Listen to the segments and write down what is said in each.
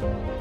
you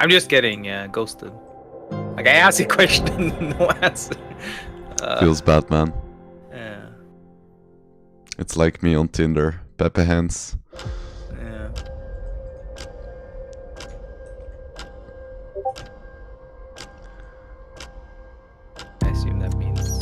I'm just getting ghosted. Like, I asked a question, no answer. Feels bad, man. Yeah. It's like me on Tinder. Pepe hands. Yeah. I assume that means.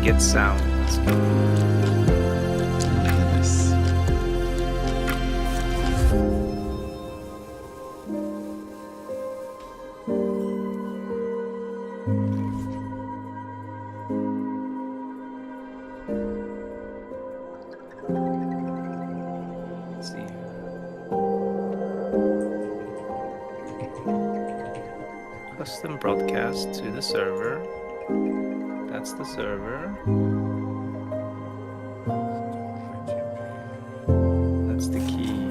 Get sound. Let's go. Nice. Let's see. Custom broadcast to the server. That's the server. That's the key.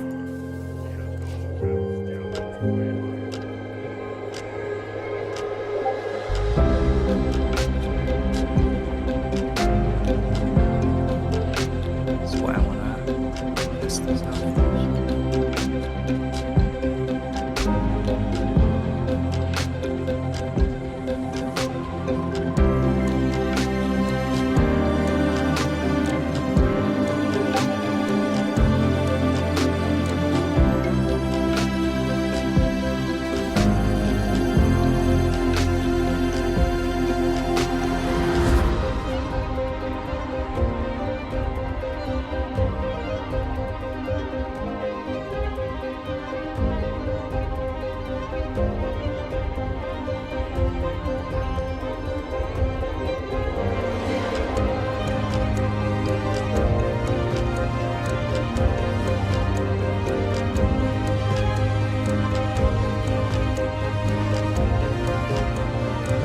That's why I wanna list this out.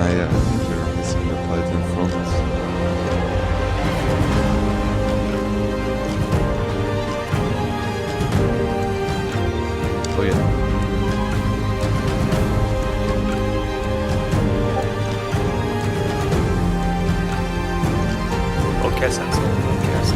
Yeah, I think you're missing the plate in front. Oh yeah. Broadcast and broadcast.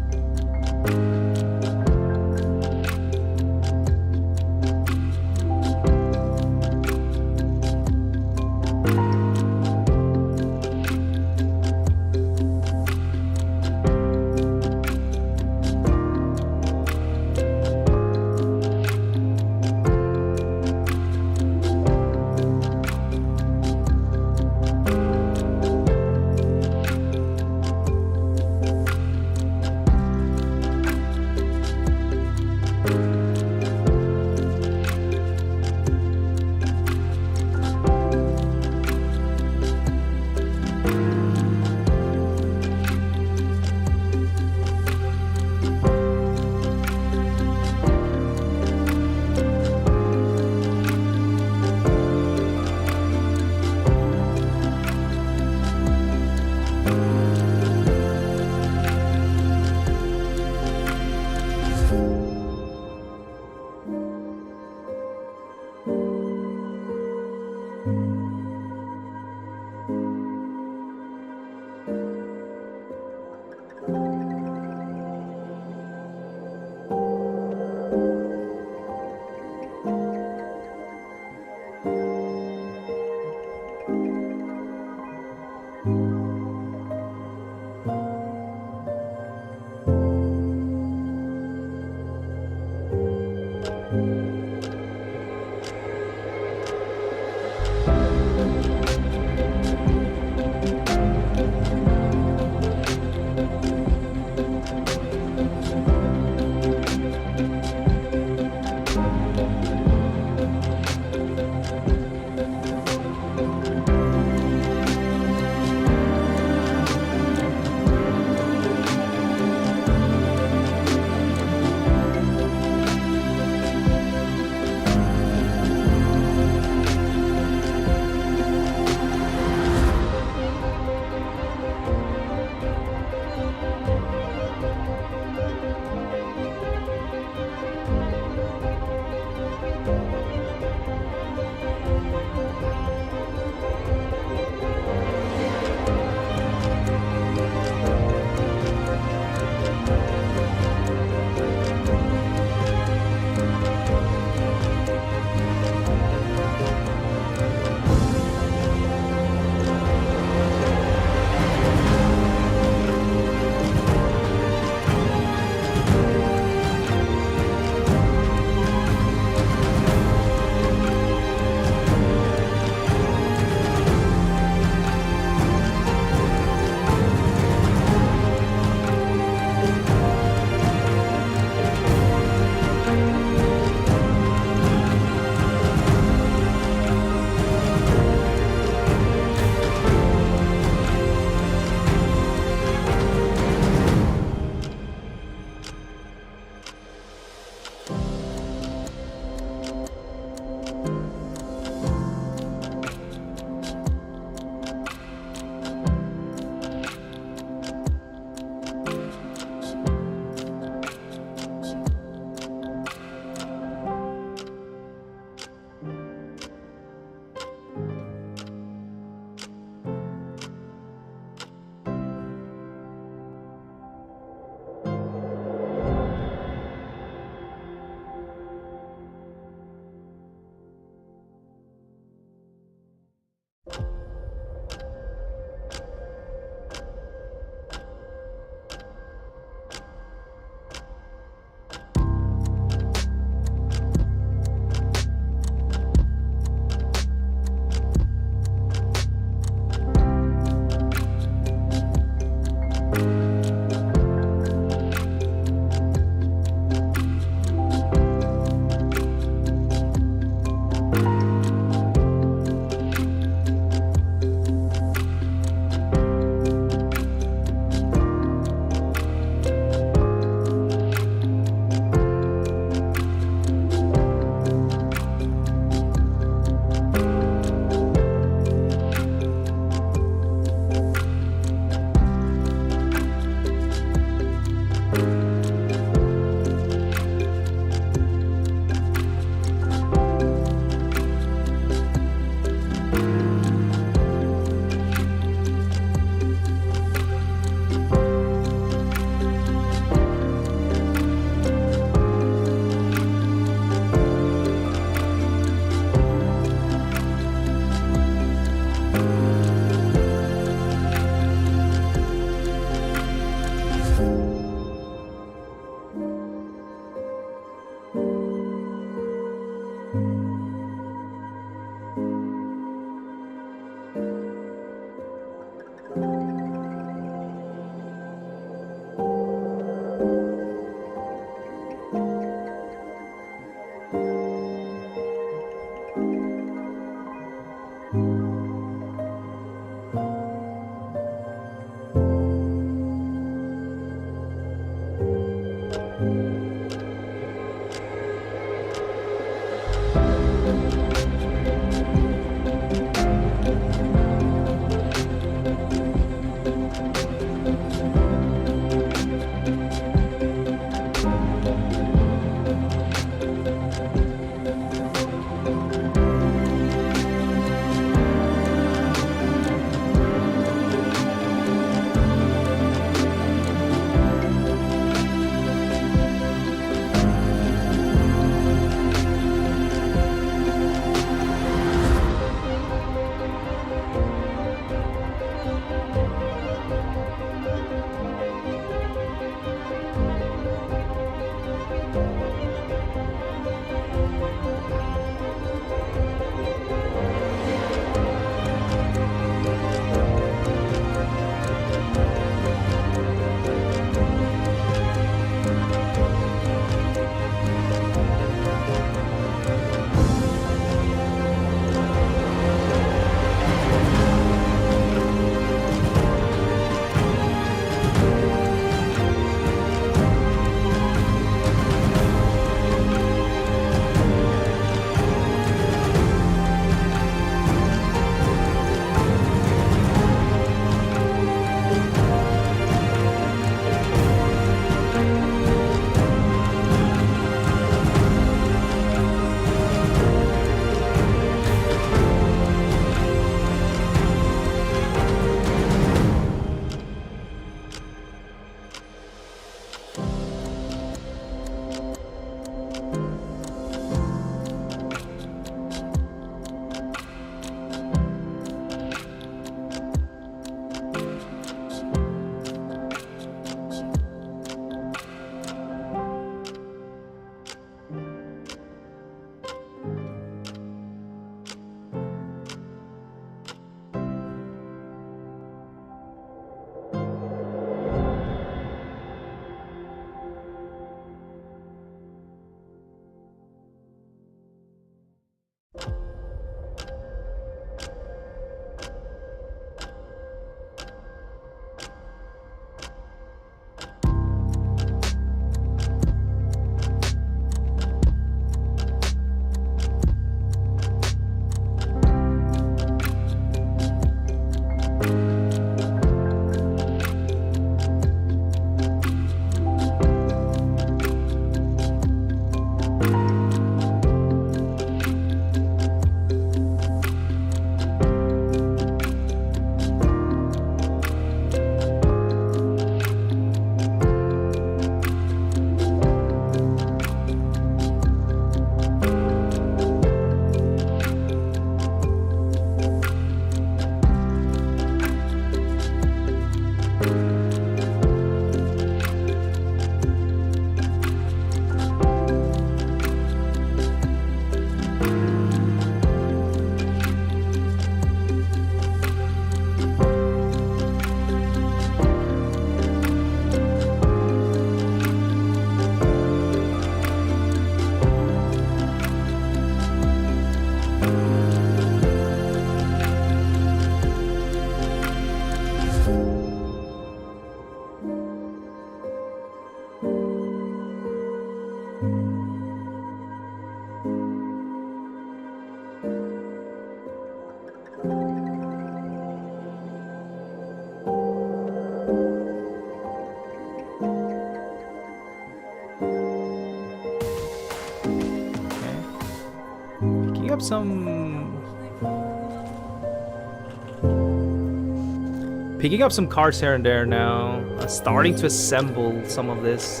up some cards here and there now. Starting to assemble some of this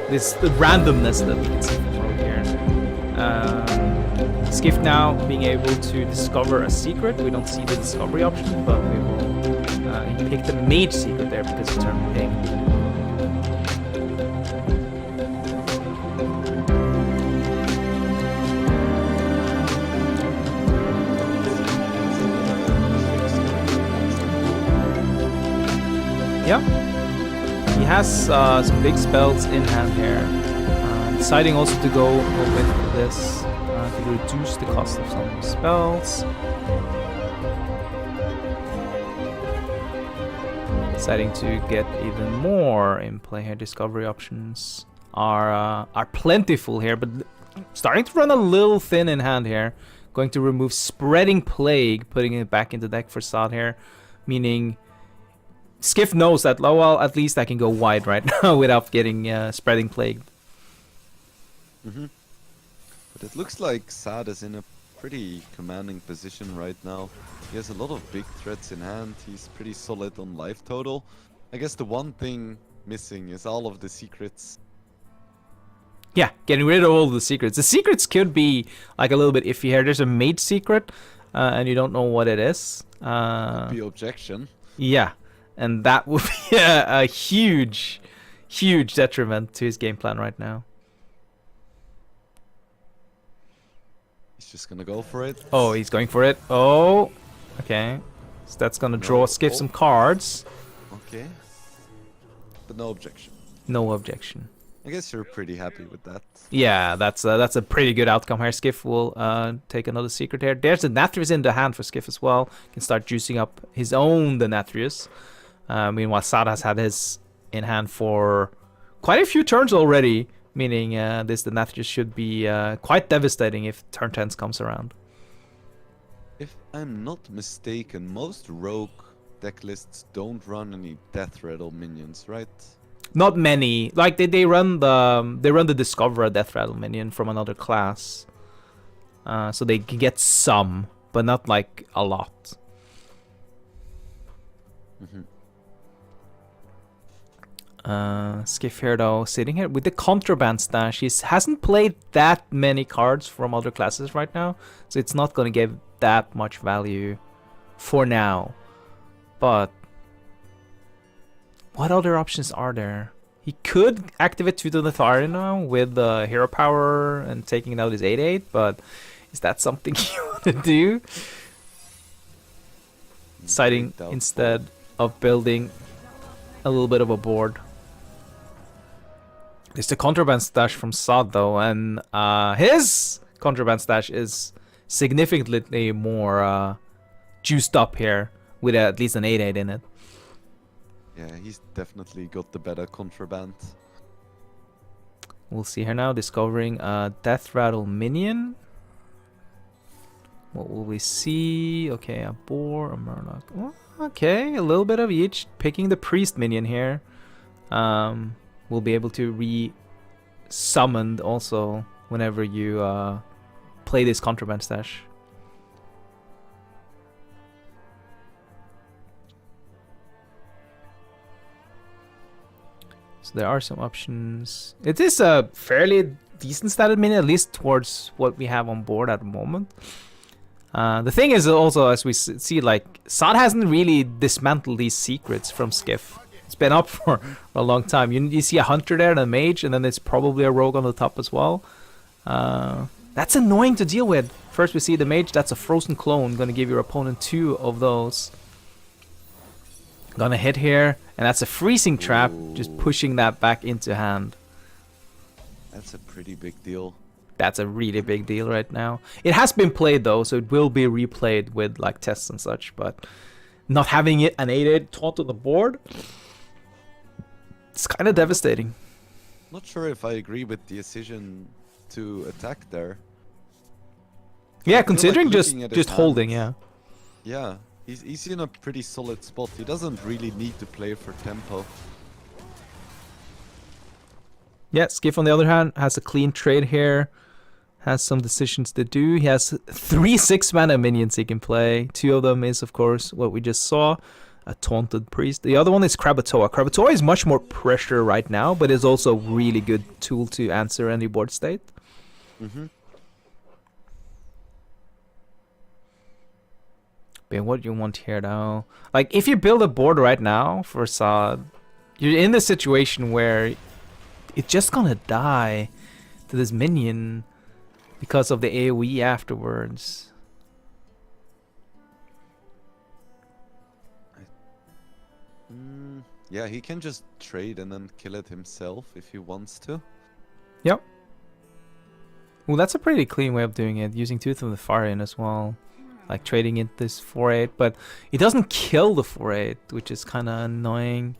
this randomness that we can see from here. Skiff now being able to discover a secret. We don't see the discovery option, but we will. He picked the mage secret there because of turn ping. Yeah, he has some big spells in hand here. Deciding also to go with this to reduce the cost of some of the spells. Deciding to get even more in play here. Discovery options are plentiful here, but starting to run a little thin in hand here. Going to remove Spreading Plague, putting it back into deck for Sad here, meaning Skiff knows that, oh, well, at least I can go wide right now without getting Spreading Plague. But it looks like Sad is in a pretty commanding position right now. He has a lot of big threats in hand. He's pretty solid on life total. I guess the one thing missing is all of the secrets. Yeah, getting rid of all the secrets. The secrets could be like a little bit iffy here. There's a mage secret, and you don't know what it is. Could be objection. Yeah, and that would be a huge, huge detriment to his game plan right now. He's just gonna go for it. Oh, he's going for it. Oh, okay. So that's gonna draw Skiff some cards. Okay. But no objection. No objection. I guess you're pretty happy with that. Yeah, that's a pretty good outcome here. Skiff will take another secret here. There's a Nathrius in the hand for Skiff as well. Can start juicing up his own Nathrius. Meanwhile, Sad has had his in hand for quite a few turns already. Meaning this Nathrius should be quite devastating if turn 10 comes around. If I'm not mistaken, most rogue deck lists don't run any Death Rattle minions, right? Not many. Like they run the Discoverer Death Rattle minion from another class, so they can get some, but not like a lot. Skiff here though, sitting here with the Contraband stash. He hasn't played that many cards from other classes right now, so it's not gonna give that much value for now. But what other options are there? He could activate Tutor Nethari now with the hero power and taking out his 8/8, but is that something you want to do? Deciding instead of building a little bit of a board. There's the Contraband stash from Sad though, and his Contraband stash is significantly more juiced up here with at least an 8/8 in it. Yeah, he's definitely got the better Contraband. We'll see here now, discovering a Death Rattle minion. What will we see? Okay, a Boar, a Murloc. Oh, okay, a little bit of each. Picking the Priest minion here. We'll be able to re-summon also whenever you play this Contraband stash. So there are some options. It is a fairly decent statted minion, at least towards what we have on board at the moment. The thing is also, as we see, like, Sad hasn't really dismantled these secrets from Skiff. It's been up for a long time. You see a Hunter there and a Mage, and then it's probably a Rogue on the top as well. That's annoying to deal with. First we see the Mage, that's a Frozen Clone. Gonna give your opponent 2 of those. Gonna hit here, and that's a Freezing Trap, just pushing that back into hand. That's a pretty big deal. That's a really big deal right now. It has been played though, so it will be replayed with like tests and such, but not having it an 8/8 taunt on the board, it's kind of devastating. Not sure if I agree with the decision to attack there. Yeah, considering like just holding, yeah. Yeah, he's in a pretty solid spot. He doesn't really need to play for tempo. Yeah, Skiff on the other hand has a clean trade here. has some decisions to do. He has 3 6-mana minions he can play. 2 of them is, of course, what we just saw. A Taunted Priest. The other one is Krakatoa. Krakatoa is much more pressure right now, but is also a really good tool to answer any board state. Mm-hmm. But what you want here now? Like, if you build a board right now for Saad, you're in the situation where it's just gonna die to this minion because of the AoE afterwards. Yeah, he can just trade and then kill it himself if he wants to. Yep. Well, that's a pretty clean way of doing it, using Tooth of the Farian as well. Like trading it this 4/8, but it doesn't kill the 4/8, which is kind of annoying.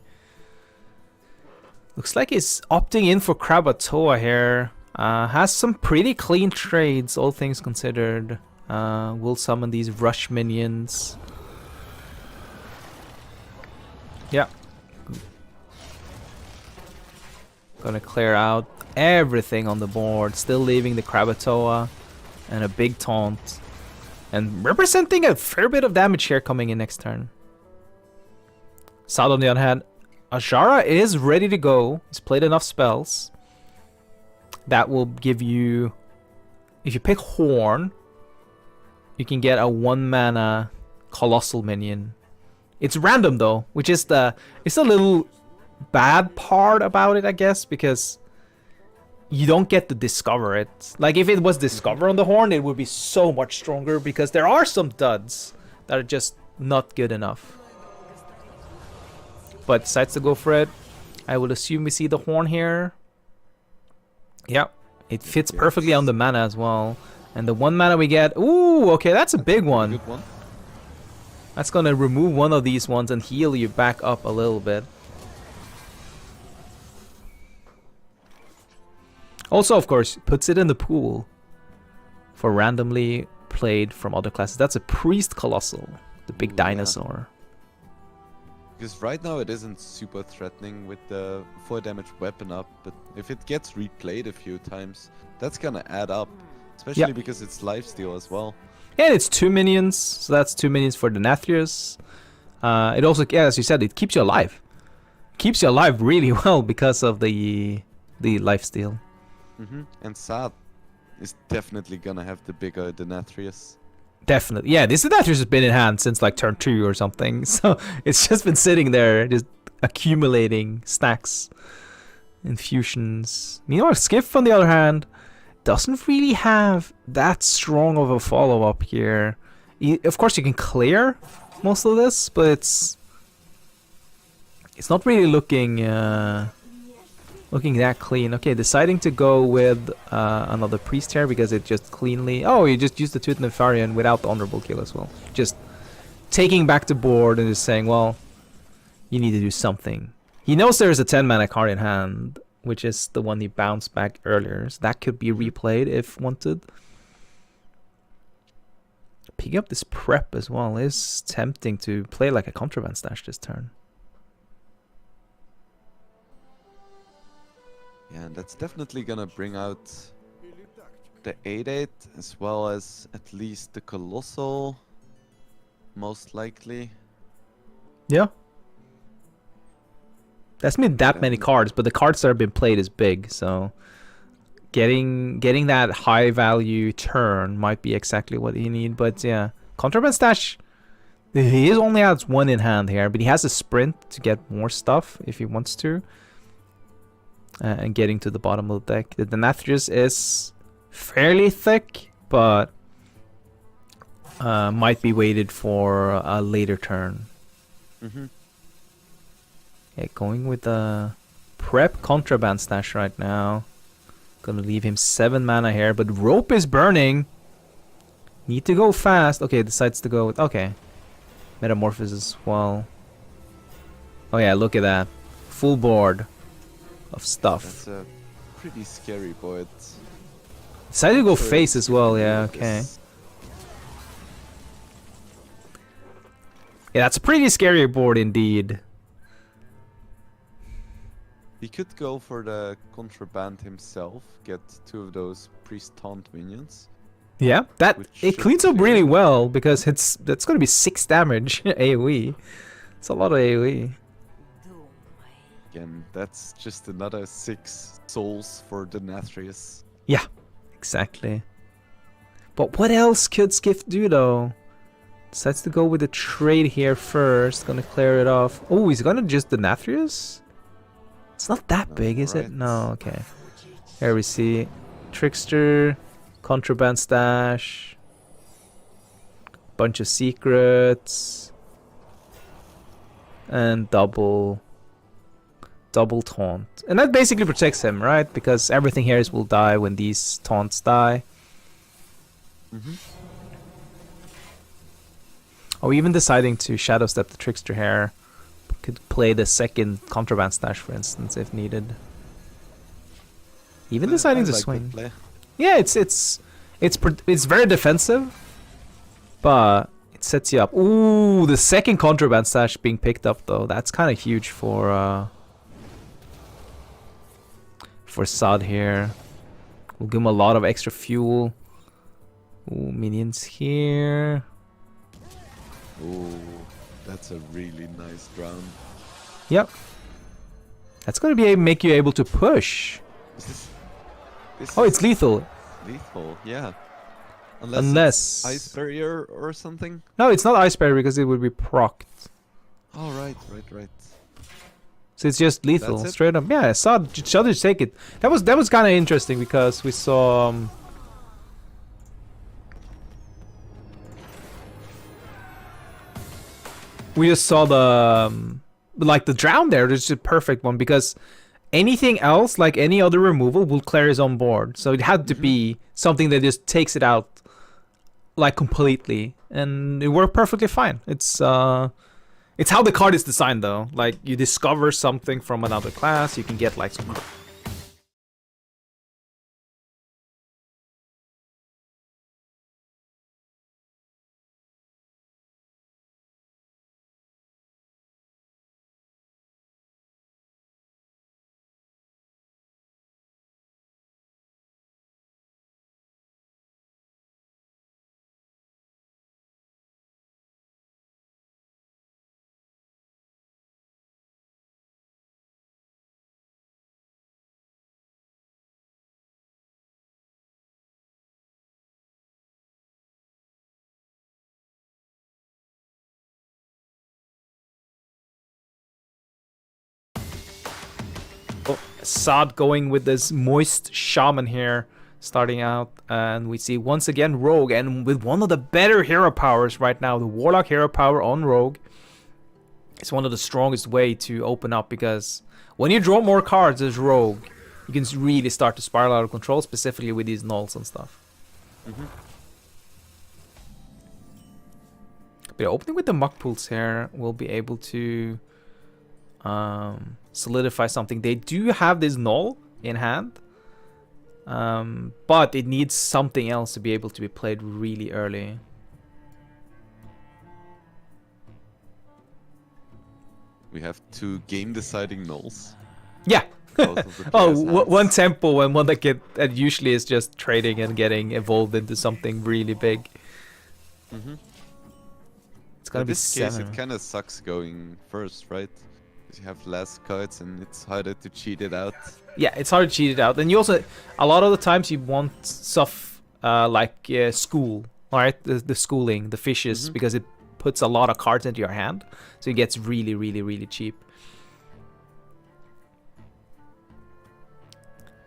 Looks like he's opting in for Krakatoa here. Has some pretty clean trades, all things considered. Will summon these rush minions. Yeah. Gonna clear out everything on the board, still leaving the Krakatoa and a big taunt. And representing a fair bit of damage here coming in next turn. Saad on the other hand, Azshara is ready to go. He's played enough spells. That will give you... If you pick Horn, you can get a 1-mana Colossal minion. It's random though, which is it's a little bad part about it, I guess, because you don't get to discover it. Like, if it was Discover on the Horn, it would be so much stronger, because there are some duds that are just not good enough. But decides to go for it. I will assume we see the Horn here. Yep. It fits perfectly on the mana as well. And the 1 mana we get... Ooh, okay, that's a big one. Good one. That's gonna remove one of these ones and heal you back up a little bit. Also, of course, puts it in the pool for randomly played from other classes. That's a Priest Colossal, the big dinosaur. Because right now it isn't super threatening with the 4 damage weapon up, but if it gets replayed a few times, that's gonna add up. Especially because it's lifesteal as well. And it's 2 minions, so that's 2 minions for the Denathrius. It also, yeah, as you said, it keeps you alive. Keeps you alive really well because of the lifesteal. And Saad is definitely gonna have the bigger Denathrius. Definitely. Yeah, this Denathrius has been in hand since like turn 2 or something. So it's just been sitting there, just accumulating stacks, infusions. Meanwhile, Skiff, on the other hand, doesn't really have that strong of a follow-up here. Of course, you can clear most of this, but it's not really looking that clean. Okay, deciding to go with another priest here because it just cleanly... Oh, you just used the Tooth Nefarian without the honorable kill as well. Just taking back the board and just saying, well, you need to do something. He knows there's a 10-mana card in hand, which is the one he bounced back earlier. So that could be replayed if wanted. Picking up this prep as well is tempting to play like a Contraband Stash this turn. Yeah, and that's definitely gonna bring out the 8/8 as well as at least the Colossal, most likely. Yeah. That's been that many cards, but the cards that have been played is big, so getting that high value turn might be exactly what you need. But yeah, Contraband Stash, he only has 1 in hand here, but he has a sprint to get more stuff if he wants to. And getting to the bottom of the deck. The Denathrius is fairly thick, but might be weighted for a later turn. Yeah, going with the prep Contraband Stash right now. Gonna leave him 7 mana here, but Rope is burning. Need to go fast. Okay, decides to go with... Okay. Metamorphosis as well. Oh yeah, look at that. Full board of stuff. That's a pretty scary board. Decided to go face as well, yeah, okay. Yeah, that's a pretty scary board indeed. He could go for the contraband himself, get 2 of those priest taunt minions. Yeah, that Which it should cleans up clear. really well because that's going to be 6 damage AoE. It's a lot of AoE. Again, that's just another 6 souls for the Nathrius. Yeah, exactly. But what else could Skiff do though? Decides to go with the trade here first. Gonna clear it off. Oh, he's gonna just Denathrius? It's not that big, is it? No, okay. Here we see Trickster, Contraband Stash, bunch of secrets, and double taunt. And that basically protects him, right? Because everything here will die when these taunts die. Mm-hmm. Oh, even deciding to Shadow Step the Trickster here. Could play the second Contraband Stash, for instance, if needed. Even deciding to swing. Yeah, it's very defensive, but it sets you up. Ooh, the second Contraband Stash being picked up though. That's kind of huge for Sod here. We'll give him a lot of extra fuel. Ooh, minions here. Ooh, that's a really nice round. Yep. That's gonna make you able to push. This Oh, it's lethal. Lethal, yeah. Unless Ice barrier or something. No, it's not ice barrier because it would be procced. Oh, right. So it's just lethal, That's it? straight up. Yeah, Sod just take it. That was kind of interesting because we saw. We just saw the like the drown there. It's just a perfect one because anything else, like any other removal, will clear his own board. So it had to be something that just takes it out like completely, and it worked perfectly fine. It's how the card is designed though. Like you discover something from another class, you can get like some. Sod going with this moist shaman here, starting out, and we see once again Rogue, and with one of the better hero powers right now, the Warlock hero power on Rogue. It's one of the strongest way to open up because when you draw more cards as Rogue, you can really start to spiral out of control, specifically with these nulls and stuff. But opening with the muck pools here, we'll be able to solidify something. They do have this null in hand, but it needs something else to be able to be played really early. We have 2 game-deciding nulls. Yeah. Oh, one tempo and one that usually is just trading and getting evolved into something really big. It's gonna be 7. In this case, it kind of sucks going first, right? Because you have less cards and it's harder to cheat it out. Yeah, it's hard to cheat it out. And you also, a lot of the times you want stuff like school, right? The schooling, the fishes, because it puts a lot of cards into your hand. So it gets really, really, really cheap.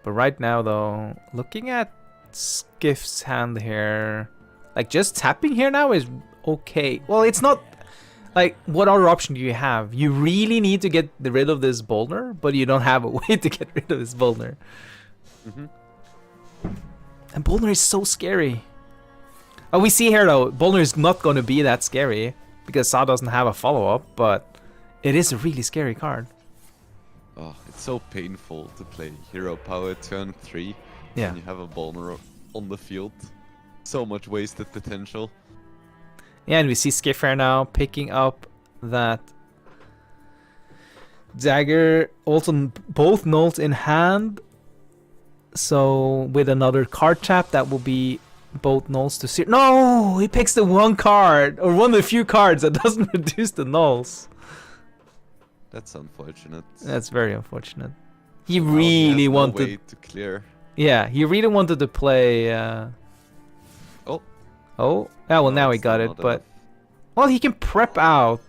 But right now, though, looking at Skiff's hand here, like just tapping here now is okay. Well, it's not like, what other option do you have? You really need to get rid of this Bolner, but you don't have a way to get rid of this Bolner. And Bolner is so scary. Oh, we see here though, Bolner is not going to be that scary because Sa doesn't have a follow-up, but it is a really scary card. Oh, it's so painful to play hero power turn 3 when you have a Bolner on the field. So much wasted potential. Yeah, and we see Skiff here now picking up that Dagger also both nulls in hand. So with another card tap, that will be both nulls to zero. No, he picks the one card or one of the few cards that doesn't reduce the nulls. That's unfortunate. That's very unfortunate. He Now really has wanted. no way to clear. Yeah, he really wanted to play. Oh. Oh, yeah. Well, now he it's got not it, but enough. well, he can prep out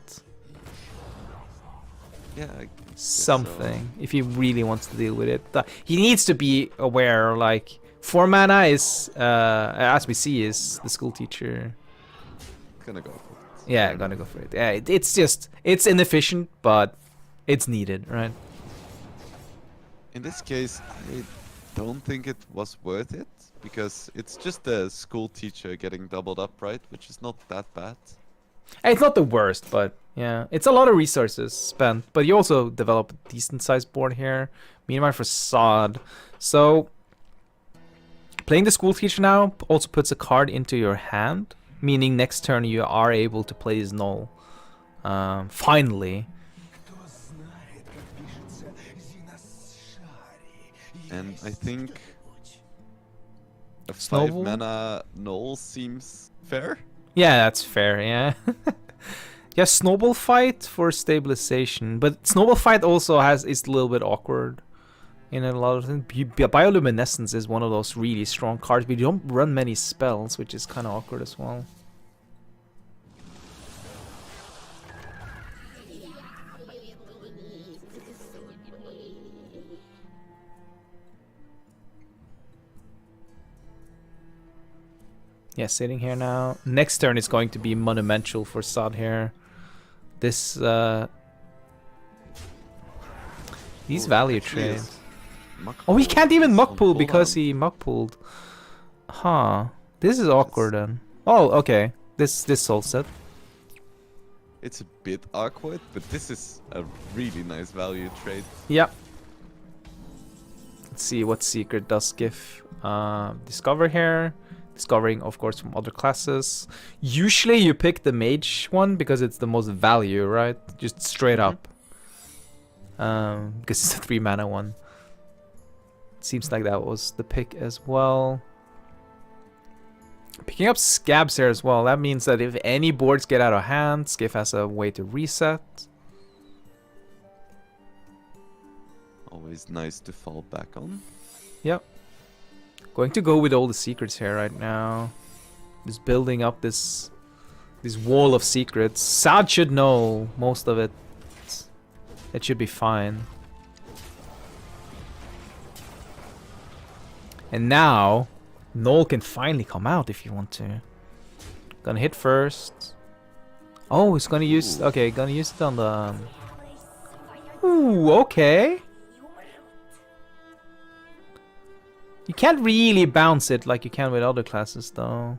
Yeah, I guess something if he really wants to deal with it. He needs to be aware. Like 4 mana is, as we see, is the school teacher. Gonna go for it. Yeah, gonna go for it. Yeah, it's just it's inefficient, but it's needed, right? In this case, I don't think it was worth it because it's just a school teacher getting doubled up, right? Which is not that bad. It's not the worst, but yeah, it's a lot of resources spent. But you also develop a decent sized board here. Meanwhile, for Sod, so playing the school teacher now also puts a card into your hand, meaning next turn you are able to play his null. Finally. And I think a Snowball? 5 mana null seems fair. Yeah, that's fair, yeah. Yeah, Snowball Fight for stabilization. But Snowball Fight also is a little bit awkward in a lot of things. Bioluminescence is one of those really strong cards, but you don't run many spells, which is kind of awkward as well. Yeah, sitting here now. Next turn is going to be monumental for Sod here. This these Ooh, value actually trades. is muck Oh, he pull can't even is muck on pull because cooldown. he muck pulled. Huh. This is awkward then. Oh, okay. This solves it. It's a bit awkward, but this is a really nice value trade. Yep. Let's see what secret does give. Discover here. Discovering, of course, from other classes. Usually you pick the mage one because it's the most value, right? Just straight up. Because it's a 3 mana one. Seems like that was the pick as well. Picking up Scabs here as well. That means that if any boards get out of hand, Skiff has a way to reset. Always nice to fall back on. Yep. Going to go with all the secrets here right now. Just building up this wall of secrets. Sad should know most of it. It should be fine. And now, Noel can finally come out if you want to. Gonna hit first. Oh, he's gonna use... Okay, gonna use it on the... Ooh, okay. You can't really bounce it like you can with other classes, though.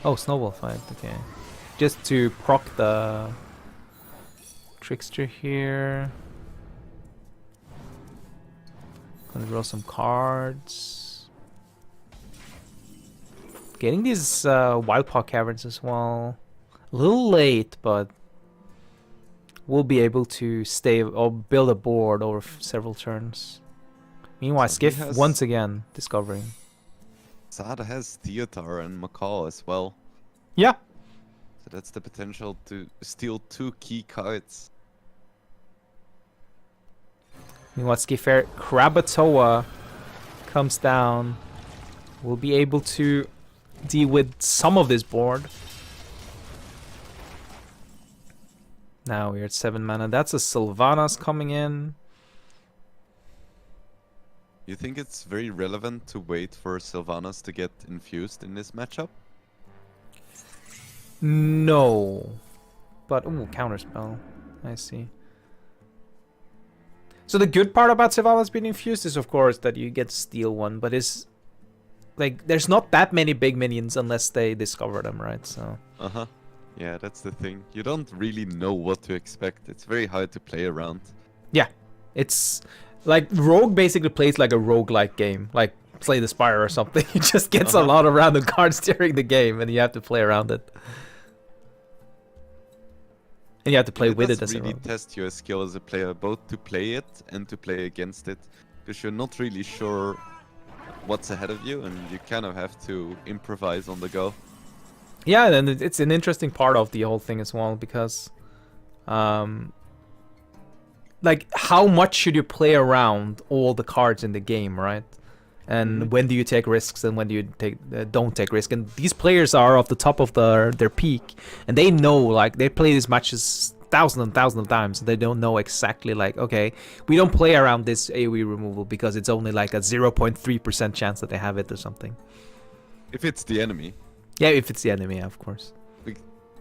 Oh, Snowball Fight, okay. Just to proc the Trickster here. Gonna draw some cards. Getting these Wild Paw Caverns as well. A little late, but we'll be able to stay or build a board over several turns. Meanwhile, So Skiff he has- once again discovering. Sada has Theotar and Macaw as well. Yeah. So that's the potential to steal 2 key cards. Meanwhile, Skiffair Krakatoa comes down. We'll be able to deal with some of this board. Now we're at 7 mana. That's a Sylvanas coming in. You think it's very relevant to wait for Sylvanas to get infused in this matchup? No. But, ooh, counterspell. I see. So the good part about Sylvanas being infused is, of course, that you get to steal one. But it's... Like, there's not that many big minions unless they discover them, right? So... Uh-huh. Yeah, that's the thing. You don't really know what to expect. It's very hard to play around. Yeah. It's... Like, Rogue basically plays like a roguelike game. Like, Slay the Spire or something. He just gets a lot of random cards during the game, and you have to play around it. And you have to play And with it does as really well. test your skill as a player, both to play it and to play against it, because you're not really sure what's ahead of you, and you kind of have to improvise on the go. Yeah, and it's an interesting part of the whole thing as well, because like, how much should you play around all the cards in the game, right? And when do you take risks and when do you don't take risk? And these players are off the top of their peak, and they know, like, they play these matches thousands and thousands of times. They don't know exactly, like, okay, we don't play around this AoE removal because it's only like a 0.3% chance that they have it or something. If it's the enemy. Yeah, if it's the enemy, of course.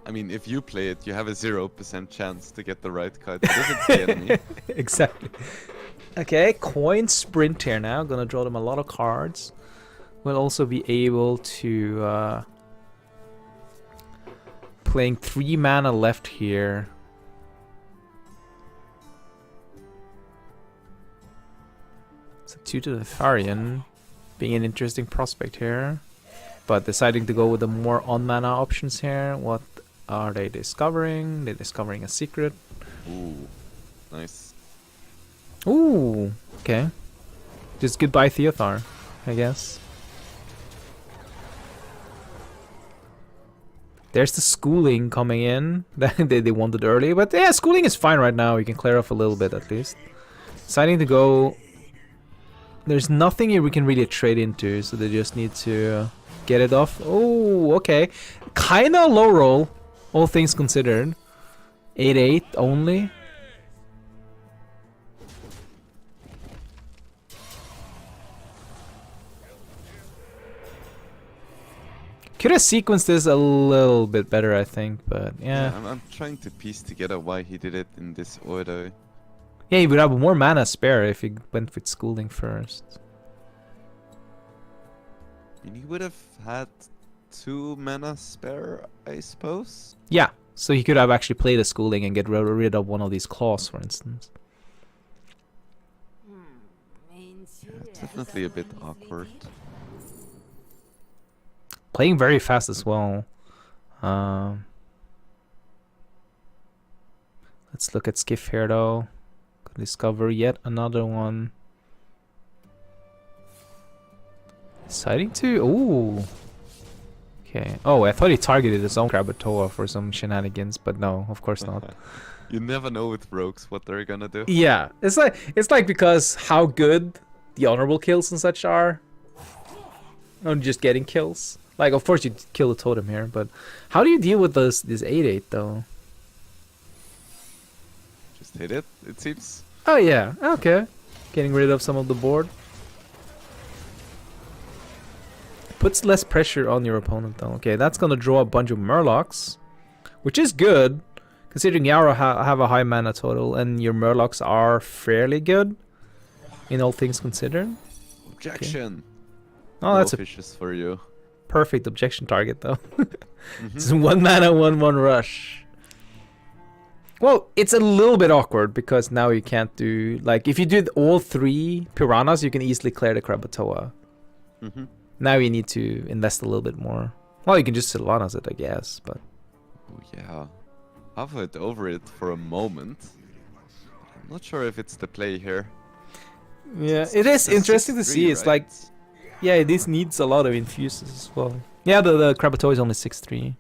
I mean, if you play it, you have a 0% chance to get the right card. But if it's the enemy... Exactly. Okay, coin sprint here now. Gonna draw them a lot of cards. We'll also be able to... playing 3 mana left here. So 2 to the Tharian being an interesting prospect here. But deciding to go with the more on-mana options here. What are they discovering? They're discovering a secret. Ooh, nice. Ooh, okay. Just goodbye Theothar, I guess. There's the schooling coming in. they wanted early, but yeah, schooling is fine right now. You can clear off a little bit at least. Deciding to go... There's nothing here we can really trade into, so they just need to get it off. Oh, okay. Kinda low roll, all things considered. 8-8 only. Could have sequenced this a little bit better, I think, but yeah. I'm trying to piece together why he did it in this order. Yeah, he would have more mana spare if he went with schooling first. I mean, he would have had 2 mana spare, I suppose. Yeah, so he could have actually played a schooling and get rid of one of these claws, for instance. Yeah, it's definitely a bit awkward. Playing very fast as well. Let's look at Skiff here though. Discover yet another one. Deciding to... Ooh. Okay. Oh, I thought he targeted his own Krakatoa for some shenanigans, but no, of course not. You never know with rogues what they're gonna do. Yeah, it's like because how good the honorable kills and such are. Not just getting kills. Like, of course you kill the totem here, but how do you deal with this 8-8 though? Just hit it, it seems. Oh yeah, okay. Getting rid of some of the board. Puts less pressure on your opponent though. Okay, that's gonna draw a bunch of Murlocs, which is good, considering Yarrow have a high mana total and your Murlocs are fairly good, in all things considered. Objection! Okay. Oh, that's a fishes for you. perfect objection target though. It's 1 mana, 1/1 rush. Well, it's a little bit awkward because now you can't do... Like, if you did all 3 Piranhas, you can easily clear the Krakatoa. Now you need to invest a little bit more. Well, you can just Sylvanas it, I guess, but... Oh, yeah. Hovered over it for a moment. I'm not sure if it's the play here. Yeah, it is interesting to see. It's right? like... Yeah, this needs a lot of infuses as well. Yeah, the Krakatoa is only 6-3.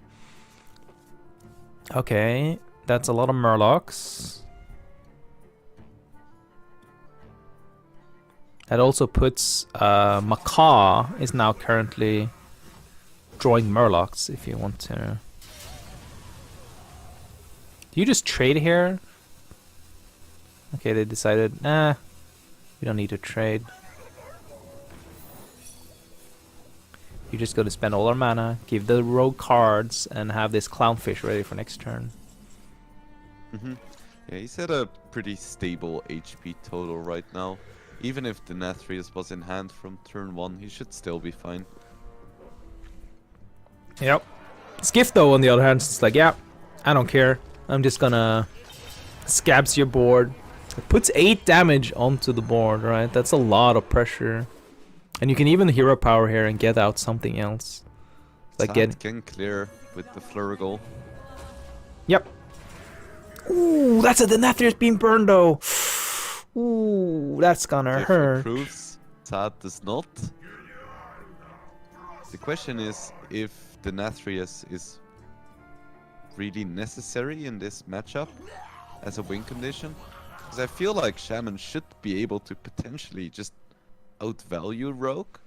Okay, that's a lot of Murlocs. That also puts Macaw is now currently drawing Murlocs if you want to. Do you just trade here? Okay, they decided, nah, we don't need to trade. You're just going to spend all our mana, give the rogue cards, and have this clownfish ready for next turn. Yeah, he's at a pretty stable HP total right now. Even if the Nathrius was in hand from turn 1, he should still be fine. Yep. Skiff though, on the other hand, it's like, yeah, I don't care. I'm just gonna scabs your board. It puts 8 damage onto the board, right? That's a lot of pressure. And you can even hero power here and get out something else. Like Sad can clear with the Flurgle. Yep. Ooh, that's a Denathrius being burned though. Ooh, that's gonna Giff hurt. improves, Sad does not. The question is if Denathrius is really necessary in this matchup as a win condition. Because I feel like Shaman should be able to potentially just outvalue Rogue.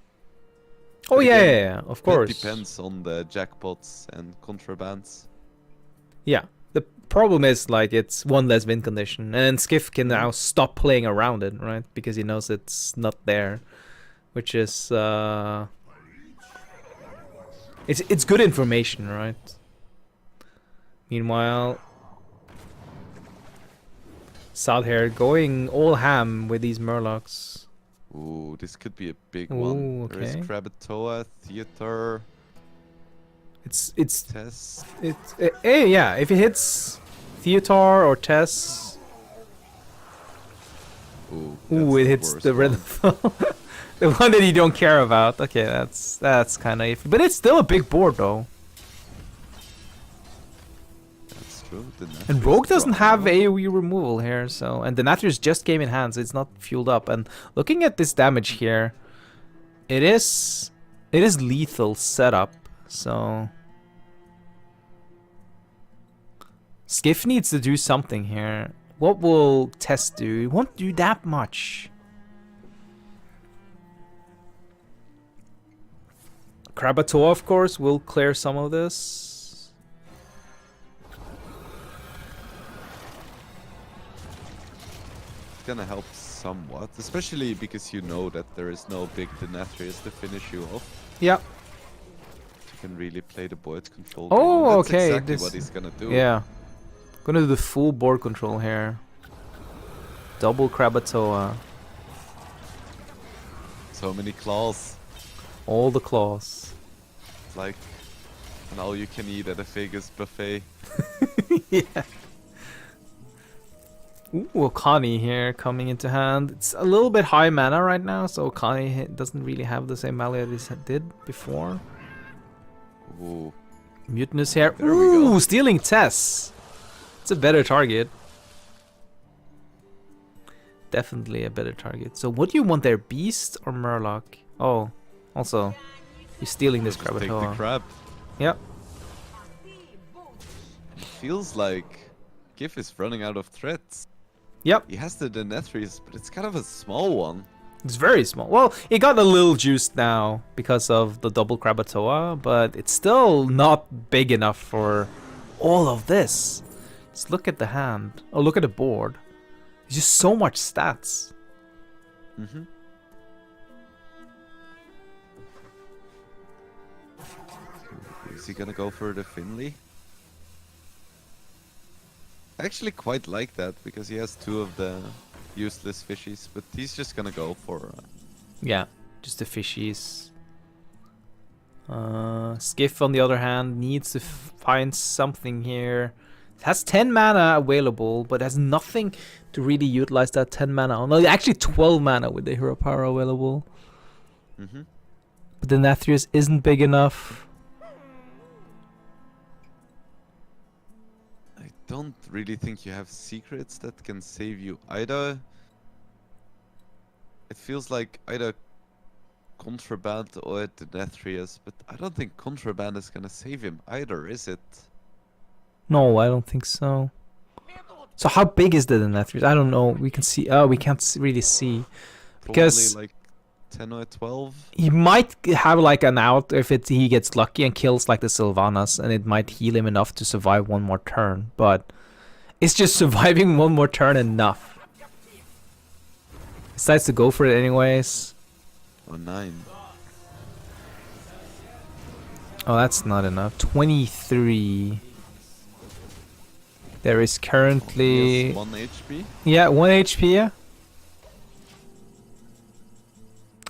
Oh But yeah, again, yeah, yeah, of course. It depends on the jackpots and contrabands. Yeah. The problem is like it's one less win condition, and Skiff can now stop playing around it, right? Because he knows it's not there, which is it's good information, right? Meanwhile, Salthair going all ham with these Murlocs. Ooh, this could be a big Ooh, one. okay. There is Krakatoa, Theater, It's Tess. yeah. If it hits Theotar or Tess, Ooh, it hits the red, the one that you don't care about. Okay, that's kind of iffy, but it's still a big board though. That's true. And Rogue doesn't have AoE removal here, so and the Denathrius just came in hand, so it's not fueled up. And looking at this damage here, it is lethal setup. So Skiff needs to do something here. What will Test do? It won't do that much. Krakatoa, of course, will clear some of this. It's gonna help somewhat, especially because you know that there is no big Denathrius to finish you off. Yeah. You can really play the board control. Oh, that's okay. exactly what he's gonna do. Yeah. Gonna do the full board control here. Double Krakatoa. So many claws. All the claws. It's like an all-you-can-eat at a Vegas buffet. Yeah. Ooh, Okani here coming into hand. It's a little bit high mana right now, so Okani doesn't really have the same value as it did before. Ooh. Mutinous here. There we go. Ooh, stealing Tess. It's a better target. Definitely a better target. So what do you want there, Beast or Murloc? Oh, also, you're stealing this Just take the Krakatoa. crab. Yep. It feels like Giff is running out of threats. Yep. He has the Denathrius, but it's kind of a small one. It's very small. Well, it got a little juiced now because of the double Krakatoa, but it's still not big enough for all of this. Just look at the hand. Oh, look at the board. There's just so much stats. Mm-hmm. Is he gonna go for the Finley? I actually quite like that because he has two of the useless fishies, but he's just gonna go for... Yeah, just the fishies. Skiff, on the other hand, needs to find something here. It has 10 mana available, but has nothing to really utilize that 10 mana. Oh, no, actually 12 mana with the hero power available. Mm-hmm. But the Denathrius isn't big enough. I don't really think you have secrets that can save you either. It feels like either Contraband or Denathrius, but I don't think Contraband is gonna save him either, is it? No, I don't think so. So how big is the Denathrius? I don't know. We can see. Oh, we can't really see. Because probably like 10 or 12. He might have like an out if he gets lucky and kills like the Sylvanas, and it might heal him enough to survive one more turn. But is just surviving one more turn enough? He decides to go for it anyways. Or 9. Oh, that's not enough. 23. There is currently... He has 1 HP. Yeah, 1 HP, yeah.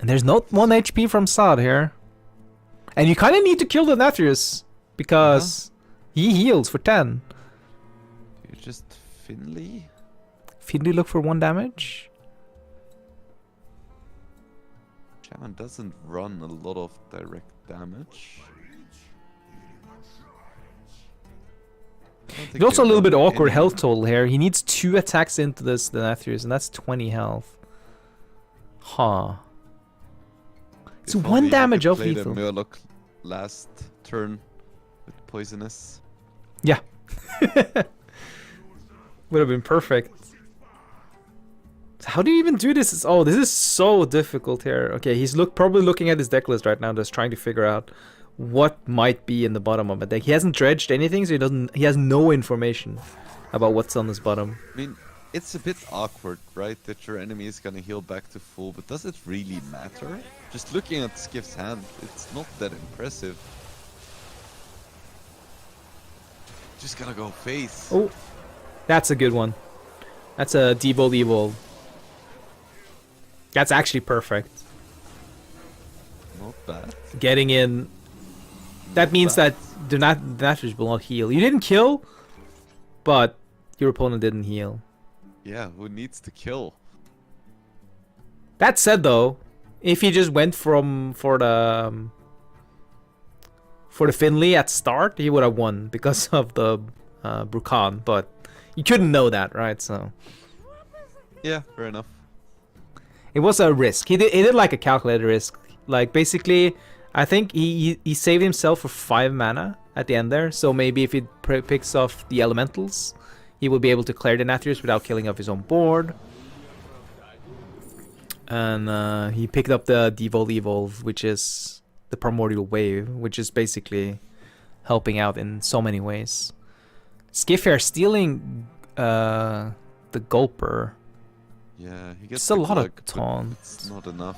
And there's not 1 HP from Sad here. And you kind of need to kill the Denathrius, because he heals for 10. You just Finley? Finley look for 1 damage. Shaman doesn't run a lot of direct damage. I don't It's think also a they've little bit done awkward any- health total here. He needs 2 attacks into this Denathrius, and that's 20 health. Huh. It's If 1 only he damage could off play the lethal. Murloc last turn with poisonous. Yeah. Would have been perfect. How do you even do this? Oh, this is so difficult here. Okay, he's probably looking at his deck list right now, just trying to figure out what might be in the bottom of a deck. He hasn't dredged anything, so he has no information about what's on his bottom. I mean, it's a bit awkward, right? That your enemy is gonna heal back to full, but does it really matter? Just looking at Skiff's hand, it's not that impressive. Just gonna go face. Oh, that's a good one. That's a devolve evolve. That's actually perfect. Not bad. Getting in. That means that the Denathrius will not heal. You didn't kill, but your opponent didn't heal. Yeah, who needs to kill? That said, though, if he just went for the Finley at start, he would have won because of the Brukan. But you couldn't know that, right? So Yeah, fair enough. it was a risk. He did like a calculated risk. Like basically, I think he saved himself for 5 mana at the end there. So maybe if he picks off the elementals, he will be able to clear the Denathrius without killing off his own board. And he picked up the Devolve Evolve, which is the Primordial Wave, which is basically helping out in so many ways. Skiffhair stealing the Gulper. Yeah, he gets It's a the lot of Glug, but taunts. it's not enough.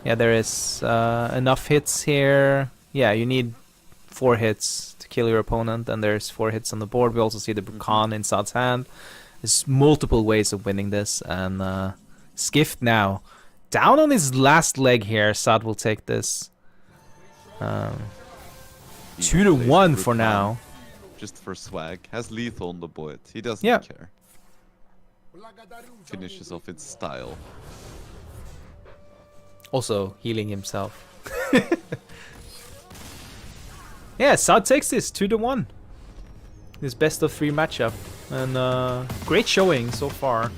Yeah, there is enough hits here. Yeah, you need 4 hits to kill your opponent, and there's 4 hits on the board. We also see the Brukan in Sad's hand. There's multiple ways of winning this, and Skiff now down on his last leg here. Sad will take this. He 2 to plays 1 for Brukan now. Just for swag. Has lethal on the board. He doesn't Yeah. care. Finishes off its style. Also healing himself. Yeah, Sad takes this 2 to 1. His best of 3 matchup, and great showing so far.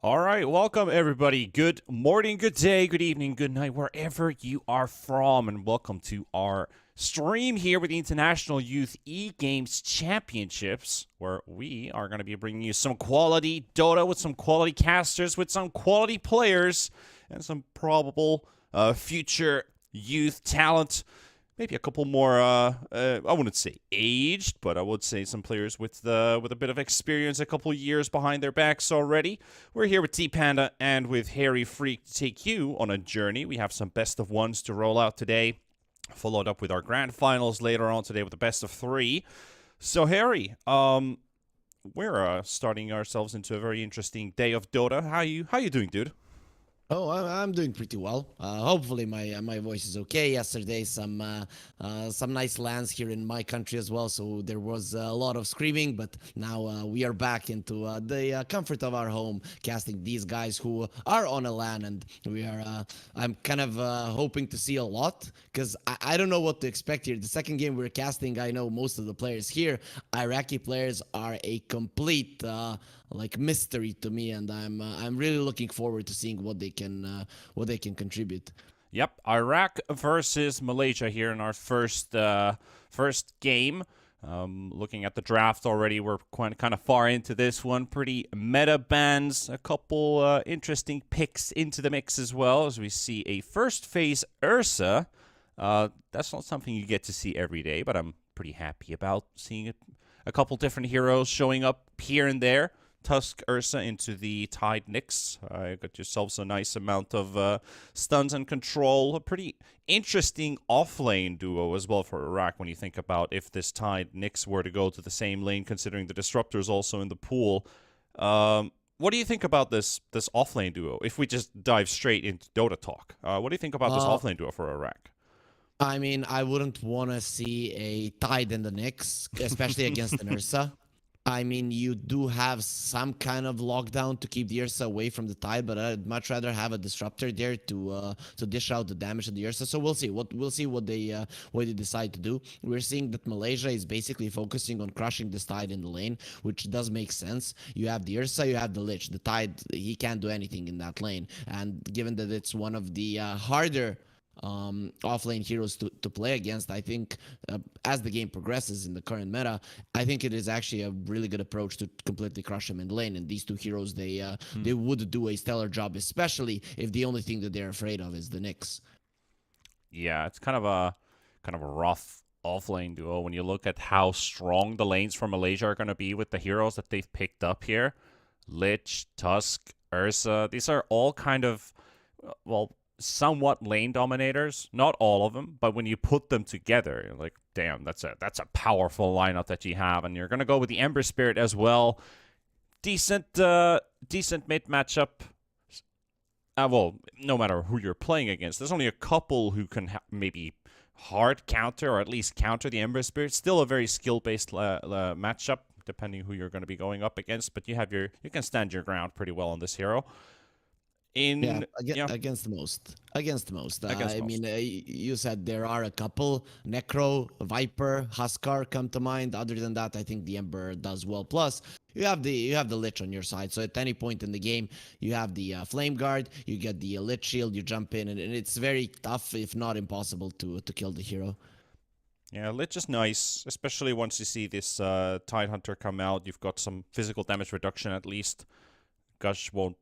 All right, welcome everybody. Good morning, good day, good evening, good night, wherever you are from, and welcome to our stream here with the International Youth E-Games Championships, where we are going to be bringing you some quality Dota with some quality casters, with some quality players, and some probable future youth talent. Maybe a couple more, I wouldn't say aged, but I would say some players with a bit of experience, a couple years behind their backs already. We're here with T-Panda and with Harry Freak to take you on a journey. We have some best of ones to roll out today, followed up with our grand finals later on today with the best of 3. So Harry, we're starting ourselves into a very interesting day of Dota. How you doing, dude? Oh, I'm doing pretty well. Hopefully my voice is okay. Yesterday, some nice lands here in my country as well, so there was a lot of screaming. But now we are back into the comfort of our home, casting these guys who are on a LAN, and we are. I'm kind of hoping to see a lot because I don't know what to expect here. The second game we're casting, I know most of the players here. Iraqi players are a complete like mystery to me, and I'm really looking forward to seeing what they can contribute. Yep, Iraq versus Malaysia here in our first game. Looking at the draft already, we're kind of far into this one. Pretty meta bans, a couple interesting picks into the mix as well, as we see a first phase Ursa. That's not something you get to see every day, but I'm pretty happy about seeing it. A couple different heroes showing up here and there. Tusk Ursa into the Tide Nyx. Got yourselves a nice amount of stuns and control. A pretty interesting off-lane duo as well for Iraq when you think about if this Tide Nyx were to go to the same lane, considering the Disruptor's also in the pool. What do you think about this off-lane duo? If we just dive straight into Dota talk, what do you think about this off-lane duo for Iraq? I mean, I wouldn't want to see a Tide in the Nyx, especially against an Ursa. I mean, you do have some kind of lockdown to keep the Ursa away from the Tide, but I'd much rather have a disruptor there to dish out the damage to the Ursa. So we'll see what they decide to do. We're seeing that Malaysia is basically focusing on crushing this Tide in the lane, which does make sense. You have the Ursa, you have the Lich. The Tide, he can't do anything in that lane, and given that it's one of the harder offlane heroes to play against, I think as the game progresses in the current meta, I think it is actually a really good approach to completely crush him in lane. And these two heroes, they would do a stellar job, especially if the only thing that they're afraid of is the Nyx. Yeah, it's kind of a rough offlane duo when you look at how strong the lanes for Malaysia are going to be with the heroes that they've picked up here. Lich, Tusk, Ursa, these are all kind of, well, somewhat lane dominators. Not all of them, but when you put them together, you're like, damn, that's a powerful lineup that you have. And you're gonna go with the Ember Spirit as well. Decent mid matchup. Well, no matter who you're playing against, there's only a couple who can maybe hard counter or at least counter the Ember Spirit. Still a very skill-based matchup, depending who you're going to be going up against. But you can stand your ground pretty well on this hero. Against most. I mean, you said there are a couple. Necro, Viper, Huskar come to mind. Other than that, I think the Ember does well. Plus, you have the Lich on your side. So at any point in the game, you have the Flame Guard, you get the Lich Shield, you jump in, and it's very tough, if not impossible, to kill the hero. Yeah, Lich is nice, especially once you see this Tide Hunter come out. You've got some physical damage reduction at least. Gush won't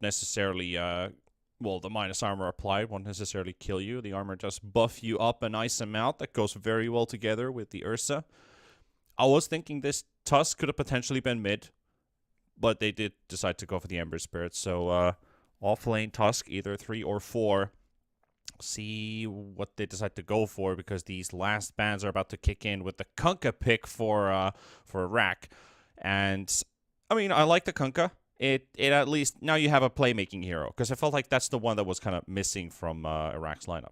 necessarily, the minus armor applied won't necessarily kill you. The armor just buff you up a nice amount. That goes very well together with the Ursa. I was thinking this Tusk could have potentially been mid, but they did decide to go for the Ember Spirit. So off-lane Tusk, either 3 or 4. See what they decide to go for, because these last bans are about to kick in with the Kunkka pick for Iraq. And, I mean, I like the Kunkka. It at least, now you have a playmaking hero, because I felt like that's the one that was kind of missing from Iraq's lineup.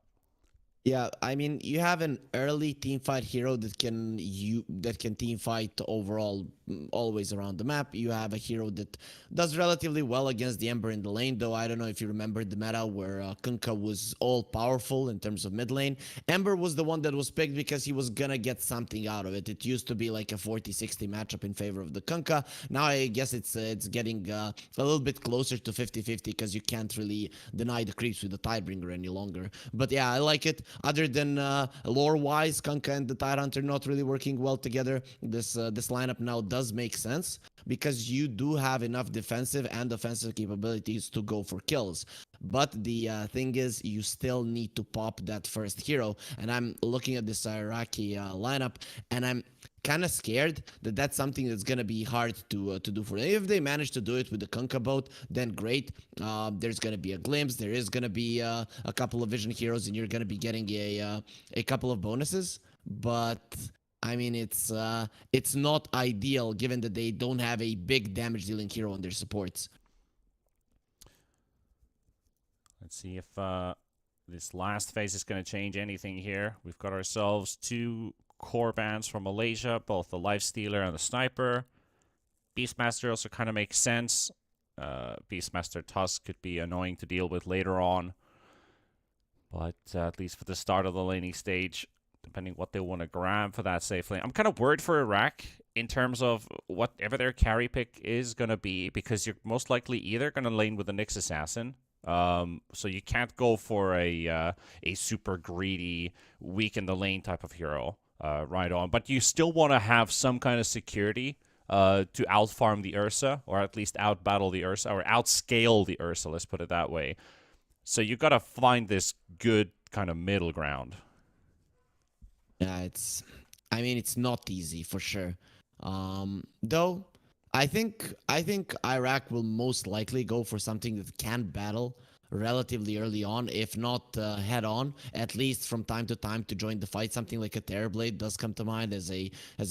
Yeah, I mean, you have an early teamfight hero that can teamfight overall always around the map. You have a hero that does relatively well against the Ember in the lane, though I don't know if you remember the meta where Kunkka was all powerful in terms of mid lane. Ember was the one that was picked because he was gonna get something out of it. It used to be like a 40-60 matchup in favor of the Kunkka. Now I guess it's getting a little bit closer to 50-50 because you can't really deny the creeps with the Tidebringer any longer. But yeah, I like it. Other than lore-wise, Kunkka and the Tidehunter not really working well together, this lineup now does make sense because you do have enough defensive and offensive capabilities to go for kills. But the thing is, you still need to pop that first hero. And I'm looking at this Iraqi lineup, and I'm kind of scared that that's something that's going to be hard to do for them. If they manage to do it with the Kunkka boat, then great. There's going to be a glimpse. There is going to be a couple of vision heroes, and you're going to be getting a couple of bonuses. But I mean, it's not ideal given that they don't have a big damage dealing hero on their supports. Let's see if this last phase is going to change anything here. We've got ourselves 2 core bans from Malaysia, both the Lifestealer and the Sniper. Beastmaster also kind of makes sense. Beastmaster Tusk could be annoying to deal with later on. But at least for the start of the laning stage, depending what they want to grab for that safe lane. I'm kind of worried for Iraq in terms of whatever their carry pick is going to be, because you're most likely either going to lane with the Nyx Assassin. So you can't go for a super greedy, weak in the lane type of hero right on. But you still want to have some kind of security to outfarm the Ursa, or at least outbattle the Ursa, or outscale the Ursa, let's put it that way. So you got to find this good kind of middle ground. Yeah, I mean, it's not easy for sure. Though I think Iraq will most likely go for something that can battle relatively early on, if not head on, at least from time to time to join the fight. Something like a Terrorblade does come to mind as a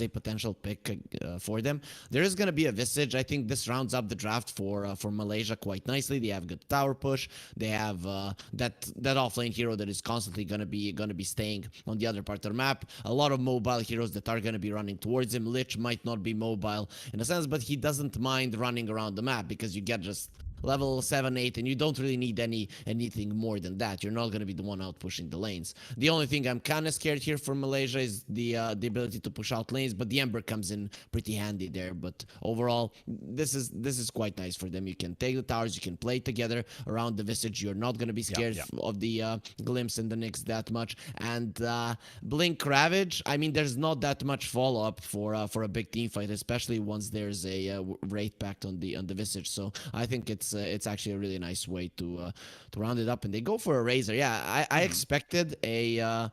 potential pick for them. There is going to be a Visage. I think this rounds up the draft for Malaysia quite nicely. They have good tower push. They have that offlane hero that is constantly going to be staying on the other part of the map. A lot of mobile heroes that are going to be running towards him. Lich might not be mobile in a sense, but he doesn't mind running around the map because you get just level 7, 8, and you don't really need anything more than that. You're not going to be the one out pushing the lanes. The only thing I'm kind of scared here for Malaysia is the ability to push out lanes, but the Ember comes in pretty handy there. But overall, this is quite nice for them. You can take the towers, you can play together around the Visage. You're not going to be scared of the Glimpse and the Nyx that much. And Blink Ravage, I mean, there's not that much follow-up for a big team fight, especially once there's a Wraith Pact on the Visage. So I think it's actually a really nice way to round it up, and they go for a Razor. Yeah, I expected an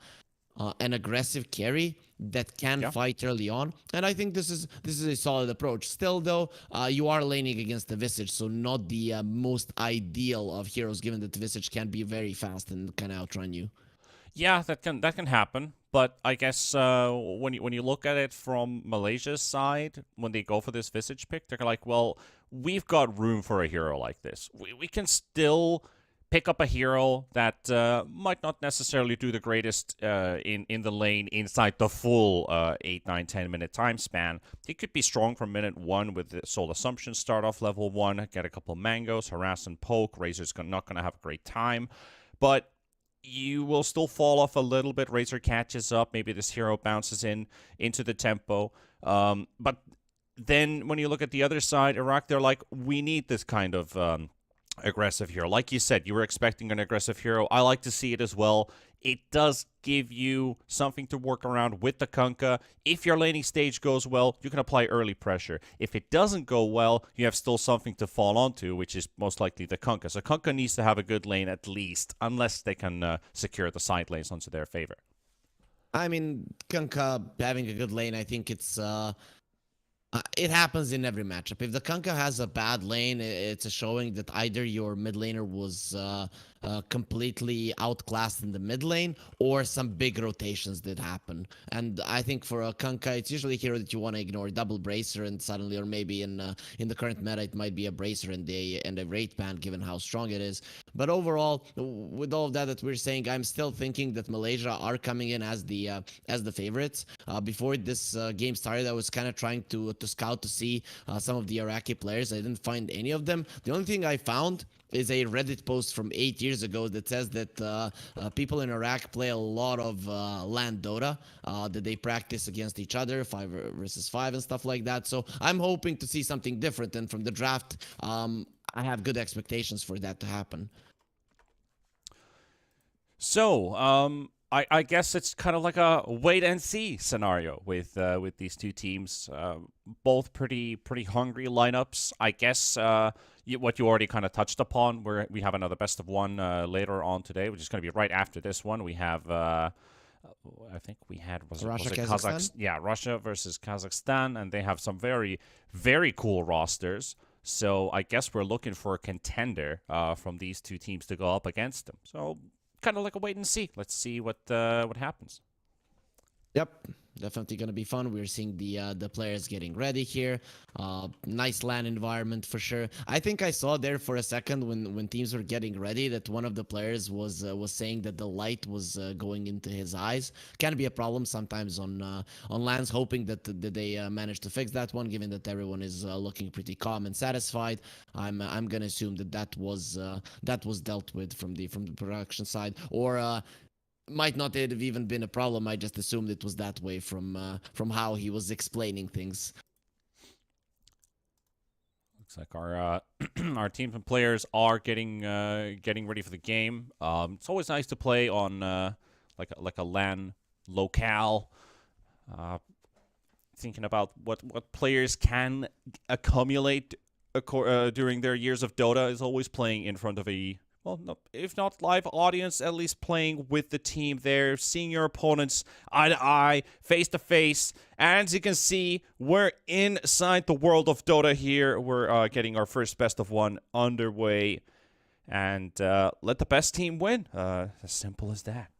aggressive carry that can fight early on, and I think this is a solid approach. Still, though, you are laning against the Visage, so not the most ideal of heroes, given that the Visage can be very fast and kind of outrun you. Yeah, that can happen. But I guess when you look at it from Malaysia's side, when they go for this Visage pick, they're like, well, we've got room for a hero like this. We can still pick up a hero that might not necessarily do the greatest in the lane inside the full 8, 9, 10-minute time span. He could be strong from minute 1 with the Soul Assumption, start off level 1, get a couple mangoes, harass and poke. Razor's not going to have a great time. But you will still fall off a little bit. Razor catches up. Maybe this hero bounces into the tempo. But then when you look at the other side, Iraq, they're like, we need this kind of aggressive hero. Like you said, you were expecting an aggressive hero. I like to see it as well. It does give you something to work around with the Kunkka. If your laning stage goes well, you can apply early pressure. If it doesn't go well, you have still something to fall onto, which is most likely the Kunkka. So Kunkka needs to have a good lane at least, unless they can secure the side lanes onto their favor. I mean, Kunkka having a good lane, I think it happens in every matchup. If the Kunkka has a bad lane, it's a showing that either your mid laner was completely outclassed in the mid lane, or some big rotations did happen. And I think for a Kunkka, it's usually a hero that you want to ignore. Double Bracer, and suddenly, or maybe in the current meta, it might be a Bracer and a Wraith Band, given how strong it is. But overall, with all of that we're saying, I'm still thinking that Malaysia are coming in as the favorites. Before this game started, I was kind of trying to to scout to see some of the Iraqi players. I didn't find any of them. The only thing I found is a Reddit post from 8 years ago that says that people in Iraq play a lot of LAN Dota, that they practice against each other, 5 versus 5 and stuff like that. So I'm hoping to see something different, and from the draft, I have good expectations for that to happen. So, I guess it's kind of like a wait and see scenario with these two teams. Both pretty hungry lineups. I guess what you already kind of touched upon, where we have another best of one later on today, which is going to be right after this one. We have I think we had Russia, was it Kazakhstan? Yeah, Russia versus Kazakhstan, and they have some very cool rosters. So I guess we're looking for a contender from these two teams to go up against them. So kind of like a wait and see. Let's see what happens. Yep, definitely gonna be fun. We're seeing the players getting ready here. Nice LAN environment for sure. I think I saw there for a second when teams were getting ready that one of the players was saying that the light was going into his eyes. Can be a problem sometimes on LANs. Hoping that they managed to fix that one, given that everyone is looking pretty calm and satisfied. I'm gonna assume that was dealt with from the production side, or might not have even been a problem. I just assumed it was that way from how he was explaining things. Looks like our our teams and players are getting ready for the game. It's always nice to play on like a LAN locale. Thinking about what players can accumulate during their years of Dota is always playing in front of a, well, no, if not live audience, at least playing with the team there, seeing your opponents eye to eye, face to face. And as you can see, we're inside the world of Dota here. We're getting our first best of one underway. And let the best team win. As simple as that.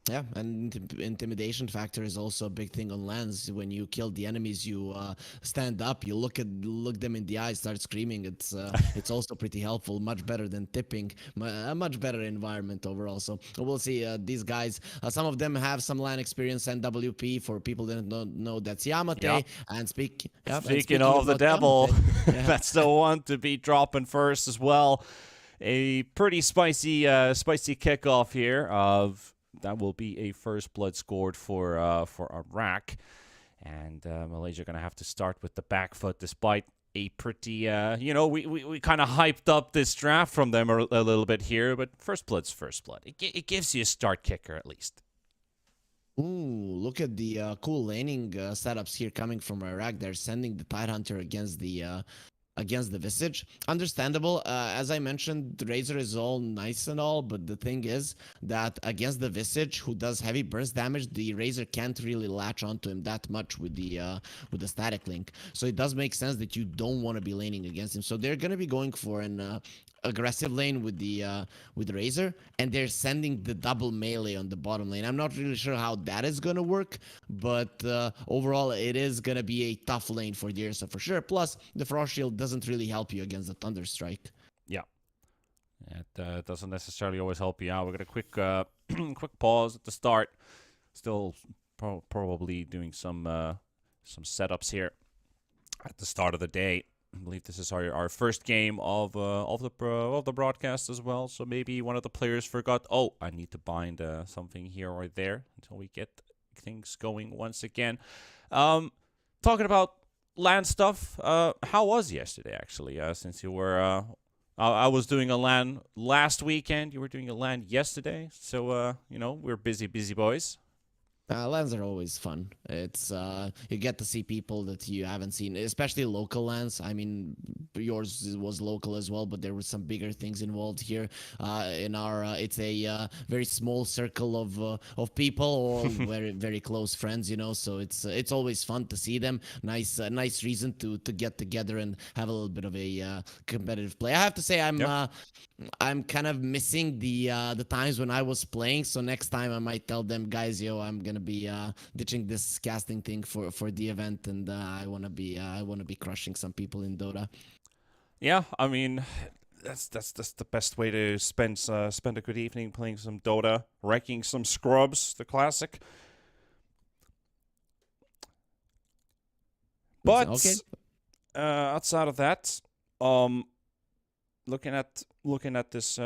Yeah, and intimidation factor is also a big thing on LANs. When you kill the enemies, you stand up, you look them in the eyes, start screaming. It's also pretty helpful, much better than tipping. A much better environment overall. So we'll see. These guys, some of them have some LAN experience. NWP, for people that don't know, that's Yamate. Yeah. And speaking of the devil, Yamate, that's the one to be dropping first as well. A pretty spicy kickoff here of. That will be a first blood scored for Iraq, and Malaysia going to have to start with the back foot, despite a pretty we kind of hyped up this draft from them a little bit here, but first blood's first blood. It gives you a start kicker at least. Ooh, look at the cool laning setups here coming from Iraq. They're sending the Tidehunter against the Visage. Understandable. As I mentioned, the Razor is all nice and all, but the thing is that against the Visage, who does heavy burst damage, the Razor can't really latch onto him that much with the static link. So it does make sense that you don't want to be laning against him. So they're gonna be going for an aggressive lane with the Razor, and they're sending the double melee on the bottom lane. I'm not really sure how that is gonna work, but overall it is gonna be a tough lane for the Ursa for sure. Plus the Frost Shield doesn't really help you against the Thunderstrike. Yeah, it doesn't necessarily always help you out. We're gonna quick quick pause at the start. Still probably doing some setups here at the start of the day. I believe this is our first game of the broadcast as well. So maybe one of the players forgot. Oh, I need to bind something here or there until we get things going once again. Talking about LAN stuff. How was yesterday actually? Since you were, I was doing a LAN last weekend. You were doing a LAN yesterday. So we're busy boys. LANs are always fun. It's you get to see people that you haven't seen, especially local LANs. I mean, yours was local as well, but there were some bigger things involved here. In our, it's a very small circle of people, all very very close friends. So it's always fun to see them. Nice reason to get together and have a little bit of a competitive play. I have to say, I'm kind of missing the times when I was playing. So next time I might tell them, guys, I'm gonna be ditching this casting thing for the event, and I wanna be crushing some people in Dota. Yeah, I mean, that's the best way to spend a good evening, playing some Dota, wrecking some scrubs, the classic. But Okay. outside of that, looking at this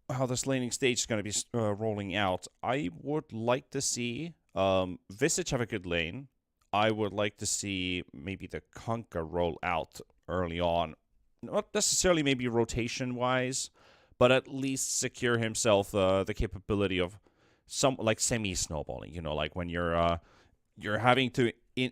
how this laning stage is going to be rolling out, I would like to see Visage have a good lane. I would like to see maybe the Kunkka roll out early on. Not necessarily maybe rotation-wise, but at least secure himself the capability of some like semi-snowballing. You know, like when you're having to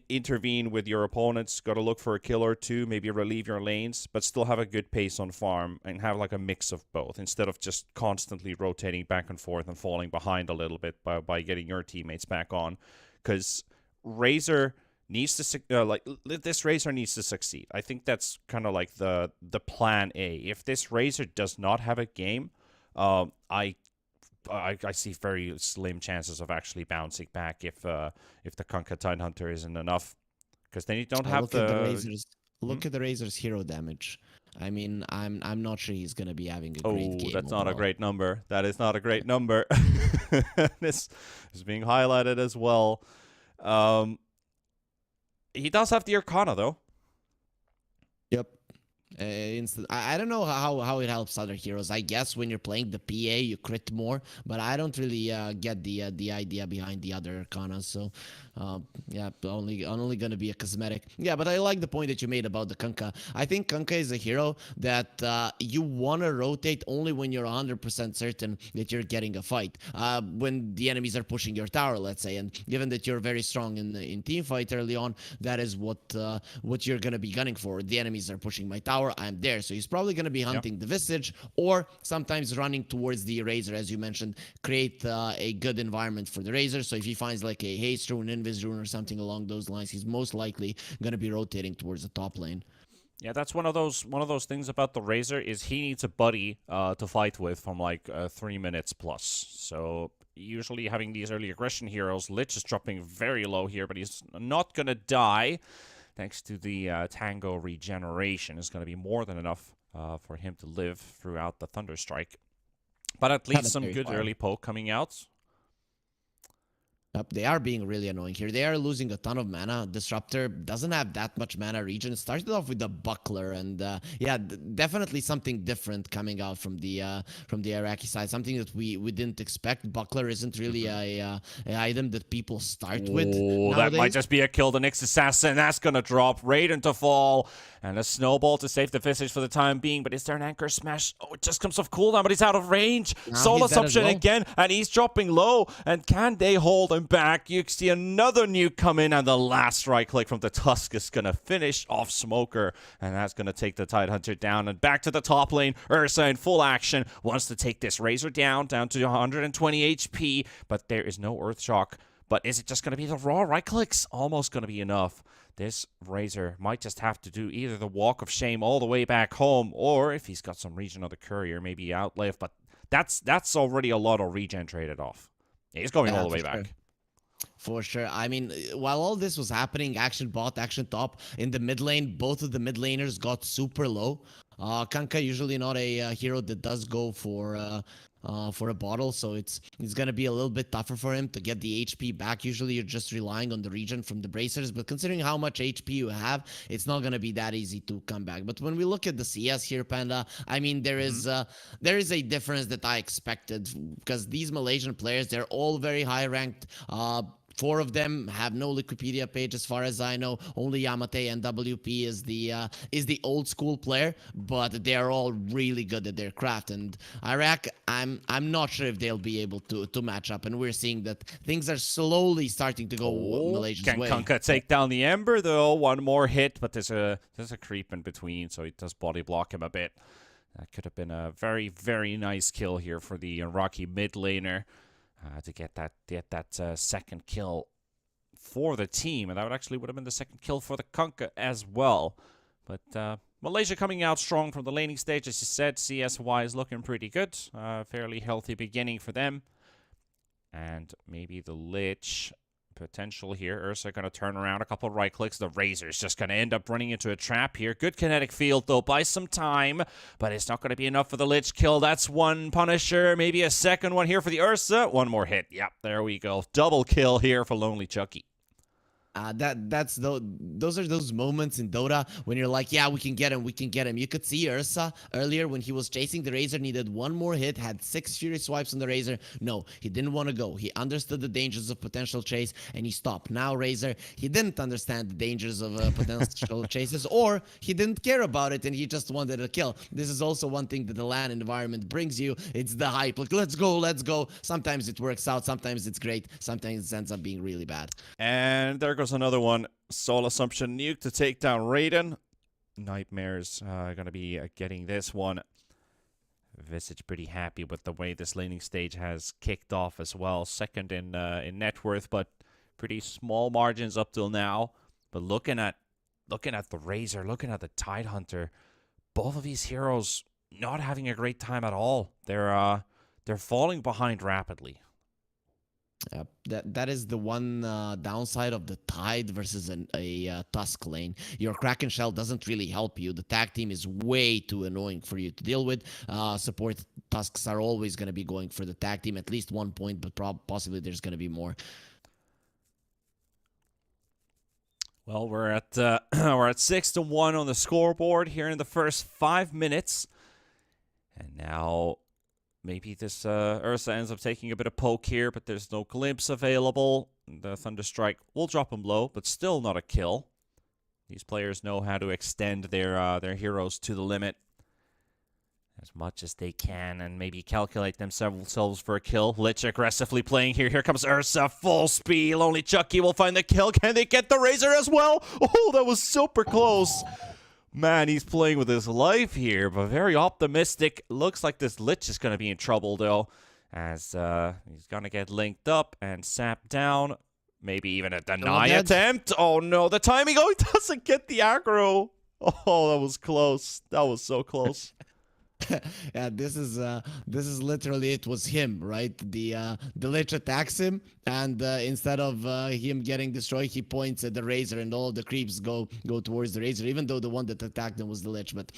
intervene with your opponents, got to look for a kill or two, maybe relieve your lanes, but still have a good pace on farm and have like a mix of both instead of just constantly rotating back and forth and falling behind a little bit by getting your teammates back on. Because Razor needs to this Razor needs to succeed. I think that's kind of like the plan A. If this Razor does not have a game, I see very slim chances of actually bouncing back if the Kunkka Tidehunter isn't enough, because they don't have Look at the Razor's hero damage. I mean, I'm not sure he's gonna be having a great game. That's not a overall. great number. That is not a great number. This is being highlighted as well. He does have the Arcana though. Yep. I don't know how it helps other heroes. I guess when you're playing the PA, you crit more, but I don't really get the idea behind the other Arcana. So, yeah, only gonna be a cosmetic. Yeah, but I like the point that you made about the Kunkka. I think Kunkka is a hero that you wanna rotate only when you're 100% certain that you're getting a fight. When the enemies are pushing your tower, let's say, and given that you're very strong in team fight early on, that is what you're gonna be gunning for. The enemies are pushing my tower, I'm there. So he's probably going to be hunting the Visage, or sometimes running towards the Razor, as you mentioned, create a good environment for the Razor. So if he finds like a Haste Rune, Invis Rune, or something along those lines, he's most likely going to be rotating towards the top lane. Yeah, that's one of those things about the Razor is he needs a buddy to fight with from like 3 minutes plus. So usually having these early aggression heroes, Lich is dropping very low here, but he's not going to die. Thanks to the Tango regeneration, is going to be more than enough for him to live throughout the Thunderstrike. But at least some good early poke coming out. They are being really annoying here. They are losing a ton of mana. Disruptor doesn't have that much mana regen. Started off with the Buckler, and yeah, definitely something different coming out from the Iraqi side. Something that we didn't expect. Buckler isn't really a item that people start with nowadays. That might just be a kill the next assassin. That's gonna drop Raiden to fall, and a snowball to save the Visage for the time being. But is there an anchor smash? Oh, it just comes off cooldown, but he's out of range. Soul Assumption again, and he's dropping low. And can they hold him back? You see another nuke come in, and the last right click from the Tusk is gonna finish off Smoker, and that's gonna take the Tidehunter down. And back to the top lane, Ursa in full action, wants to take this Razor down to 120 HP, but there is no Earthshock. But is it just gonna be the raw right clicks? Almost gonna be enough. This Razor might just have to do either the Walk of Shame all the way back home, or if he's got some regen of the Courier, maybe outlive. But that's already a lot of regen traded off. He's going all the way back. For sure. I mean, while all this was happening, action bot, action top, in the mid lane, both of the mid laners got super low. Kunkka usually not a hero that does go for a bottle, so it's gonna be a little bit tougher for him to get the HP back. Usually you're just relying on the regen from the bracers, but considering how much HP you have, it's not gonna be that easy to come back. But when we look at the CS here, Panda, I mean, there is a difference that I expected, because these Malaysian players, they're all very high ranked. 4 of them have no Wikipedia page, as far as I know. Only Yamate and WP is the old school player, but they are all really good at their craft. And Iraq, I'm not sure if they'll be able to match up. And we're seeing that things are slowly starting to go Malaysia's way. Can Kunkka take down the Ember though? One more hit, but there's a creep in between, so he does body block him a bit. That could have been a very, very nice kill here for the Iraqi mid laner. To get that second kill for the team, and that would have been the second kill for the Kunkka as well. But Malaysia coming out strong from the laning stage, as you said, CS-wise looking pretty good. Fairly healthy beginning for them, and maybe the Lich potential here. Ursa going to turn around a couple of right clicks. The Razor's just going to end up running into a trap here. Good kinetic field, though, by some time, but it's not going to be enough for the Lich kill. That's one Punisher. Maybe a second one here for the Ursa. One more hit. Yep, there we go. Double kill here for Lonely Chucky. Those are those moments in Dota when you're like, yeah, we can get him, we can get him. You could see Ursa earlier when he was chasing the Razor, needed one more hit, had 6 Fury swipes on the Razor. No, he didn't want to go. He understood the dangers of potential chase and he stopped. Now Razor, he didn't understand the dangers of potential chases, or he didn't care about it and he just wanted a kill. This is also one thing that the LAN environment brings you. It's the hype. Like, let's go, let's go. Sometimes it works out, sometimes it's great, sometimes it ends up being really bad. And there goes another one. Soul Assumption nuke to take down Raiden. Nightmares going to be getting this one. Visage pretty happy with the way this laning stage has kicked off as well. Second in net worth, but pretty small margins up till now. But looking at the Razor, looking at the Tidehunter, both of these heroes not having a great time at all. They're falling behind rapidly. That is the one downside of the Tide versus a Tusk lane. Your Kraken Shell doesn't really help you. The tag team is way too annoying for you to deal with. Support Tusks are always going to be going for the tag team, at least 1 point, but possibly there's going to be more. Well, we're at 6-1 on the scoreboard here in the first 5 minutes, and now maybe this Ursa ends up taking a bit of poke here, but there's no glimpse available. The Thunderstrike will drop him low, but still not a kill. These players know how to extend their heroes to the limit as much as they can and maybe calculate themselves for a kill. Lich aggressively playing here. Here comes Ursa, full speed. Only Chucky will find the kill. Can they get the Razor as well? Oh, that was super close. Man, he's playing with his life here, but very optimistic. Looks like this Lich is going to be in trouble, though, as he's going to get linked up and sapped down. Maybe even a deny attempt. Oh, no, the timing. Oh, he doesn't get the aggro. Oh, that was close. That was so close. Yeah, this is literally, it was him, right? The Lich attacks him, and instead of him getting destroyed, he points at the Razor, and all the creeps go towards the Razor, even though the one that attacked him was the Lich. But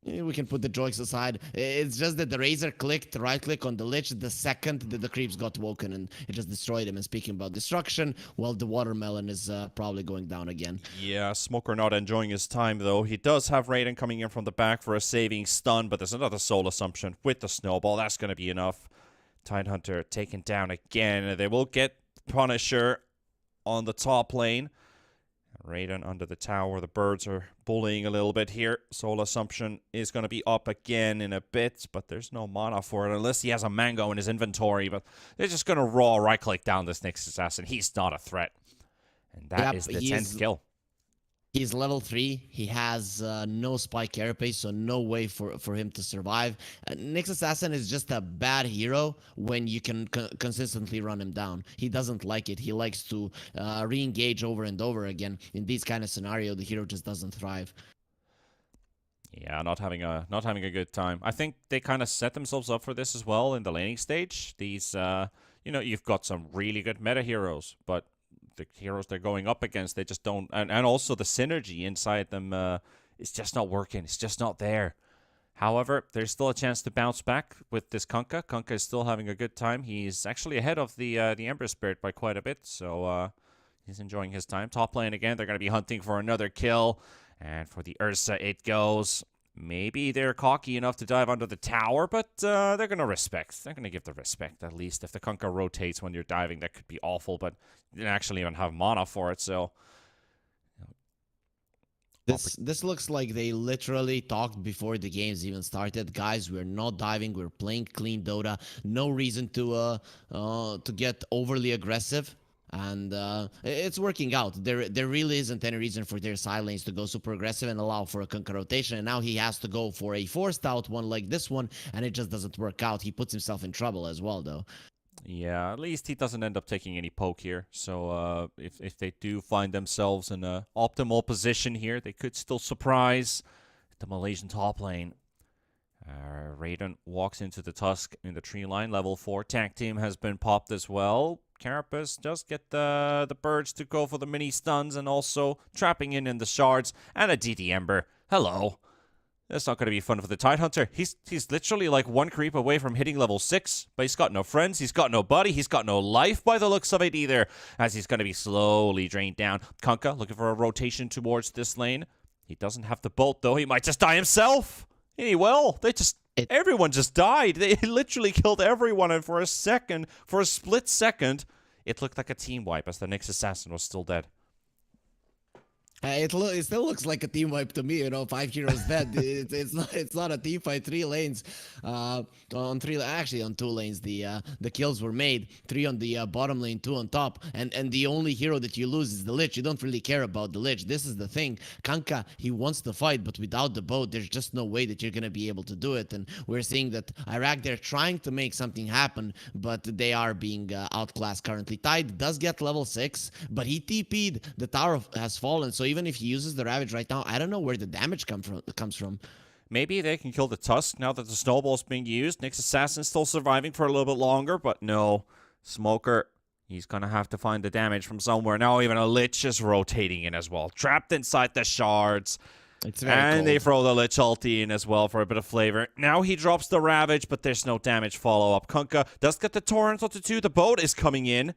we can put the jokes aside. It's just that the Razor clicked right click on the Lich the second that the creeps got woken, and it just destroyed him. And speaking about destruction, well, the Watermelon is probably going down again. Yeah, Smoker not enjoying his time, though. He does have Raiden coming in from the back for a saving stun, but there's another Soul Assumption with the Snowball. That's going to be enough. Tidehunter taken down again. They will get Punisher on the top lane. Raiden under the tower. The birds are bullying a little bit here. Soul Assumption is going to be up again in a bit, but there's no mana for it unless he has a Mango in his inventory. But they're just going to raw right-click down this next assassin. He's not a threat. And that is the 10th kill. He's level 3. He has no spike carapace, so no way for him to survive. Nyx Assassin is just a bad hero when you can consistently run him down. He doesn't like it. He likes to re-engage over and over again. In these kind of scenario, the hero just doesn't thrive. Yeah, not having a good time. I think they kind of set themselves up for this as well in the laning stage. These, you've got some really good meta heroes, but the heroes they're going up against, they just don't, and also the synergy inside them is just not working. It's just not there. However, there's still a chance to bounce back with this Kunkka. Kunkka is still having a good time. He's actually ahead of the Ember Spirit by quite a bit, so he's enjoying his time. Top lane again, they're going to be hunting for another kill, and for the Ursa it goes. Maybe they're cocky enough to dive under the tower, but they're going to respect. They're going to give the respect, at least. If the Kunkka rotates when you're diving, that could be awful, but you didn't actually even have mana for it, so... This looks like they literally talked before the games even started. Guys, we're not diving. We're playing clean Dota. No reason to get overly aggressive. And it's working out. There really isn't any reason for their side lanes to go super aggressive and allow for a Kunkka rotation. And now he has to go for a forced out one like this one, and it just doesn't work out. He puts himself in trouble as well, though. Yeah, at least he doesn't end up taking any poke here. So if they do find themselves in an optimal position here, they could still surprise the Malaysian top lane. Raiden walks into the Tusk in the tree line, level 4. Tag team has been popped as well. Carapace does get the birds to go for the mini stuns and also trapping in the shards. And a DD Ember. Hello. That's not going to be fun for the Tidehunter. He's literally like one creep away from hitting level 6, but he's got no friends, he's got nobody, he's got no life by the looks of it either, as he's going to be slowly drained down. Kunkka looking for a rotation towards this lane. He doesn't have the bolt, though. He might just die himself. And he will. Everyone just died. They literally killed everyone, and for a split second, it looked like a team wipe as the Nyx assassin was still dead. It still looks like a team wipe to me, you know. 5 heroes dead. It's not a team fight. 3 lanes, on 2 lanes. The kills were made. 3 on the bottom lane, 2 on top, and the only hero that you lose is the Lich. You don't really care about the Lich. This is the thing. Kunkka, he wants to fight, but without the boat, there's just no way that you're gonna be able to do it. And we're seeing that Iraq, they're trying to make something happen, but they are being outclassed currently. Tide does get level 6, but he TP'd. The tower has fallen, so even if he uses the Ravage right now, I don't know where the damage comes from. Maybe they can kill the Tusk now that the Snowball's being used. Nyx Assassin's still surviving for a little bit longer, but no. Smoker, he's going to have to find the damage from somewhere. Now even a Lich is rotating in as well. Trapped inside the shards. It's very and cold. they throw the Lich ulti in as well for a bit of flavor. Now he drops the Ravage, but there's no damage follow-up. Kunkka does get the Torrent onto 2. The boat is coming in.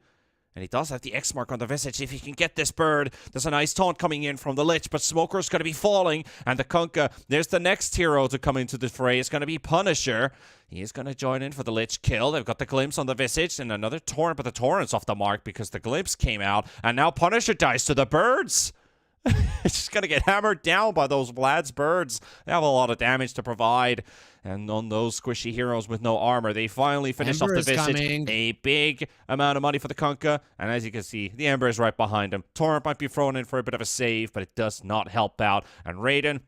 And he does have the X mark on the Visage. If he can get this bird, there's a nice taunt coming in from the Lich, but Smoker's going to be falling. And the Kunkka, there's the next hero to come into the fray. It's going to be Punisher. He is going to join in for the Lich kill. They've got the Glimpse on the Visage and another Torrent, but the Torrent's off the mark because the Glimpse came out. And now Punisher dies to the birds. It's just going to get hammered down by those Vlad's birds. They have a lot of damage to provide. And on those squishy heroes with no armor, they finally finish off the Visage. A big amount of money for the Kunkka. And as you can see, the Ember is right behind him. Torrent might be thrown in for a bit of a save, but it does not help out. And Raiden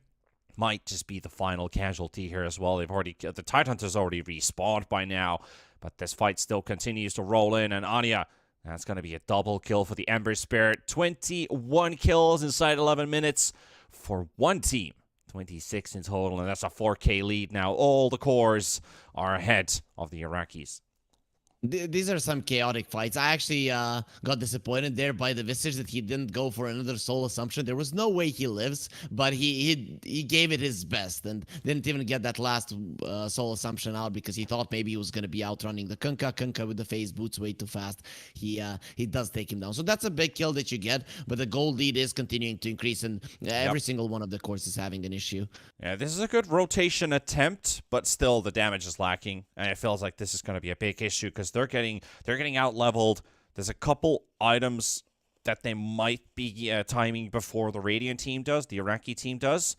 might just be the final casualty here as well. The Tidehunter's already respawned by now. But this fight still continues to roll in. And Anya, that's going to be a double kill for the Ember Spirit. 21 kills inside 11 minutes for one team. 26 in total, and that's a 4K lead now. All the cores are ahead of the Iraqis. These are some chaotic fights. I actually got disappointed there by the Visage that he didn't go for another soul assumption. There was no way he lives, but he gave it his best and didn't even get that last soul assumption out because he thought maybe he was going to be outrunning the Kunkka. Kunkka with the phase boots way too fast. He does take him down. So that's a big kill that you get, but the gold lead is continuing to increase, and every single one of the cores is having an issue. Yeah, this is a good rotation attempt, but still the damage is lacking, and it feels like this is going to be a big issue because they're getting out leveled. There's a couple items that they might be timing before the Radiant team does, the Iraqi team does.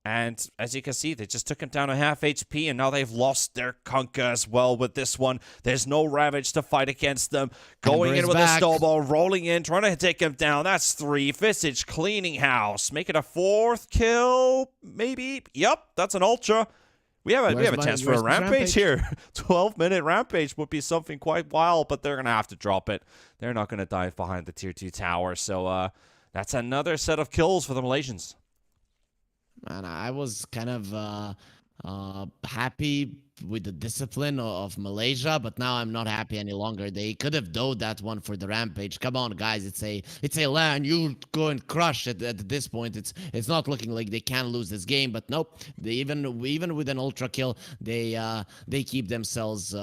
And as you can see, they just took him down to half HP, and now they've lost their Kunkka as well with this one. There's no Ravage to fight against them. Going in with a snowball, rolling in, trying to take him down. That's 3. Visage cleaning house. Make it a 4th kill, maybe. Yep, that's an Ultra. We have a chance for a rampage here. 12-minute rampage would be something quite wild, but they're going to have to drop it. They're not going to dive behind the tier 2 tower. So that's another set of kills for the Malaysians. Man, I was kind of happy with the discipline of Malaysia, but now I'm not happy any longer. They could have dowed that one for the rampage. Come on, guys, it's a LAN. You go and crush it at this point. It's not looking like they can lose this game, but nope. They even with an ultra kill, they keep themselves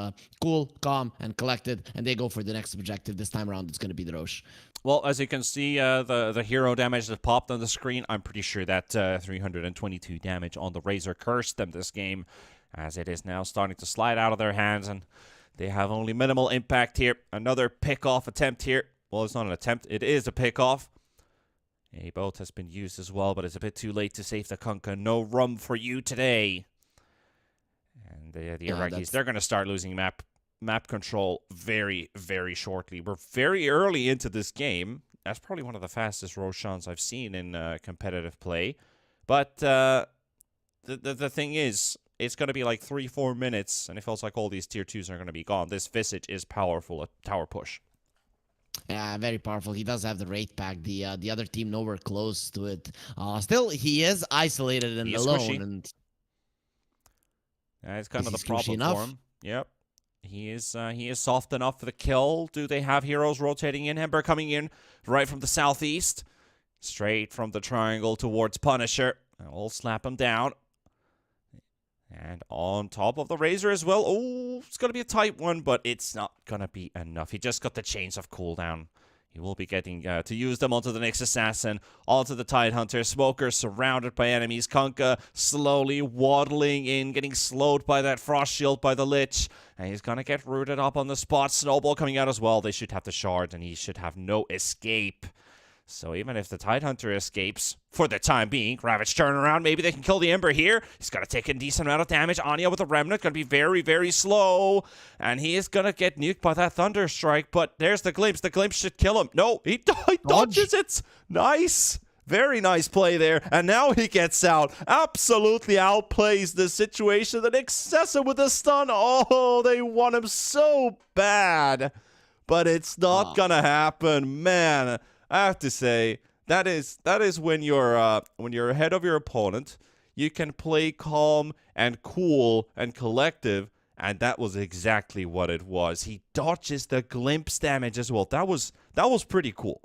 cool, calm, and collected, and they go for the next objective. This time around, it's going to be the Roche. Well, as you can see, the hero damage that popped on the screen, I'm pretty sure that 322 damage on the Razor cursed them this game, as it is now starting to slide out of their hands, and they have only minimal impact here. Another pick-off attempt here. Well, it's not an attempt. It is a pick-off. A boat has been used as well, but it's a bit too late to save the Kunkka. No rum for you today. And the Iraqis, they're going to start losing map control very, very shortly. We're very early into this game. That's probably one of the fastest Roshans I've seen in competitive play. But the thing is, it's going to be like 3-4 minutes, and it feels like all these tier 2s are going to be gone. This Visage is powerful at tower push. Yeah, very powerful. He does have the rate pack. The other team nowhere close to it. Still, he is isolated and alone. And it's kind of the problem for him. Yep. He is soft enough for the kill. Do they have heroes rotating in? Ember coming in right from the southeast. Straight from the triangle towards Punisher. We'll slap him down. And on top of the Razor as well. Oh, it's going to be a tight one, but it's not going to be enough. He just got the Chains of Cooldown. He will be getting to use them onto the next Assassin, onto the Tidehunter. Smoker surrounded by enemies. Kunkka slowly waddling in, getting slowed by that Frost Shield by the Lich. And he's going to get rooted up on the spot. Snowball coming out as well. They should have the Shard, and he should have no escape. So even if the Tidehunter escapes, for the time being, Ravage turn around, maybe they can kill the Ember here. He's got to take a decent amount of damage. Anya with the Remnant, going to be very, very slow. And he is going to get nuked by that Thunder Strike, but there's the Glimpse. The Glimpse should kill him. No, he dodges it. Nice. Very nice play there. And now he gets out. Absolutely outplays the situation. The Excessor with the stun. Oh, they want him so bad. But it's not going to happen. Man, I have to say, that is when you're ahead of your opponent, you can play calm and cool and collective, and that was exactly what it was. He dodges the glimpse damage as well. That was pretty cool.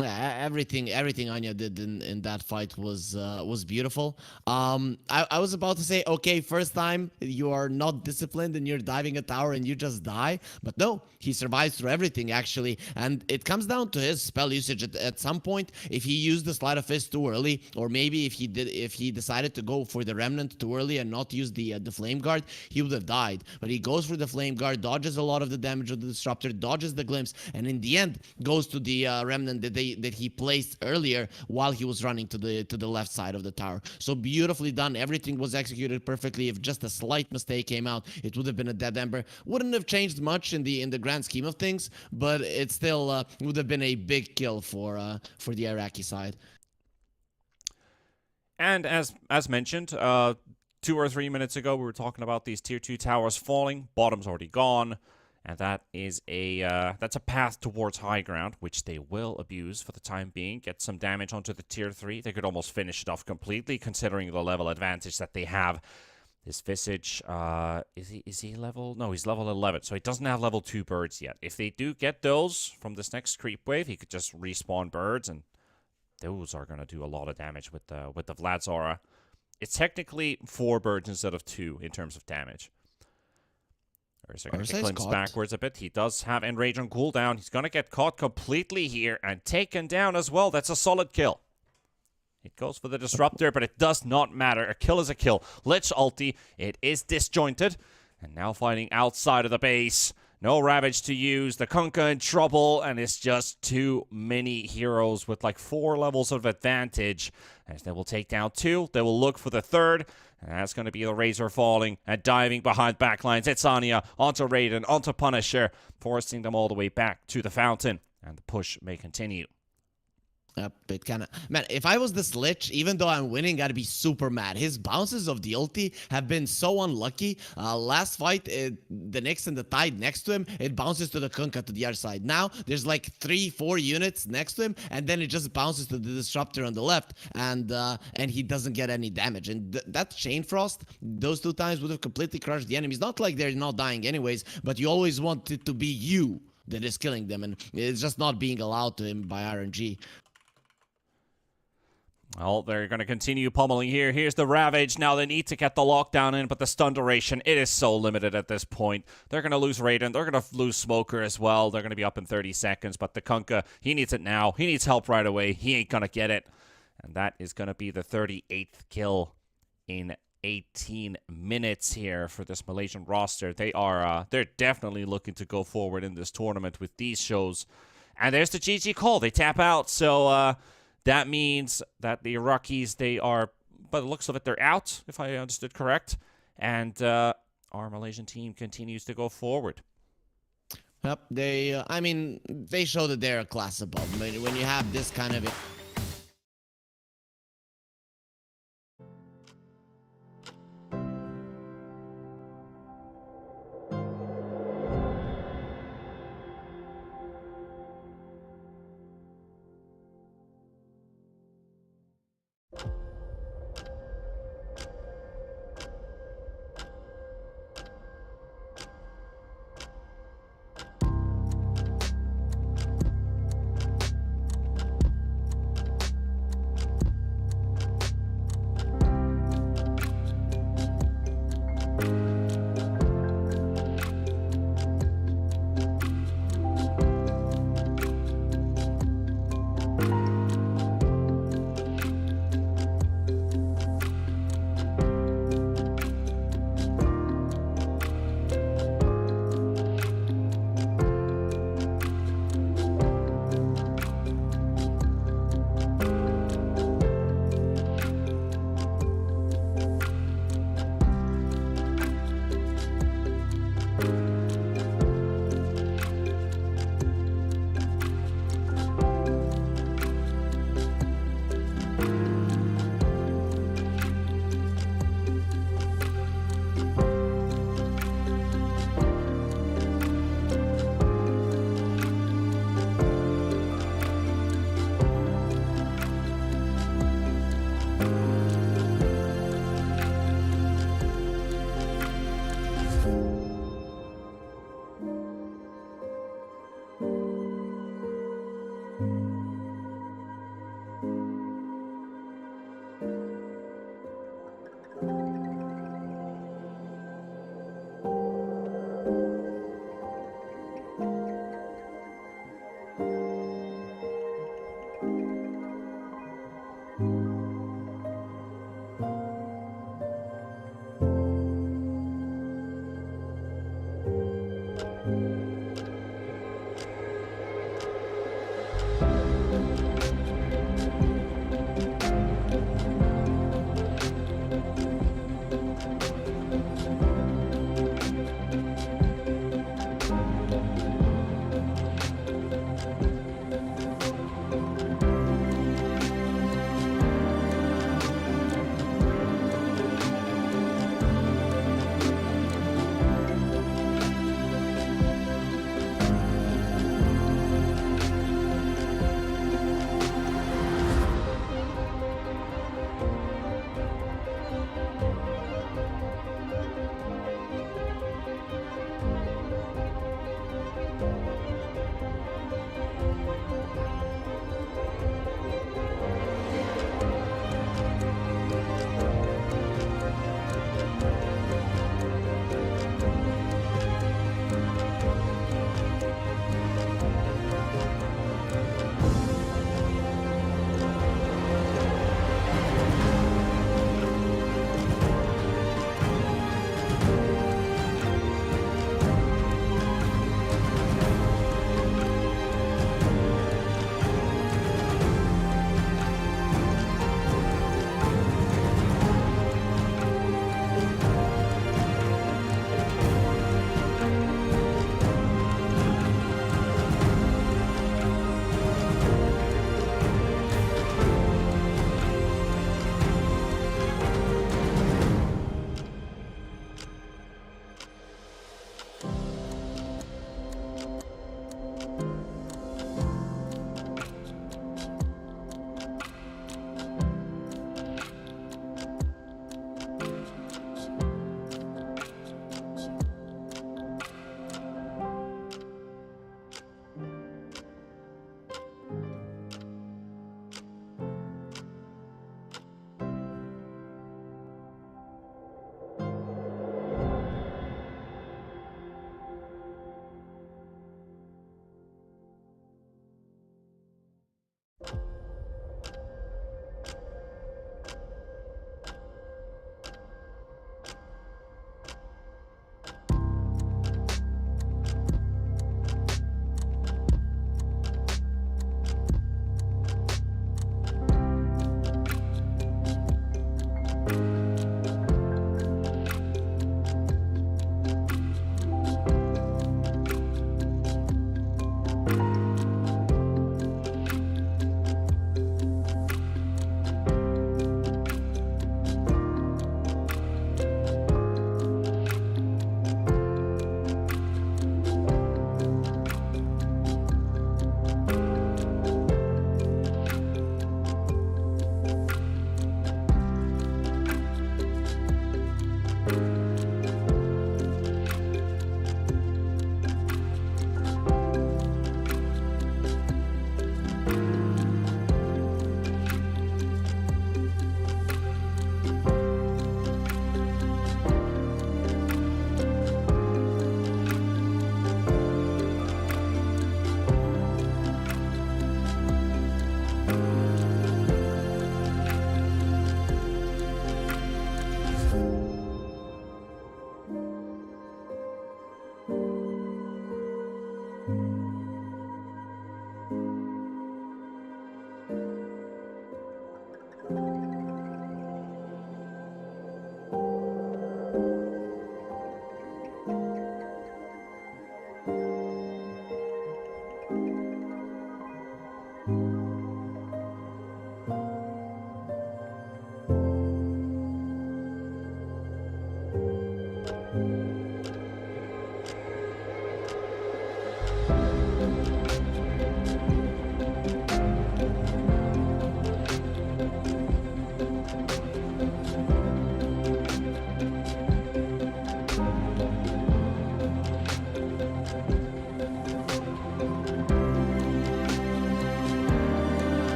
Yeah, everything Anya did in that fight was beautiful. I was about to say, okay, first time you are not disciplined and you're diving a tower and you just die, but no, he survives through everything actually, and it comes down to his spell usage at some point. If he used the Sleight of Fist too early, or maybe if he decided to go for the Remnant too early and not use the Flame Guard, he would have died. But he goes for the Flame Guard, dodges a lot of the damage of the Disruptor, dodges the Glimpse, and in the end goes to the Remnant that he placed earlier while he was running to the left side of the tower. So beautifully done. Everything was executed perfectly. If just a slight mistake came out, it would have been a dead Ember. Wouldn't have changed much in the grand scheme of things, but it still would have been a big kill for the Iraqi side. And as mentioned, 2 or 3 minutes ago, we were talking about these tier 2 towers falling. Bottom's already gone. And that is that's a path towards high ground, which they will abuse for the time being. Get some damage onto the tier 3. They could almost finish it off completely, considering the level advantage that they have. This Visage, is he level? No, he's level 11, so he doesn't have level 2 birds yet. If they do get those from this next creep wave, he could just respawn birds, and those are going to do a lot of damage with the Vlad's aura. It's technically 4 birds instead of 2 in terms of damage. Ursa going to glimpse backwards a bit. He does have Enrage on cooldown. He's going to get caught completely here and taken down as well. That's a solid kill. It goes for the Disruptor, but it does not matter. A kill is a kill. Lich ulti. It is disjointed. And now fighting outside of the base. No Ravage to use. The Kunkka in trouble, and it's just too many heroes with like 4 levels of advantage. As they will take down 2. They will look for the 3rd. And that's going to be the Razor falling and diving behind backlines. It's Anya onto Raiden, onto Punisher, forcing them all the way back to the fountain. And the push may continue. It kind of... Man, if I was this Lich, even though I'm winning, I'd be super mad. His bounces of the ulti have been so unlucky. Last fight, the Nyx and the Tide next to him, it bounces to the Kunkka to the other side. Now, there's like 3-4 units next to him, and then it just bounces to the Disruptor on the left, and he doesn't get any damage. And that Chain Frost, those 2 times would have completely crushed the enemies. Not like they're not dying anyways, but you always want it to be you that is killing them, and it's just not being allowed to him by RNG. Well, they're going to continue pummeling here. Here's the Ravage. Now they need to get the lockdown in, but the stun duration, it is so limited at this point. They're going to lose Raiden. They're going to lose Smoker as well. They're going to be up in 30 seconds, but the Kunkka, he needs it now. He needs help right away. He ain't going to get it. And that is going to be the 38th kill in 18 minutes here for this Malaysian roster. They're definitely looking to go forward in this tournament with these shows. And there's the GG call. They tap out, so... that means that the Iraqis, they are, by the looks of it, they're out, if I understood correct. And our Malaysian team continues to go forward. Yep, they show that they're a class above. When you have this kind of...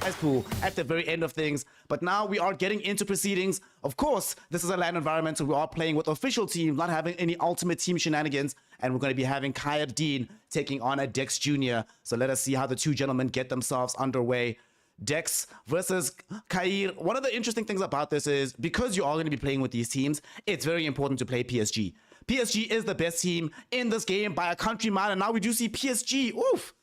prize pool at the very end of things. But now we are getting into proceedings. Of course, this is a LAN environment, so we are playing with official teams, not having any ultimate team shenanigans. And we're going to be having Kaya Dean taking on a Dex Jr. So let us see how the two gentlemen get themselves underway. Dex versus Kair. One of the interesting things about this is because you are going to be playing with these teams, it's very important to play PSG. PSG is the best team in this game by a country mile, and now we do see PSG. Oof,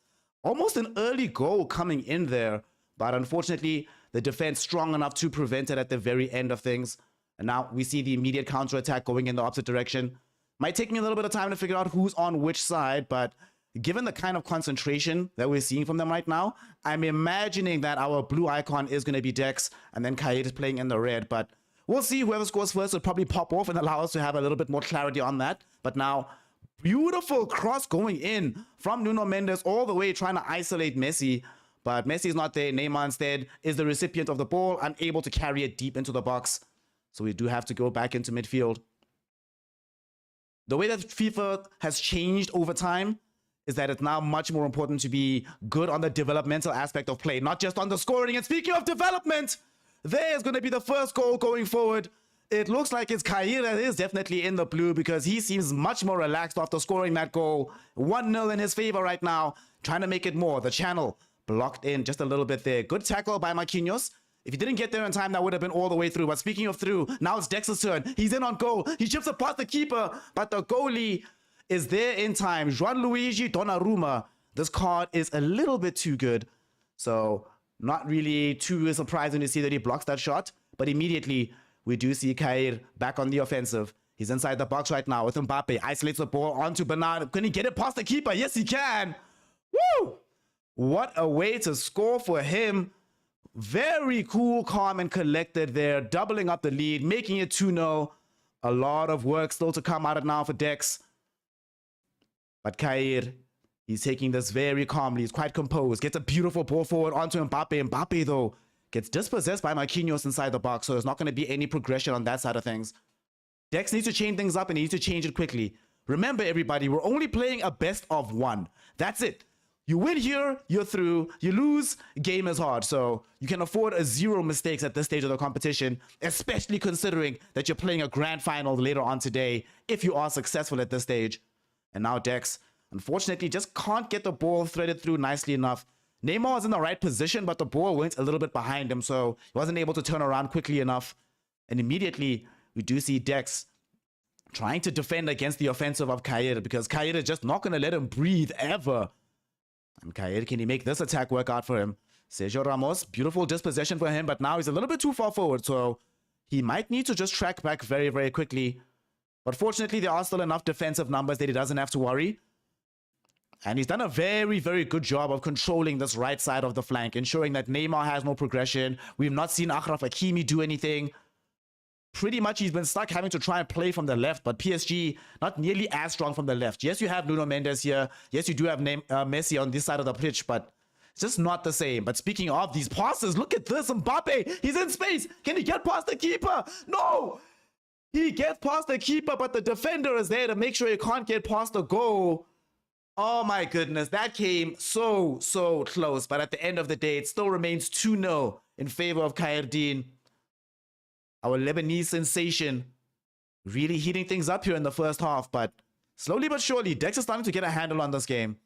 almost an early goal coming in there, but unfortunately the defense strong enough to prevent it at the very end of things. And now we see the immediate counter-attack going in the opposite direction. Might take me a little bit of time to figure out who's on which side, but given the kind of concentration that we're seeing from them right now, I'm imagining that our blue icon is going to be Dex, and then Kaid is playing in the red. But we'll see. Whoever scores first will probably pop off and allow us to have a little bit more clarity on that. But now, beautiful cross going in from Nuno Mendes all the way trying to isolate Messi. But Messi is not there. Neymar instead is the recipient of the ball, unable to carry it deep into the box. So we do have to go back into midfield. The way that FIFA has changed over time is that it's now much more important to be good on the developmental aspect of play, not just on the scoring. And speaking of development, there's going to be the first goal going forward. It looks like it's Kair that is definitely in the blue because he seems much more relaxed after scoring that goal. 1-0 in his favor right now, trying to make it more. The channel blocked in just a little bit there. Good tackle by Marquinhos. If he didn't get there in time, that would have been all the way through. But speaking of through, now it's Dex's turn. He's in on goal. He chips it past the keeper, but the goalie is there in time. Gianluigi Donnarumma. This card is a little bit too good. So not really too surprising to see that he blocks that shot. But immediately, we do see Kair back on the offensive. He's inside the box right now with Mbappe. Isolates the ball onto Bernard. Can he get it past the keeper? Yes, he can. Woo! What a way to score for him. Very cool, calm, and collected there. Doubling up the lead, making it 2-0. A lot of work still to come out of now for Dex. But Kair, he's taking this very calmly. He's quite composed. Gets a beautiful ball forward onto Mbappe. Mbappe, though, gets dispossessed by Marquinhos inside the box, so there's not going to be any progression on that side of things. Dex needs to change things up, and he needs to change it quickly. Remember, everybody, we're only playing a best of one. That's it. You win here, you're through. You lose, game is hard. So you can afford a 0 mistakes at this stage of the competition, especially considering that you're playing a grand final later on today if you are successful at this stage. And now Dex, unfortunately, just can't get the ball threaded through nicely enough. Neymar was in the right position, but the ball went a little bit behind him, so he wasn't able to turn around quickly enough. And immediately, we do see Dex trying to defend against the offensive of Kair, because Kair is just not going to let him breathe ever. And Kair, can he make this attack work out for him? Sergio Ramos, beautiful dispossession for him, but now he's a little bit too far forward, so he might need to just track back very, very quickly. But fortunately, there are still enough defensive numbers that he doesn't have to worry. And he's done a very, very good job of controlling this right side of the flank, ensuring that Neymar has no progression. We've not seen Achraf Hakimi do anything. Pretty much he's been stuck having to try and play from the left, but PSG not nearly as strong from the left. Yes, you have Nuno Mendes here. Yes, you do have Messi on this side of the pitch, but it's just not the same. But speaking of these passes, look at this. Mbappe, he's in space. Can he get past the keeper? No! He gets past the keeper, but the defender is there to make sure he can't get past the goal. Oh my goodness, that came so close. But at the end of the day, it still remains 2-0 in favor of Khaireddine. Our Lebanese sensation really heating things up here in the first half. But slowly but surely, Dex is starting to get a handle on this game.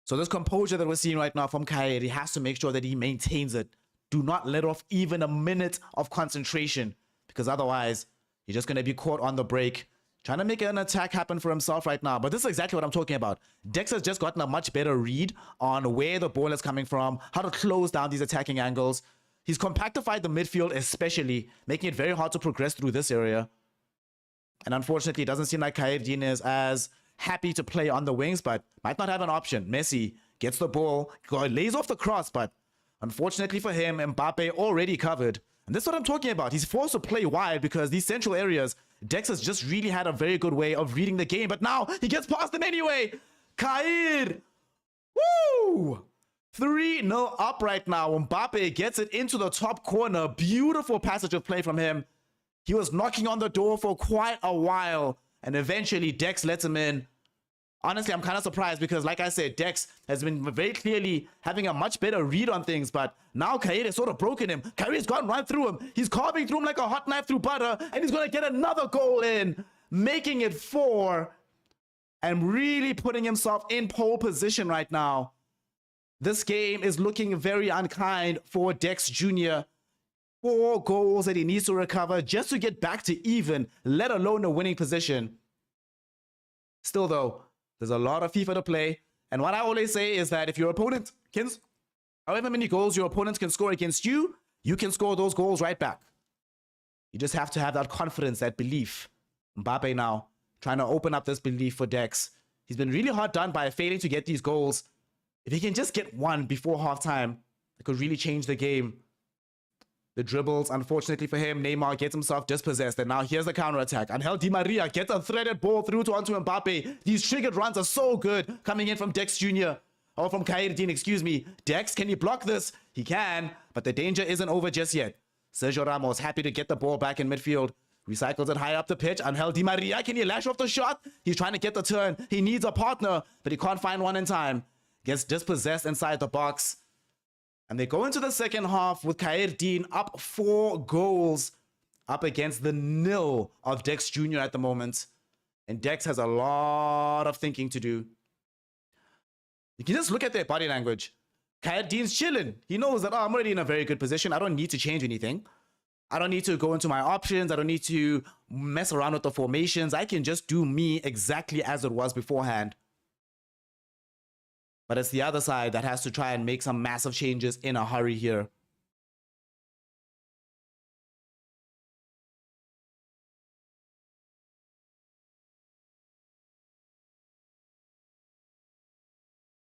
So this composure that we're seeing right now from Kair, he has to make sure that he maintains it. Do not let off even a minute of concentration, because otherwise, you're just going to be caught on the break. Trying to make an attack happen for himself right now. But this is exactly what I'm talking about. Dex has just gotten a much better read on where the ball is coming from, how to close down these attacking angles. He's compactified the midfield especially, making it very hard to progress through this area. And unfortunately, it doesn't seem like Khaireddine is as happy to play on the wings, but might not have an option. Messi gets the ball, lays off the cross, but unfortunately for him, Mbappe already covered. And this is what I'm talking about. He's forced to play wide because these central areas, Dex has just really had a very good way of reading the game, but now he gets past them anyway. Kair! Woo! 3-0 up right now. Mbappe gets it into the top corner. Beautiful passage of play from him. He was knocking on the door for quite a while, and eventually Dex lets him in. honestly, I'm kind of surprised because, like I said, Dex has been very clearly having a much better read on things, but now Kair has sort of broken him. Kair's gone right through him. He's carving through him like a hot knife through butter, and he's going to get another goal in, making it 4, and really putting himself in pole position right now. This game is looking very unkind for Dex Jr. 4 goals that he needs to recover just to get back to even, let alone a winning position. Still though, there's a lot of FIFA to play. And what I always say is that if your opponent can, however many goals your opponent can score against you, you can score those goals right back. You just have to have that confidence, that belief. Mbappe now trying to open up this belief for Dex. He's been really hard done by failing to get these goals. If he can just get one before halftime, it could really change the game. The dribbles, unfortunately for him, Neymar gets himself dispossessed, and now here's the counter-attack. Angel Di Maria gets a threaded ball through onto Mbappe. These triggered runs are so good coming in from Dex Jr. Or from Kairdin, excuse me. Dex, can you block this? He can, but the danger isn't over just yet. Sergio Ramos happy to get the ball back in midfield. Recycles it high up the pitch. Angel Di Maria, can he lash off the shot? He's trying to get the turn. He needs a partner, but he can't find one in time. Gets dispossessed inside the box. And they go into the second half with Kairdin up 4 goals up against the 0 of Dex Jr. at the moment. And Dex has a lot of thinking to do. You can just look at their body language. Kairdin's chilling. He knows that, oh, I'm already in a very good position. I don't need to change anything. I don't need to go into my options. I don't need to mess around with the formations. I can just do me exactly as it was beforehand. But it's the other side that has to try and make some massive changes in a hurry here.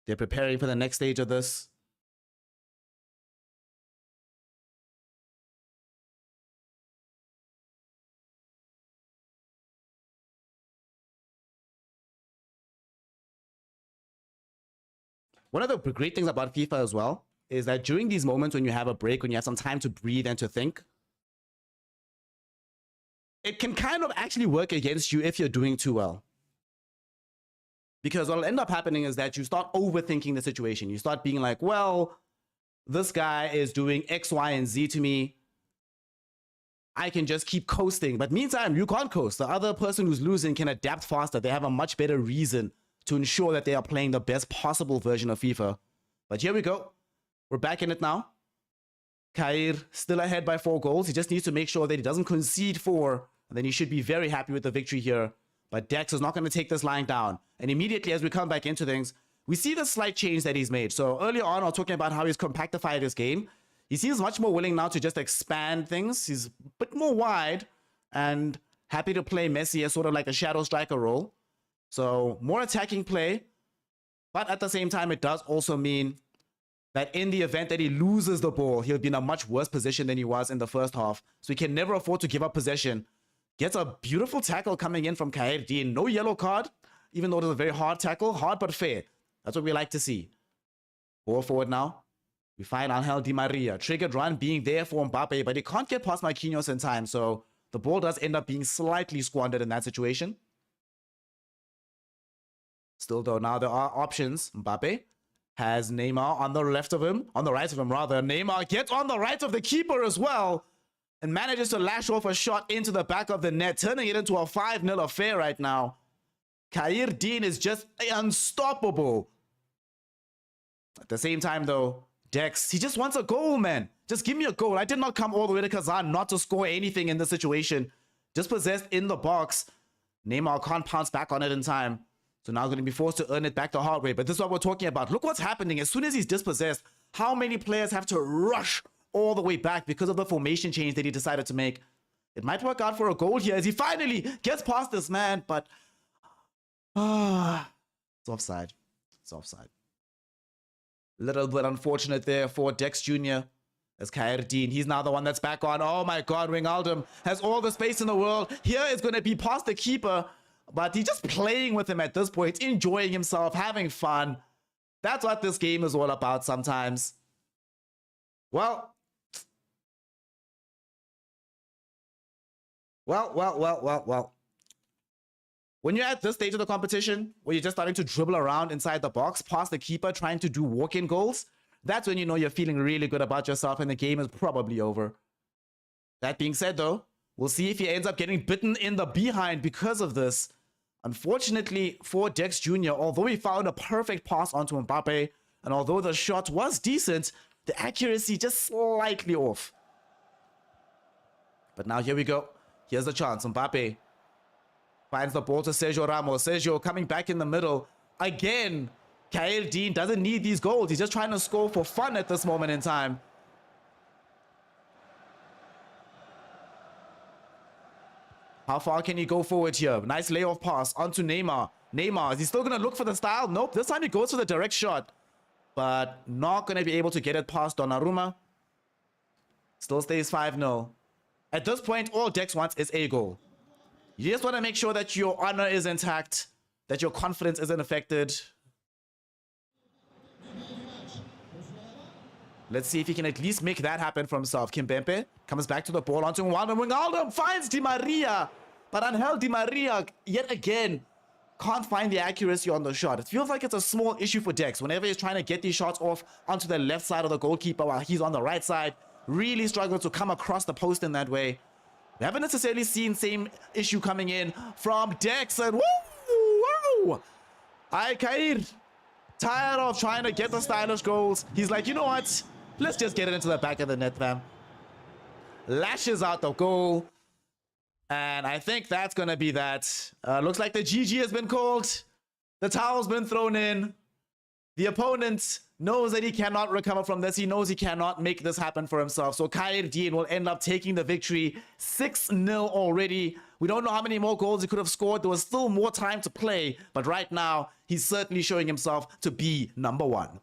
They're preparing for the next stage of this. One of the great things about FIFA as well is that during these moments when you have a break, when you have some time to breathe and to think, it can kind of actually work against you if you're doing too well. Because what'll end up happening is that you start overthinking the situation. You start being like, well, this guy is doing X, Y, and Z to me. I can just keep coasting. But meantime, you can't coast. The other person who's losing can adapt faster. They have a much better reason to ensure that they are playing the best possible version of FIFA. But here we go. We're back in it now. Kair still ahead by 4 goals. He just needs to make sure that he doesn't concede 4. And then he should be very happy with the victory here. But Dex is not going to take this line down. And immediately as we come back into things, we see the slight change that he's made. So earlier on, I was talking about how he's compactified his game. He seems much more willing now to just expand things. He's a bit more wide and happy to play Messi as sort of like a shadow striker role. So more attacking play, but at the same time, it does also mean that in the event that he loses the ball, he'll be in a much worse position than he was in the first half. So he can never afford to give up possession. Gets a beautiful tackle coming in from Kairdin. No yellow card, even though it is a very hard tackle. Hard but fair. That's what we like to see. Ball forward now. We find Angel Di Maria. Triggered run being there for Mbappe, but he can't get past Marquinhos in time. So the ball does end up being slightly squandered in that situation. Still though, now there are options. Mbappe has Neymar on the left of him, on the right of him rather. Neymar gets on the right of the keeper as well and manages to lash off a shot into the back of the net, turning it into a 5-0 affair right now. Kairdin is just unstoppable. At the same time though, Dex, he just wants a goal, man. Just give me a goal. I did not come all the way to Kazan not to score anything in this situation. Dispossessed in the box. Neymar can't pounce back on it in time. So now going to be forced to earn it back the hard way. But this is what we're talking about. Look what's happening. As soon as he's dispossessed, how many players have to rush all the way back because of the formation change that he decided to make? It might work out for a goal here as he finally gets past this man, but it's offside. It's offside. A little bit unfortunate there for Dex Jr. as Kairdin. He's now the one that's back on. Oh my God, Wijnaldum has all the space in the world. Here is going to be past the keeper. But he's just playing with him at this point, enjoying himself, having fun. That's what this game is all about sometimes. Well. When you're at this stage of the competition, where you're just starting to dribble around inside the box, past the keeper, trying to do walk-in goals, that's when you know you're feeling really good about yourself and the game is probably over. That being said, though, we'll see if he ends up getting bitten in the behind because of this. Unfortunately for Dex Jr., although he found a perfect pass onto Mbappe, and although the shot was decent, the accuracy just slightly off. But now here we go. Here's the chance. Mbappe finds the ball to Sergio Ramos. Sergio coming back in the middle. Again, Kyle Dean doesn't need these goals. He's just trying to score for fun at this moment in time. How far can he go forward here? Nice layoff pass onto Neymar. Neymar, is he still going to look for the style? Nope, this time he goes for the direct shot. But not going to be able to get it past Donnarumma. Still stays 5-0. At this point, all Dex wants is a goal. You just want to make sure that your honor is intact, that your confidence isn't affected. Let's see if he can at least make that happen for himself. Kimpembe comes back to the ball onto Wijnaldum. Wijnaldum finds Di Maria. But Angel Di Maria, yet again, can't find the accuracy on the shot. It feels like it's a small issue for Dex. Whenever he's trying to get these shots off onto the left side of the goalkeeper while he's on the right side, really struggles to come across the post in that way. We haven't necessarily seen same issue coming in from Dex. And woo! Kair, tired of trying to get the stylish goals. He's like, you know what? Let's just get it into the back of the net, fam. Lashes out the goal. And I think that's going to be that. Looks like the GG has been called. The towel's been thrown in. The opponent knows that he cannot recover from this. He knows he cannot make this happen for himself. So Kyle Dean will end up taking the victory. 6-0 already. We don't know how many more goals he could have scored. There was still more time to play. But right now, he's certainly showing himself to be number one.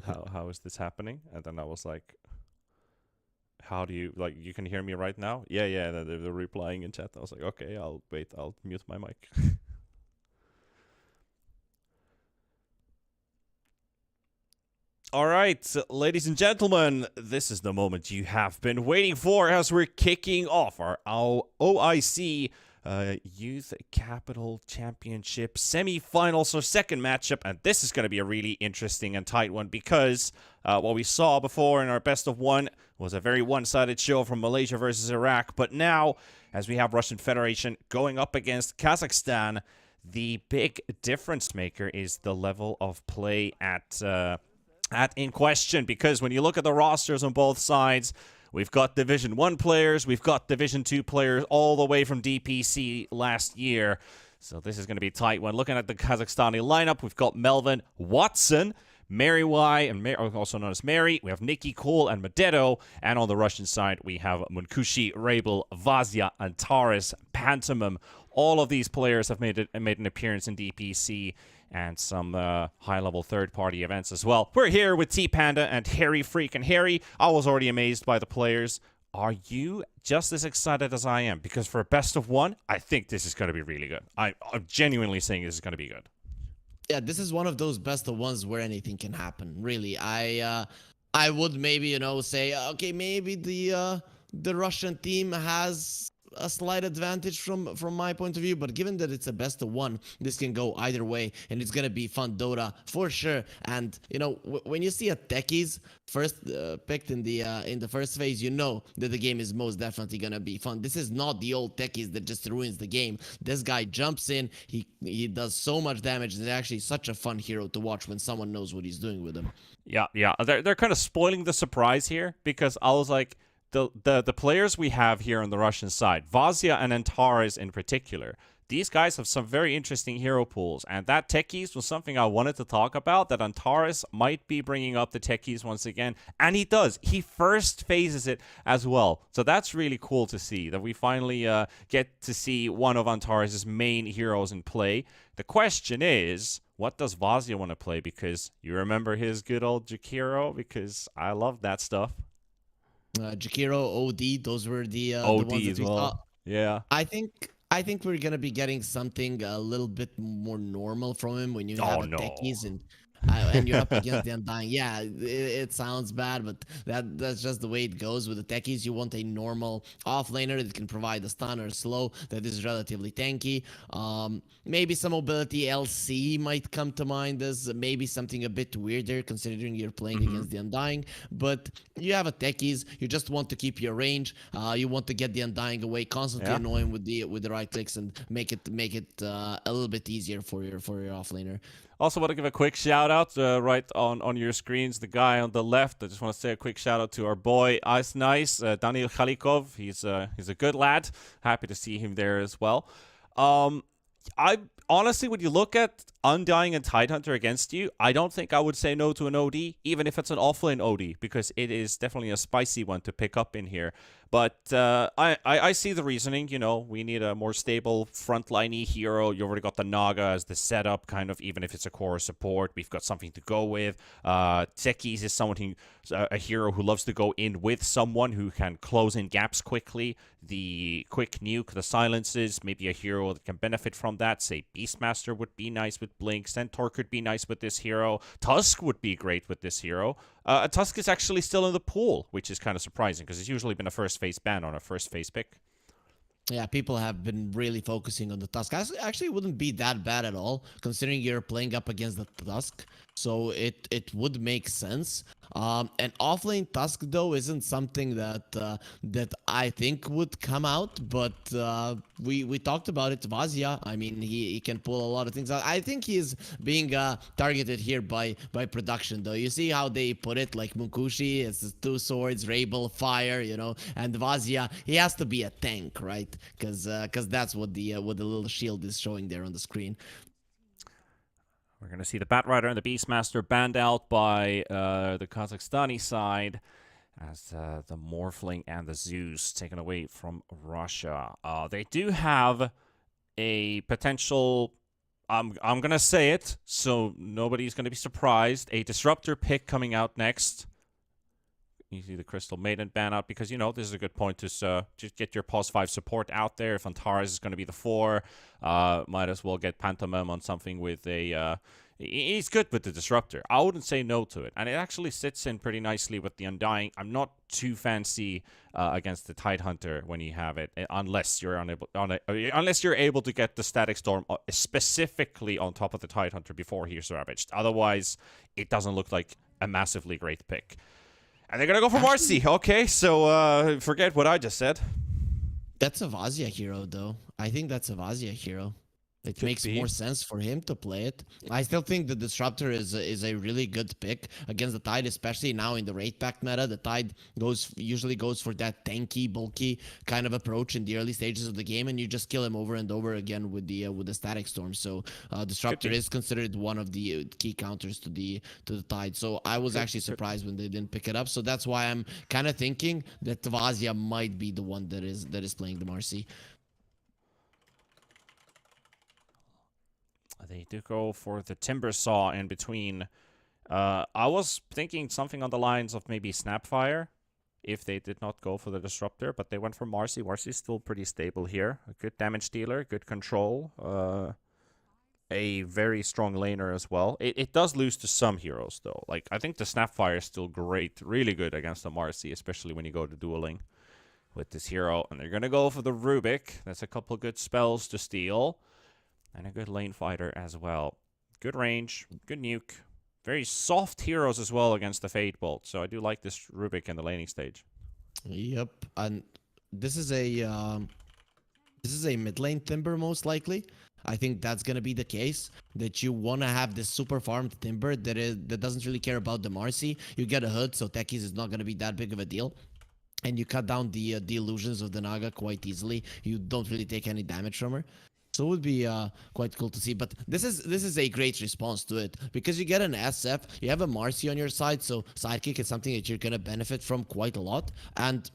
how is this happening? And then I was like, how do you, like, you can hear me right now? Yeah, they're replying in chat. I was like, okay, I'll mute my mic. All right, ladies and gentlemen, this is the moment you have been waiting for as we're kicking off our OIC Youth Capital Championship semifinals, or second matchup, and this is going to be a really interesting and tight one because what we saw before in our best of one was a very one-sided show from Malaysia versus Iraq, but now, as we have Russian Federation going up against Kazakhstan, the big difference maker is the level of play at in question, because when you look at the rosters on both sides, we've got Division 1 players, we've got Division 2 players all the way from DPC last year. So this is going to be a tight one. Looking at the Kazakhstani lineup, we've got Melvin, Watson, Mary Y, and also known as Mary. We have Nikki, Cole, and Madetto. And on the Russian side, we have Munkushi, Rabel, Vazia, Antares, Pantomim. All of these players have made an appearance in DPC and some high-level third-party events as well. We're here with T-Panda and Harry Freak. And Harry, I was already amazed by the players. Are you just as excited as I am? Because for a best of one, I think this is going to be really good. I'm genuinely saying this is going to be good. Yeah, this is one of those best of ones where anything can happen. Really, I would maybe say okay, maybe the Russian team has a slight advantage from my point of view, but given that it's a best of one, this can go either way, and it's gonna be fun Dota for sure. And when you see a techies first picked in the first phase, you know that the game is most definitely gonna be fun. This is not the old techies that just ruins the game. This guy jumps in, he does so much damage. It's actually such a fun hero to watch when someone knows what he's doing with him. Yeah, they're kind of spoiling the surprise here, because I was like, the players we have here on the Russian side, Vazia and Antares in particular, these guys have some very interesting hero pools, and that techies was something I wanted to talk about, that Antares might be bringing up the techies once again, and he does. He first phases it as well, so that's really cool to see, that we finally get to see one of Antares' main heroes in play. The question is, what does Vazia want to play? Because you remember his good old Jakiro, because I love that stuff. Jakiro, OD, those were the OD ones that as we well. saw. Yeah. I think we're gonna be getting something a little bit more normal from him when you have techies and you're up against the Undying. Yeah, it sounds bad, but that's just the way it goes with the techies. You want a normal offlaner that can provide a stun or slow that is relatively tanky. Maybe some mobility LC might come to mind as maybe something a bit weirder considering you're playing against the Undying. But you have a techies, you just want to keep your range. You want to get the Undying away, constantly annoy him with the right clicks and make it a little bit easier for your offlaner. Also want to give a quick shout out right on your screens, the guy on the left. I just want to say a quick shout out to our boy Ice Nice, Daniil Khalikov. He's a good lad. Happy to see him there as well. I honestly, when you look at Undying and Tidehunter against you, I don't think I would say no to an OD, even if it's an offlane OD, because it is definitely a spicy one to pick up in here. But I see the reasoning. We need a more stable frontliney hero. You already got the Naga as the setup, kind of, even if it's a core support. We've got something to go with. Techies is a hero who loves to go in with someone who can close in gaps quickly. The quick nuke, the silences, maybe a hero that can benefit from that. Say Beastmaster would be nice with Blink. Centaur could be nice with this hero. Tusk would be great with this hero. Tusk is actually still in the pool, which is kind of surprising because it's usually been a first phase ban on a first phase pick. Yeah, people have been really focusing on the Tusk. Actually, it wouldn't be that bad at all, considering you're playing up against the Tusk. So it would make sense. And offlane Tusk, though, isn't something that I think would come out. But we talked about it. Vazia, I mean, he can pull a lot of things out. I think he's being targeted here by production, though. You see how they put it, like Munkushi, it's 2 swords, Rabel, fire, and Vazia, he has to be a tank, right? Because that's what the little shield is showing there on the screen. We're going to see the Batrider and the Beastmaster banned out by the Kazakhstani side, as the Morphling and the Zeus taken away from Russia. They do have a potential I'm gonna say it, so nobody's gonna be surprised. A disruptor pick coming out next. You see the Crystal Maiden ban out because, you know, this is a good point to just get your pause 5 support out there. If Antares is going to be the 4, might as well get Pantomime on something with a... he's good with the Disruptor. I wouldn't say no to it. And it actually sits in pretty nicely with the Undying. I'm not too fancy against the Tidehunter when you have it, unless you're unless you're able to get the Static Storm specifically on top of the Tidehunter before he's ravaged. Otherwise, it doesn't look like a massively great pick. And they're going to go for Marcy. Okay, so forget what I just said. That's a Vazia hero, though. I think that's a Vazia hero. It makes more sense for him to play it. I still think the Disruptor is a really good pick against the Tide, especially now in the Raid Pact meta. The Tide usually goes for that tanky, bulky kind of approach in the early stages of the game, and you just kill him over and over again with the Static Storm. So Disruptor is considered one of the key counters to the Tide. So I was actually surprised when they didn't pick it up. So that's why I'm kind of thinking that Vazia might be the one that is playing the Marcy. They do go for the Timber Saw in between. I was thinking something on the lines of maybe Snapfire if they did not go for the Disruptor, but they went for Marcy. Marcy's still pretty stable here. A good damage dealer, good control. A very strong laner as well. It does lose to some heroes, though. Like, I think the Snapfire is still great, really good against the Marcy, especially when you go to dueling with this hero. And they're going to go for the Rubik. That's a couple good spells to steal. And a good lane fighter as well. Good range, good nuke. Very soft heroes as well against the Fate Bolt. So I do like this Rubik in the laning stage. Yep, and this is a mid lane Timber most likely. I think that's gonna be the case. That you wanna have this super farmed Timber that doesn't really care about the Marcy. You get a hood, so Techies is not gonna be that big of a deal. And you cut down the illusions of the Naga quite easily. You don't really take any damage from her. So it would be quite cool to see. But this is a great response to it because you get an SF, you have a Marcy on your side, so Sidekick is something that you're going to benefit from quite a lot. And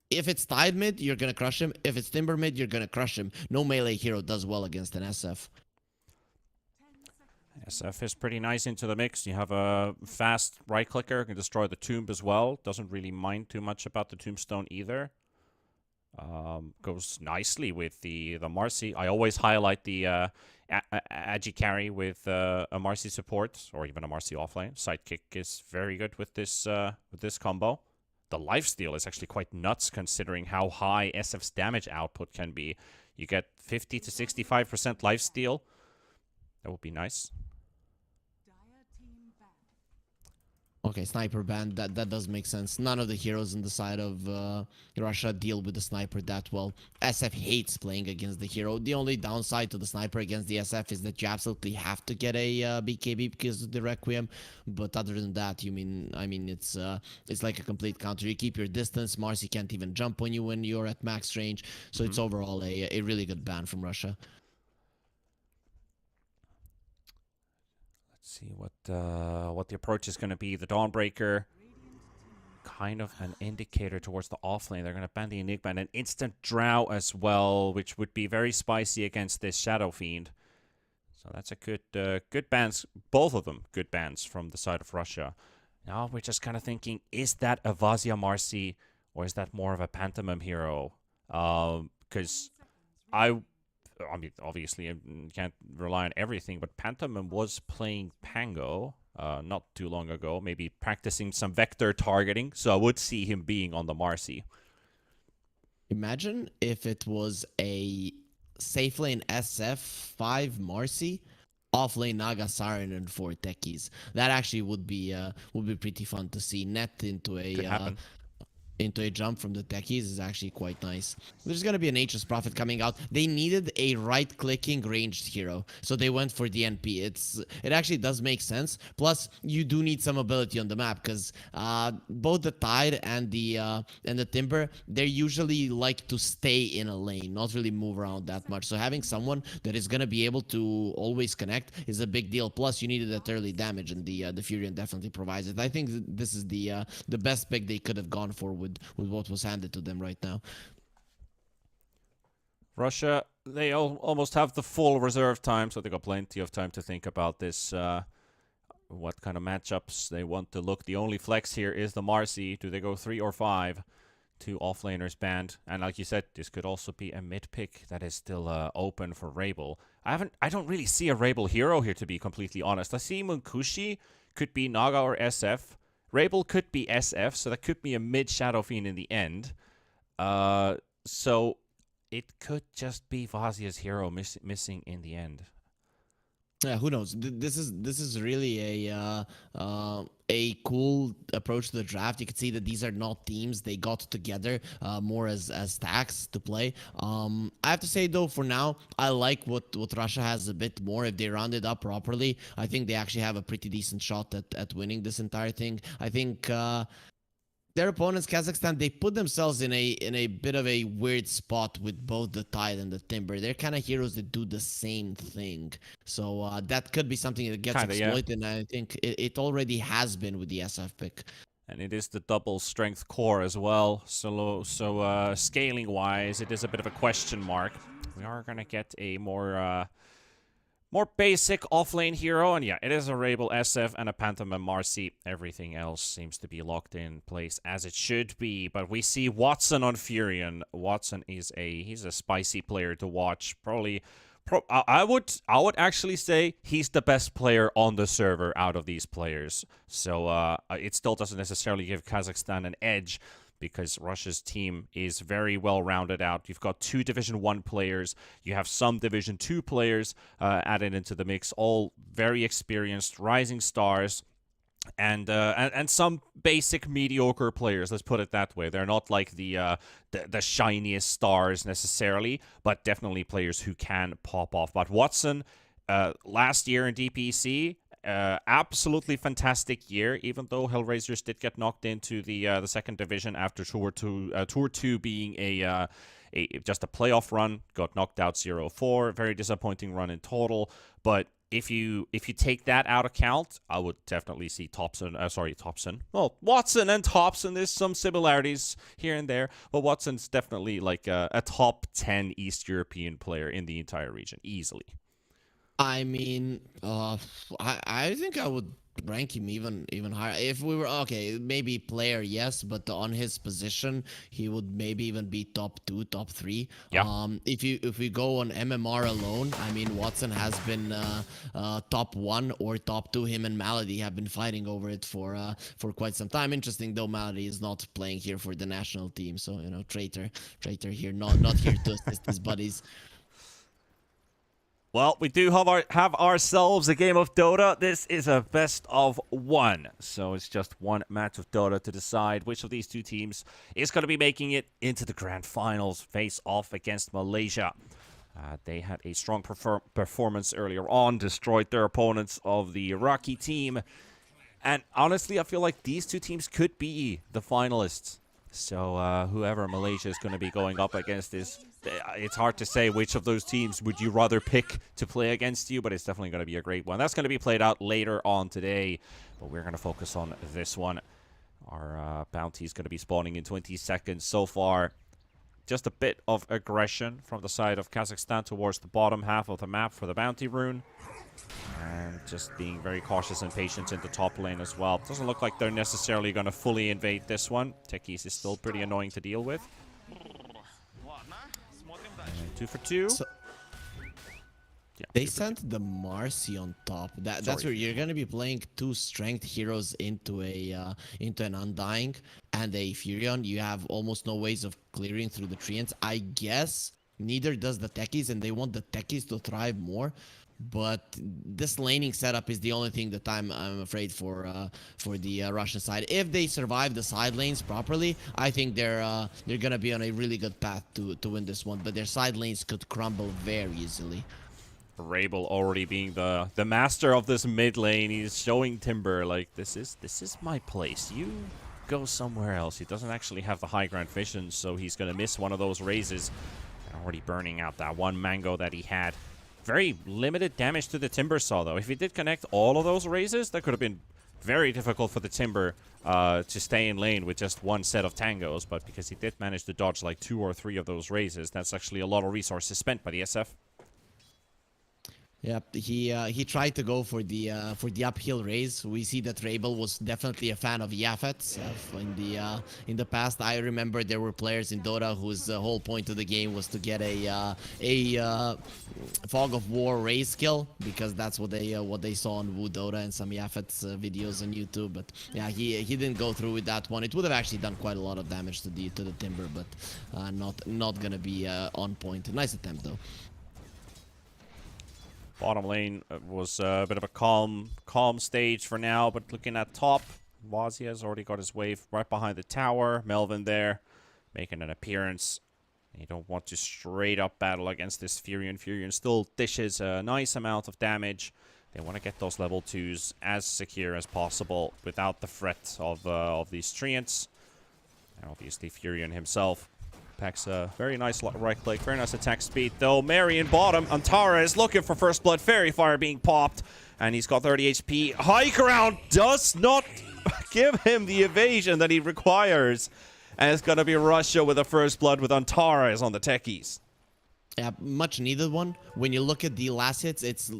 if it's Tide mid, you're going to crush him. If it's Timber mid, you're going to crush him. No melee hero does well against an SF. SF is pretty nice into the mix. You have a fast right clicker, can destroy the tomb as well. Doesn't really mind too much about the tombstone either. Goes nicely with the Marcy. I always highlight the Agi carry with a Marcy support or even a Marcy offlane. Sidekick is very good with this combo. The lifesteal is actually quite nuts considering how high SF's damage output can be. You get 50 to 65% lifesteal. That would be nice. Okay, sniper ban. That does make sense. None of the heroes on the side of Russia deal with the sniper that well. SF hates playing against the hero. The only downside to the sniper against the SF is that you absolutely have to get a BKB because of the Requiem. But other than that, I mean, it's like a complete counter. You keep your distance. Marcy can't even jump on you when you're at max range. So it's overall a really good ban from Russia. See what the approach is going to be. The Dawnbreaker, kind of an indicator towards the offlane. They're going to ban the Enigma and an instant Drow as well, which would be very spicy against this Shadow Fiend. So that's a good bans, both of them good bans from the side of Russia. Now we're just kind of thinking, is that a Vazia Marcy or is that more of a Pantomime hero? Because I mean, obviously, I can't rely on everything, but Pantomime was playing Pango not too long ago, maybe practicing some vector targeting, so I would see him being on the Marcy. Imagine if it was a safe lane SF5 Marcy, off lane Naga Siren and 4 Techies. That actually would be pretty fun to see. Net into a jump from the Techies is actually quite nice. There's going to be an Nature's Prophet coming out. They needed a right-clicking ranged hero, so they went for the NP. It actually does make sense. Plus, you do need some ability on the map, because both the Tide and the Timber, they usually like to stay in a lane, not really move around that much. So having someone that is going to be able to always connect is a big deal. Plus, you needed that early damage, and the Furion definitely provides it. I think this is the best pick they could have gone for with what was handed to them right now. Russia they almost have the full reserve time, so they got plenty of time to think about this. What kind of matchups they want to look. The only flex here is the Marcy. Do they go 3 or 5? 2 offlaners banned, and like you said, this could also be a mid pick that is still open for Rabel. I don't really see a Rabel hero here, to be completely honest. I see Munkushi could be Naga or SF. Rabel could be SF, so that could be a mid Shadow Fiend in the end. So it could just be Vazia's hero missing in the end. Yeah, who knows? This is really a cool approach to the draft. You can see that these are not teams; they got together more as stacks to play. I have to say though, for now, I like what Russia has a bit more. If they round it up properly, I think they actually have a pretty decent shot at winning this entire thing. I think. Their opponents, Kazakhstan, they put themselves in a bit of a weird spot with both the Tide and the Timber. They're kind of heroes that do the same thing. So that could be something that gets exploited, and I think it already has been with the SF pick. And it is the double strength core as well. So scaling-wise, it is a bit of a question mark. We are going to get a more basic offlane hero, and yeah, it is a Rabel SF and a Pantomime Marcy. Everything else seems to be locked in place as it should be, but we see Watson on Furion. Watson is he's a spicy player to watch. I would actually say he's the best player on the server out of these players. So it still doesn't necessarily give Kazakhstan an edge, because Russia's team is very well rounded out. You've got 2 Division 1 players. You have some Division 2 players added into the mix, all very experienced, rising stars, and some basic mediocre players. Let's put it that way. They're not like the shiniest stars necessarily, but definitely players who can pop off. But Watson, last year in DPC, absolutely fantastic year, even though Hellraisers did get knocked into the second division after Tour 2 being just a playoff run, got knocked out 0-4, very disappointing run in total. But if you take that out of account, I would definitely see Watson and Thompson. There's some similarities here and there, but Watson's definitely like a top 10 East European player in the entire region, easily. I mean, I think I would rank him even higher. If we were okay, maybe player, yes, but on his position, he would maybe even be top 2, top 3. Yeah. If we go on MMR alone, I mean, Watson has been top 1 or top 2. Him and Malady have been fighting over it for quite some time. Interesting though, Malady is not playing here for the national team, so you know, traitor here, not here to assist his buddies. Well, we do have ourselves a game of Dota. This is a best of 1. So it's just one match of Dota to decide which of these 2 teams is going to be making it into the grand finals, face off against Malaysia. They had a strong performance earlier on, destroyed their opponents of the Iraqi team. And honestly, I feel like these 2 teams could be the finalists. So whoever Malaysia is going to be going up against it's hard to say which of those teams would you rather pick to play against you, but it's definitely going to be a great one. That's going to be played out later on today, but we're going to focus on this one. Our bounty is going to be spawning in 20 seconds so far. Just a bit of aggression from the side of Kazakhstan towards the bottom half of the map for the bounty rune. And just being very cautious and patient in the top lane as well. Doesn't look like they're necessarily going to fully invade this one. Techies is still pretty annoying to deal with. And 2 for 2. So yeah, they sent the Marcy on top. That's where you're gonna be playing 2 strength heroes into an Undying and a Furion. You have almost no ways of clearing through the treants. I guess neither does the Techies, and they want the Techies to thrive more. But this laning setup is the only thing that I'm afraid for the Russian side. If they survive the side lanes properly, I think they're gonna be on a really good path to win this one. But their side lanes could crumble very easily. Rabel already being the master of this mid lane. He's showing Timber like this is my place. You go somewhere else. He doesn't actually have the high ground vision, so he's gonna miss one of those raises. Already burning out that one mango that he had. Very limited damage to the Timber Saw, though. If he did connect all of those raises, that could have been very difficult for the Timber to stay in lane with just one set of tangos, but because he did manage to dodge like 2 or 3 of those raises, that's actually a lot of resources spent by the SF. Yep, he tried to go for the uphill raise. We see that Rabel was definitely a fan of Yafet in the past. I remember there were players in Dota whose whole point of the game was to get a Fog of War raise skill, because that's what they saw on Wu Dota and some Yafet's videos on YouTube. But yeah, he didn't go through with that one. It would have actually done quite a lot of damage to the Timber, but not gonna be on point. Nice attempt though. Bottom lane was a bit of a calm stage for now, but looking at top, Vazia has already got his wave right behind the tower. Melvin there, making an appearance. You don't want to straight up battle against this Furion. Furion still dishes a nice amount of damage. They want to get those level 2s as secure as possible without the threat of these treants. And obviously Furion himself packs a very nice right click, very nice attack speed though. Mary in bottom, Antara is looking for first blood, Fairy Fire being popped, and he's got 30 HP. High ground does not give him the evasion that he requires, and it's gonna be Russia with a first blood with Antara is on the techies. Yeah, much needed one. When you look at the last hits, it's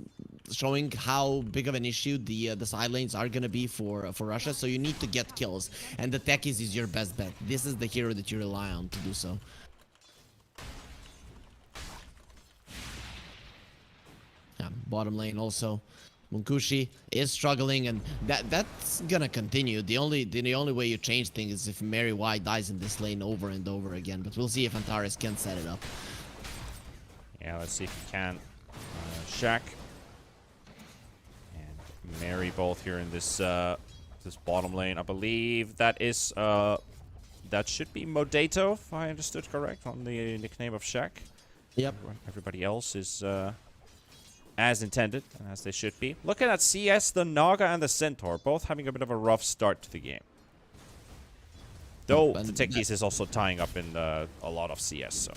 showing how big of an issue the side lanes are gonna be for Russia. So you need to get kills, and the techies is your best bet. This is the hero that you rely on to do so. Yeah, bottom lane also. Munkushi is struggling, and that's gonna continue. The only way you change things is if Mary Y dies in this lane over and over again. But we'll see if Antares can set it up. Yeah, let's see if he can. Shaq and Mary both here in this this bottom lane. I believe that is that should be Modato, if I understood correct, on the nickname of Shaq. Yep. Everybody else is as intended and as they should be. Looking at CS, the Naga and the Centaur both having a bit of a rough start to the game. Though the Techies is also tying up in a lot of CS, so.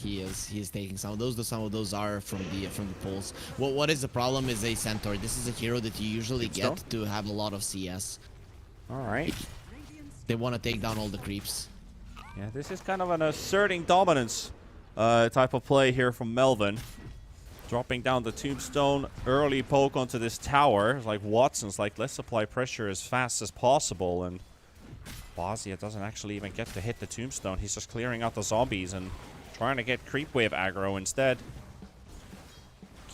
He is taking some of those. Some of those are from the pulls. What is the problem is a Centaur. This is a hero that you usually get to have a lot of CS. All right. They want to take down all the creeps. Yeah, this is kind of an asserting dominance type of play here from Melvin. Dropping down the tombstone, early poke onto this tower. Like Watson's like, let's apply pressure as fast as possible, and Vazia doesn't actually even get to hit the tombstone. He's just clearing out the zombies and trying to get creep wave aggro instead.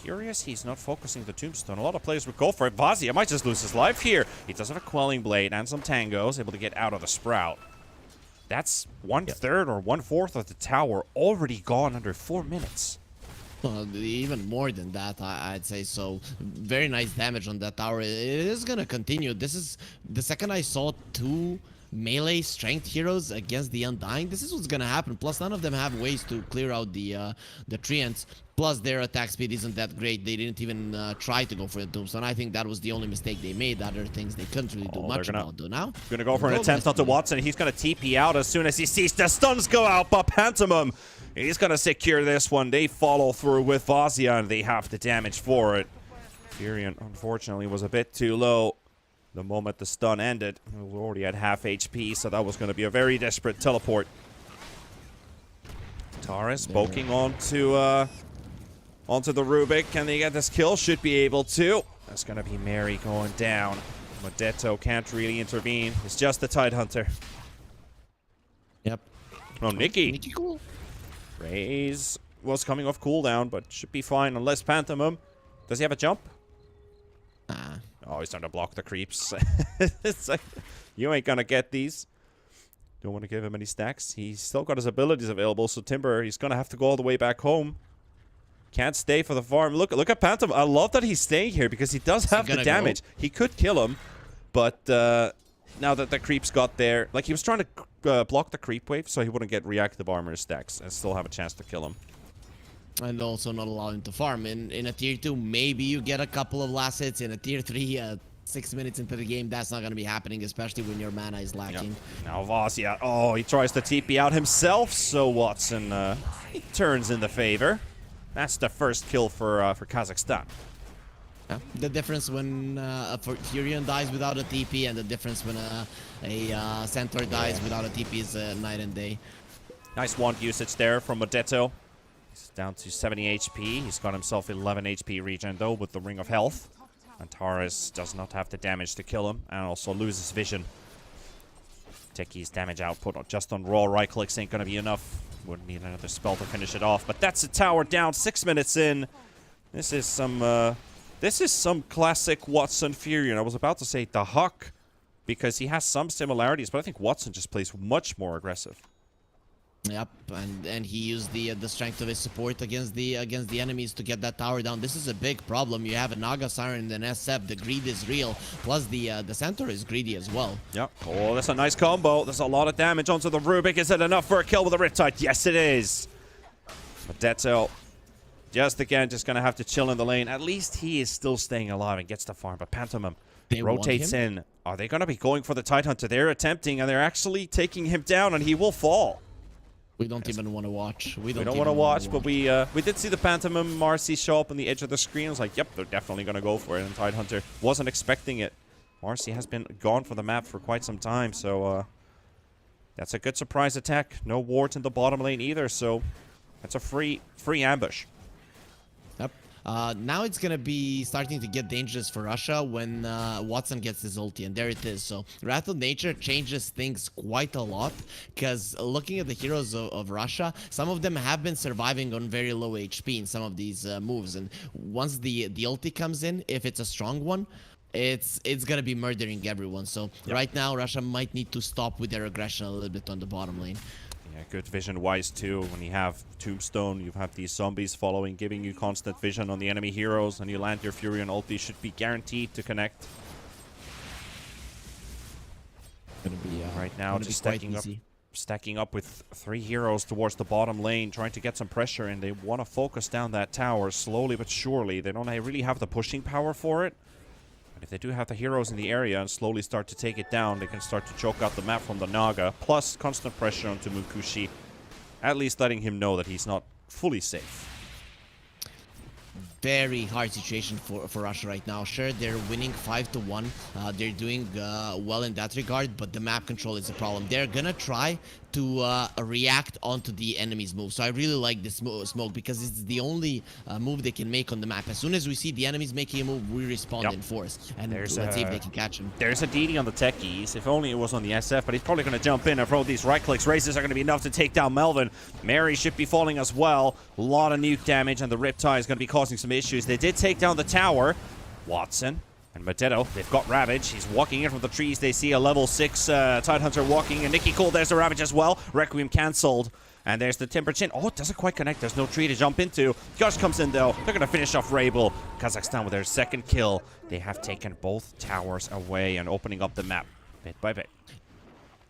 Curious he's not focusing the tombstone. A lot of players would go for it. Vazia might just lose his life here. He does have a quelling blade and some tangos, able to get out of the sprout. That's 1/3 or 1/4 of the tower already gone under 4 minutes. Well, even more than that, I'd say. So very nice damage on that tower. It is gonna continue. This is the second I saw 2 melee strength heroes against the Undying. This is what's gonna happen. Plus, none of them have ways to clear out the treants. Plus, their attack speed isn't that great. They didn't even try to go for the tombstone. I think that was the only mistake they made. Other things they couldn't really do much about. Though now, gonna go for an attempt onto Watson. He's gonna TP out as soon as he sees the stuns go out. But Pantomim, he's gonna secure this one. They follow through with Vazia, and they have the damage for it. Furion, unfortunately, was a bit too low. The moment the stun ended, we already had half HP, so that was going to be a very desperate teleport. Taris poking onto the Rubik. Can they get this kill? Should be able to. That's going to be Mary going down. Modesto can't really intervene. It's just the Tidehunter. Yep. Oh, Nikki. Nikki cool. Raze was coming off cooldown, but should be fine unless Pantomim. Does he have a jump? Oh, he's trying to block the creeps. It's like, you ain't gonna get these. Don't want to give him any stacks. He's still got his abilities available, so Timber, he's gonna have to go all the way back home. Can't stay for the farm. Look at Pantom. I love that he's staying here because he does have the damage. He could kill him, but now that the creeps got there, like he was trying to block the creep wave so he wouldn't get reactive armor stacks and still have a chance to kill him. And also not allow him to farm. In a tier 2, maybe you get a couple of last hits. In a tier 3, 6 minutes into the game, that's not going to be happening, especially when your mana is lacking. Yep. Now Vazia, oh, he tries to TP out himself, so Watson he turns in the favor. That's the first kill for Kazakhstan. The difference when a Furion dies without a TP and the difference when a Centaur dies without a TP is night and day. Nice wand usage there from Modetto. He's down to 70 HP. He's got himself 11 HP regen though with the Ring of Health. Antares does not have the damage to kill him and also loses vision. Techi's damage output just on raw right clicks ain't gonna be enough. Would need another spell to finish it off. But that's a tower down 6 minutes in. This is some classic Watson Furion. I was about to say the Huck because he has some similarities, but I think Watson just plays much more aggressive. Yep, and he used the strength of his support against the enemies to get that tower down. This is a big problem. You have a Naga Siren and an SF. The greed is real. Plus the Centaur is greedy as well. Yep. Oh, that's a nice combo. There's a lot of damage onto the Rubik. Is it enough for a kill with the Riptide? Yes, it is. Modetto just gonna have to chill in the lane. At least he is still staying alive and gets the farm. But Pantomime rotates in. Are they gonna be going for the Tidehunter? They're attempting and they're actually taking him down and he will fall. We don't even want to watch. We don't want to watch, but we did see the Pantomime Marcy show up on the edge of the screen. I was like, yep, they're definitely going to go for it. And Tidehunter wasn't expecting it. Marcy has been gone for the map for quite some time, so that's a good surprise attack. No wards in the bottom lane either, so that's a free ambush. Yep. Now it's gonna be starting to get dangerous for Russia when Watson gets his ulti, and there it is. So Wrath of Nature changes things quite a lot, because looking at the heroes of Russia, some of them have been surviving on very low HP in some of these moves, and once the ulti comes in, if it's a strong one, it's gonna be murdering everyone. So right now Russia might need to stop with their aggression a little bit on the bottom lane. Yeah, good vision-wise too. When you have Tombstone, you have these zombies following, giving you constant vision on the enemy heroes, and you land your Furion ulti, should be guaranteed to connect. Gonna be right now, just stacking up with 3 heroes towards the bottom lane, trying to get some pressure, and they want to focus down that tower slowly but surely. They don't really have the pushing power for it. If they do have the heroes in the area and slowly start to take it down, they can start to choke out the map from the Naga, plus constant pressure onto Mukushi, at least letting him know that he's not fully safe. Very hard situation for Russia right now. Sure, they're winning 5-1. They're doing well in that regard, but the map control is a problem. They're gonna try to react onto the enemy's move. So I really like this smoke because it's the only move they can make on the map. As soon as we see the enemies making a move, we respond in force. And let's see if they can catch him. There's a DD on the techies. If only it was on the SF, but he's probably going to jump in and throw these right clicks. Raises are going to be enough to take down Melvin. Mary should be falling as well. A lot of nuke damage, and the Riptide is going to be causing some issues. They did take down the tower. Watson and Modetto, they've got Ravage. He's walking in from the trees. They see a level 6 Tidehunter walking. And Nikki Cool, there's the Ravage as well. Requiem cancelled. And there's the Timber Chin. Oh, it doesn't quite connect. There's no tree to jump into. Josh comes in, though. They're going to finish off Rabel. Kazakhstan with their second kill. They have taken both towers away and opening up the map bit by bit.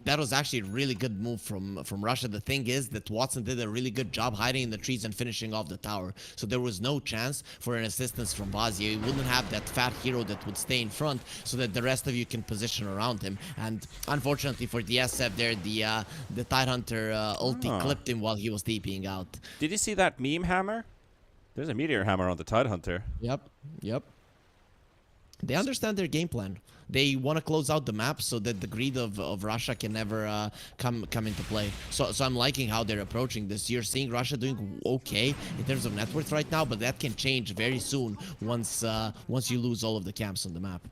That was actually a really good move from Russia. The thing is that Watson did a really good job hiding in the trees and finishing off the tower. So there was no chance for an assistance from Vazia. You wouldn't have that fat hero that would stay in front so that the rest of you can position around him. And unfortunately for the SF there, the Tidehunter ulti clipped him while he was TPing out. Did you see that meme hammer? There's a meteor hammer on the Tidehunter. Yep. They understand their game plan. They want to close out the map so that the greed of Russia can never come into play. So I'm liking how they're approaching this. You're seeing Russia doing okay in terms of net worth right now, but that can change very soon once you lose all of the camps on the map.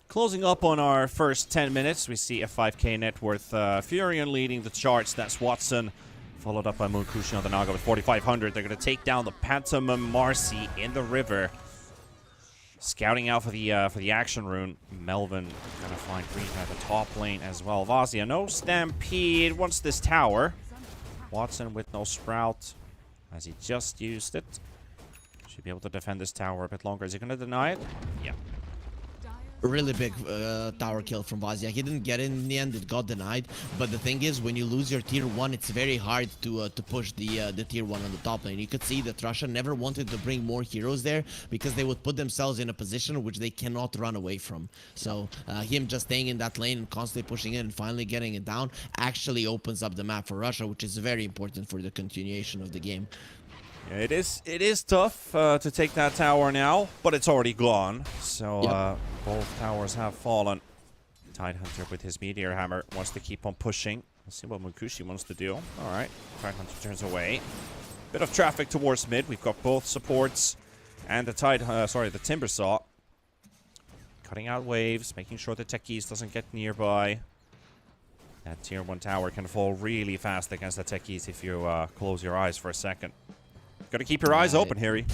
Closing up on our first 10 minutes, we see a 5k net worth Furion leading the charts. That's Watson, followed up by Munkushi on the Naga with 4,500. They're going to take down the Pantomime Marcy in the river. Scouting out for the action rune. Melvin gonna find green at the top lane as well. Vazia, no stampede. Wants this tower. Watson with no sprout, as he just used it. Should be able to defend this tower a bit longer. Is he gonna deny it? Yeah. Really big tower kill from Vazia. He didn't get it in the end. It got denied. But the thing is, when you lose your tier 1, it's very hard to push the tier 1 on the top lane. You could see that Russia never wanted to bring more heroes there because they would put themselves in a position which they cannot run away from. So him just staying in that lane and constantly pushing in and finally getting it down actually opens up the map for Russia, which is very important for the continuation of the game. It is tough to take that tower now, but it's already gone. So both towers have fallen. Tidehunter with his Meteor Hammer wants to keep on pushing. Let's see what Mukushi wants to do. All right, Tidehunter turns away. Bit of traffic towards mid. We've got both supports and the the Timber Saw. Cutting out waves, making sure the Techies doesn't get nearby. That tier 1 tower can fall really fast against the Techies if you close your eyes for a second. Gotta keep your eyes open, Harry.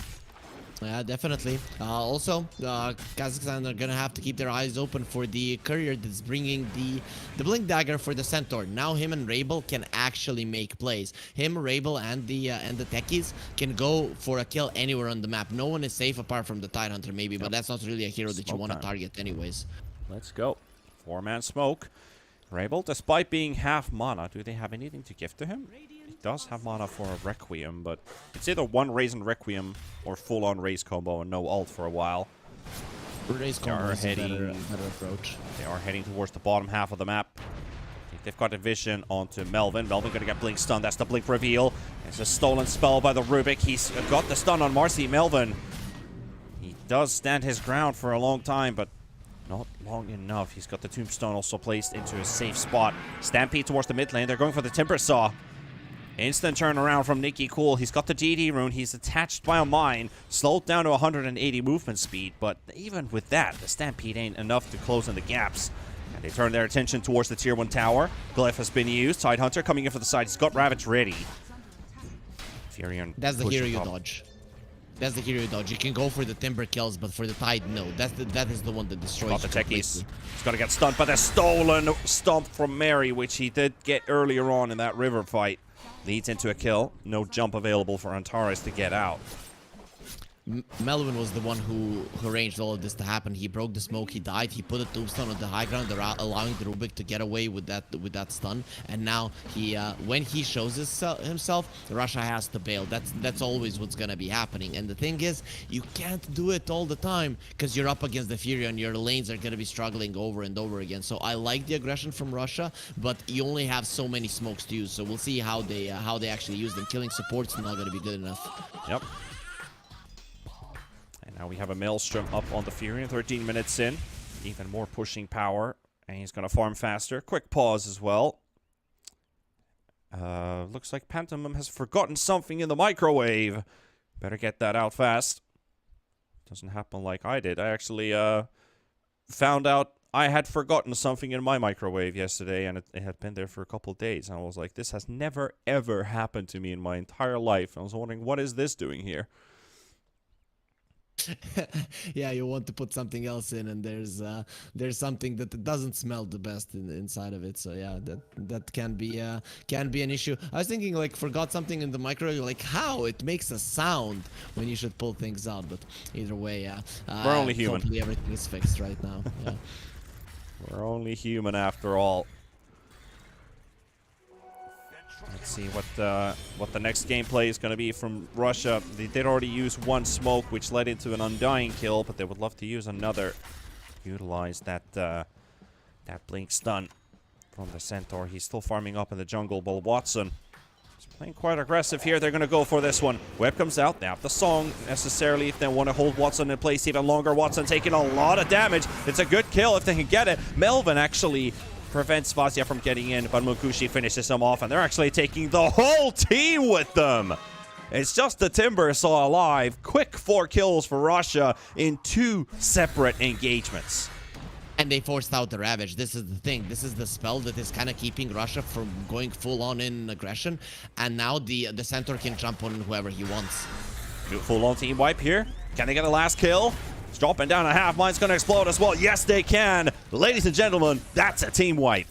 Yeah, definitely. Also, Kazakhstan are gonna have to keep their eyes open for the courier that's bringing the Blink Dagger for the Centaur. Now him and Rabel can actually make plays. Him, Rabel, and the Techies can go for a kill anywhere on the map. No one is safe apart from the Tidehunter, maybe, but that's not really a hero that you want to target anyways. Let's go. 4-man smoke. Rabel, despite being half mana, do they have anything to give to him? He does have mana for a Requiem, but it's either one Raisin Requiem or full-on Raise combo and no ult for a while. Raise combo is a better approach. They are heading towards the bottom half of the map. I think they've got a vision onto Melvin. Melvin gonna get Blink stunned. That's the Blink reveal. It's a stolen spell by the Rubik. He's got the stun on Marcy. Melvin, he does stand his ground for a long time, but not long enough. He's got the Tombstone also placed into a safe spot. Stampede towards the mid lane. They're going for the Timber Saw. Instant turnaround from Nicky Cool. He's got the DD rune. He's attached by a mine. Slowed down to 180 movement speed. But even with that, the Stampede ain't enough to close in the gaps. And they turn their attention towards the tier 1 tower. Glyph has been used. Tidehunter coming in for the side. He's got Ravage ready. Furion. That's the hero you dodge. That's the hero you dodge. You can go for the Timber kills, but for the Tide, no. That is the one that destroys Got the Techies. He's got to get stunned by the stolen stomp from Mary, which he did get earlier on in that river fight. Leads into a kill. No jump available for Antares to get out. Melvin was the one who arranged all of this to happen. He broke the smoke, he died, he put a tombstone on the high ground, allowing the Rubik to get away with that stun. And now he, when he shows himself, Russia has to bail. That's always what's gonna be happening. And the thing is, you can't do it all the time because you're up against the Fury and your lanes are gonna be struggling over and over again. So I like the aggression from Russia, but you only have so many smokes to use. So we'll see how they actually use them. Killing support's not gonna be good enough. Yep. Now we have a Maelstrom up on the Fury, 13 minutes in. Even more pushing power, and he's going to farm faster. Quick pause as well. Looks like Pantomim has forgotten something in the microwave. Better get that out fast. Doesn't happen like I did. I actually found out I had forgotten something in my microwave yesterday, and it had been there for a couple of days. And I was like, this has never, ever happened to me in my entire life. I was wondering, what is this doing here? Yeah, you want to put something else in, and there's something that doesn't smell the best inside of it. So yeah, that can be an issue. I was thinking, like, forgot something in the microwave, like how it makes a sound when you should pull things out. But either way, yeah, we're only human. Hopefully everything is fixed right now. Yeah. We're only human after all. Let's see what the next gameplay is going to be from Russia. They did already use one smoke, which led into an Undying kill, but they would love to use another. Utilize that Blink stun from the Centaur. He's still farming up in the jungle, but Watson is playing quite aggressive here. They're going to go for this one. Web comes out. They have the song necessarily if they want to hold Watson in place even longer. Watson taking a lot of damage. It's a good kill if they can get it. Melvin actually prevents Svazia from getting in, but Mukushi finishes him off, and they're actually taking the whole team with them. It's just the Timber Saw alive. Quick 4 kills for Russia in 2 separate engagements. And they forced out the Ravage. This is the thing. This is the spell that is kind of keeping Russia from going full-on in aggression. And now the Centaur can jump on whoever he wants. Full-on team wipe here. Can they get a last kill? It's dropping down a half. Mine's going to explode as well. Yes, they can. Ladies and gentlemen, that's a team wipe.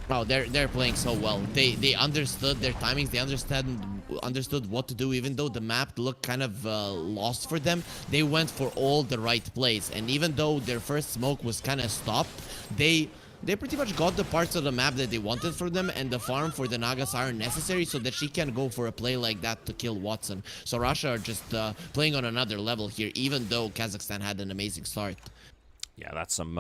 Oh, they're playing so well. They understood their timings. They understood what to do. Even though the map looked kind of lost for them, they went for all the right plays. And even though their first smoke was kind of stopped, they pretty much got the parts of the map that they wanted for them, and the farm for the Nagas are necessary so that she can go for a play like that to kill Watson. So Russia are just playing on another level here, even though Kazakhstan had an amazing start. Yeah, that's some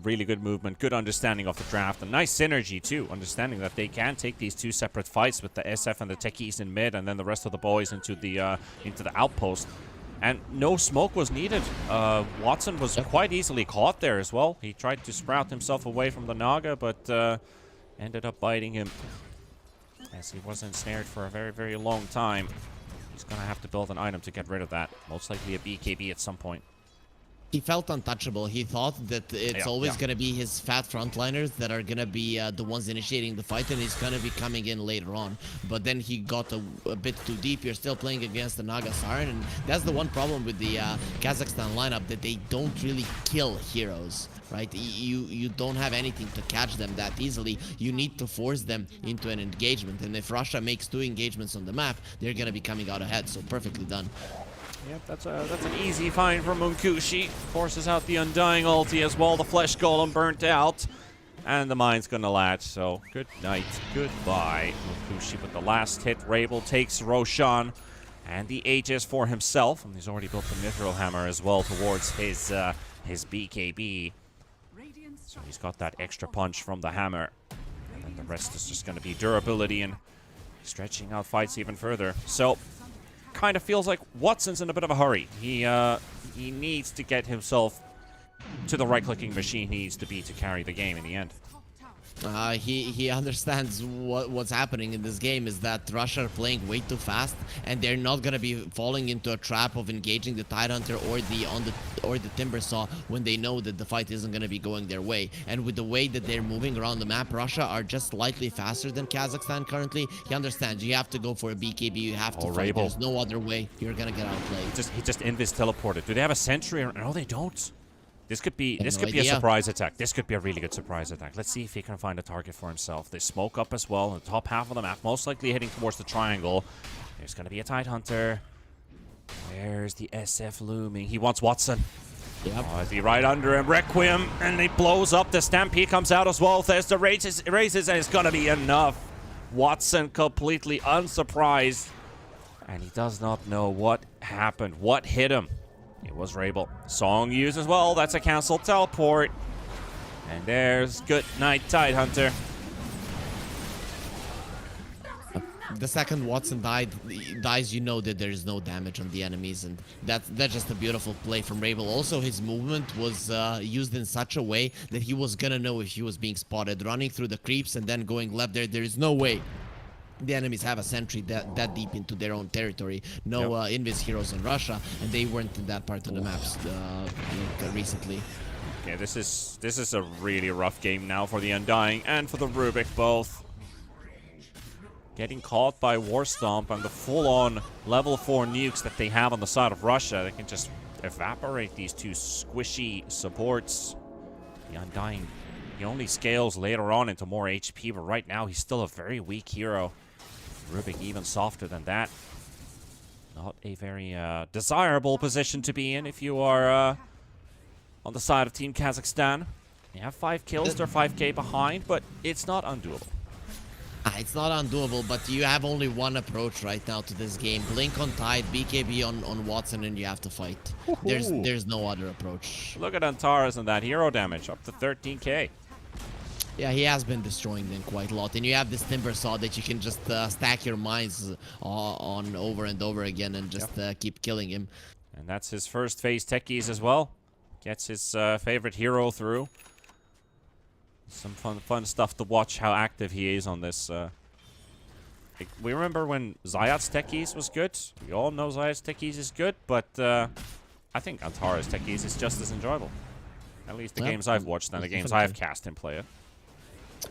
really good movement, good understanding of the draft, and nice synergy too. Understanding that they can take these two separate fights with the SF and the techies in mid, and then the rest of the boys into the outpost. And no smoke was needed. Watson was quite easily caught there as well. He tried to sprout himself away from the Naga, but ended up biting him as he was ensnared for a very, very long time. He's gonna have to build an item to get rid of that. Most likely a BKB at some point. He felt untouchable. He thought that it's always going to be his fat frontliners that are going to be the ones initiating the fight, and he's going to be coming in later on. But then he got a bit too deep. You're still playing against the Naga Siren, and that's the one problem with the Kazakhstan lineup, that they don't really kill heroes, right? You don't have anything to catch them that easily. You need to force them into an engagement, and if Russia makes 2 engagements on the map, they're going to be coming out ahead, so perfectly done. Yep, that's an easy find from Munkushi. Forces out the Undying ulti as well. The Flesh Golem burnt out. And the mine's gonna latch, so good night, goodbye. Munkushi with the last hit. Rabel takes Roshan and the Aegis for himself. And he's already built the Mithril Hammer as well towards his BKB. So he's got that extra punch from the hammer. And then the rest is just gonna be durability and stretching out fights even further. So kind of feels like Watson's in a bit of a hurry. He needs to get himself to the right-clicking machine he needs to be to carry the game in the end. He understands what's happening in this game is that Russia are playing way too fast, and they're not gonna be falling into a trap of engaging the Tidehunter or the Timbersaw when they know that the fight isn't gonna be going their way. And with the way that they're moving around the map, Russia are just slightly faster than Kazakhstan currently. He understands you have to go for a BKB, you have to fight. There's no other way. You're gonna get outplayed. He just invis teleported. Do they have a sentry? No, they don't. This could be a surprise attack. This could be a really good surprise attack. Let's see if he can find a target for himself. They smoke up as well in the top half of the map, most likely heading towards the triangle. There's going to be a Tidehunter. There's the SF looming. He wants Watson. Yep. Oh, is he right under him? Requiem, and he blows up. The Stampede comes out as well. There's the raises, and it's going to be enough. Watson completely unsurprised. And he does not know what happened. What hit him? It was Rabel. Song used as well. That's a cancelled teleport. And there's good night, Tidehunter. The second Watson dies, you know that there is no damage on the enemies, and that's just a beautiful play from Rabel. Also, his movement was used in such a way that he was gonna know if he was being spotted. Running through the creeps and then going left there is no way the enemies have a sentry that deep into their own territory. No invis heroes in Russia, and they weren't in that part of the maps recently. Okay, this is a really rough game now for the Undying and for the Rubik both. Getting caught by Warstomp and the full-on level 4 nukes that they have on the side of Russia. They can just evaporate these two squishy supports. The Undying, he only scales later on into more HP, but right now he's still a very weak hero. Rubik even softer than that. Not a very desirable position to be in if you are on the side of Team Kazakhstan. You have 5 kills, they're 5k behind, but it's not undoable. It's not undoable, but you have only one approach right now to this game. Blink on Tide, BKB on Watson, and you have to fight. There's no other approach. Look at Antares and that hero damage, up to 13k. Yeah, he has been destroying them quite a lot. And you have this Timbersaw that you can just stack your mines on over and over again and just keep killing him. And that's his first phase techies as well. Gets his favorite hero through. Some fun stuff to watch how active he is on this. We remember when Zayat's techies was good. We all know Zayat's techies is good, but I think Antares techies is just as enjoyable. At least the games I've watched and the games I've cast him play it.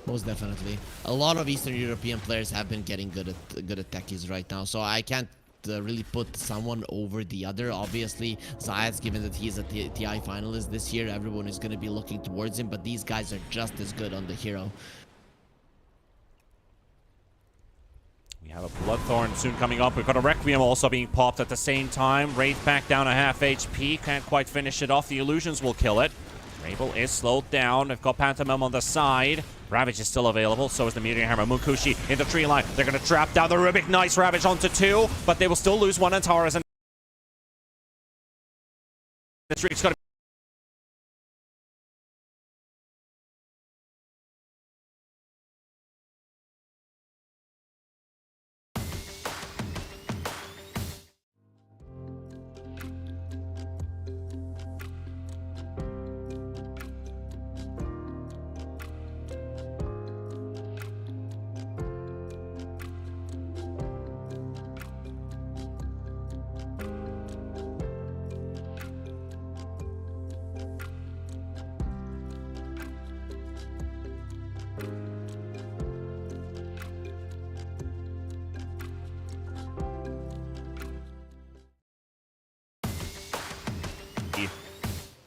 Most definitely. A lot of Eastern European players have been getting good at techies right now, so I can't really put someone over the other. Obviously, Zayat's, given that he's a TI finalist this year, everyone is going to be looking towards him, but these guys are just as good on the hero. We have a Bloodthorn soon coming up. We've got a Requiem also being popped at the same time. Wraith back down a half HP. Can't quite finish it off. The Illusions will kill it. Rabel is slowed down. They've got Pantomime on the side. Ravage is still available. So is the Meteor Hammer. Munkushi in the tree line. They're going to trap down the Rubik. Nice Ravage onto 2. But they will still lose one Antares. And the streak's got to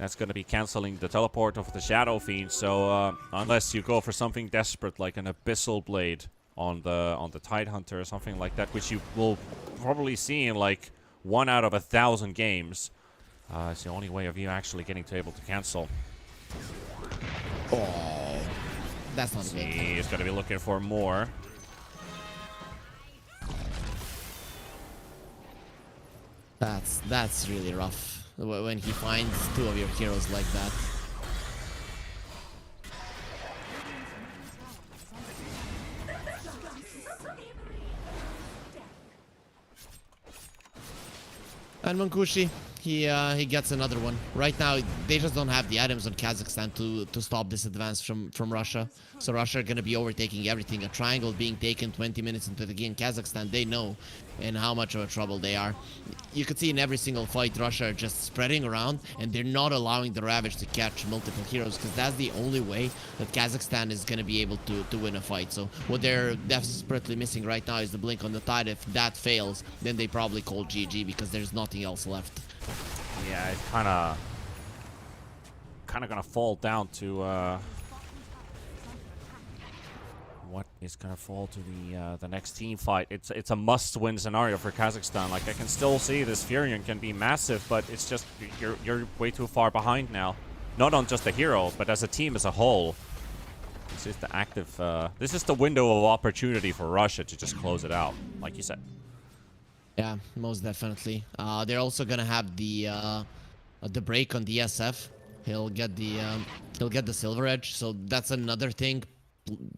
That's going to be canceling the teleport of the Shadow Fiend. So unless you go for something desperate like an Abyssal Blade on the Tidehunter or something like that, which you will probably see in like 1 out of 1,000 games, it's the only way of you actually getting to able to cancel. Oh, that's not good. He's going to be looking for more. That's really rough when he finds 2 of your heroes like that. And Mankushi, he gets another one. Right now, they just don't have the items on Kazakhstan to stop this advance from Russia. So Russia are going to be overtaking everything. A triangle being taken 20 minutes into the game. Kazakhstan, they know in how much of a trouble they are. You could see in every single fight, Russia are just spreading around, and they're not allowing the Ravage to catch multiple heroes, because that's the only way that Kazakhstan is going to be able to win a fight. So what they're desperately missing right now is the blink on the Tide. If that fails, then they probably call GG, because there's nothing else left. Yeah, it's kind of gonna fall down to what is gonna fall to the next team fight. It's a must-win scenario for Kazakhstan. Like, I can still see this Furion can be massive, but it's just you're way too far behind now. Not on just the hero, but as a team as a whole. This is the active. This is the window of opportunity for Russia to just close it out, like you said. Yeah, most definitely. They're also gonna have the break on the SF. He'll get the Silver Edge, so that's another thing.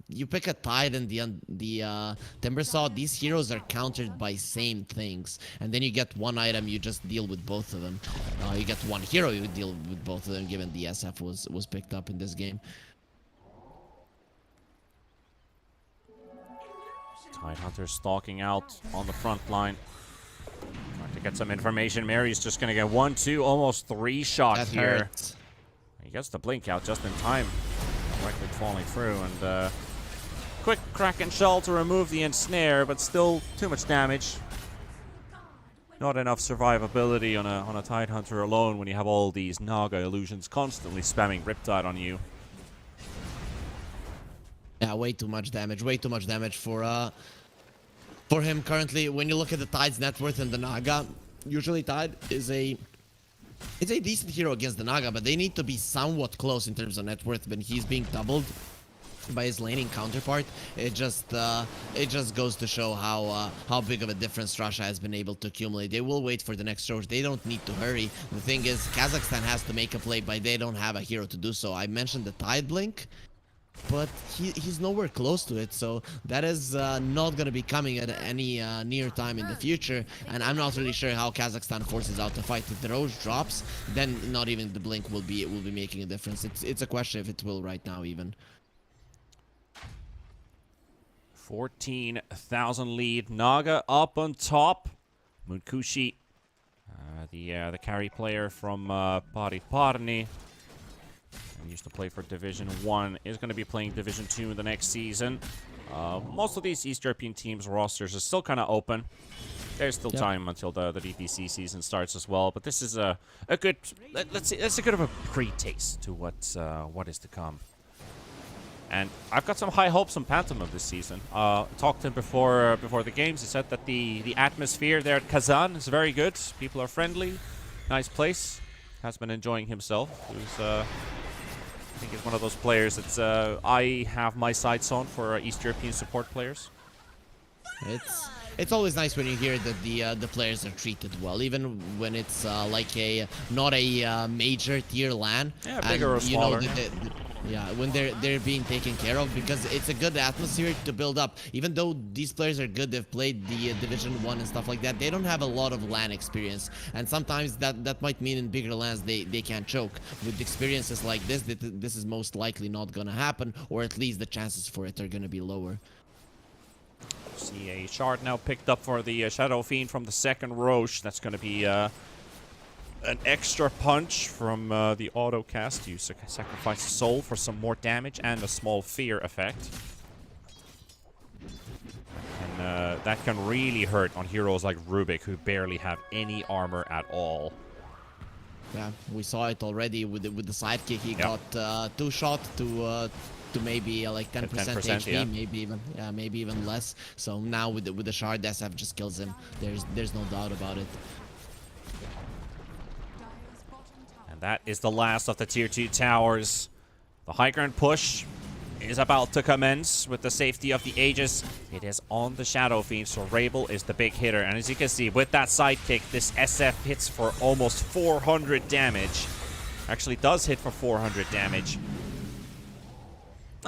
You pick a Tide and the Timbersaw. These heroes are countered by same things, and then you get one item. You just deal with both of them. You get one hero. You deal with both of them. Given the SF was picked up in this game. Tidehunter stalking out on the front line. Trying to get some information. Mary's just going to get 1, 2, almost 3 shots That here. hurts. He gets the blink out just in time. Directly falling through, and quick Kraken Shell to remove the ensnare, but still too much damage. Not enough survivability on a Tidehunter alone when you have all these Naga illusions constantly spamming Riptide on you. Yeah, way too much damage. Way too much damage for him currently. When you look at the Tide's net worth and the Naga, usually Tide is a decent hero against the Naga, but they need to be somewhat close in terms of net worth. When he's being doubled by his laning counterpart, it just goes to show how big of a difference Russia has been able to accumulate. They will wait for the next Roche. They don't need to hurry. The thing is, Kazakhstan has to make a play, but they don't have a hero to do so. I mentioned the Tide blink, but he's nowhere close to it, so that is not going to be coming at any near time in the future, and I'm not really sure how Kazakhstan forces out the fight. If the Roche drops, then not even the blink will be making a difference. It's a question if it will right now even. 14,000 lead. Naga up on top. Munkushi, the carry player from Pari-Parni. Used to play for Division 1, is going to be playing Division 2 in the next season. Most of these East European teams' rosters are still kind of open. There's still time until the DPC season starts as well, but this is a good, let's see, that's a good of a pre-taste to what is to come. And I've got some high hopes on Pantomim this season. Talked to him before the games. He said that the atmosphere there at Kazan is very good. People are friendly, nice place. Has been enjoying himself. I think he's one of those players that I have my sights on for East European support players. It's always nice when you hear that the players are treated well, even when it's like not a major tier LAN. Yeah, bigger or smaller. Yeah, when they're being taken care of, because it's a good atmosphere to build up. Even though these players are good, they've played the Division 1 and stuff like that, they don't have a lot of LAN experience. And sometimes that might mean in bigger LANs they can't choke. With experiences like this is most likely not going to happen, or at least the chances for it are going to be lower. See a shard now picked up for the Shadow Fiend from the second Roche. That's going to be an extra punch from the auto cast. You sacrifice a soul for some more damage and a small fear effect. And that can really hurt on heroes like Rubik, who barely have any armor at all. Yeah, we saw it already with the sidekick. He got 2 shot to maybe like 10% HP, yeah. maybe even less. So now with the shard, SF just kills him. There's no doubt about it. And that is the last of the tier 2 towers. The high ground push is about to commence with the safety of the Aegis. It is on the Shadow Fiend, so Rabel is the big hitter. And as you can see, with that sidekick, this SF hits for almost 400 damage. Actually does hit for 400 damage.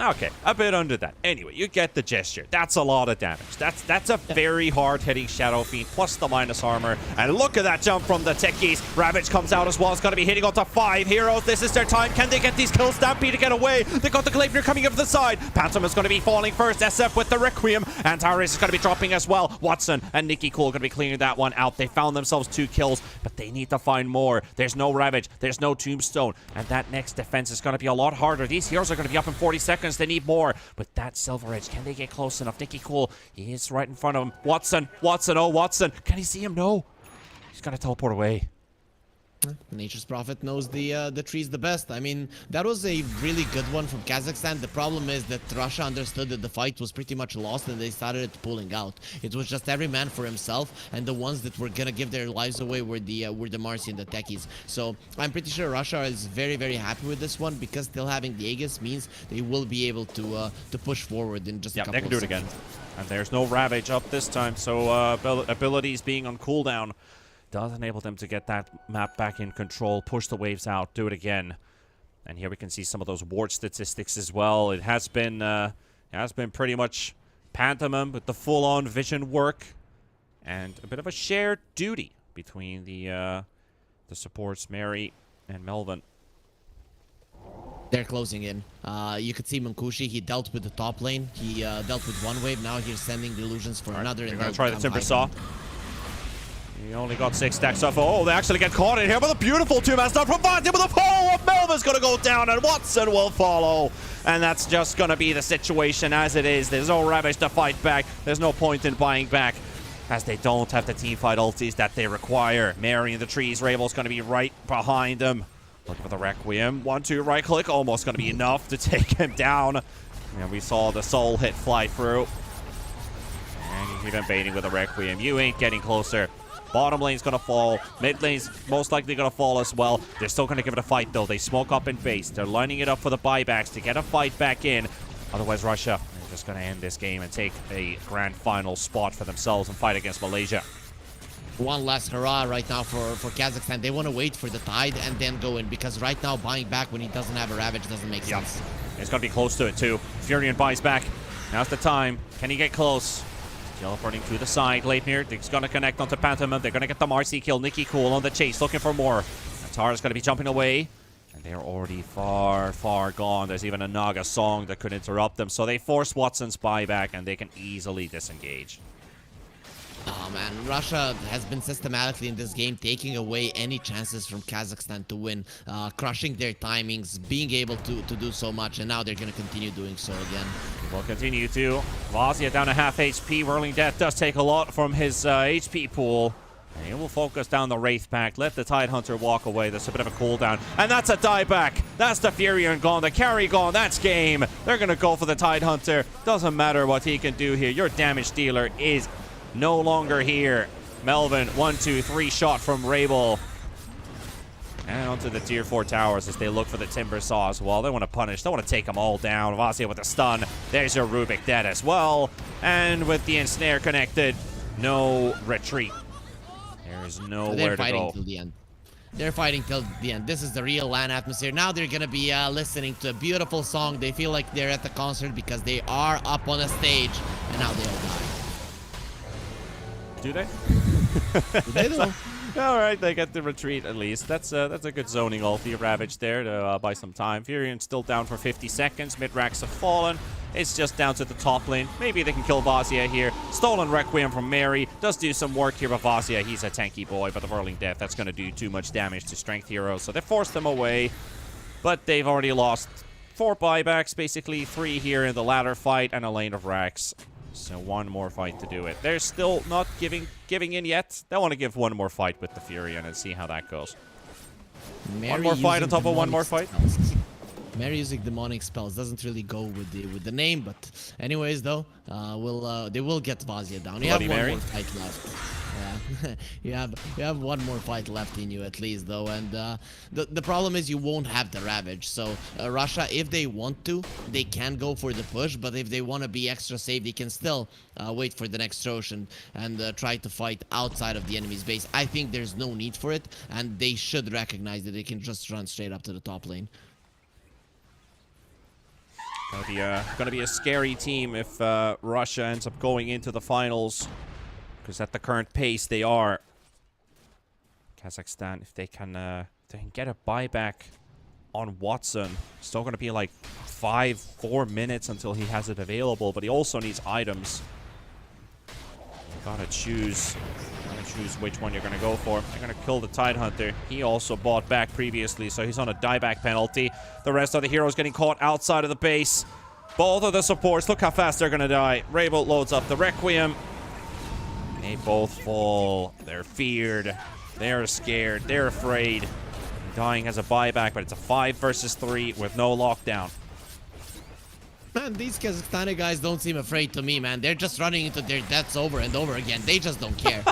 Okay, a bit under that. Anyway, you get the gesture. That's a lot of damage. That's a very hard-hitting Shadow Fiend, plus the minus armor. And look at that jump from the techies. Ravage comes out as well. It's going to be hitting onto 5 heroes. This is their time. Can they get these kills? Stampede to get away. They got the Gleipnir coming up the side. Pantom is going to be falling first. SF with the Requiem. And Tyrus is going to be dropping as well. Watson and Nicky Cool going to be clearing that one out. They found themselves 2 kills, but they need to find more. There's no Ravage. There's no Tombstone. And that next defense is going to be a lot harder. These heroes are going to be up in 40 seconds. They need more. But that Silver Edge, can they get close enough? Nicky Cool, he is right in front of him. Watson, oh, Watson. Can he see him? No. He's got to teleport away. Nature's Prophet knows the trees the best. I mean, that was a really good one from Kazakhstan. The problem is that Russia understood that the fight was pretty much lost and they started pulling out. It was just every man for himself, and the ones that were gonna give their lives away were the Marcy and the techies. So I'm pretty sure Russia is very, very happy with this one, because still having the Aegis means they will be able to push forward in just a couple they can do it again. And there's no Ravage up this time, so abilities being on cooldown does enable them to get that map back in control, push the waves out, do it again. And here we can see some of those ward statistics as well. It has been pretty much pantomime with the full-on vision work and a bit of a shared duty between the supports, Mary and Melvin. They're closing in. You could see Munkushi, he dealt with the top lane. He dealt with one wave, now he's sending the illusions for another. They're and going to try the Timber high. Saw. He only got 6 stacks off. Oh, they actually get caught in here with a beautiful 2-man start from Vontae, but the follow-up. Melvin's going to go down, and Watson will follow. And that's just going to be the situation as it is. There's no Ravage to fight back. There's no point in buying back, as they don't have the teamfight ultis that they require. Mary in the trees. Rabel's going to be right behind them. Looking for the Requiem. 1-2 right click. Almost going to be enough to take him down. And we saw the soul hit fly through. And he's even baiting with the Requiem. You ain't getting closer. Bottom lane's gonna fall. Mid lane's most likely gonna fall as well. They're still gonna give it a fight though. They smoke up in base. They're lining it up for the buybacks to get a fight back in. Otherwise, Russia is just gonna end this game and take a grand final spot for themselves and fight against Malaysia. One last hurrah right now for Kazakhstan. They want to wait for the tide and then go in, because right now buying back when he doesn't have a Ravage doesn't make sense. It's gonna be close to it too. Furion buys back. Now's the time. Can he get close? Teleporting to the side. Gleipnir, he's going to connect onto Pantomime. They're going to get the Marcy kill. Nicky Cool on the chase, looking for more. Tara's going to be jumping away. And they're already far, far gone. There's even a Naga song that could interrupt them. So they force Watson's buyback, and they can easily disengage. Oh man, Russia has been systematically in this game taking away any chances from Kazakhstan to win, crushing their timings, being able to do so much, and now they're going to continue doing so again. We'll continue to. Vazia down to half HP. Whirling Death does take a lot from his HP pool. And he will focus down the Wraith pack. Let the Tidehunter walk away. There's a bit of a cooldown. And that's a dieback. That's the Furion gone. The carry gone. That's game. They're going to go for the Tidehunter. Doesn't matter what he can do here. Your damage dealer is no longer here. Melvin, 1-2-3 shot from Rabel. And onto the tier 4 towers as they look for the Timber Saw as well. They want to punish. They want to take them all down. Vazia with a stun. There's your Rubik dead as well. And with the ensnare connected, no retreat. There is nowhere to go. They're fighting till the end. They're fighting till the end. This is the real LAN atmosphere. Now they're going to be listening to a beautiful song. They feel like they're at the concert because they are up on a stage. And now they all die. Do they? They do. All right, they get the retreat at least. That's a good zoning ulti. Ravage there to buy some time. Furion's still down for 50 seconds. Mid-racks have fallen. It's just down to the top lane. Maybe they can kill Vazia here. Stolen Requiem from Mary. Does do some work here, but Vazia, he's a tanky boy. But the Whirling Death, that's going to do too much damage to strength heroes. So they forced them away. But they've already lost 4 buybacks, basically 3 here in the ladder fight, and a lane of racks. So one more fight to do it. They're still not giving in yet. They want to give one more fight with the Furion and see how that goes. One more fight on top of one more fight. Mary using demonic spells doesn't really go with the name, but anyways though, they will get Vazia down. You have Bloody one Mary. more fight left. Yeah, you have one more fight left in you at least though, and the problem is you won't have the Ravage. So Russia, if they want to, they can go for the push, but if they want to be extra safe, they can still wait for the next Roshan and try to fight outside of the enemy's base. I think there's no need for it, and they should recognize that they can just run straight up to the top lane. Gonna be a scary team if Russia ends up going into the finals, because at the current pace they are. Kazakhstan, if they can get a buyback on Watson, still gonna be like 4 minutes until he has it available, but he also needs items. Gotta choose which one you're gonna go for. You're gonna kill the Tidehunter. He also bought back previously, so he's on a dieback penalty. The rest of the heroes getting caught outside of the base. Both of the supports, look how fast they're gonna die. Raybolt loads up the Requiem. They both fall. They're feared. They're scared. They're afraid. Dying has a buyback, but it's a 5 versus 3 with no lockdown. Man, these Kazakhstani guys don't seem afraid to me, man. They're just running into their deaths over and over again. They just don't care.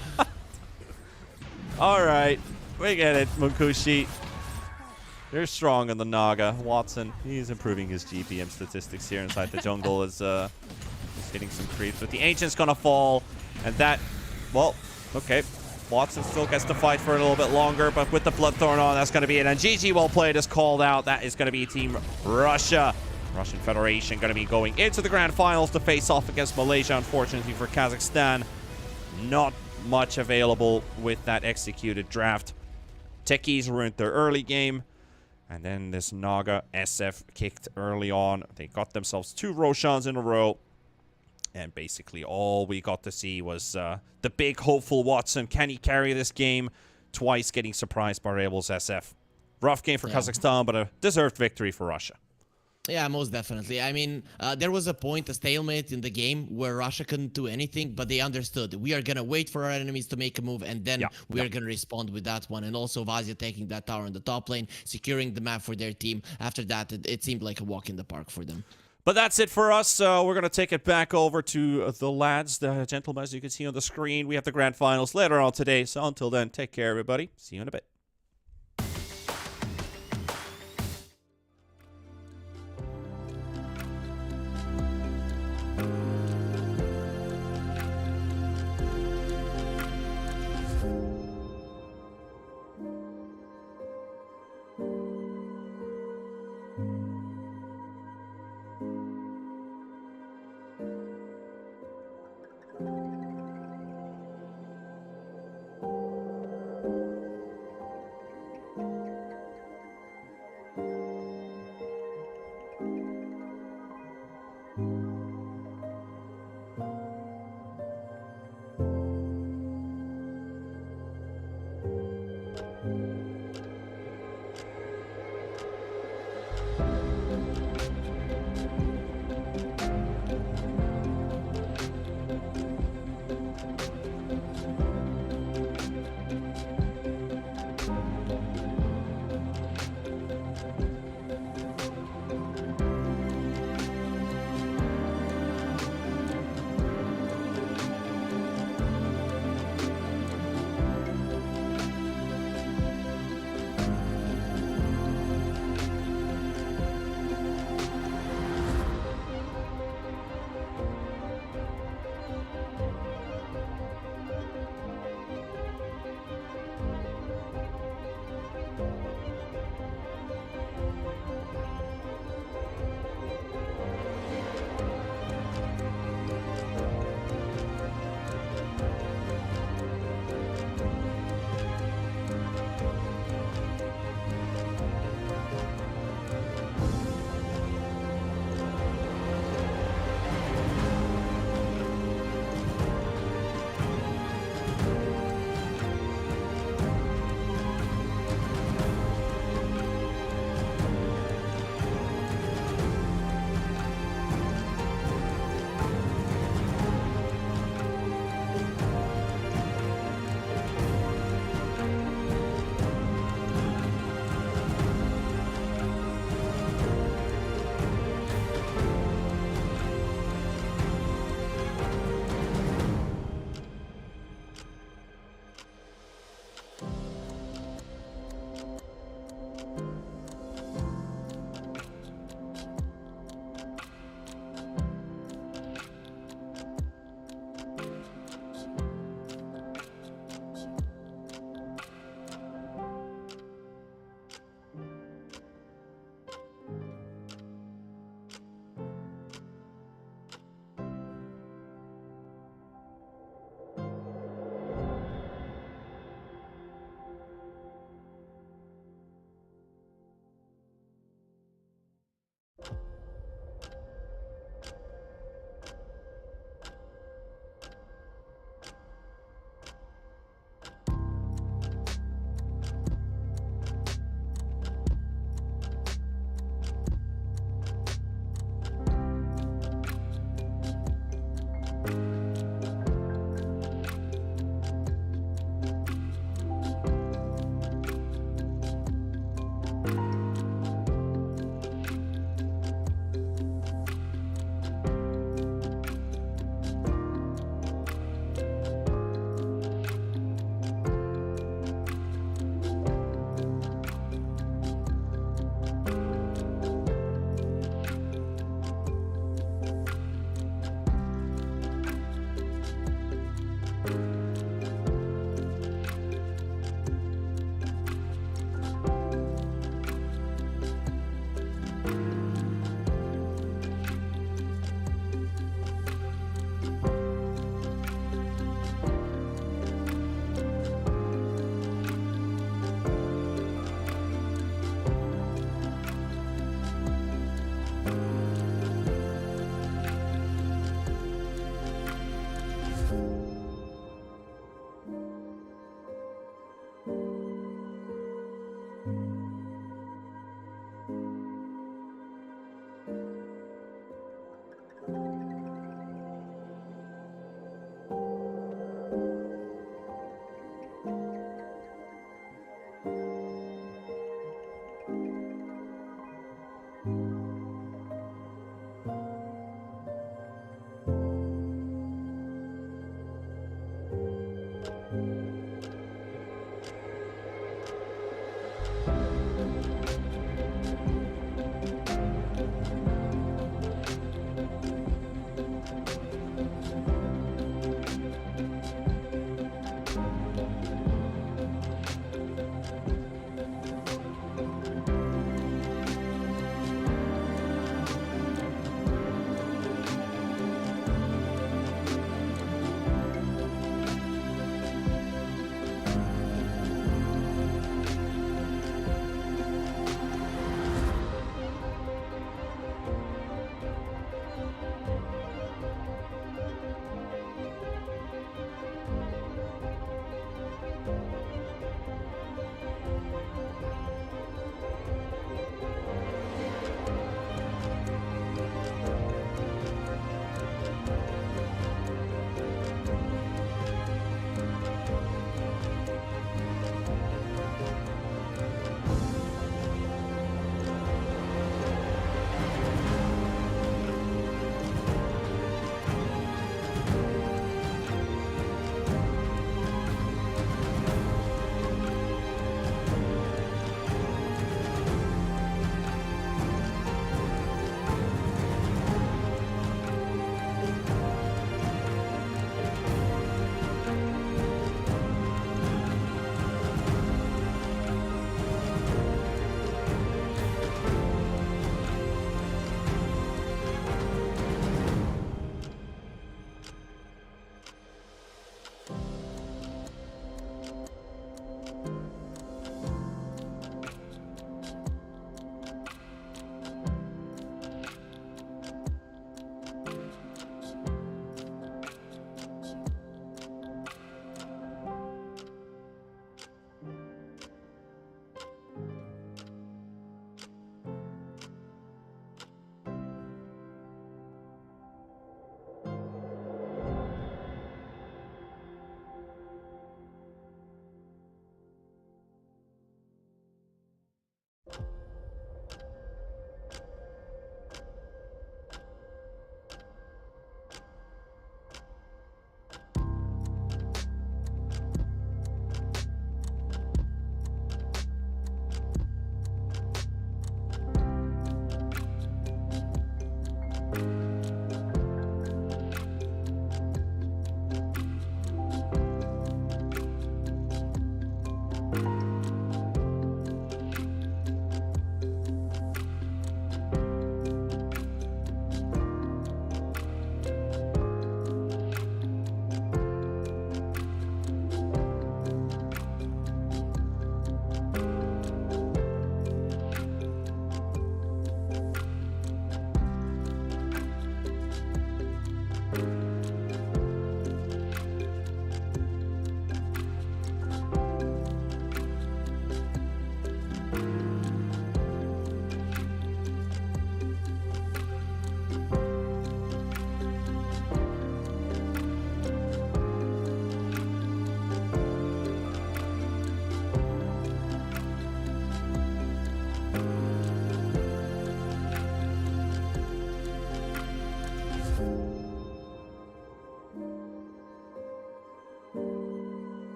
Alright, we get it, Munkushi. They're strong in the Naga. Watson, he's improving his GPM statistics here inside the jungle as he's hitting some creeps. But the Ancient's gonna fall, and that, well, okay. Watson still gets to fight for a little bit longer, but with the Bloodthorn on, that's gonna be it. And GG well played is called out. That is gonna be Team Russia. Russian Federation gonna be going into the grand finals to face off against Malaysia. Unfortunately for Kazakhstan, not much available with that executed draft. Techies ruined their early game, and then this Naga SF kicked early on. They got themselves 2 Roshans in a row, and basically all we got to see was the big hopeful Watson. Can he carry this game? Twice getting surprised by Rebels SF. Rough game for Kazakhstan, but a deserved victory for Russia. Yeah, most definitely. I mean, there was a point, a stalemate in the game where Russia couldn't do anything, but they understood. We are going to wait for our enemies to make a move, and then we are going to respond with that one. And also Vazia taking that tower in the top lane, securing the map for their team. After that, it seemed like a walk in the park for them. But that's it for us. We're going to take it back over to the lads, the gentlemen, as you can see on the screen. We have the grand finals later on today. So until then, take care, everybody. See you in a bit.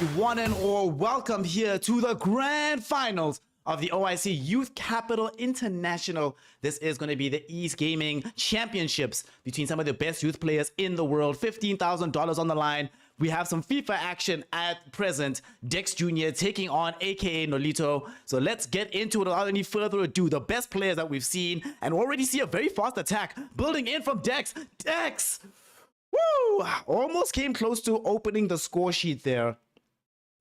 One and all, welcome here to the grand finals of the OIC Youth Capital International. This is going to be the East Gaming Championships between some of the best youth players in the world. $15,000 on the line. We have some FIFA action at present. Dex Jr. taking on aka Nolito. So let's get into it without any further ado. The best players that we've seen, and already see a very fast attack building in from Dex. Dex! Woo! Almost came close to opening the score sheet there.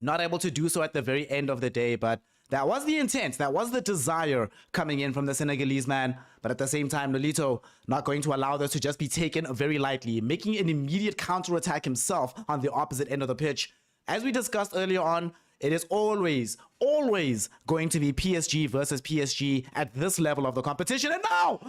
Not able to do so at the very end of the day, but that was the intent. That was the desire coming in from the Senegalese man. But at the same time, Nolito not going to allow this to just be taken very lightly, making an immediate counterattack himself on the opposite end of the pitch. As we discussed earlier on, it is always going to be PSG versus PSG at this level of the competition. And now,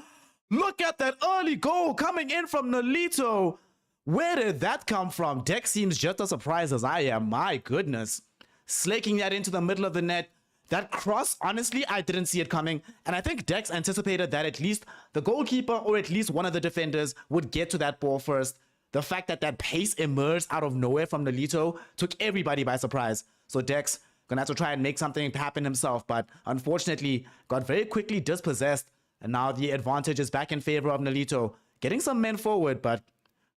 look at that early goal coming in from Nolito. Where did that come from? Dex seems just as surprised as I am. My goodness. Slaking that into the middle of the net. That cross, honestly, I didn't see it coming. And I think Dex anticipated that at least the goalkeeper or at least one of the defenders would get to that ball first. The fact that that pace emerged out of nowhere from Nolito took everybody by surprise. So Dex gonna have to try and make something happen himself. But unfortunately, got very quickly dispossessed. And now the advantage is back in favor of Nolito. Getting some men forward, but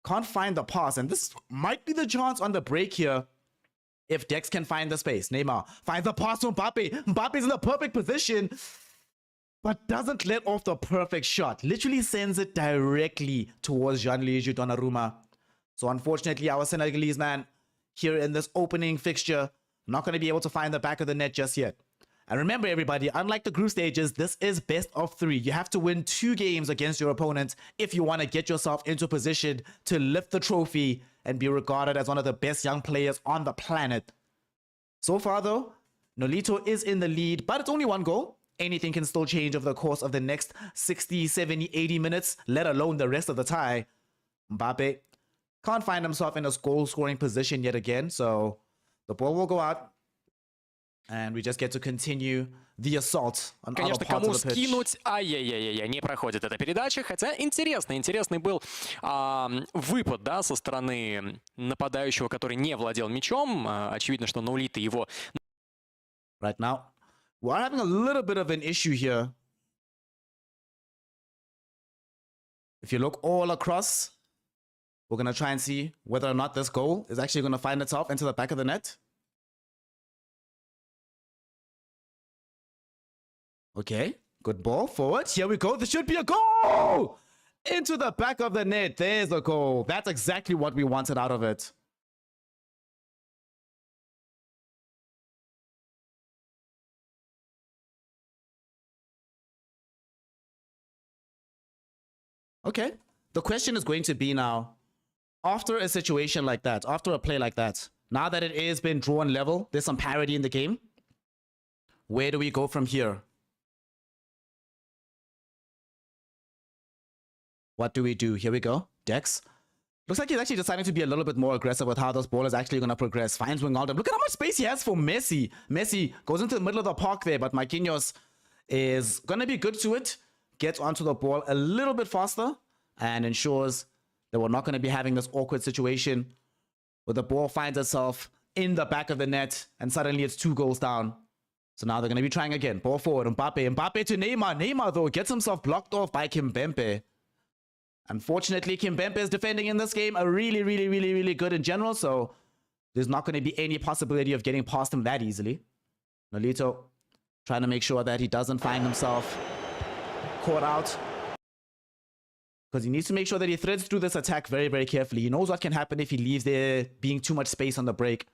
can't find the pass, and this might be the chance on the break here. If Dex can find the space, Neymar finds the pass to Mbappe. Mbappe's in the perfect position, but doesn't let off the perfect shot. Literally sends it directly towards Gianluigi Donnarumma. So unfortunately, our Senegalese man here in this opening fixture, not going to be able to find the back of the net just yet. And remember, everybody, unlike the group stages, this is best of 3. You have to win 2 games against your opponent if you want to get yourself into position to lift the trophy and be regarded as one of the best young players on the planet. So far, though, Nolito is in the lead, but it's only 1 goal. Anything can still change over the course of the next 60, 70, 80 minutes, let alone the rest of the tie. Mbappe can't find himself in a goal-scoring position yet again, so the ball will go out. And we just get to continue the assault on other Конечно, parts кому of the pitch. скинуть? Ай-яй-яй-яй, не проходит эта передача. Хотя интересный был выпад, да, со стороны нападающего, который не владел мячом. Очевидно, что Нолито его... Right now, we're having a little bit of an issue here. If you look all across, we're going to try and see whether or not this goal is actually going to find itself into the back of the net. Okay, good ball forward. Here we go. This should be a goal! Into the back of the net. There's a goal. That's exactly what we wanted out of it. Okay, the question is going to be now, after a situation like that, after a play like that, now that it has been drawn level, there's some parity in the game, where do we go from here? What do we do? Here we go. Dex. Looks like he's actually deciding to be a little bit more aggressive with how this ball is actually going to progress. Finds Wijnaldum. Look at how much space he has for Messi. Messi goes into the middle of the park there, but Marquinhos is going to be good to it. Gets onto the ball a little bit faster and ensures that we're not going to be having this awkward situation where the ball finds itself in the back of the net and suddenly it's 2 goals down. So now they're going to be trying again. Ball forward. Mbappe. Mbappe to Neymar. Neymar, though, gets himself blocked off by Kimpembe. Unfortunately, Kimpembe is defending in this game really good in general, so there's not going to be any possibility of getting past him that easily. Nolito trying to make sure that he doesn't find himself caught out, because he needs to make sure that he threads through this attack very carefully. He knows what can happen if he leaves there being too much space on the break.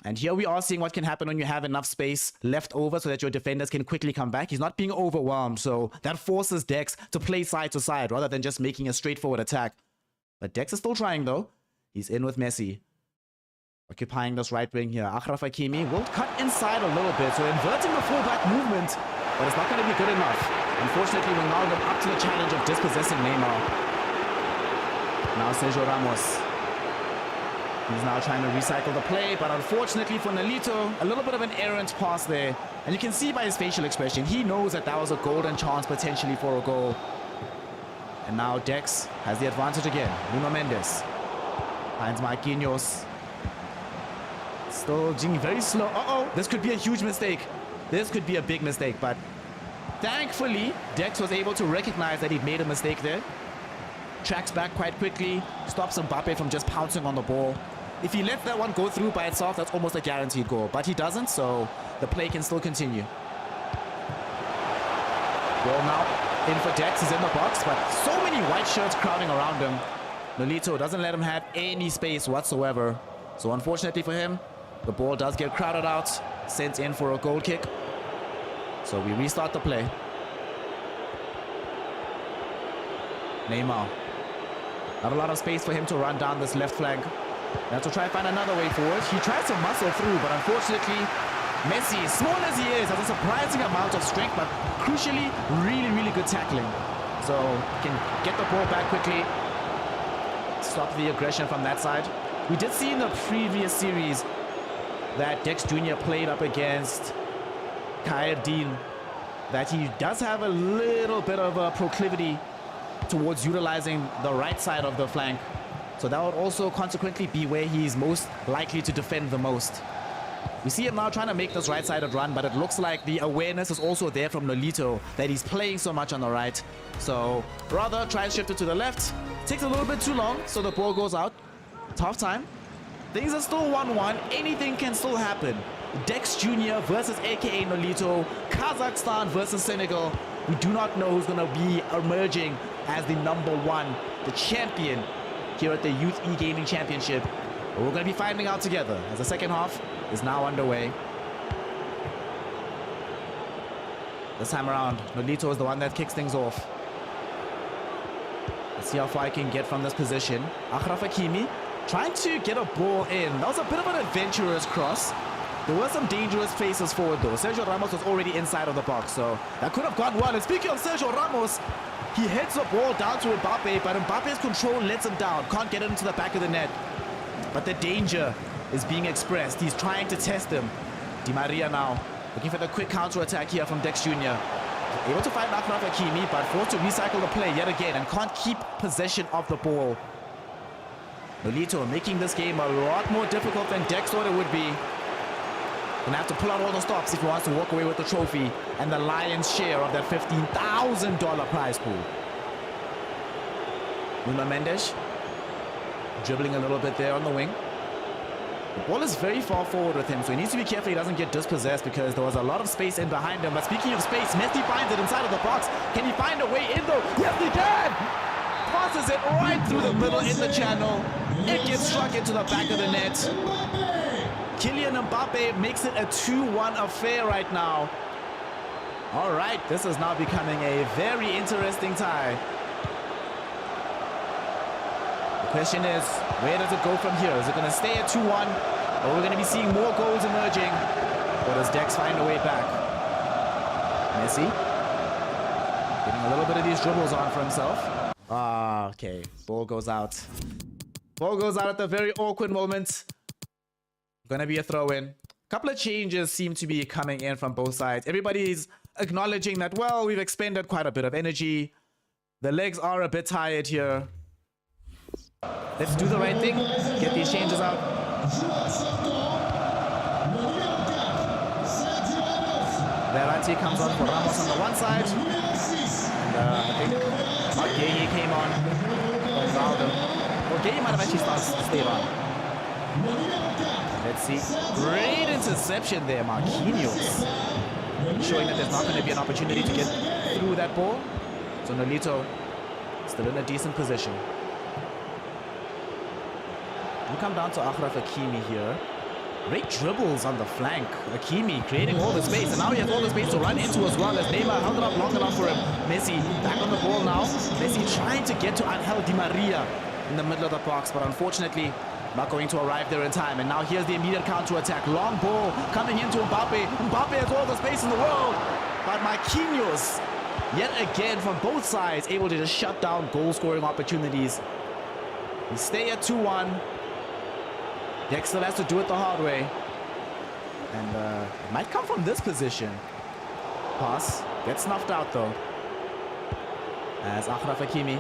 And here we are seeing what can happen when you have enough space left over so that your defenders can quickly come back. He's not being overwhelmed, so that forces Dex to play side to side rather than just making a straightforward attack. But Dex is still trying, though. He's in with Messi. Occupying this right wing here. Achraf Hakimi will cut inside a little bit, so inverting the fullback movement, but it's not going to be good enough. Unfortunately, Wijnaldum up to the challenge of dispossessing Neymar. Now Sergio Ramos. He's now trying to recycle the play, but unfortunately for Nolito, a little bit of an errant pass there. And you can see by his facial expression, he knows that that was a golden chance potentially for a goal. And now Dex has the advantage again. Nuno Mendes finds Marquinhos. Still being very slow. Uh-oh, this could be a huge mistake. This could be a big mistake, but thankfully, Dex was able to recognize that he'd made a mistake there. Tracks back quite quickly, stops Mbappe from just pouncing on the ball. If he lets that one go through by itself, that's almost a guaranteed goal, but he doesn't, so the play can still continue. Ball now in for Dex, he's in the box, but so many white shirts crowding around him. Nolito doesn't let him have any space whatsoever. So unfortunately for him, the ball does get crowded out, sent in for a goal kick. So we restart the play. Neymar. Not a lot of space for him to run down this left flank. Now to try and find another way forward. He tries to muscle through, but unfortunately, Messi, small as he is, has a surprising amount of strength, but crucially, really good tackling. So can get the ball back quickly. Stop the aggression from that side. We did see in the previous series that Dex Jr. played up against Kyle Dean, that he does have a little bit of a proclivity towards utilizing the right side of the flank. So that would also consequently be where he's most likely to defend the most. We see him now trying to make this right-sided run, but it looks like the awareness is also there from Nolito that he's playing so much on the right. So rather try and shift it to the left. Takes a little bit too long, so the ball goes out. Tough time. Things are still 1-1. Anything can still happen. Dex Jr. versus aka Nolito. Kazakhstan versus Senegal. We do not know who's going to be emerging as the #1, the champion here at the Youth E-Gaming Championship. But we're going to be finding out together as the second half is now underway. This time around, Nolito is the one that kicks things off. Let's see how far I can get from this position. Achraf Hakimi trying to get a ball in. That was a bit of an adventurous cross. There were some dangerous faces forward though. Sergio Ramos was already inside of the box, so that could have gone well. And speaking of Sergio Ramos, he heads the ball down to Mbappe, but Mbappe's control lets him down. Can't get it into the back of the net. But the danger is being expressed. He's trying to test him. Di Maria now looking for the quick counter-attack here from Dex Jr. Able to find Achraf Hakimi, but forced to recycle the play yet again and can't keep possession of the ball. Nolito making this game a lot more difficult than Dex thought it would be. Gonna have to pull out all the stops if he wants to walk away with the trophy and the lion's share of that $15,000 prize pool. Nuno Mendes dribbling a little bit there on the wing. The ball is very far forward with him, so he needs to be careful he doesn't get dispossessed because there was a lot of space in behind him. But speaking of space, Messi finds it inside of the box. Can he find a way in though? Yes, he can! Passes it right through the middle in the channel. It gets struck into the back of the net. Kylian Mbappe makes it a 2-1 affair right now. All right, this is now becoming a very interesting tie. The question is, where does it go from here? Is it going to stay at 2-1? Or we're going to be seeing more goals emerging? Or does Dex find a way back? Messi getting a little bit of these dribbles on for himself. Ah, okay. Ball goes out. Ball goes out at the very awkward moment. Gonna be a throw-in. A couple of changes seem to be coming in from both sides. Everybody's acknowledging that, well, we've expended quite a bit of energy. The legs are a bit tired here. Let's do the right thing. Get these changes out. Verratti comes on for Ramos on the one side. And I think Gueye came on for Ronaldo. Well, Gueye might have actually stayed on. Let's see. Great interception there, Marquinhos. Showing that there's not going to be an opportunity to get through that ball. So Nolito still in a decent position. We come down to Achraf Hakimi here. Great dribbles on the flank. Hakimi creating all the space, and now he has all the space to run into as well as Neymar held it up long enough for him. Messi back on the ball now. Messi trying to get to Angel Di Maria in the middle of the box, but unfortunately not going to arrive there in time. And now here's the immediate counter-attack. Long ball coming into Mbappe. Mbappe has all the space in the world. But Marquinhos, yet again from both sides, able to just shut down goal-scoring opportunities. We stay at 2-1. Dex still has to do it the hard way. And it might come from this position. Pass. Gets snuffed out though. As Achraf Hakimi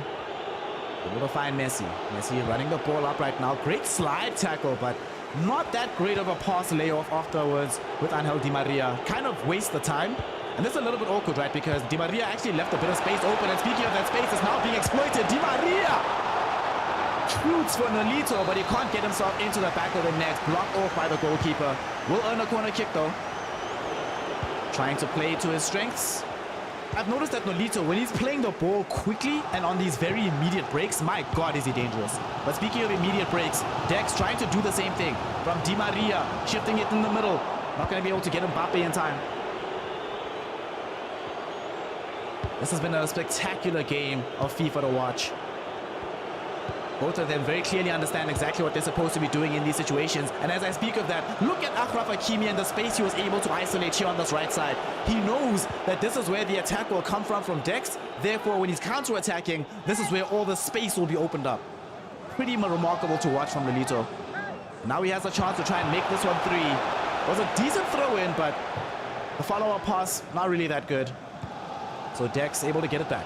able to find Messi. Messi running the ball up right now. Great slide tackle, but Not that great of a pass layoff afterwards with Angel Di Maria. Kind of waste the time. And this is a little bit awkward, right? Because Di Maria actually left a bit of space open. And speaking of that space, is now being exploited. Di Maria shoots for Nolito, but he can't get himself into the back of the net. Blocked off by the goalkeeper. Will earn a corner kick, though. Trying to play to his strengths. I've noticed that Nolito, when he's playing the ball quickly and on these very immediate breaks, my God, is he dangerous. But speaking of immediate breaks, Dex trying to do the same thing. From Di Maria, shifting it in the middle. Not going to be able to get Mbappe in time. This has been a spectacular game of FIFA to watch. Both of them very clearly understand exactly what they're supposed to be doing in these situations. And as I speak of that, look at Achraf Hakimi and the space he was able to isolate here on this right side. He knows that this is where the attack will come from Dex. Therefore, when he's counter-attacking, this is where all the space will be opened up. Pretty remarkable to watch from Nolito. Now he has a chance to try and make this one 3. It was a decent throw-in, but the follow-up pass, not really that good. So Dex able to get it back.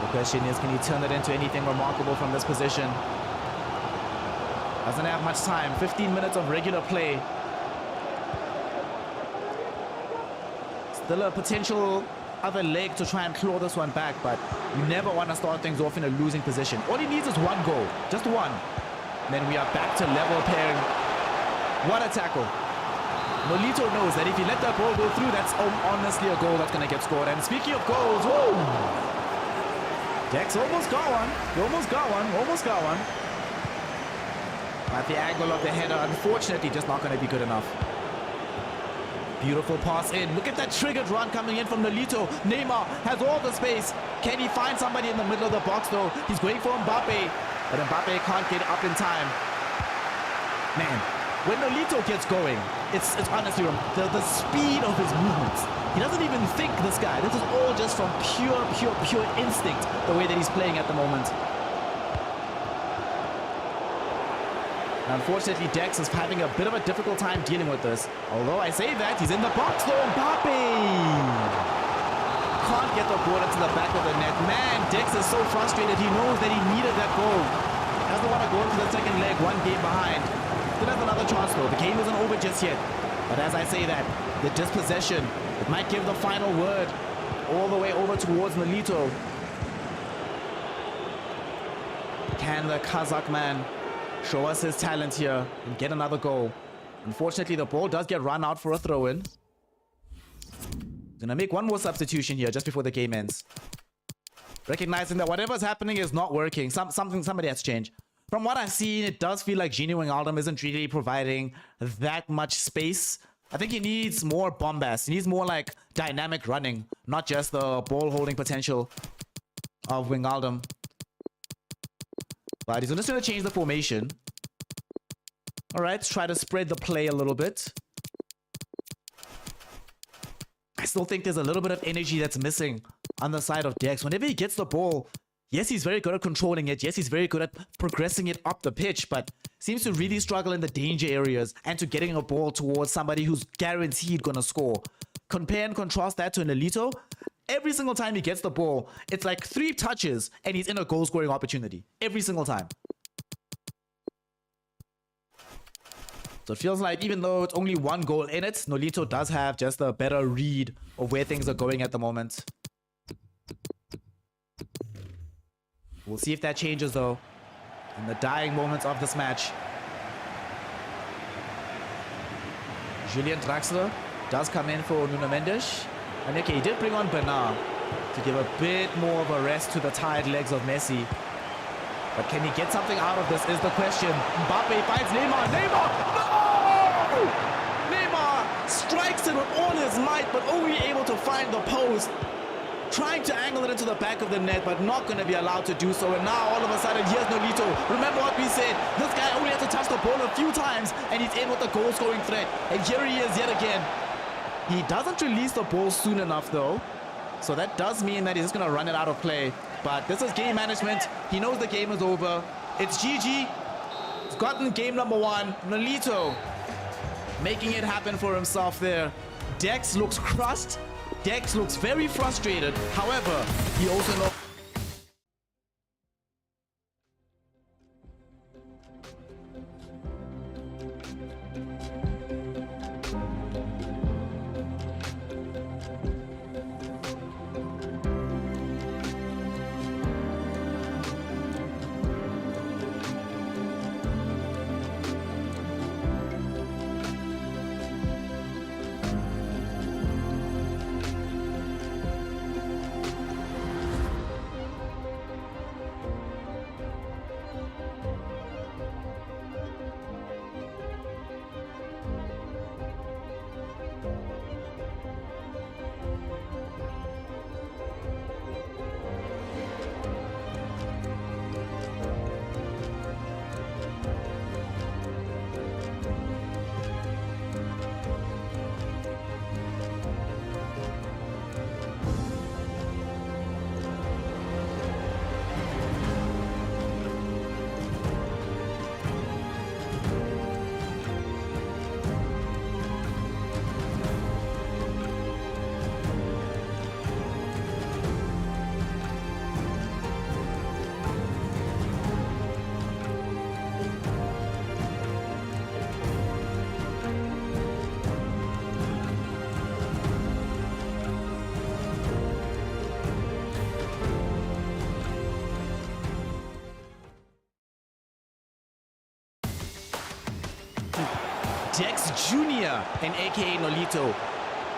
The question is, can he turn it into anything remarkable from this position? Doesn't have much time. 15 minutes of regular play. Still a potential other leg to try and claw this one back, but you never want to start things off in a losing position. All he needs is one goal. Just one. And then we are back to level pairing. What a tackle. Nolito knows that if he let that ball go through, that's honestly a goal that's going to get scored. And speaking of goals, woo! Dex almost got one. Almost got one. Almost got one. At the angle of the header, unfortunately, just not going to be good enough. Beautiful pass in. Look at that triggered run coming in from Nolito. Neymar has all the space. Can he find somebody in the middle of the box, though? He's going for Mbappe. But Mbappe can't get up in time. Man, when Nolito gets going, it's honestly the speed of his movements. He doesn't even think, this guy. This is all just from pure instinct, the way that he's playing at the moment. Unfortunately, Dex is having a bit of a difficult time dealing with this. Although I say that, he's in the box though. Mbappe can't get the ball into the back of the net. Man, Dex is so frustrated. He knows that he needed that goal. Doesn't want to go into the second leg, one game behind. Still has another chance though. The game isn't over just yet. But as I say that, the dispossession, it might give the final word all the way over towards Nolito. Can the Kazakh man show us his talent here and get another goal? Unfortunately, the ball does get run out for a throw-in. Gonna make one more substitution here just before the game ends. Recognizing that whatever's happening is not working. Somebody has to change. From what I've seen, it does feel like Gini Wijnaldum isn't really providing that much space. I think he needs more bombast. He needs more like dynamic running, not just the ball-holding potential of Wijnaldum. But he's just going to change the formation. All right, try to spread the play a little bit. I still think there's a little bit of energy that's missing on the side of Dex. Whenever he gets the ball, yes, he's very good at controlling it. Yes, he's very good at progressing it up the pitch, but seems to really struggle in the danger areas and to getting a ball towards somebody who's guaranteed going to score. Compare and contrast that to Nolito. Every single time he gets the ball, it's like 3 touches and he's in a goal-scoring opportunity. Every single time. So it feels like even though it's only 1 goal in it, Nolito does have just a better read of where things are going at the moment. We'll see if that changes though in the dying moments of this match. Julian Draxler does come in for Nuno Mendes. And okay, he did bring on Bernard to give a bit more of a rest to the tired legs of Messi. But can he get something out of this is the question. Mbappe finds Neymar. Neymar! No! Neymar strikes it with all his might, but only able to find the post. Trying to angle it into the back of the net, but not going to be allowed to do so. And now, all of a sudden, here's Nolito. Remember what we said. This guy only had to touch the ball a few times, and he's in with the goal-scoring threat. And here he is yet again. He doesn't release the ball soon enough, though. So that does mean that he's just going to run it out of play. But this is game management. He knows the game is over. It's GG. He's gotten game number 1. Nolito making it happen for himself there. Dex looks crushed. Dex looks very frustrated. However, he also knows Dex Jr. and aka Nolito,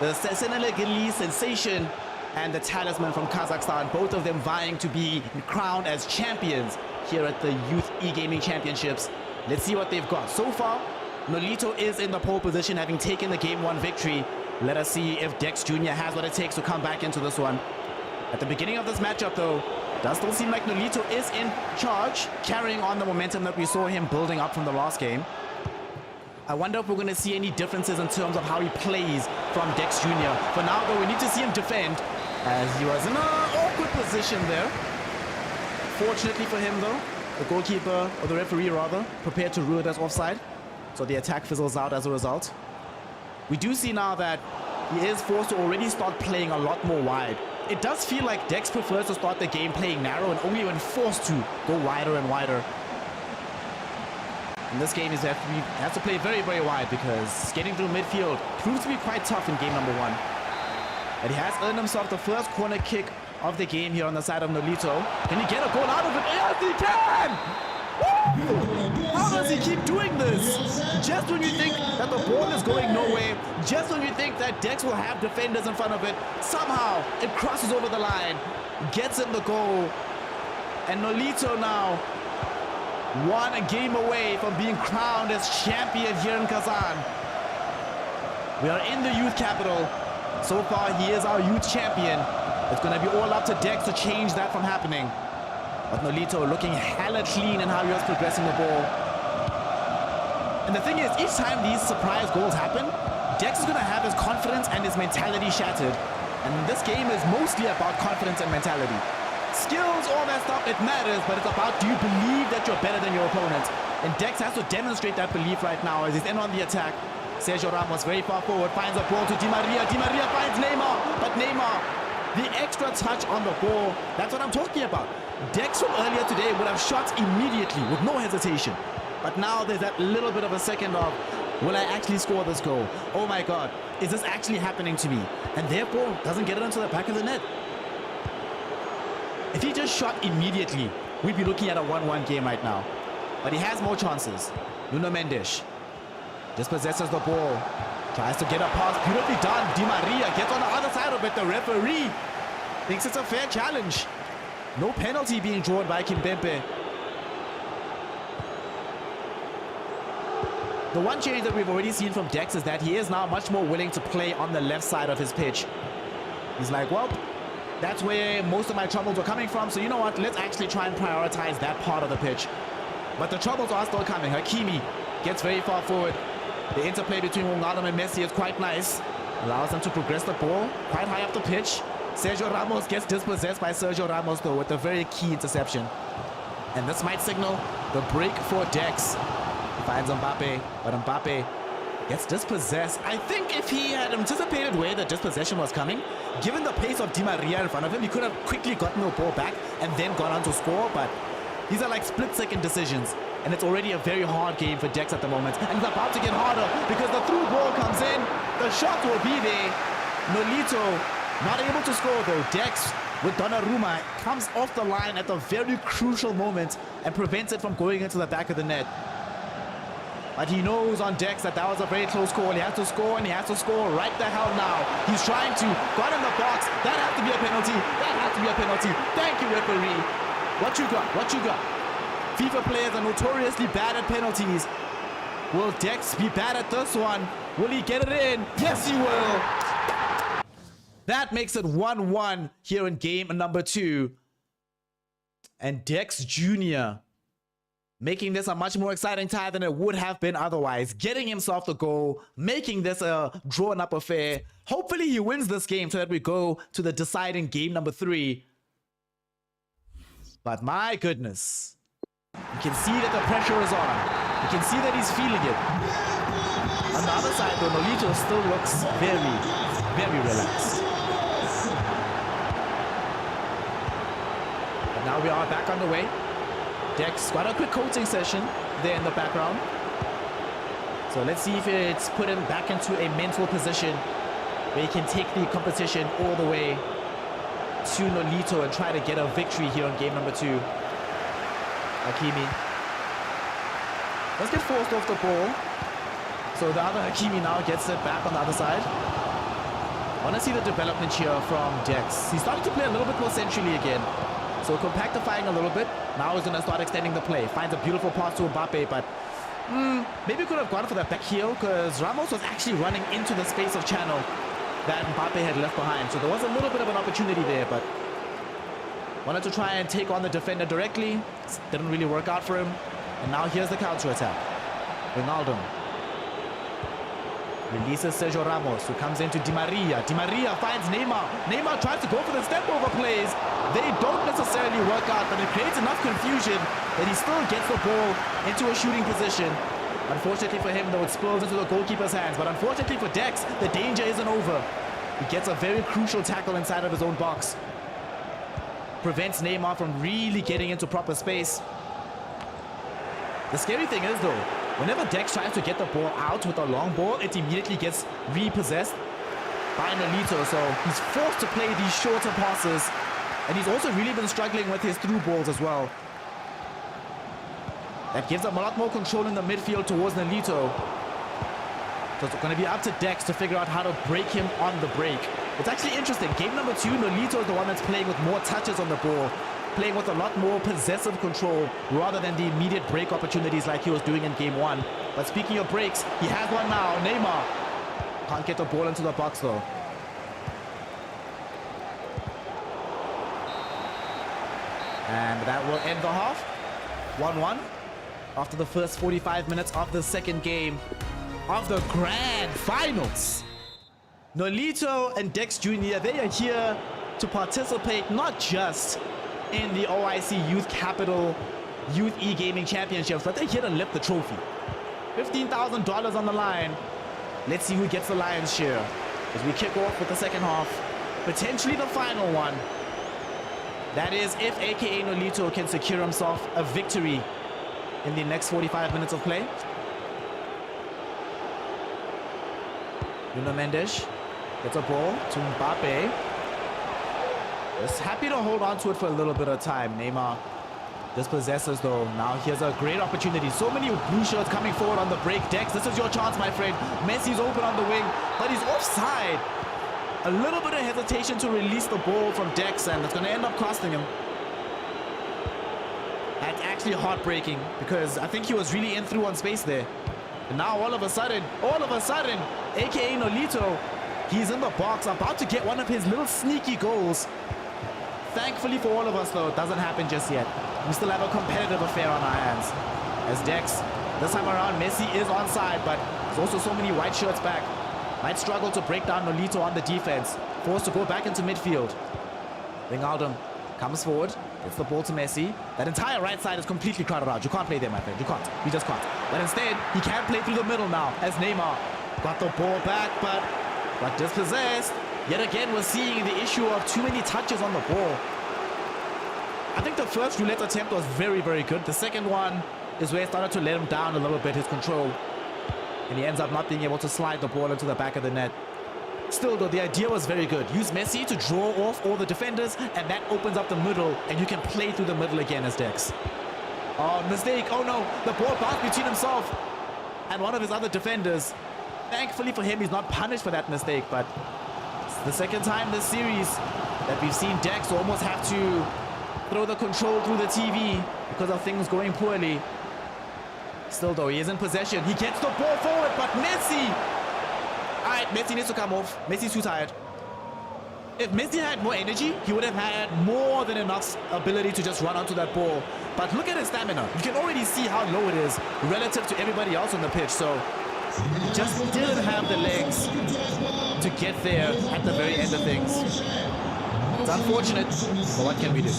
the Senegalese sensation and the talisman from Kazakhstan, both of them vying to be crowned as champions here at the Youth E-Gaming Championships. Let's see what they've got. So far, Nolito is in the pole position, having taken the Game 1 victory. Let us see if Dex Jr. has what it takes to come back into this one. At the beginning of this matchup, though, does still seem like Nolito is in charge, carrying on the momentum that we saw him building up from the last game. I wonder if we're going to see any differences in terms of how he plays from Dex Jr. For now, though, we need to see him defend, as he was in an awkward position there. Fortunately for him, though, the goalkeeper, or the referee rather, prepared to rule it as offside. So the attack fizzles out as a result. We do see now that he is forced to already start playing a lot more wide. It does feel like Dex prefers to start the game playing narrow, and only when forced to go wider and wider. In this game, he has to play very, very wide, because getting through midfield proves to be quite tough in game number 1. But he has earned himself the first corner kick of the game here on the side of Nolito. Can he get a goal out of it? Yes, he can! Woo! How does he keep doing this? Just when you think that the ball is going nowhere, just when you think that Dex will have defenders in front of it, somehow it crosses over the line, gets in the goal, and Nolito now one game away from being crowned as champion here in Kazan. We are in the youth capital. So far, he is our youth champion. It's going to be all up to Dex to change that from happening. But Nolito looking hella clean in how he was progressing the ball. And the thing is, each time these surprise goals happen, Dex is going to have his confidence and his mentality shattered. And this game is mostly about confidence and mentality. Skills, all that stuff, it matters, but it's about, do you believe that you're better than your opponent? And Dex has to demonstrate that belief right now as he's in on the attack. Sergio Ramos very far forward, finds a ball to Di Maria. Di Maria finds Neymar, but Neymar, the extra touch on the ball, that's what I'm talking about. Dex from earlier today would have shot immediately with no hesitation. But now there's that little bit of a second of, will I actually score this goal? Oh my God, is this actually happening to me? And therefore, doesn't get it into the back of the net. If he just shot immediately, we'd be looking at a 1-1 game right now. But he has more chances. Nuno Mendes dispossesses the ball. Tries to get a pass. Beautifully done. Di Maria gets on the other side of it. The referee thinks it's a fair challenge. No penalty being drawn by Kimpembe. The one change that we've already seen from Dex is that he is now much more willing to play on the left side of his pitch. He's like, well, that's where most of my troubles were coming from. So you know what? Let's actually try and prioritize that part of the pitch. But the troubles are still coming. Hakimi gets very far forward. The interplay between Ronaldo and Messi is quite nice. Allows them to progress the ball quite high up the pitch. Sergio Ramos gets dispossessed by Sergio Ramos, though, with a very key interception. And this might signal the break for Dex. He finds Mbappe, but Mbappe gets dispossessed. I think if he had anticipated where the dispossession was coming, given the pace of Di Maria in front of him, he could have quickly gotten the ball back and then gone on to score. But these are like split-second decisions. And it's already a very hard game for Dex at the moment. And it's about to get harder because the through ball comes in. The shot will be there. Nolito not able to score though. Dex with Donnarumma comes off the line at the very crucial moment and prevents it from going into the back of the net. But he knows on Dex that that was a very close call. He has to score, and he has to score right the hell now. He's trying to. Got in the box. That has to be a penalty. That has to be a penalty. Thank you, referee. What you got? What you got? FIFA players are notoriously bad at penalties. Will Dex be bad at this one? Will he get it in? Yes, he will. That makes it 1-1 here in game number 2. And Dex Jr. making this a much more exciting tie than it would have been otherwise. Getting himself the goal, making this a drawn-up affair. Hopefully he wins this game so that we go to the deciding game number 3. But my goodness. You can see that the pressure is on. You can see that he's feeling it. On the other side, though, Nolito still looks very, very relaxed. But now we are back on the way. Dex got a quick coaching session there in the background. So let's see if it's put him back into a mental position where he can take the competition all the way to Nolito and try to get a victory here on game number 2. Hakimi. Let's get forced off the ball. So So the other Hakimi now gets it back on the other side. Want to see the development here from Dex. He's starting to play a little bit more centrally again. So compactifying a little bit. Now he's going to start extending the play. Finds a beautiful pass to Mbappe, but maybe could have gone for that back heel because Ramos was actually running into the space of channel that Mbappe had left behind. So there was a little bit of an opportunity there, but wanted to try and take on the defender directly. Didn't really work out for him. And now here's the counter attack. Ronaldo releases Sergio Ramos, who comes into Di Maria. Di Maria finds Neymar. Neymar tries to go for the step over plays. They don't necessarily work out, but it creates enough confusion that he still gets the ball into a shooting position. Unfortunately for him, though, it spills into the goalkeeper's hands. But unfortunately for Dex, the danger isn't over. He gets a very crucial tackle inside of his own box. Prevents Neymar from really getting into proper space. The scary thing is, though, whenever Dex tries to get the ball out with a long ball, it immediately gets repossessed by Nolito. So he's forced to play these shorter passes. And he's also really been struggling with his through balls as well. That gives him a lot more control in the midfield towards Nolito. So it's going to be up to Dex to figure out how to break him on the break. It's actually interesting. Game number 2, Nolito is the one that's playing with more touches on the ball. Playing with a lot more possessive control rather than the immediate break opportunities like he was doing in game 1. But speaking of breaks, he has one now. Neymar can't get the ball into the box though. And that will end the half. 1-1 after the first 45 minutes of the second game of the grand finals. Nolito and Dex Jr., they are here to participate not just in the OIC Youth Capital Youth E-Gaming Championships, but they're here to lift the trophy. $15,000 on the line. Let's see who gets the lion's share as we kick off with the second half. Potentially the final one. That is if AKA Nolito can secure himself a victory in the next 45 minutes of play. Nuno Mendes gets a ball to Mbappe. Just happy to hold on to it for a little bit of time. Neymar dispossesses though. Now here's a great opportunity. So many blue shirts coming forward on the break. Dex, this is your chance, my friend. Messi's open on the wing, but he's offside. A little bit of hesitation to release the ball from Dex, and it's going to end up costing him. That's actually heartbreaking because I think he was really in through on space there. And now all of a sudden, AKA Nolito, he's in the box, about to get one of his little sneaky goals. Thankfully for all of us, though, it doesn't happen just yet. We still have a competitive affair on our hands. As Dex, this time around, Messi is onside, but there's also so many white shirts back. Might struggle to break down Nolito on the defense. Forced to go back into midfield. Wijnaldum comes forward, gets the ball to Messi. That entire right side is completely crowded out. You can't play there, my friend. You can't. You just can't. But instead, he can play through the middle now as Neymar got the ball back, but got dispossessed. Yet again, we're seeing the issue of too many touches on the ball. I think the first roulette attempt was very, very good. The second one is where it started to let him down a little bit, his control. And he ends up not being able to slide the ball into the back of the net. Still, though, the idea was very good. Use Messi to draw off all the defenders, and that opens up the middle, and you can play through the middle again as Dex. Oh, mistake. Oh, no. The ball bounced between himself and one of his other defenders. Thankfully for him, he's not punished for that mistake, but it's the second time this series that we've seen Dex almost have to throw the control through the TV because of things going poorly. Still, though, he is in possession. He gets the ball forward, but Messi! All right, Messi needs to come off. Messi's too tired. If Messi had more energy, he would have had more than enough ability to just run onto that ball. But look at his stamina. You can already see how low it is relative to everybody else on the pitch. So he just didn't have the legs to get there at the very end of things. It's unfortunate, but what can we do?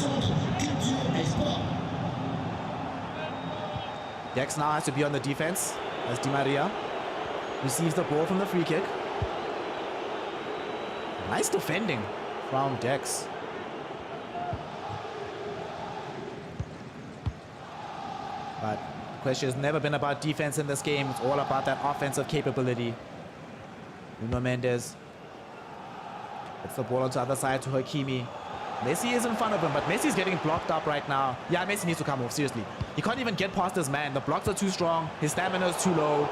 Dex now has to be on the defense as Di Maria receives the ball from the free kick. Nice defending from Dex. But the question has never been about defense in this game. It's all about that offensive capability. Nuno Mendes gets the ball onto the other side to Hakimi. Messi is in front of him, but Messi's getting blocked up right now. Yeah, Messi needs to come off, seriously. He can't even get past his man. The blocks are too strong. His stamina is too low.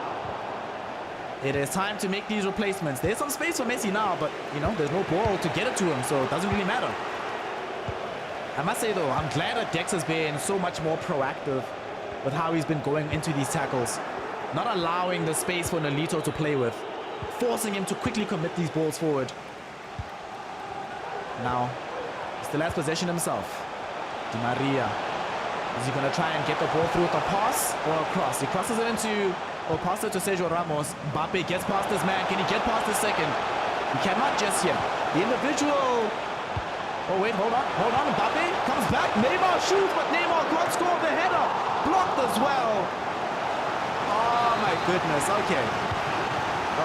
It is time to make these replacements. There's some space for Messi now, but, you know, there's no ball to get it to him, so it doesn't really matter. I must say, though, I'm glad that Dex has been so much more proactive with how he's been going into these tackles. Not allowing the space for Nolito to play with. Forcing him to quickly commit these balls forward. Now, still has possession himself. Di Maria. Is he going to try and get the ball through with a pass or a cross? He crosses it into... or pass it to Sergio Ramos. Mbappe gets past this man. Can he get past the second? He cannot just yet. The individual... oh, wait, hold on. Hold on. Mbappe comes back. Neymar shoots, but Neymar can't score the header. Blocked as well. Oh, my goodness. Okay.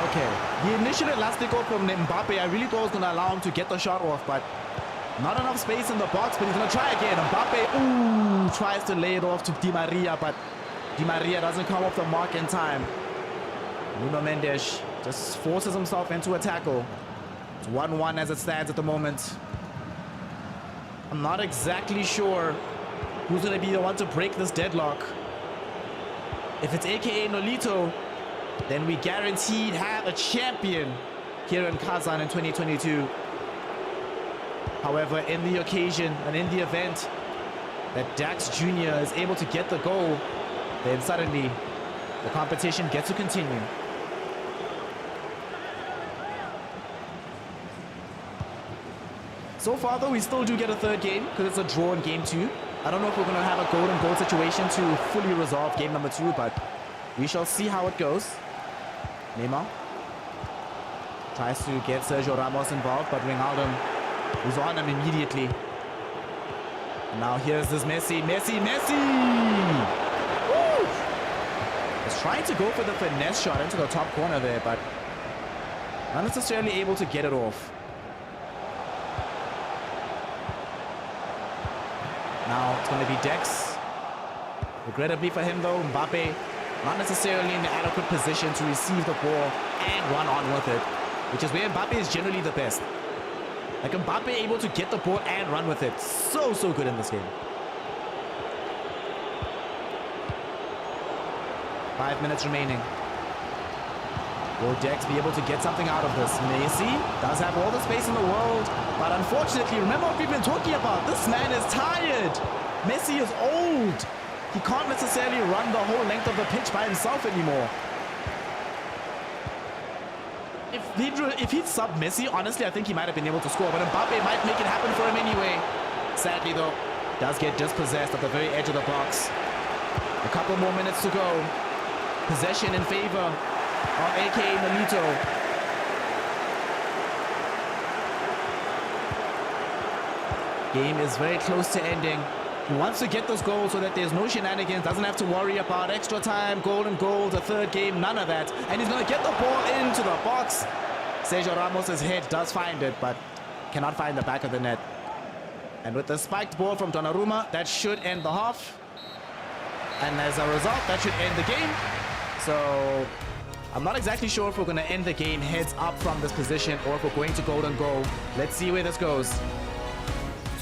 Okay. The initial elastic goal from Mbappe, I really thought was going to allow him to get the shot off, but not enough space in the box, but he's going to try again. Mbappe, ooh, tries to lay it off to Di Maria, but Di Maria doesn't come off the mark in time. Nuno Mendes just forces himself into a tackle. It's 1-1 as it stands at the moment. I'm not exactly sure who's going to be the one to break this deadlock. If it's AKA Nolito, then we guaranteed have a champion here in Kazan in 2022. However, in the occasion and in the event that Dax Jr. is able to get the goal, then suddenly the competition gets to continue. So far, though, we still do get a third game because it's a draw in game 2. I don't know if we're going to have a golden goal situation to fully resolve game number 2, but we shall see how it goes. Neymar tries to get Sergio Ramos involved, but Wijnaldum was on him immediately. And now here's this Messi. Woo! He's trying to go for the finesse shot into the top corner there, but not necessarily able to get it off. Now it's going to be Dex. Regrettably for him though, Mbappe not necessarily in the adequate position to receive the ball and run on with it, which is where Mbappe is generally the best. Like Mbappe able to get the ball and run with it. So good in this game. 5 minutes remaining. Will Dex be able to get something out of this? Messi does have all the space in the world, but unfortunately, remember what we've been talking about. This man is tired. Messi is old. He can't necessarily run the whole length of the pitch by himself anymore. If he'd sub Messi, honestly, I think he might have been able to score, but Mbappe might make it happen for him anyway. Sadly, though, does get dispossessed at the very edge of the box. A couple more minutes to go. Possession in favor of AKA Nolito. Game is very close to ending. He wants to get this goal so that there's no shenanigans, doesn't have to worry about extra time, golden goals, a third game, none of that. And he's going to get the ball into the box. Sergio Ramos' head does find it, but cannot find the back of the net. And with the spiked ball from Donnarumma, that should end the half. And as a result, that should end the game. So I'm not exactly sure if we're going to end the game heads up from this position or if we're going to golden goal. Let's see where this goes.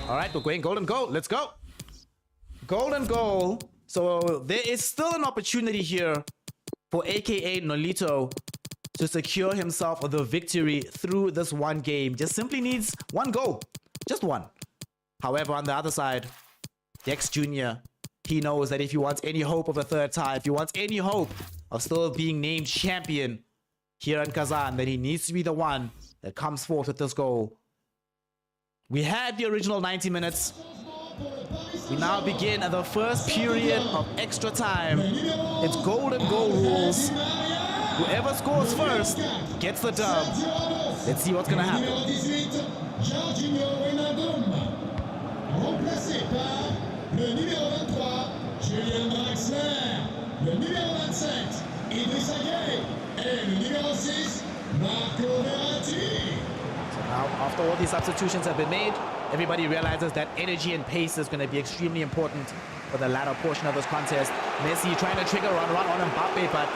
All right, we're going golden goal. Let's go. Golden goal. So there is still an opportunity here for AKA Nolito to secure himself the victory through this one game. Just simply needs one goal. Just one. However, on the other side, Dex Jr., he knows that if he wants any hope of a third tie, if he wants any hope of still being named champion here in Kazan, then he needs to be the one that comes forth with this goal. We had the original 90 minutes. We now begin the first period of extra time. It's golden goal rules. Whoever scores first gets the dub. Let's see what's going to happen. So now, after all these substitutions have been made, everybody realizes that energy and pace is going to be extremely important for the latter portion of this contest. Messi trying to trigger run on Mbappe, but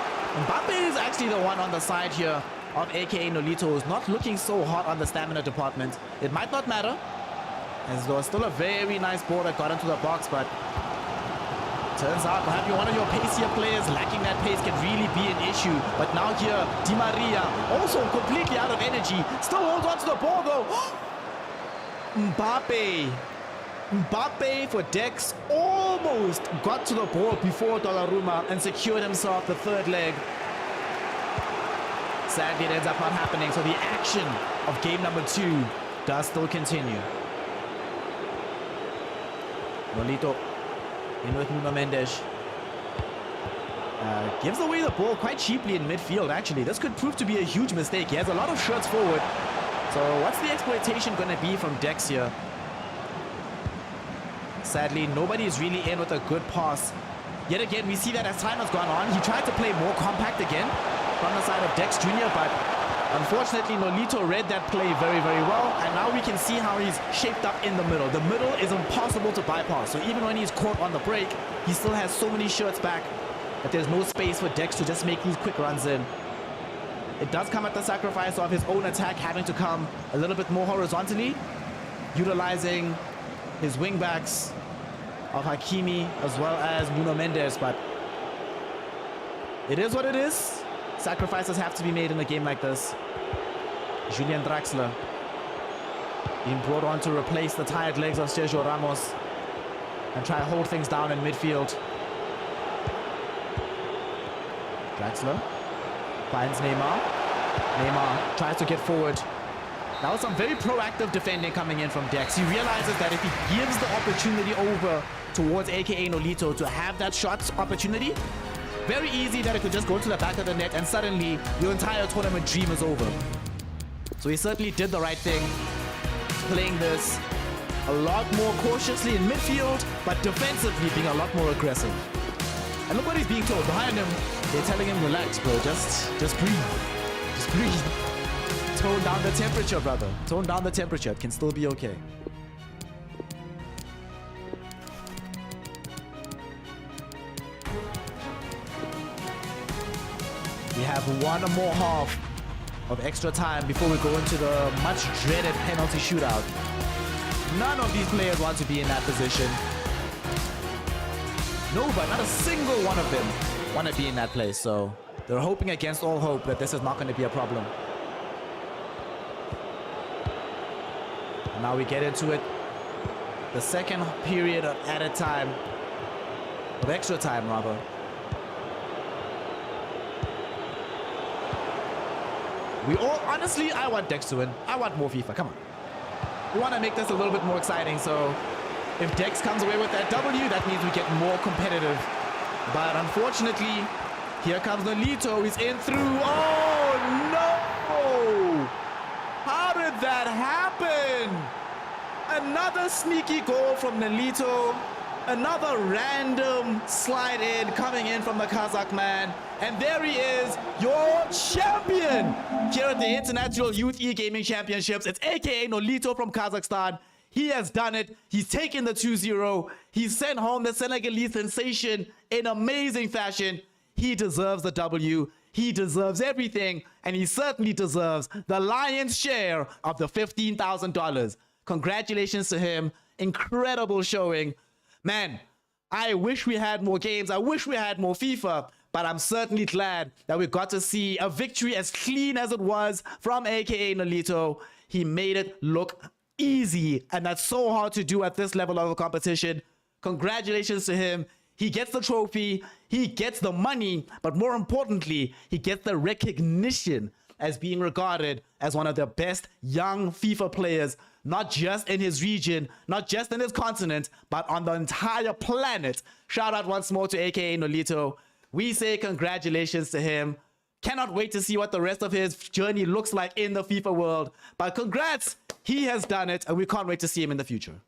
Mbappe is actually the one on the side here of AKA Nolito, who's not looking so hot on the stamina department. It might not matter, as though still a very nice ball that got into the box, but Turns out having one of your pacier players lacking that pace can really be an issue. But now here, Di Maria, also completely out of energy, still holds on to the ball though. Mbappe for Dex almost got to the ball before Donnarumma and secured himself the third leg. Sadly, it ends up not happening, so the action of game number 2 does still continue. Nolito in with Nuno Mendes. Gives away the ball quite cheaply in midfield, actually. This could prove to be a huge mistake. He has a lot of shots forward. So what's the exploitation going to be from Dex here? Sadly, nobody is really in with a good pass. Yet again, we see that as time has gone on, he tried to play more compact again from the side of Dex Jr., but unfortunately, Nolito read that play very, very well, and now we can see how he's shaped up in the middle. The middle is impossible to bypass, so even when he's caught on the break, he still has so many shirts back that there's no space for Dex to just make these quick runs in. It does come at the sacrifice of his own attack having to come a little bit more horizontally, utilizing his wingbacks of Hakimi as well as Nuno Mendes, but it is what it is. Sacrifices have to be made in a game like this. Julian Draxler being brought on to replace the tired legs of Sergio Ramos and try to hold things down in midfield. Draxler finds Neymar. Neymar tries to get forward. That was some very proactive defending coming in from Dex. He realizes that if he gives the opportunity over towards AKA Nolito to have that shot opportunity, very easy that it could just go to the back of the net and suddenly your entire tournament dream is over. So he certainly did the right thing, playing this a lot more cautiously in midfield, but defensively being a lot more aggressive. And look what he's being told. Behind him, they're telling him, relax, bro, just breathe. Just breathe. Tone down the temperature, brother. Tone down the temperature. It can still be okay. We have one more half of extra time before we go into the much dreaded penalty shootout. None of these players want to be in that position. No, but not a single one of them want to be in that place. So they're hoping against all hope that this is not going to be a problem. And now we get into it. The second period of added time, of extra time rather. We all, honestly, I want Dex to win. I want more FIFA, come on. We want to make this a little bit more exciting, so if Dex comes away with that W, that means we get more competitive. But unfortunately, here comes Nolito, he's in through. Oh no! How did that happen? Another sneaky goal from Nolito. Another random slide in coming in from the Kazakh man. And there he is, your champion here at the International Youth E-Gaming Championships. It's AKA Nolito from Kazakhstan. He has done it. He's taken the 2-0. He's sent home the Senegalese sensation in amazing fashion. He deserves the W. He deserves everything. And he certainly deserves the lion's share of the $15,000. Congratulations to him. Incredible showing. Man, I wish we had more games. I wish we had more FIFA. But I'm certainly glad that we got to see a victory as clean as it was from AKA Nolito. He made it look easy, and that's so hard to do at this level of a competition. Congratulations to him. He gets the trophy, he gets the money, but more importantly, he gets the recognition as being regarded as one of the best young FIFA players, not just in his region, not just in his continent, but on the entire planet. Shout out once more to AKA Nolito. We say congratulations to him. Cannot wait to see what the rest of his journey looks like in the FIFA world. But congrats, he has done it, and we can't wait to see him in the future.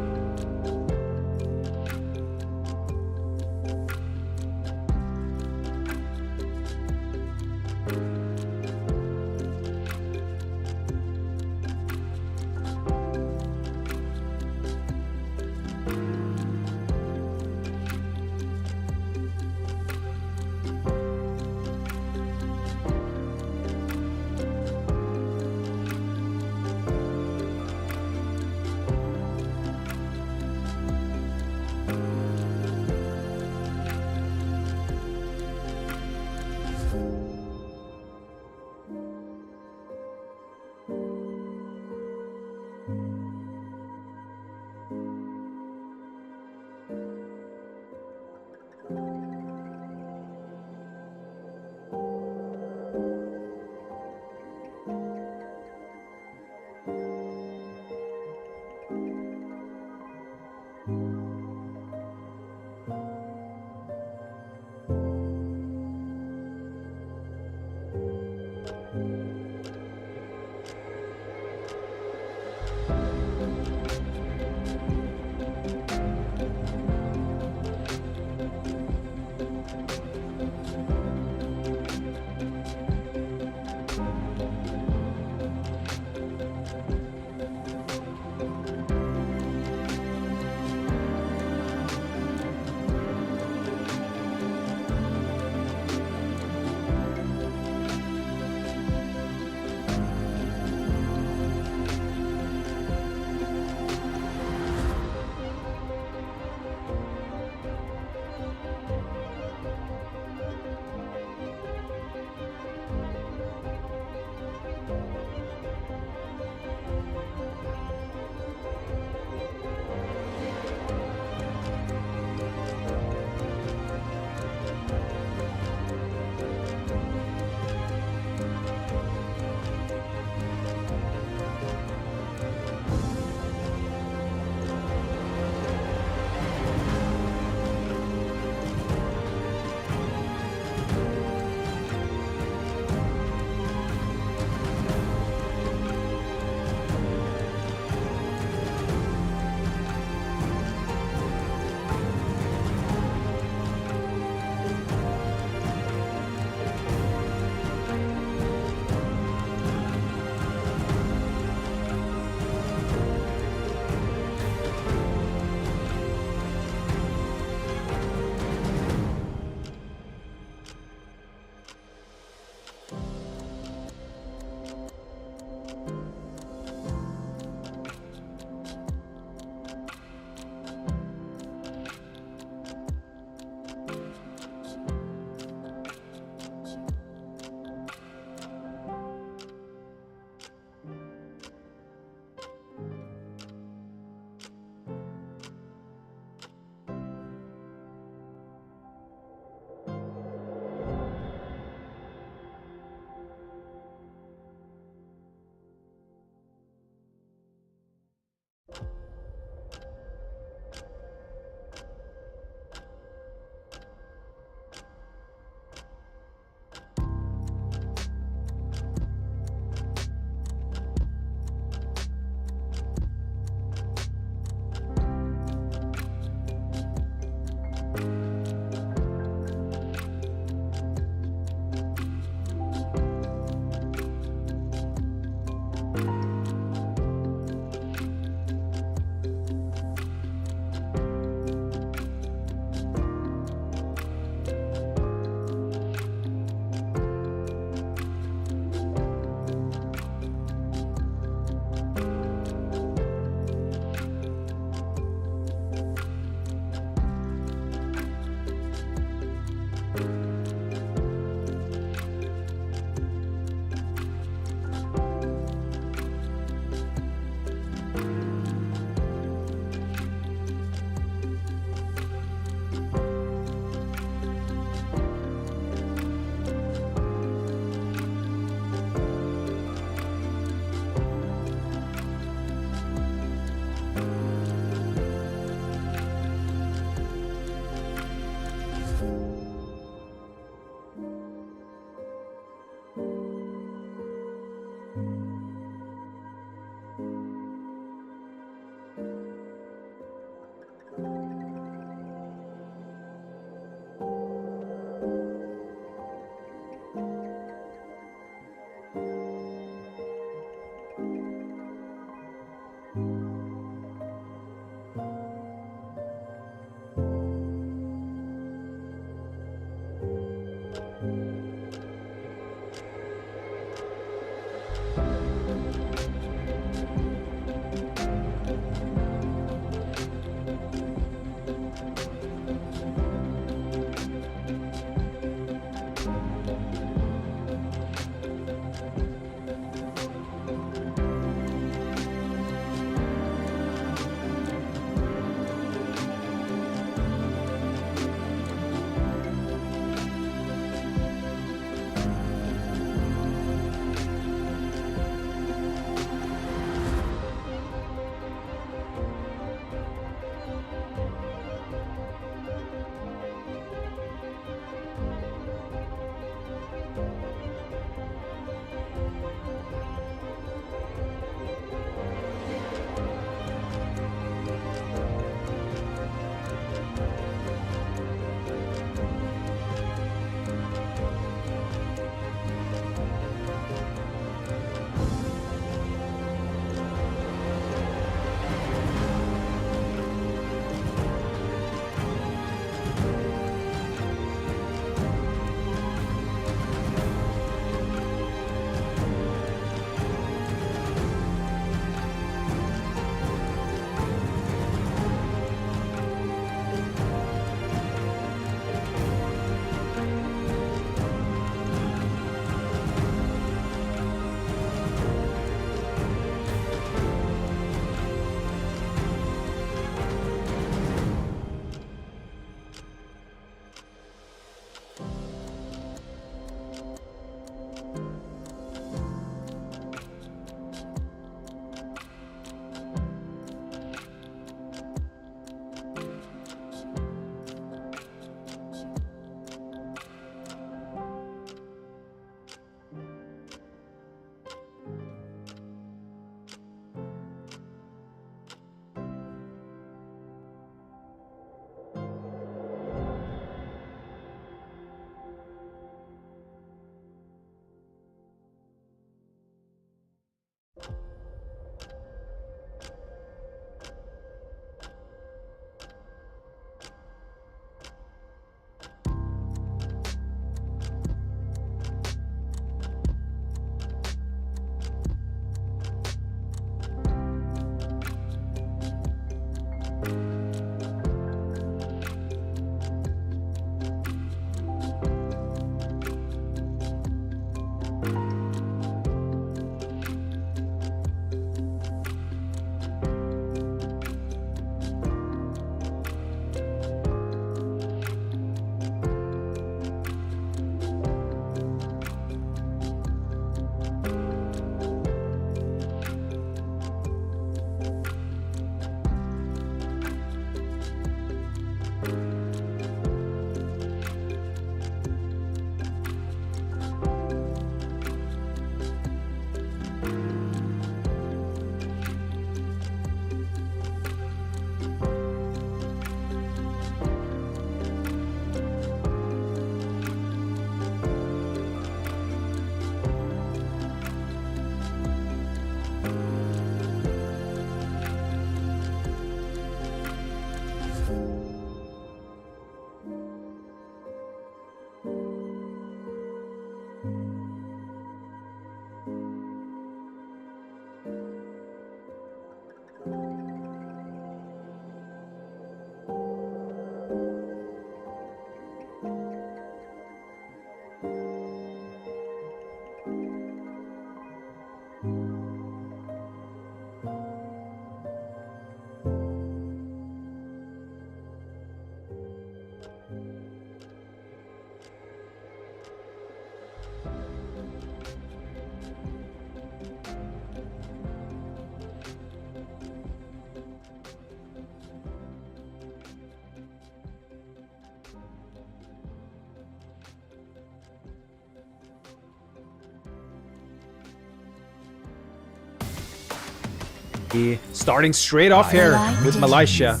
Starting straight off here with Malaysia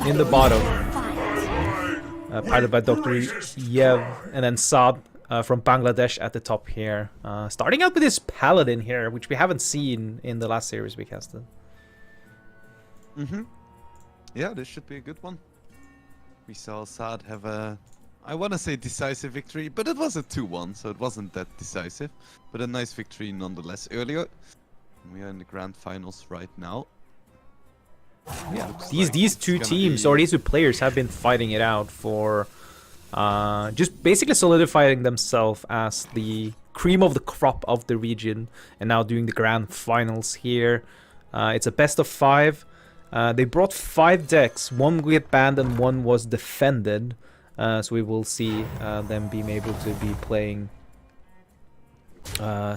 in the bottom. Piloted by Dr. Yev, and then Saad from Bangladesh at the top here. Starting out with this Paladin here, which we haven't seen in the last series we casted. Yeah, this should be a good one. We saw Saad have a, I want to say decisive victory, but it was a 2-1, so it wasn't that decisive. But a nice victory nonetheless earlier. We are in the grand finals right now. Yeah, these two teams or these two players have been fighting it out for just basically solidifying themselves as the cream of the crop of the region, and now doing the grand finals here. It's a best of 5. They brought 5 decks. 1 get banned and 1 was defended. So we will see them being able to be playing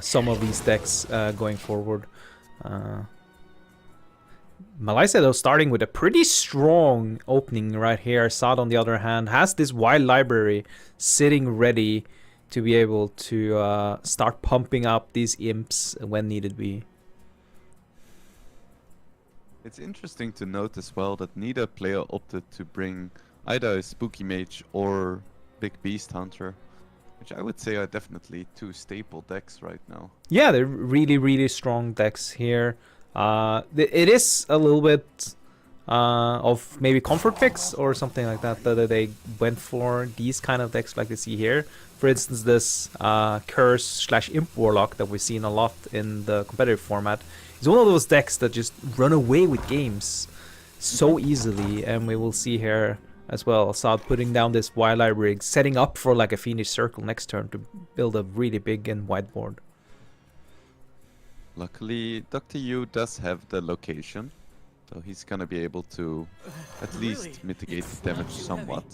some of these decks going forward. Malaysia, though, starting with a pretty strong opening right here. Saad, on the other hand, has this wild library sitting ready to be able to start pumping up these imps when needed be. It's interesting to note as well that neither player opted to bring either a Spooky Mage or Big Beast Hunter, which I would say are definitely 2 staple decks right now. Yeah, they're really, really strong decks here. It is a little bit of maybe comfort picks or something like that that they went for these kind of decks like they see here. For instance, this Curse/Imp Warlock that we've seen a lot in the competitive format is one of those decks that just run away with games so easily, and we will see here as well Saad putting down this wild library, setting up for like a Fiendish Circle next turn to build a really big and wide board. Luckily, Dr. Yu does have the location, so he's gonna be able to at least mitigate the damage somewhat.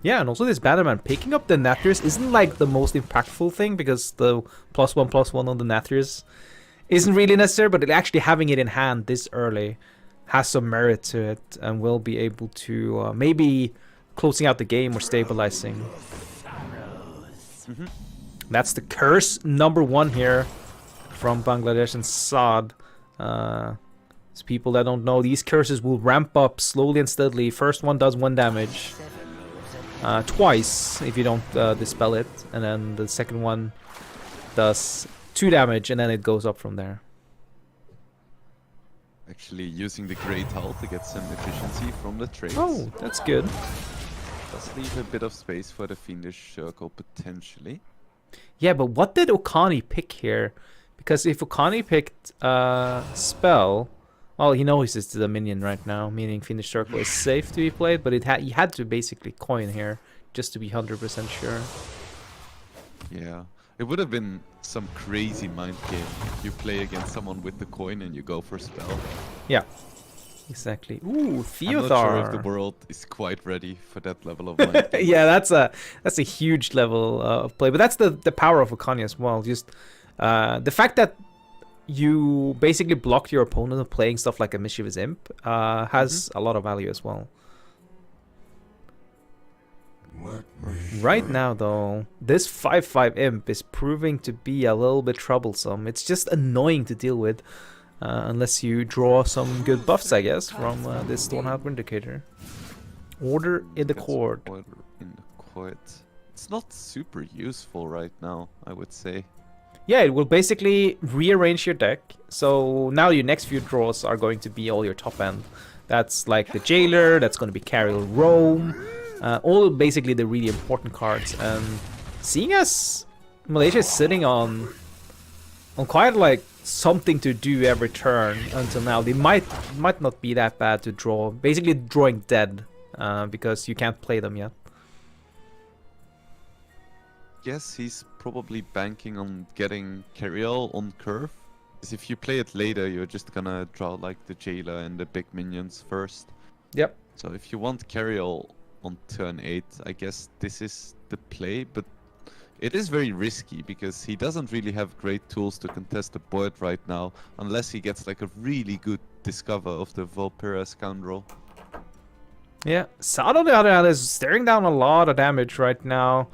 Yeah, and also this Batman picking up the Nathrius isn't like the most impactful thing, because the +1/+1 on the Nathrius isn't really necessary, but actually having it in hand this early has some merit to it, and will be able to maybe closing out the game or stabilizing. That's the curse #1 here from Bangladesh and Saad. As people that don't know, these curses will ramp up slowly and steadily. First one does 1 damage. Twice if you don't dispel it, and then the second one does 2 damage, and then it goes up from there. Actually using the Great Hull to get some efficiency from the trades. Oh, that's good. Does leave a bit of space for the Fiendish Circle potentially. Yeah, but what did Okani pick here? Because if Okani picked Spell, well, he knows it's the minion right now, meaning Fiendish Circle is safe to be played, but he had to basically coin here just to be 100% sure. Yeah, it would have been some crazy mind game if you play against someone with the coin and you go for Spell. Yeah, exactly. Ooh, Theodar. I'm not sure if the world is quite ready for that level of mind game. Yeah, that's a huge level of play, but that's the power of Okani as well. Just the fact that you basically block your opponent of playing stuff like a Mischievous Imp has a lot of value as well. Right now, though, this 5/5 Imp is proving to be a little bit troublesome. It's just annoying to deal with, unless you draw some good buffs, I guess, from this Stormhound Vindicator. Order in the court. Order in the court. It's not super useful right now, I would say. Yeah, it will basically rearrange your deck. So now your next few draws are going to be all your top end. That's like the Jailer, that's going to be Carriel Rome, all basically the really important cards. And seeing as Malaysia is sitting on quite like something to do every turn until now, they might not be that bad to draw. Basically drawing dead because you can't play them yet. Yes, he's probably banking on getting Carriel on curve. Because if you play it later, you're just gonna draw like the Jailer and the big minions first. Yep. So if you want Carriel on turn 8, I guess this is the play, but it is very risky because he doesn't really have great tools to contest the board right now, unless he gets like a really good discover of the Volpera Scoundrel. Yeah, Saad on the other hand is staring down a lot of damage right now.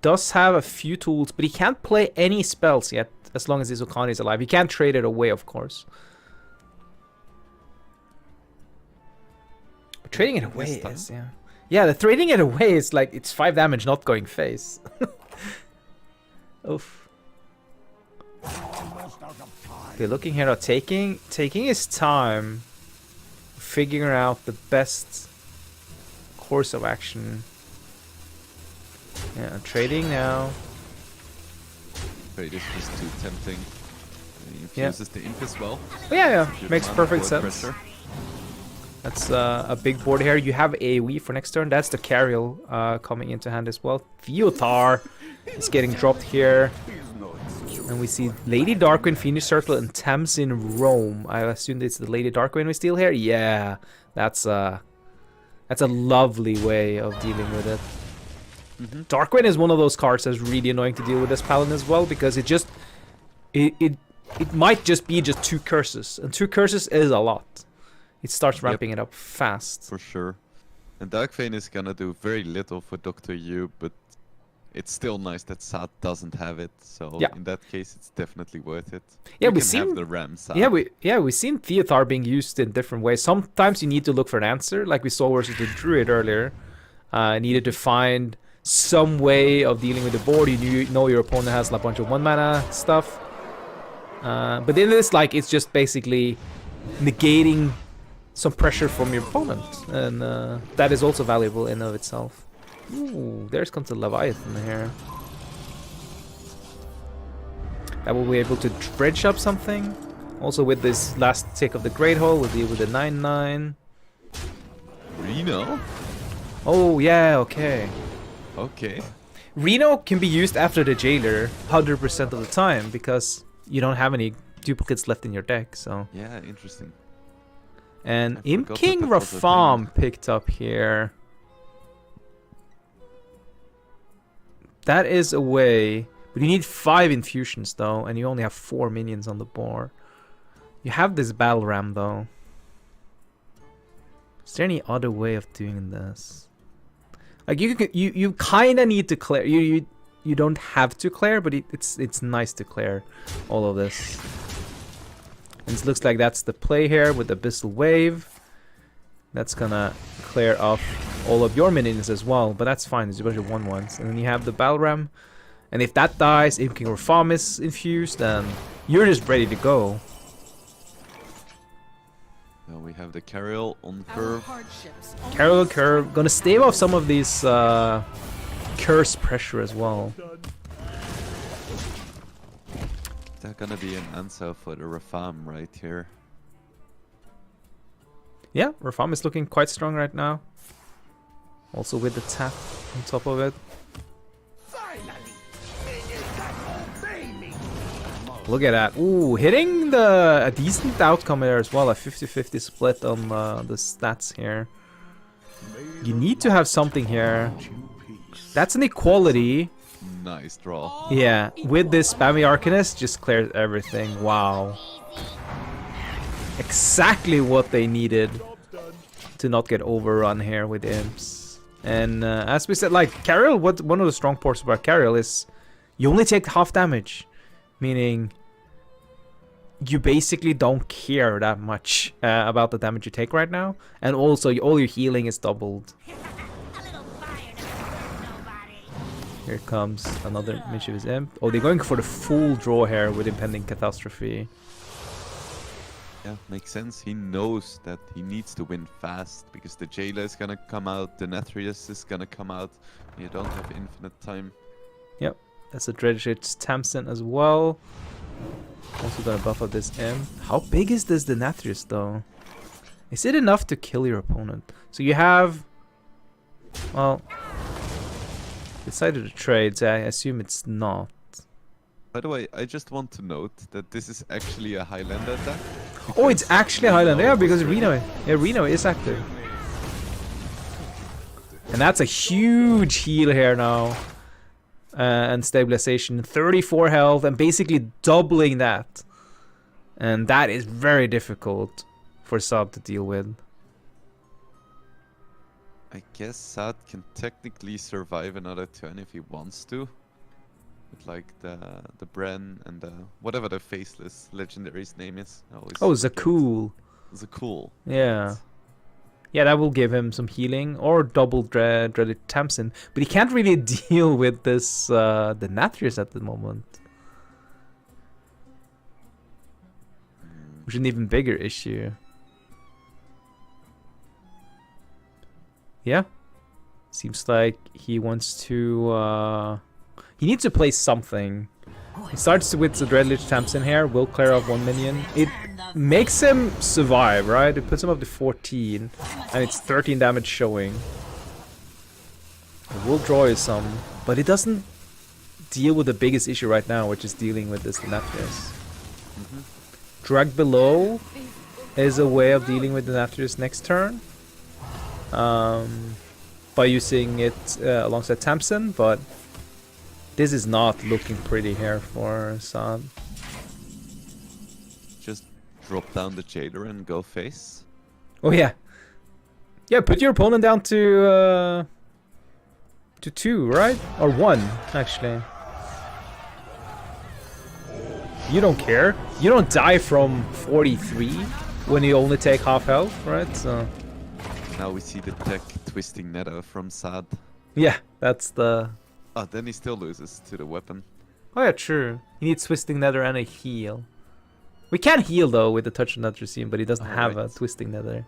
Does have a few tools, but he can't play any spells yet as long as his Okani is alive. He can't trade it away, of course. Trading it This away time? is, yeah. Yeah, the trading it away is like, it's 5 damage not going face. Oof. Okay, looking here at taking his time, figuring out the best course of action. Yeah, trading now. Trade is just too tempting. He infuses the imp as well. Oh, yeah, Good makes amount of perfect board sense. pressure. That's a big board here. You have AoE for next turn. That's the Carriel coming into hand as well. Theotar is getting dropped here. And we see Lady Darkwind, Phoenix Turtle, and Thames in Rome. I assume it's the Lady Darkwind we steal here? Yeah, that's a lovely way of dealing with it. Darkwind is one of those cards that's really annoying to deal with as Paladin as well, because it just... It might just be just 2 curses. And 2 curses is a lot. It starts ramping it up fast. For sure. And Darkfane is gonna do very little for Dr. Yu, but it's still nice that Sad doesn't have it. So Yeah. in that case, it's definitely worth it. Yeah, you we can seen- have the Ram Sad. We've seen Theotar being used in different ways. Sometimes you need to look for an answer, like we saw versus the Druid earlier. Needed to find some way of dealing with the board. You know your opponent has a bunch of 1 mana stuff. But in this, like, it's just basically negating some pressure from your opponent, and that is also valuable in of itself. Ooh, there's comes the Leviathan here. That will be able to dredge up something. Also with this last tick of the Great Hole, we'll deal with the 9/9. Reno? Oh yeah, okay. Okay. Reno can be used after the Jailer 100% of the time because you don't have any duplicates left in your deck, so... Yeah, interesting. And I Imp forgot that King that was a thing. Rafam picked up here. That is a way, but you need 5 infusions though, and you only have 4 minions on the board. You have this Battle Ram though. Is there any other way of doing this? Like you kind of need to clear. You don't have to clear, but it's nice to clear all of this. And it looks like that's the play here with the Abyssal Wave. That's gonna clear off all of your minions as well, but that's fine. There's a bunch of 1/1s. And then you have the Balram. And if that dies, Imp King Rafam is infused, and you're just ready to go. Now we have the Carriel on curve. Carol Curve gonna stave off some of these curse pressure as well. There's gonna be an answer for the Rafam right here. Yeah, Rafam is looking quite strong right now. Also with the tap on top of it. Look at that. Ooh, hitting a decent outcome there as well. A 50-50 split on the stats here. You need to have something here. That's an equality. Nice draw. Yeah, with this Spammy Arcanist, just clears everything. Wow. Exactly what they needed to not get overrun here with imps. And as we said, like, Carriel, one of the strong parts about Carriel is you only take half damage. Meaning, you basically don't care that much about the damage you take right now. And also, all your healing is doubled. Here comes another Mischievous Imp. Oh, they're going for the full draw here with Impending Catastrophe. Yeah, makes sense. He knows that he needs to win fast because the Jailer is gonna come out, the Nathrius is gonna come out. You don't have infinite time. Yep, that's a Dredged Tamsin as well. Also gonna buff up this Imp. How big is this Denathrius though? Is it enough to kill your opponent? So you have... Well... Decided to trade, so I assume it's not. By the way, I just want to note that this is actually a Highlander attack. Oh, it's actually a Highlander, yeah, because Reno is active. And that's a huge heal here now. And stabilization, 34 health, and basically doubling that. And that is very difficult for Sub to deal with. I guess Sad can technically survive another turn if he wants to. With like the Bren and the whatever the faceless legendary's name is. I always Oh, forget. Zakul. Zakul. Yeah. Yeah, that will give him some healing or double dreaded Tamsin, but he can't really deal with this the Nathrius at the moment, which is an even bigger issue. Yeah, seems like he wants to. He needs to play something. He starts with the Dreadlich Tamsin here, will clear off 1 minion. It makes him survive, right? It puts him up to 14, and it's 13 damage showing. It will draw you some, but it doesn't deal with the biggest issue right now, which is dealing with this Denathrius. Drag below is a way of dealing with Denathrius next turn. By using it alongside Tamsin, but this is not looking pretty here for Saad. Just drop down the Jailer and go face. Oh yeah. Yeah, put your opponent down to 2, right? Or 1, actually. You don't care. You don't die from 43 when you only take half health, right? So Now we see the tech twisting Netta from Sad. yeah, that's the... Oh, then he still loses to the weapon. Oh yeah, true. He needs Twisting Nether and a heal. We can heal though with the Touch of Nether Seam, but he doesn't have a Twisting Nether.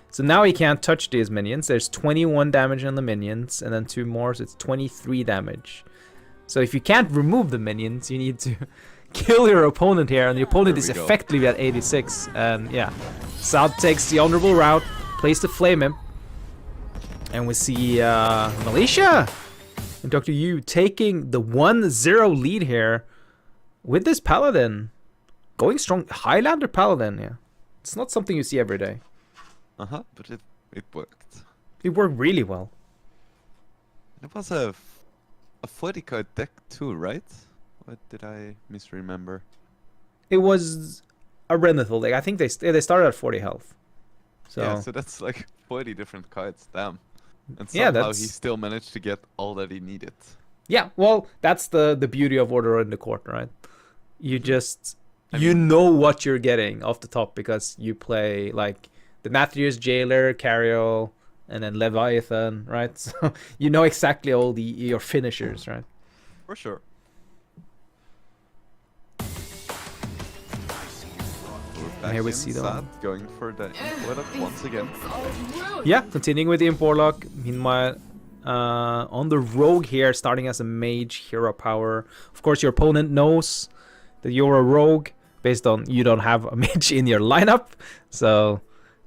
So now he can't touch these minions. There's 21 damage on the minions, and then 2 more, so it's 23 damage. So if you can't remove the minions, you need to kill your opponent here, and the opponent is effectively at 86. And yeah, Saad takes the honorable route, plays the Flame Imp, and we see Malaysia and Dr. Yu taking the 1-0 lead here with this Paladin. Going strong. Highlander Paladin, yeah. It's not something you see every day. But it worked. It worked really well. It was a 40 card deck too, right? What did I misremember? It was a Renethal deck. I think they started at 40 health. So Yeah, so that's like 40 different cards, damn. And yeah, somehow he that's... still managed to get all that he needed. Yeah, well, that's the beauty of Order in the Court, right? You just... you know what you're getting off the top because you play like the Nathrius, Jailer, Carriol, and then Leviathan, right? So you know exactly all your finishers, right? For sure. And here we see them. Sad going for the Import once again. Yeah, continuing with the Warlock. Meanwhile, on the Rogue here, starting as a mage, hero power. Of course, your opponent knows that you're a Rogue based on you don't have a mage in your lineup. So,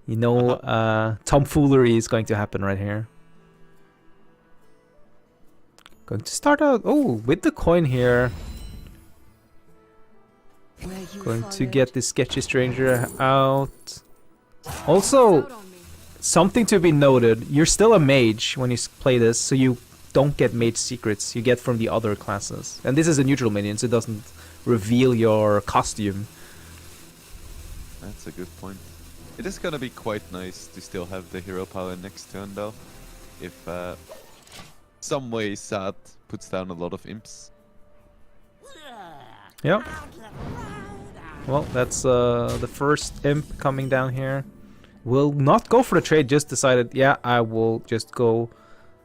you know, tomfoolery is going to happen right here. Going to start out, with the coin here. Going to get this sketchy stranger out. Also, something to be noted, you're still a mage when you play this, so you don't get mage secrets you get from the other classes. And this is a neutral minion, so it doesn't reveal your costume. That's a good point. It is gonna be quite nice to still have the hero power next turn though. If some way Sad puts down a lot of imps. Yeah. Well, that's the first imp coming down here. Will not go for the trade, just decided, yeah, I will just go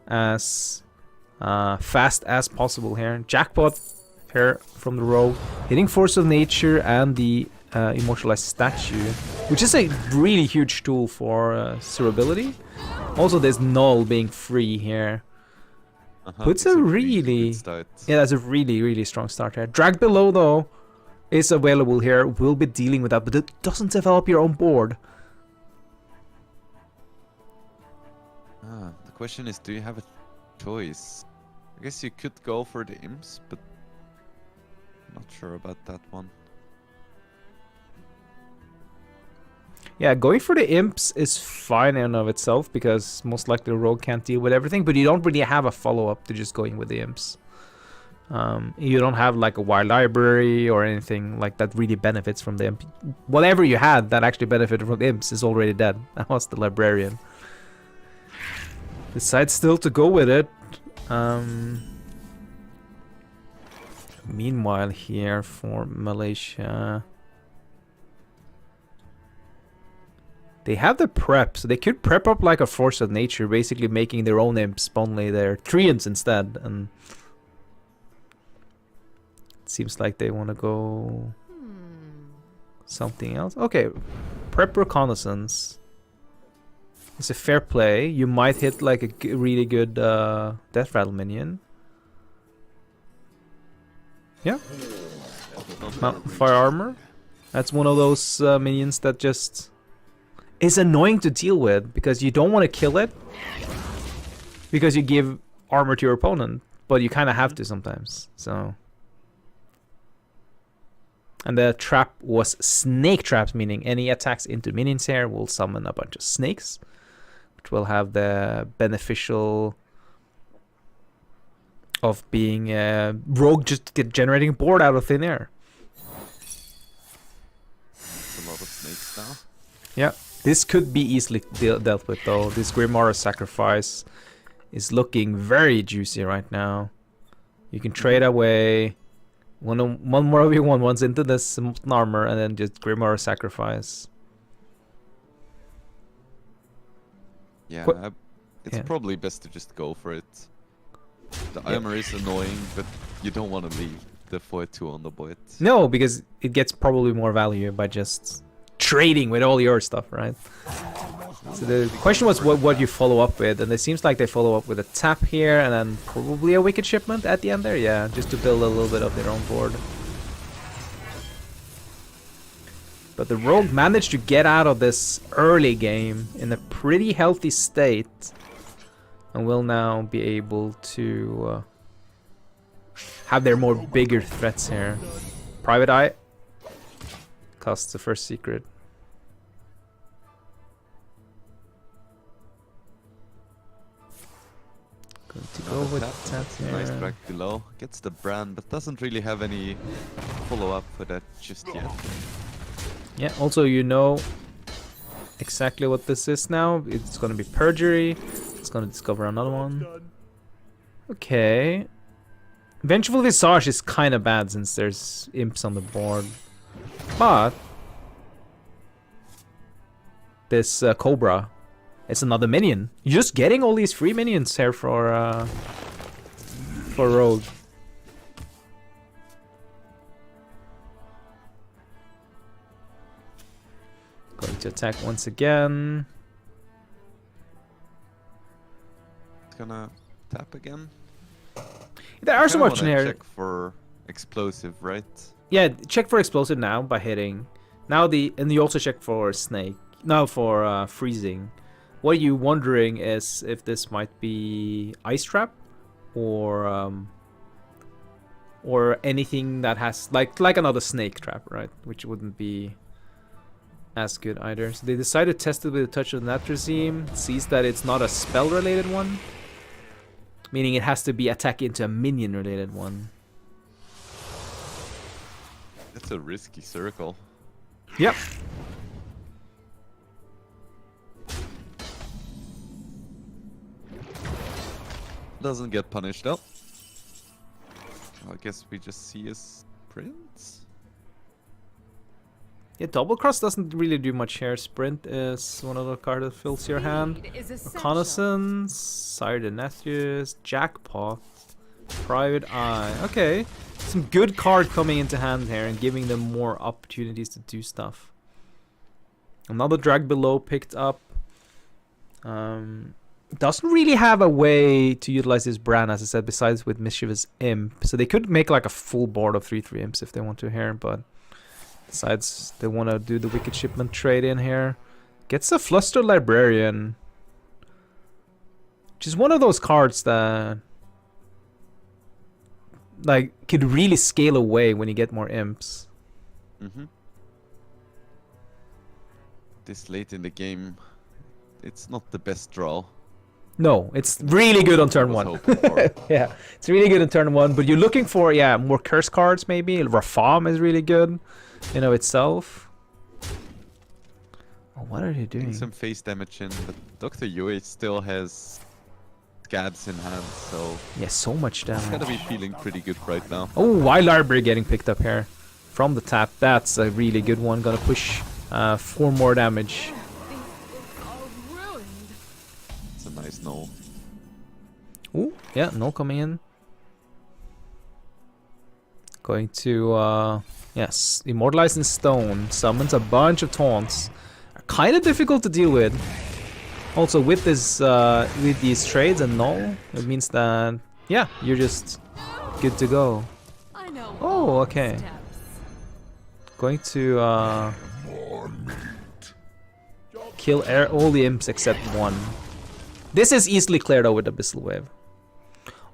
as fast as possible here. Jackpot here from the rogue. Hitting Force of Nature and the Immortalized Statue, which is a really huge tool for survivability. Also, there's Null being free here. Puts a really... yeah, that's a really, really strong start here. Drag Below, though, is available here. We'll be dealing with that, but it doesn't develop your own board. The question is, do you have a choice? I guess you could go for the imps, but not sure about that one. Yeah, going for the imps is fine in and of itself because most likely the rogue can't deal with everything, but you don't really have a follow-up to just going with the imps. You don't have like a wild library or anything like that really benefits from the imp. Whatever you had that actually benefited from the imps is already dead. That was the librarian. Decides still to go with it. Meanwhile here for Malaysia... They have the prep, so they could prep up like a force of nature, basically making their own imps, only their 3 imps instead. And it seems like they want to go something else. Okay, prep reconnaissance. It's a fair play. You might hit like a really good death rattle minion. Yeah. Mount fire armor. That's one of those minions that just is annoying to deal with because you don't want to kill it because you give armor to your opponent, but you kind of have to sometimes. So, and the trap was snake traps, meaning any attacks into minions here will summon a bunch of snakes, which will have the beneficial of being rogue, just generating a board out of thin air. A lot of snakes now. Yeah, this could be easily dealt with though. This Grimoire sacrifice is looking very juicy right now. You can trade away one more of your 1/1s into this molten armor and then just Grimoire sacrifice. Yeah, it's probably best to just go for it. The armor is annoying, but you don't want to leave the 4-2 on the board. No, because it gets probably more value by just trading with all your stuff, right? So the question was what you follow up with, and it seems like they follow up with a tap here and then probably a wicked shipment at the end there. Yeah, just to build a little bit of their own board. But the Rogue managed to get out of this early game in a pretty healthy state, and will now be able to have their more bigger threats here. Private Eye costs the first secret. Going to go with that here. Nice drag below. Gets the brand, but doesn't really have any follow-up for that just yet. Yeah, also you know exactly what this is now. It's going to be Perjury. It's going to discover another one. Okay. Vengeful Visage is kind of bad since there's imps on the board. But this Cobra, it's another minion. You're just getting all these free minions here for Rogue. Going to attack once again. It's gonna tap again. There are some options here. Check for explosive, right? Yeah, check for explosive now by hitting. Now and you also check for snake. No, for freezing. What you're wondering is if this might be ice trap, or anything that has like another snake trap, right? Which wouldn't be as good either. So they decided to test it with a touch of Natrazine. Sees that it's not a spell related one, meaning it has to be attack into a minion related one. That's a risky circle. Yep. Doesn't get punished though. I guess we just see his prints. Yeah, double cross doesn't really do much here. Sprint is one of the cards that fills your hand. Reconnaissance, Sire Denathrius, Jackpot, Private Eye. Okay, some good card coming into hand here and giving them more opportunities to do stuff. Another drag below picked up. Doesn't really have a way to utilize this brand, as I said, besides with Mischievous Imp. So they could make like a full board of 3/3 imps if they want to here, but besides, they want to do the Wicked Shipment trade in here. Gets a Flustered Librarian, which is one of those cards that like could really scale away when you get more imps. This late in the game, it's not the best draw. No, it's really good on turn 1. Yeah, it's really good on turn 1, but you're looking for, yeah, more curse cards maybe. Rafam is really good in of itself. Oh, what are you doing? Some face damage in, but Dr. Yui still has scabs in hand, so... Yeah, so much damage. He's gotta be feeling pretty good right now. Oh, Wild Library getting picked up here from the tap. That's a really good one. Gonna push 4 more damage. Yeah, no coming in. Going to, yes, Immortalize in Stone. Summons a bunch of taunts. Kind of difficult to deal with. Also, with this, with these trades and null, it means that, yeah, you're just good to go. Oh, okay. Going to, kill all the imps except one. This is easily cleared out with Abyssal Wave.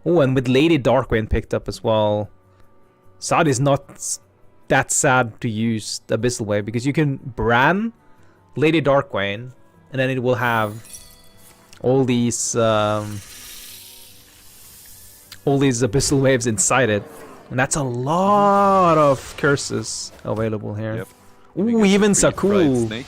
Oh, and with Lady Darkwind picked up as well. Sad is not that sad to use the Abyssal Wave because you can Bran Lady Darkwind and then it will have all these Abyssal Waves inside it. And that's a lot of curses available here. Yep. Ooh, even Fried Sakul. snake.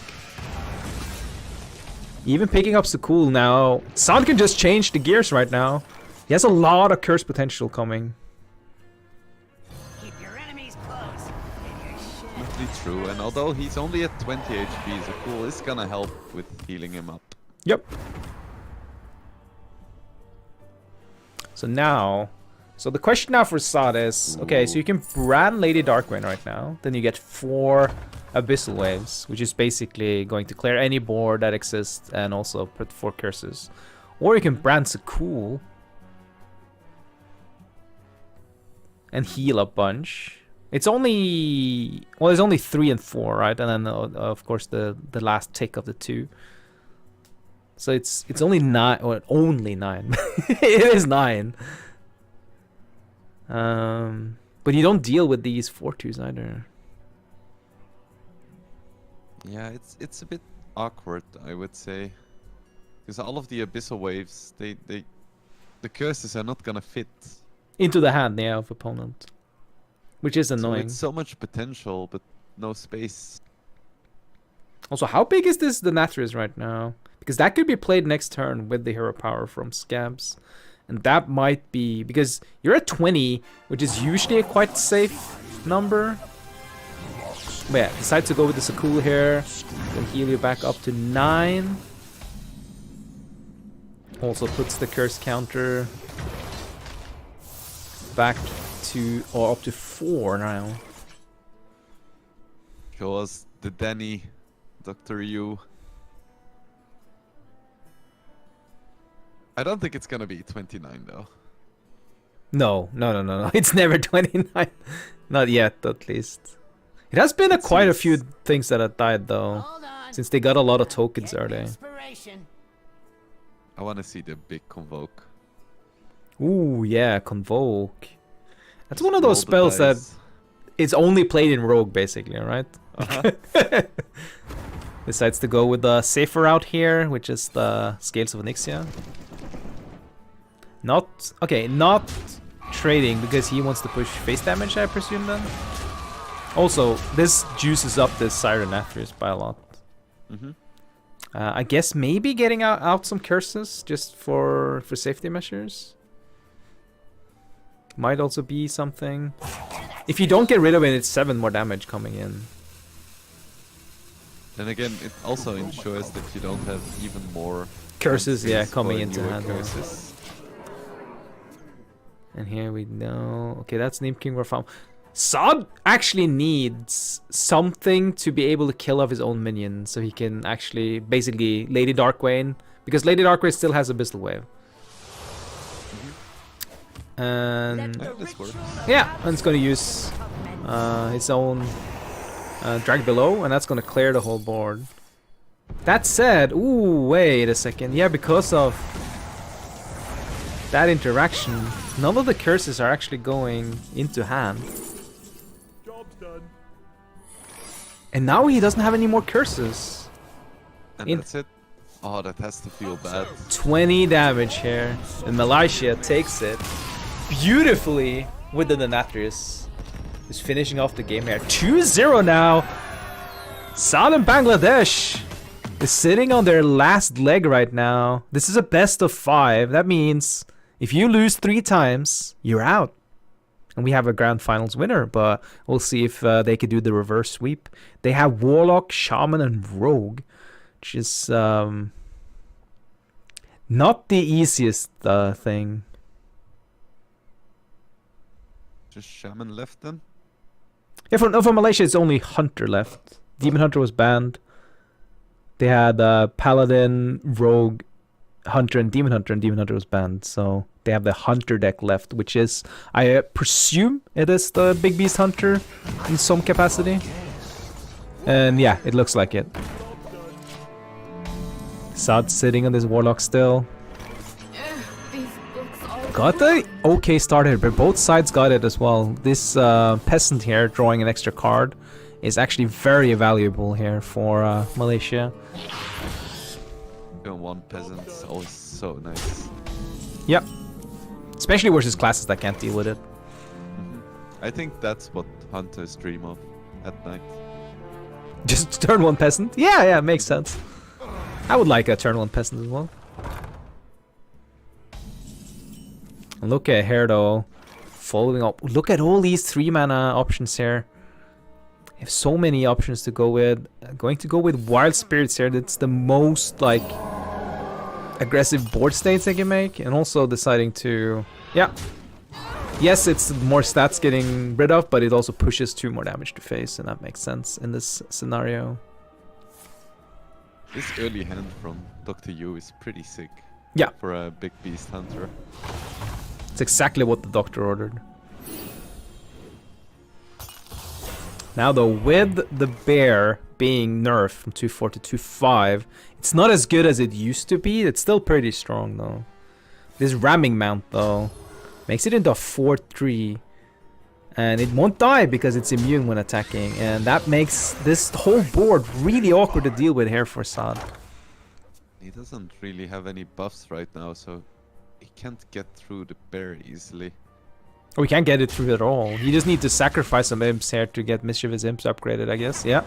Even picking up Sakul now. San can just change the gears right now. He has a lot of curse potential coming. Keep your enemies close. Definitely true. And although he's only at 20 HP, Zakul is gonna help with healing him up. Yep. So now, so the question now for Sad is, okay, so you can brand Lady Darkwind right now, then you get 4 Abyssal Waves, which is basically going to clear any board that exists and also put 4 curses. Or you can brand Sakul and heal a bunch. It's only, well, it's only 3 and 4, right? And then of course the last tick of the 2. So it's only 9, or only 9. It is 9. But you don't deal with these 4/2s either. Yeah, it's a bit awkward, I would say, because all of the Abyssal Waves, the curses are not gonna fit. Into the hand, yeah, of opponent. Which is So annoying. it's so much potential, but no space. Also, how big is this Denathrius right now? Because that could be played next turn with the hero power from Scabs. And that might be... Because you're at 20, which is usually a quite safe number. But yeah, decide to go with the Sakul here. Then heal you back up to 9. Also puts the curse counter back to... or up to 4 now. Show us the Danny, Dr. Yu. I don't think it's gonna be 29 though. No. It's never 29. Not yet, at least. It has been quite a few things that have died though, Hold on. since they got a lot of tokens Get early. inspiration. I wanna see the big Convoke. Ooh, yeah, Convoke. That's Just one of roll those the spells that dice. it's only played in Rogue, basically, right? Decides to go with the safer route here, which is the Scales of Onyxia. Not trading because he wants to push face damage, I presume then. Also, this juices up this Siren Athris by a lot. Mm-hmm. I guess maybe getting out some curses just for safety measures. Might also be something. If you don't get rid of it, it's 7 more damage coming in. Then again, it also ensures that you don't have even more Curses, yeah, chances coming for into newer hand. curses. And here we know. Okay, that's Neem King Warfam. Sod actually needs something to be able to kill off his own minions, so he can actually basically Lady Darkwane, because Lady Darkwane still has Abyssal Wave. And Yeah, this works. yeah, and it's gonna use his own Drag Below, and that's gonna clear the whole board. That said, ooh, wait a second. Yeah, because of that interaction, none of the curses are actually going into hand. Job's done. And now he doesn't have any more curses. And In- that's it. Oh, that has to feel bad. 20 damage here. And Malaysia takes it beautifully with the Denathrius. Who's finishing off the game here. 2-0 now. Southern Bangladesh is sitting on their last leg right now. This is a best of 5. That means if you lose 3 times, you're out. And we have a grand finals winner, but we'll see if they could do the reverse sweep. They have Warlock, Shaman, and Rogue, which is not the easiest thing. just Shaman left then? Yeah, for Malaysia, it's only Hunter left. Demon Hunter was banned. They had Paladin, Rogue, Hunter, and Demon Hunter was banned. So they have the Hunter deck left, which is, I presume it is the Big Beast Hunter in some capacity. And yeah, it looks like it. Sad sitting on this Warlock still. Got the okay start here, but both sides got it as well. This peasant here drawing an extra card is actually very valuable here for Malaysia. Doing one peasant is always so nice. Yep. Especially versus classes that can't deal with it. I think that's what hunters dream of at night. Just turn one peasant? Yeah, makes sense. I would like a turn one peasant as well. Look at here though, following up. Look at all these 3 mana options here. You have so many options to go with. Going to go with Wild Spirits here. That's the most like aggressive board states they can make, and also deciding to, yeah. Yes, it's more stats getting rid of, but it also pushes 2 more damage to face, and that makes sense in this scenario. This early hand from Dr. Yu is pretty sick. Yeah. For a big beast hunter. It's exactly what the doctor ordered. Now though, with the bear being nerfed from 2-4 to 2-5, it's not as good as it used to be. It's still pretty strong though. This ramming mount though makes it into a 4-3. And it won't die because it's immune when attacking. And that makes this whole board really awkward to deal with here for Saad. He doesn't really have any buffs right now, so he can't get through the bear easily. Or we can't get it through at all. You just need to sacrifice some imps here to get Mischievous Imps upgraded, I guess. Yeah.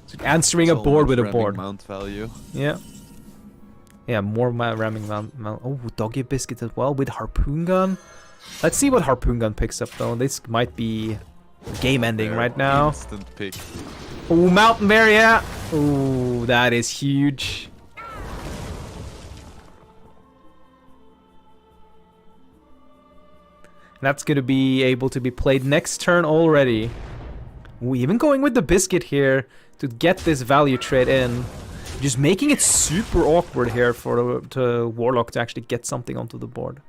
So answering a board with a board. Mount value. Yeah. Yeah, more ramming mount. Oh, Doggy Biscuit as well with Harpoon Gun. Let's see what Harpoon Gun picks up though. This might be game ending right now. Instant pick. Oh, Mountain Bear, yeah. Oh, that is huge. That's going to be able to be played next turn already. Ooh, even going with the Biscuit here to get this value trade in. Just making it super awkward here for the Warlock to actually get something onto the board.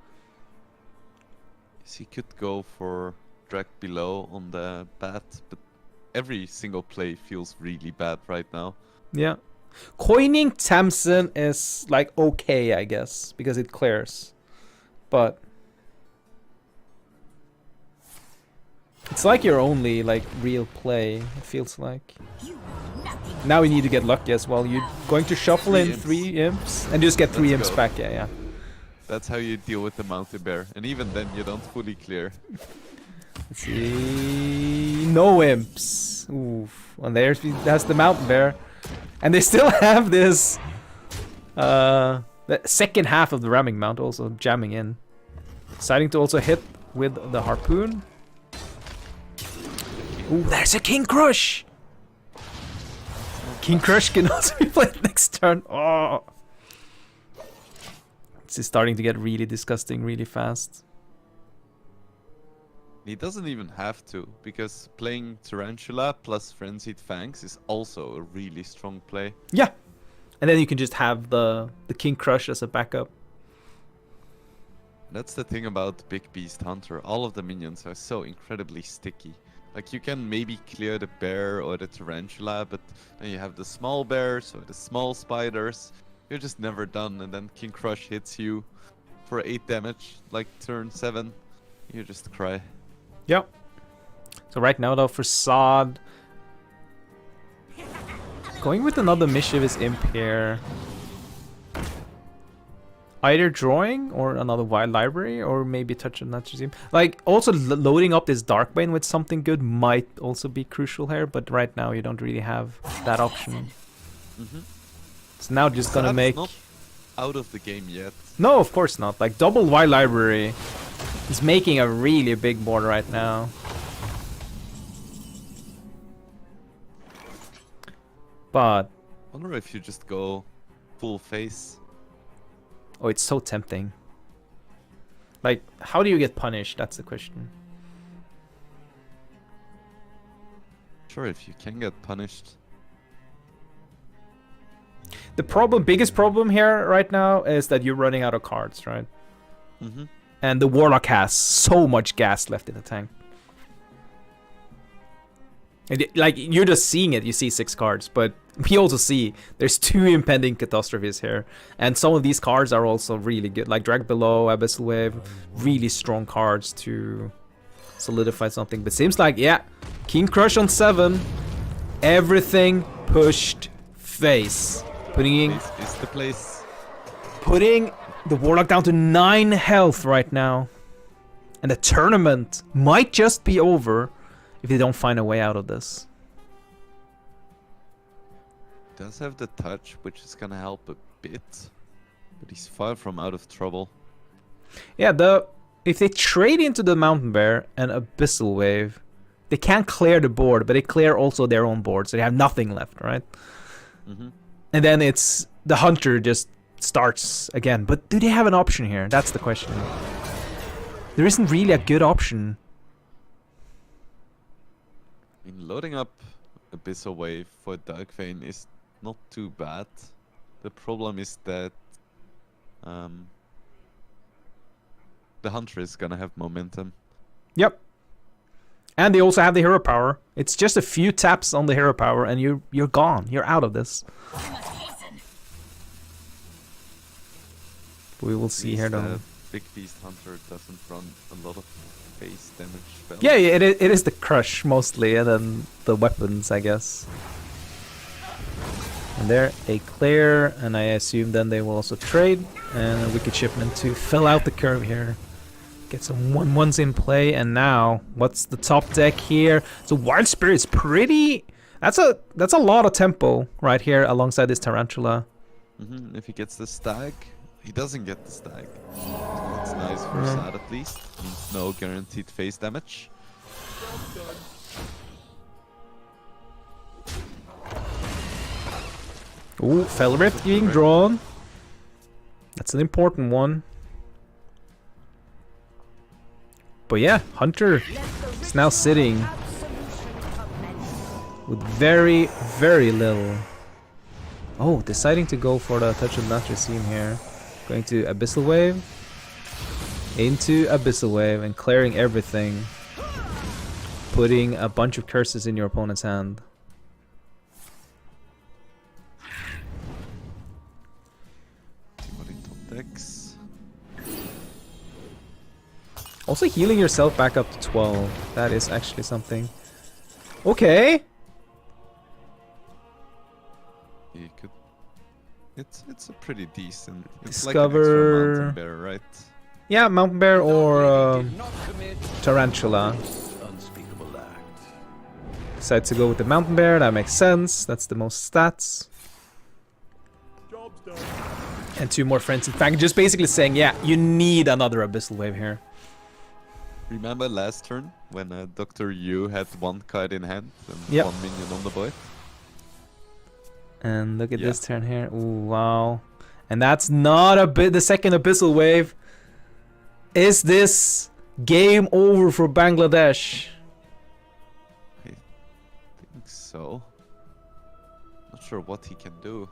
Yes, he could go for drag below on the bat, but every single play feels really bad right now. Yeah. Coining Tamsin is like okay, I guess, because it clears. But it's like your only like real play, it feels like. Now we need to get lucky as well. You're going to shuffle in 3 imps and just get 3 imps back, yeah. That's how you deal with the mountain bear, and even then you don't fully clear. Let's see, no imps. Oof. And that's the mountain bear, and they still have this the second half of the ramming mount also jamming in, deciding to also hit with the harpoon. Ooh, there's a King Crush. King Crush can also be played next turn. Oh, this is starting to get really disgusting really fast. He doesn't even have to, because playing Tarantula plus Frenzied Fangs is also a really strong play. Yeah, and then you can just have the King Crush as a backup. That's the thing about Big Beast Hunter. All of the minions are so incredibly sticky. Like, you can maybe clear the bear or the tarantula, but then you have the small bears or the small spiders. You're just never done, and then King Crush hits you for 8 damage, like turn 7. You just cry. Yep. So right now though, for Saad, going with another Mischievous Imp here. Either drawing or another Wild Library, or maybe touch on Nature's Imp. Like, also loading up this Darkbane with something good might also be crucial here, but right now you don't really have that option. It's now just gonna make... not out of the game yet. No, of course not. Like, double Wild Library is making a really big board right now. But... I wonder if you just go full face. Oh, it's so tempting. Like, how do you get punished? That's the question. Sure, if you can get punished. The biggest problem here right now is that you're running out of cards, right? Mm-hmm. And the Warlock has so much gas left in the tank. And like, you're just seeing it, you see 6 cards, but we also see there's 2 impending catastrophes here. And some of these cards are also really good, like Drag Below, Abyssal Wave, really strong cards to solidify something. But seems like, yeah, King Crush on 7, everything pushed face. Putting Place is the place. the Warlock down to 9 health right now. And the tournament might just be over if they don't find a way out of this. Does have the touch, which is gonna help a bit. But he's far from out of trouble. Yeah, if they trade into the Mountain Bear and Abyssal Wave, they can't clear the board, but they clear also their own board, so they have nothing left, right? Mm-hmm. And then it's the Hunter just starts again. But do they have an option here? That's the question. There isn't really a good option. I mean, loading up Abyssal Wave for Dark Vein is not too bad. The problem is that the Hunter is gonna have momentum. Yep. And they also have the hero power. It's just a few taps on the hero power and you're gone. You're out of this. We will see here though. Big Beast Hunter doesn't run a lot of face damage spells. Yeah, it is the crush mostly, and then the weapons, I guess. And there, a clear, and I assume then they will also trade, and a Wicked Shipment to fill out the curve here. Get some 1/1s in play, and now, what's the top deck here? So Wild Spirit is pretty... That's a lot of tempo right here alongside this Tarantula. Mm-hmm. If he gets the stag, he doesn't get the stag. So that's nice for Sad at least. Means no guaranteed face damage. Ooh, Fell Rift being drawn. That's an important one. But yeah, Hunter is now sitting with very, very little. Oh, deciding to go for the Touch of Natrasim here. Going to Abyssal Wave. Into Abyssal Wave and clearing everything. Putting a bunch of curses in your opponent's hand. Decks. Also healing yourself back up to 12. That is actually something. Okay. He could. It's a pretty decent. It's Discover. like an extra Mountain Bear, right? Yeah, Mountain Bear or Tarantula. Decide to go with the Mountain Bear. That makes sense. That's the most stats. Job's done. And 2 more friends. In fact, just basically saying, yeah, you need another Abyssal Wave here. Remember last turn when Dr. Yu had 1 card in hand and Yep. 1 minion on the board? And look at this turn here. Ooh, wow. And that's not the second Abyssal Wave. Is this game over for Bangladesh? I think so. Not sure what he can do.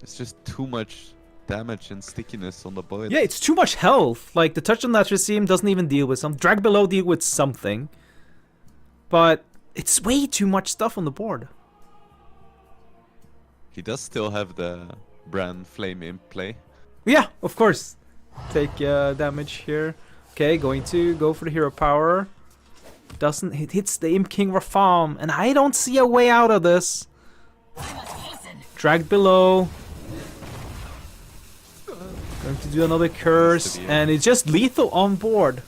It's just too much damage and stickiness on the board. Yeah, it's too much health. Like, the Touch on Natrasim doesn't even deal with some. Drag Below deal with something. But it's way too much stuff on the board. He does still have the Brand Flame in play. Yeah, of course. Take damage here. Okay, going to go for the hero power. Doesn't it hits the Imp King Rafam, and I don't see a way out of this. Dragged below. Going to do another curse, and it's just lethal on board.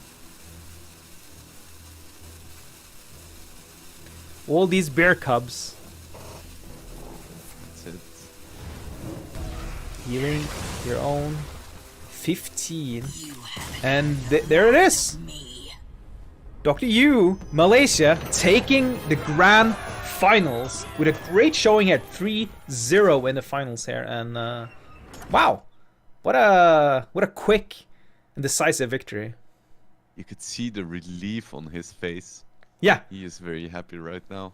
All these bear cubs. That's it. Healing your own. 15. And there it is. Dr. Yu, Malaysia, taking the grand finals with a great showing at 3-0 in the finals here. And wow, what a quick a decisive victory. You could see the relief on his face. Yeah, He is very happy right now.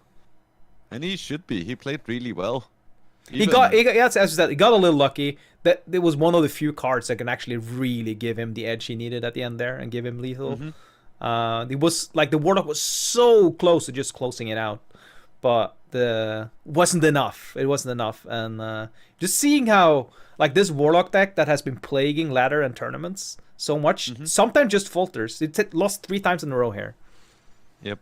And he should be. He played really well. he got yeah, as you said, he got a little lucky. That it was one of the few cards that can actually really give him the edge he needed at the end there and give him lethal. It was like the Warlock was so close to just closing it out, but wasn't enough. It wasn't enough, and just seeing how like this Warlock deck that has been plaguing ladder and tournaments so much, sometimes just falters. It lost 3 times in a row here. Yep.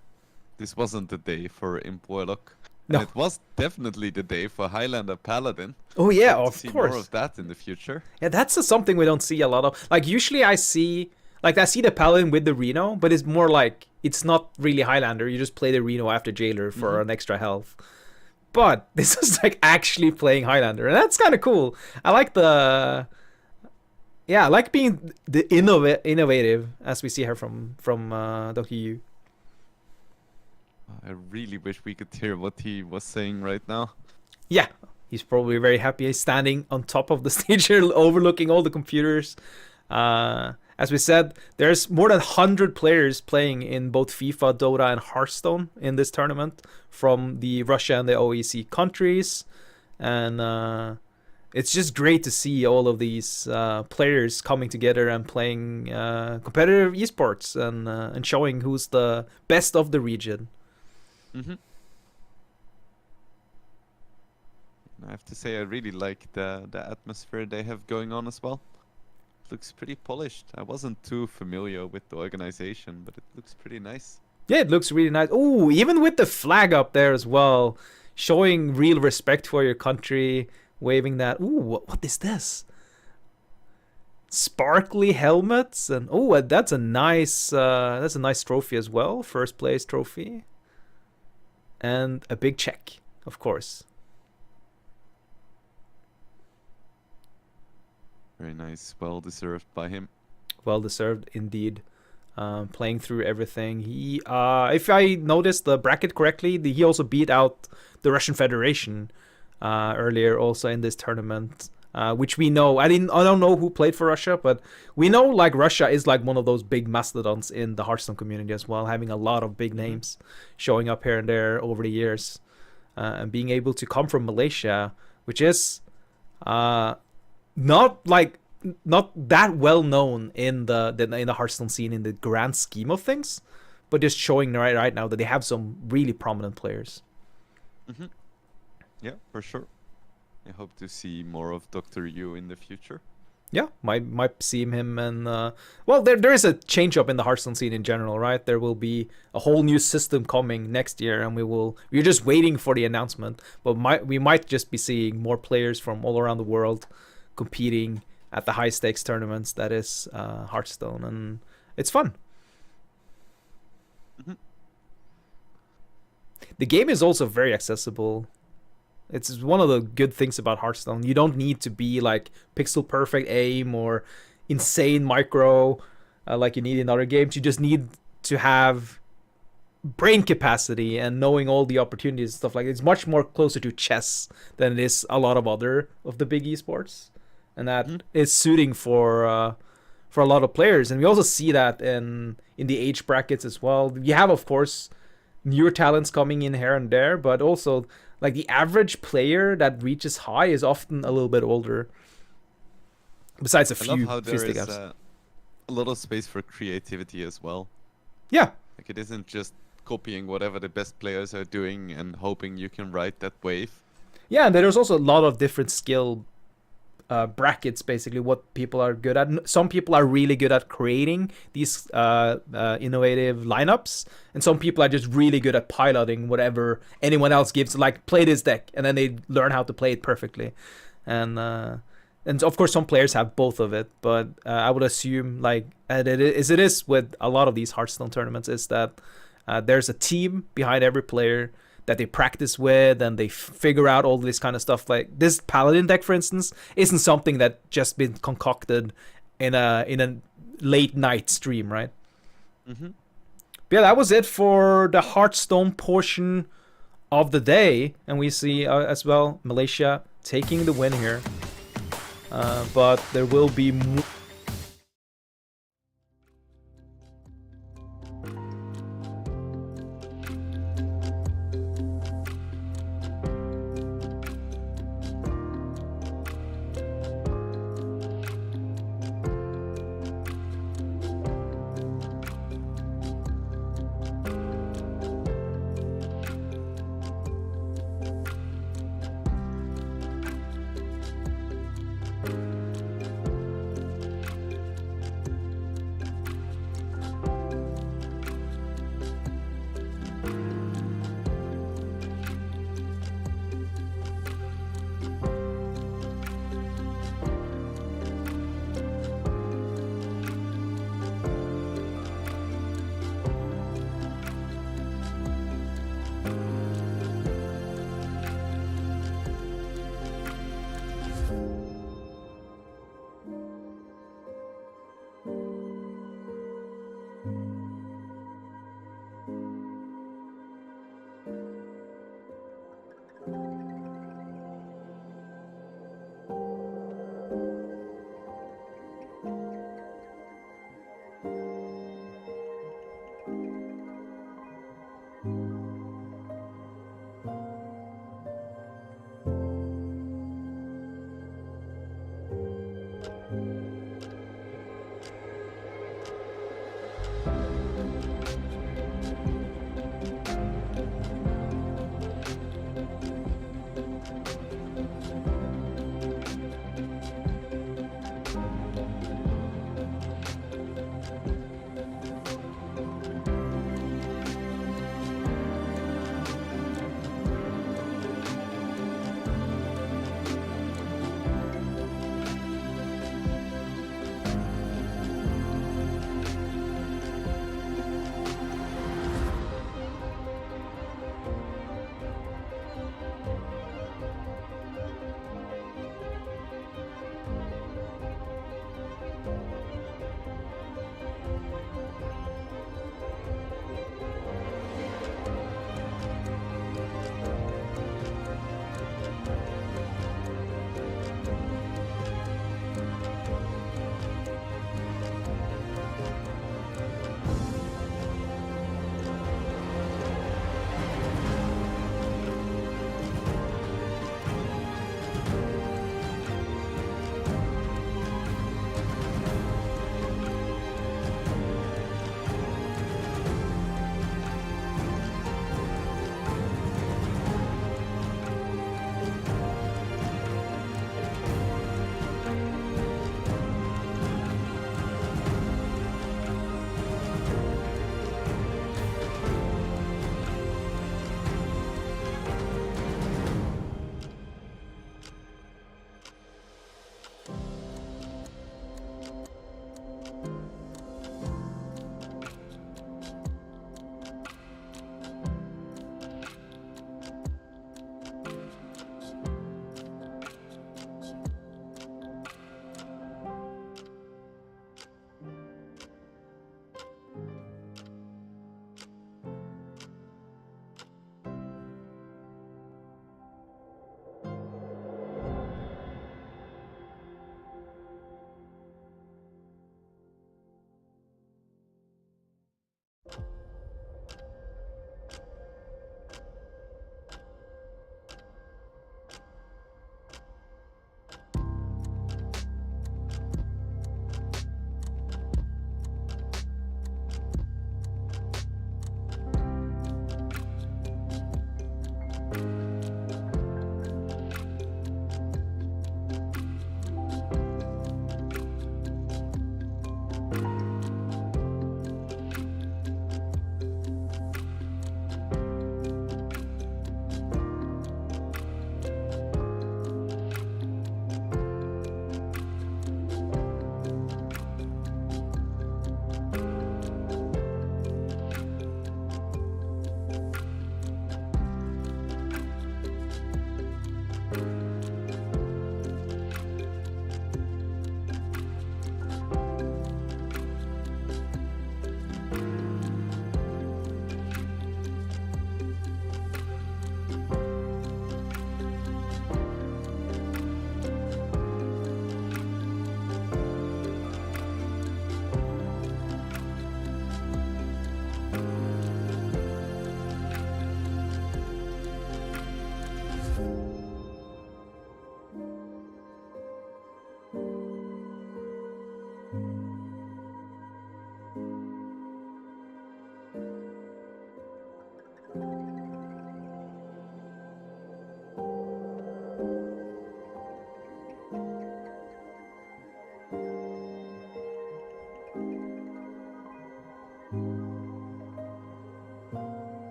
This wasn't the day for Imp Warlock. No. And it was definitely the day for Highlander Paladin. Oh yeah, Hope to of see course. more of that in the future. Yeah, that's something we don't see a lot of. Like usually I see the Paladin with the Reno, but it's more like it's not really Highlander. You just play the Reno after Jailer for an extra health. But this is like actually playing Highlander, and that's kind of cool. I like I like being the innovative as we see her from Dr. Yu. I really wish we could hear what he was saying right now. Yeah, he's probably very happy. He's standing on top of the stage here, overlooking all the computers. As we said, there's more than 100 players playing in both FIFA, Dota, and HearthStone in this tournament from the Russia and the OIC countries. And it's just great to see all of these players coming together and playing competitive esports and showing who's the best of the region. I have to say I really like the atmosphere they have going on as well. It looks pretty polished. I wasn't too familiar with the organization, but it looks pretty nice. Yeah, it looks really nice. Oh, even with the flag up there as well, showing real respect for your country, waving that. Ooh, what is this? Sparkly helmets, and oh, that's a nice trophy as well. First place trophy, and a big check, of course. Very nice. Well deserved by him. Well deserved indeed. Playing through everything. He, if I noticed the bracket correctly, he also beat out the Russian Federation earlier, also in this tournament. Which we know. I don't know who played for Russia, but we know like Russia is like one of those big mastodons in the Hearthstone community as well, having a lot of big names showing up here and there over the years, and being able to come from Malaysia, which is not that well known in the Hearthstone scene in the grand scheme of things, but just showing right now that they have some really prominent players. Yeah, for sure. I hope to see more of Dr. Yu in the future. Yeah, might see him, and well, there is a change up in the Hearthstone scene in general, right? There will be a whole new system coming next year, and we're just waiting for the announcement. But we might just be seeing more players from all around the world competing at the high stakes tournaments that is Hearthstone, and it's fun. The game is also very accessible. It's one of the good things about Hearthstone. You don't need to be like pixel perfect aim or insane micro like you need in other games. You just need to have brain capacity and knowing all the opportunities and stuff like that. It's much more closer to chess than it is a lot of other of the big esports, and that is suiting for a lot of players. And we also see that in the age brackets as well. You have, of course, newer talents coming in here and there, but also like the average player that reaches high is often a little bit older. Besides a few. I love how there is gaps. a lot of space for creativity as well. Yeah. Like it isn't just copying whatever the best players are doing and hoping you can ride that wave. Yeah, and there's also a lot of different skill brackets, basically, what people are good at. Some people are really good at creating these innovative lineups, and some people are just really good at piloting whatever anyone else gives, like play this deck, and then they learn how to play it perfectly. And of course some players have both of it, but I would assume, like it is with a lot of these Hearthstone tournaments, is that there's a team behind every player that they practice with, and they figure out all this kind of stuff. Like this Paladin deck, for instance, isn't something that just been concocted in a late night stream, right? But yeah, that was it for the Hearthstone portion of the day, and we see as well Malaysia taking the win here. But there will be more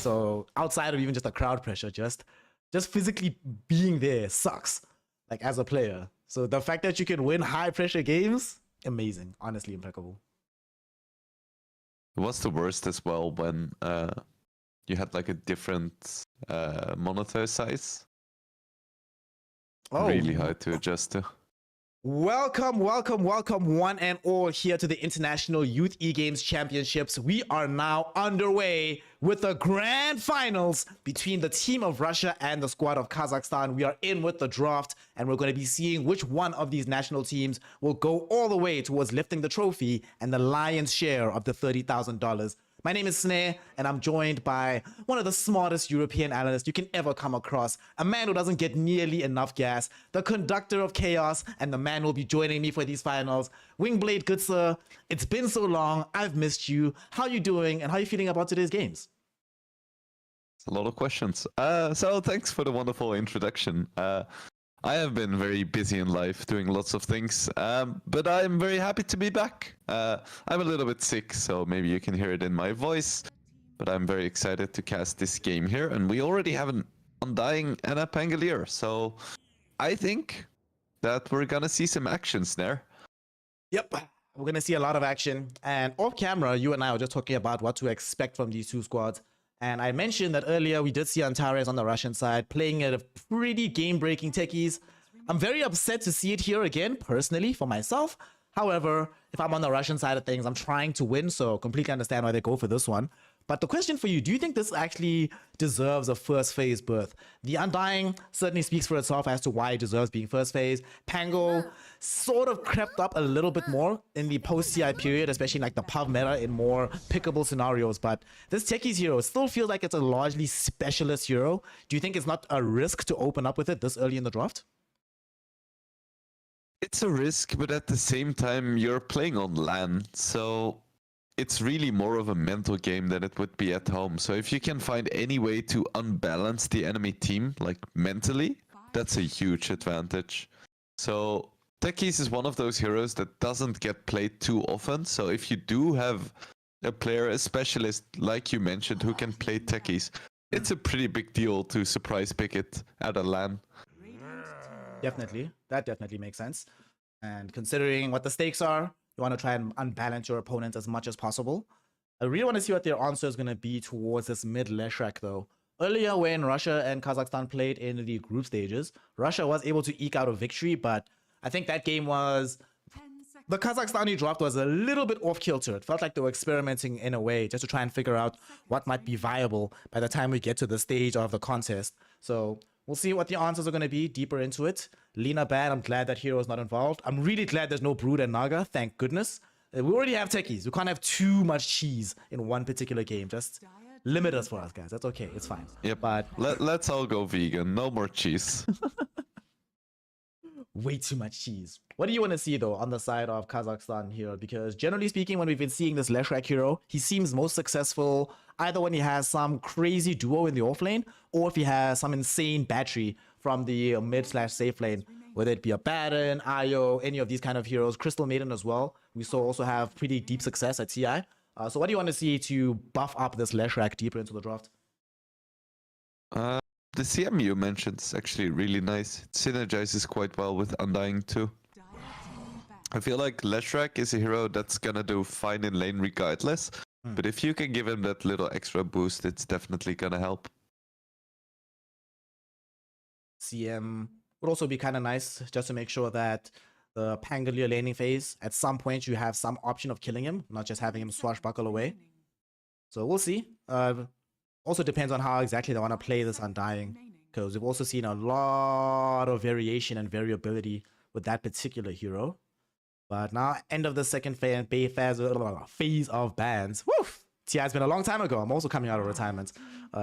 So outside of even just the crowd pressure, just physically being there sucks, like as a player. So the fact that you can win high pressure games, amazing, honestly impeccable. It was the worst as well when you had like a different monitor size. Oh, Really hard to adjust to. welcome, welcome, welcome, one and all here to the International Youth E-Games Championships. We are now underway with the grand finals between the team of Russia and the squad of Kazakhstan. We are in with the draft, and we're going to be seeing which one of these national teams will go all the way towards lifting the trophy and the lion's share of the $30,000. My name is Snare, and I'm joined by one of the smartest European analysts you can ever come across, a man who doesn't get nearly enough gas, the conductor of chaos, and the man who will be joining me for these finals. Wingblade, good sir, it's been so long, I've missed you. How you doing, and how you feeling about today's games? It's a lot of questions. So thanks for the wonderful introduction. I have been very busy in life doing lots of things, but I'm very happy to be back. I'm a little bit sick, so maybe you can hear it in my voice, but I'm very excited to cast this game here, and we already have an Undying and a Pangolier, so I think that we're gonna see some actions there. Yep, we're going to see a lot of action. And off camera, you and I were just talking about what to expect from these two squads. And I mentioned that earlier we did see Antares on the Russian side playing at a pretty game-breaking techies. I'm very upset to see it here again, personally, for myself. However, if I'm on the Russian side of things, I'm trying to win, so completely understand why they go for this one. But the question for you, do you think this actually deserves a first phase berth? The Undying certainly speaks for itself as to why it deserves being first phase. Pango sort of crept up a little bit more in the post-CI period, especially like the pub meta in more pickable scenarios. But this Techies hero still feels like it's a largely specialist hero. Do you think it's not a risk to open up with it this early in the draft? It's a risk, but at the same time, you're playing on LAN, so it's really more of a mental game than it would be at home. So if you can find any way to unbalance the enemy team, like mentally, that's a huge advantage. So Techies is one of those heroes that doesn't get played too often. So if you do have a player, a specialist, like you mentioned, who can play Techies, it's a pretty big deal to surprise pick it at a LAN. Definitely. That definitely makes sense. And considering what the stakes are, you want to try and unbalance your opponent as much as possible. I really want to see what their answer is going to be towards this mid Leshrac though. Earlier when Russia and Kazakhstan played in the group stages, Russia was able to eke out a victory, but I think that game was... The Kazakhstani draft was a little bit off kilter. It felt like they were experimenting in a way just to try and figure out what might be viable by the time we get to the stage of the contest. So we'll see what the answers are going to be deeper into it. Lina Bad, I'm glad that hero is not involved. I'm really glad there's no Brood and Naga, thank goodness. We already have techies. We can't have too much cheese in one particular game. Just limit us for us, guys. That's okay. It's fine. Yep. But Let's all go vegan. No more cheese. way too much cheese. What do you want to see though on the side of Kazakhstan here? Because generally speaking, when we've been seeing this Leshrac hero, he seems most successful either when he has some crazy duo in the offlane or if he has some insane battery from the mid/safe lane, whether it be a Baron, Io, any of these kind of heroes, Crystal Maiden as well. We saw also have pretty deep success at TI. So what do you want to see to buff up this Leshrac deeper into the draft? The CM you mentioned is actually really nice. It synergizes quite well with Undying too. I feel like Leshrac is a hero that's gonna do fine in lane regardless, but if you can give him that little extra boost, it's definitely gonna help. CM would also be kind of nice just to make sure that the Pangolier laning phase, at some point you have some option of killing him, not just having him swashbuckle away. So we'll see. Also depends on how exactly they want to play this Undying, because we've also seen a lot of variation and variability with that particular hero. But now, end of the second phase of bans. Woof! TI's been a long time ago. I'm also coming out of retirement.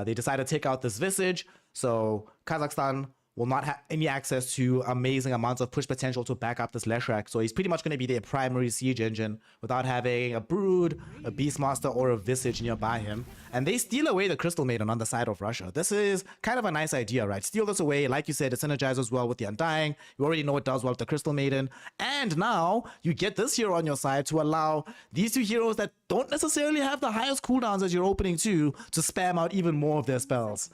They decided to take out this Visage, so Kazakhstan will not have any access to amazing amounts of push potential to back up this Leshrac. So he's pretty much going to be their primary siege engine without having a Brood, a Beastmaster, or a Visage nearby him. And they steal away the Crystal Maiden on the side of Russia. This is kind of a nice idea, right? Steal this away. Like you said, it synergizes well with the Undying. You already know it does well with the Crystal Maiden. And now you get this hero on your side to allow these two heroes that don't necessarily have the highest cooldowns as your opening two to spam out even more of their spells.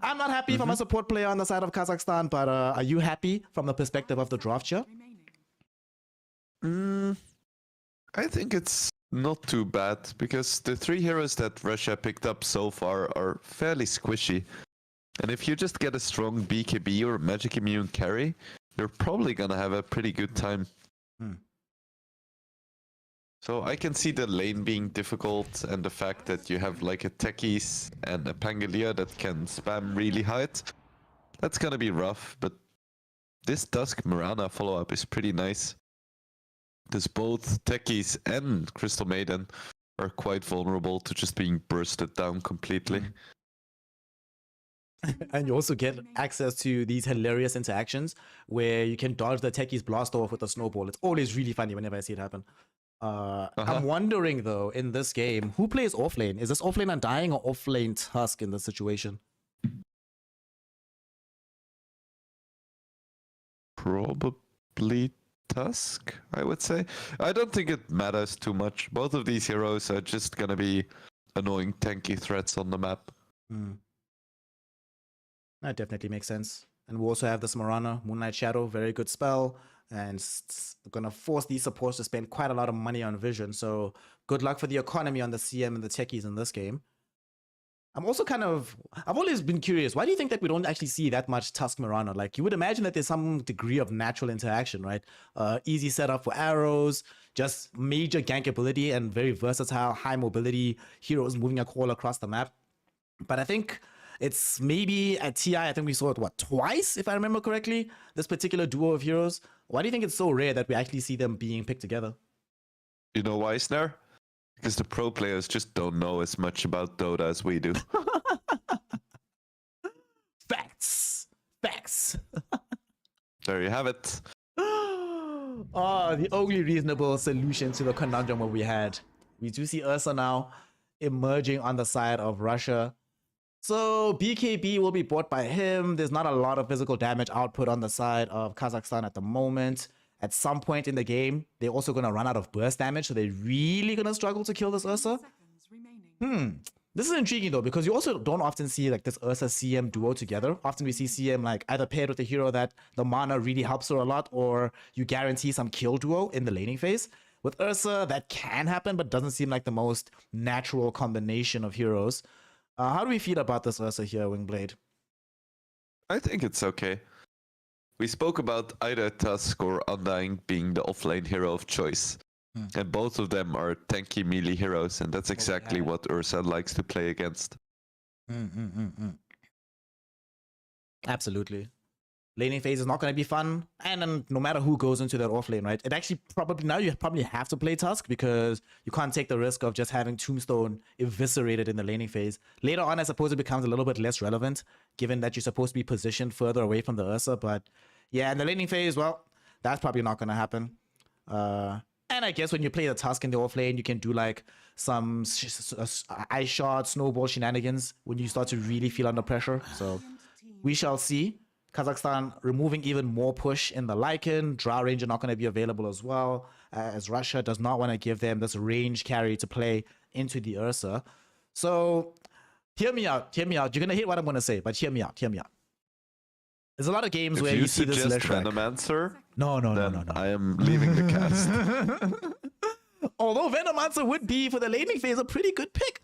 I'm not happy from a support player on the side of Kazakhstan, but are you happy from the perspective of the draft here? I think it's not too bad, because the 3 heroes that Russia picked up so far are fairly squishy. And if you just get a strong BKB or Magic Immune carry, you're probably gonna have a pretty good time. So I can see the lane being difficult, and the fact that you have like a Techies and a Pangalia that can spam really high. That's gonna be rough, but this Dusk Mirana follow-up is pretty nice. Because both Techies and Crystal Maiden are quite vulnerable to just being bursted down completely. And you also get access to these hilarious interactions where you can dodge the Techies blast off with a snowball. It's always really funny whenever I see it happen. I'm wondering though, in this game, who plays offlane? Is this offlane Undying or offlane Tusk in this situation? Probably Tusk, I would say. I don't think it matters too much. Both of these heroes are just gonna be annoying tanky threats on the map. That definitely makes sense. And we also have this Mirana, Moonlight Shadow, very good spell. And gonna force these supports to spend quite a lot of money on vision. So good luck for the economy on the CM and the Techies in this game. I'm also I've always been curious, why do you think that we don't actually see that much Tusk Mirana? Like, you would imagine that there's some degree of natural interaction, right? Easy setup for arrows, just major gank ability, and very versatile, high mobility heroes moving all across the map. But I think it's maybe at TI, I think we saw it, twice, if I remember correctly, this particular duo of heroes. Why do you think it's so rare that we actually see them being picked together? You know why, Snare? Because the pro players just don't know as much about Dota as we do. Facts! Facts! There you have it. The only reasonable solution to the conundrum that we had. We do see Ursa now emerging on the side of Russia. So BKB will be bought by him. There's not a lot of physical damage output on the side of Kazakhstan at the moment. At some point in the game, they're also going to run out of burst damage, so they're really going to struggle to kill this Ursa. This is intriguing though, because you also don't often see like this Ursa CM duo together. Often we see CM like either paired with a hero that the mana really helps her a lot, or you guarantee some kill duo in the laning phase. With Ursa, that can happen, but doesn't seem like the most natural combination of heroes. How do we feel about this Ursa here, Wingblade? I think it's okay. We spoke about either Tusk or Undying being the offlane hero of choice. And both of them are tanky melee heroes, and that's exactly what Ursa likes to play against. Absolutely. Laning phase is not going to be fun, and then no matter who goes into that offlane, right? It actually now you probably have to play Tusk, because you can't take the risk of just having Tombstone eviscerated in the laning phase. Later on, I suppose it becomes a little bit less relevant, given that you're supposed to be positioned further away from the Ursa. But yeah, in the laning phase, well, that's probably not going to happen. And I guess when you play the Tusk in the offlane, you can do like some ice shot, snowball shenanigans when you start to really feel under pressure. So we shall see. Kazakhstan removing even more push in the Lycan. Drow Ranger not going to be available as well, as Russia does not want to give them this range carry to play into the Ursa. So hear me out, hear me out. You're going to hate what I'm going to say, but hear me out, hear me out. There's a lot of games where you see this Venomancer, No. I am leaving the cast. Although Venomancer would be, for the laning phase, a pretty good pick.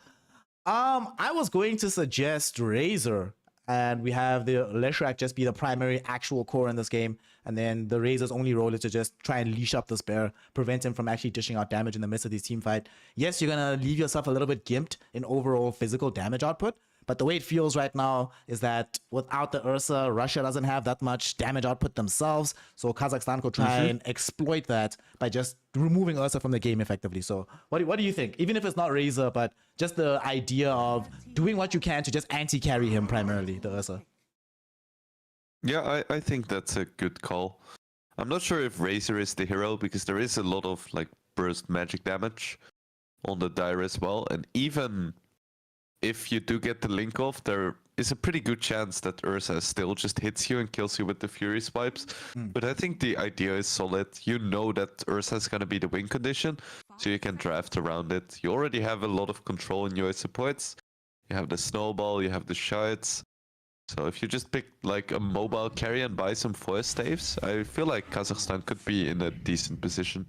I was going to suggest Razor, and we have the Leshrac just be the primary actual core in this game, and then the Razor's only role is to just try and leash up this bear, prevent him from actually dishing out damage in the midst of this team fight. Yes, you're gonna leave yourself a little bit gimped in overall physical damage output, but the way it feels right now is that without the Ursa, Russia doesn't have that much damage output themselves, so Kazakhstan could try and exploit that by just removing Ursa from the game effectively. So what do you think? Even if it's not Razor, but just the idea of doing what you can to just anti-carry him primarily, the Ursa. Yeah, I think that's a good call. I'm not sure if Razor is the hero because there is a lot of like burst magic damage on the Dire as well, and even if you do get the link off, there is a pretty good chance that Ursa still just hits you and kills you with the Fury Swipes. But I think the idea is solid. You know that Ursa is going to be the win condition, so you can draft around it. You already have a lot of control in your supports. You have the Snowball, you have the Shards. So if you just pick like a mobile carry and buy some force staves, I feel like Kazakhstan could be in a decent position.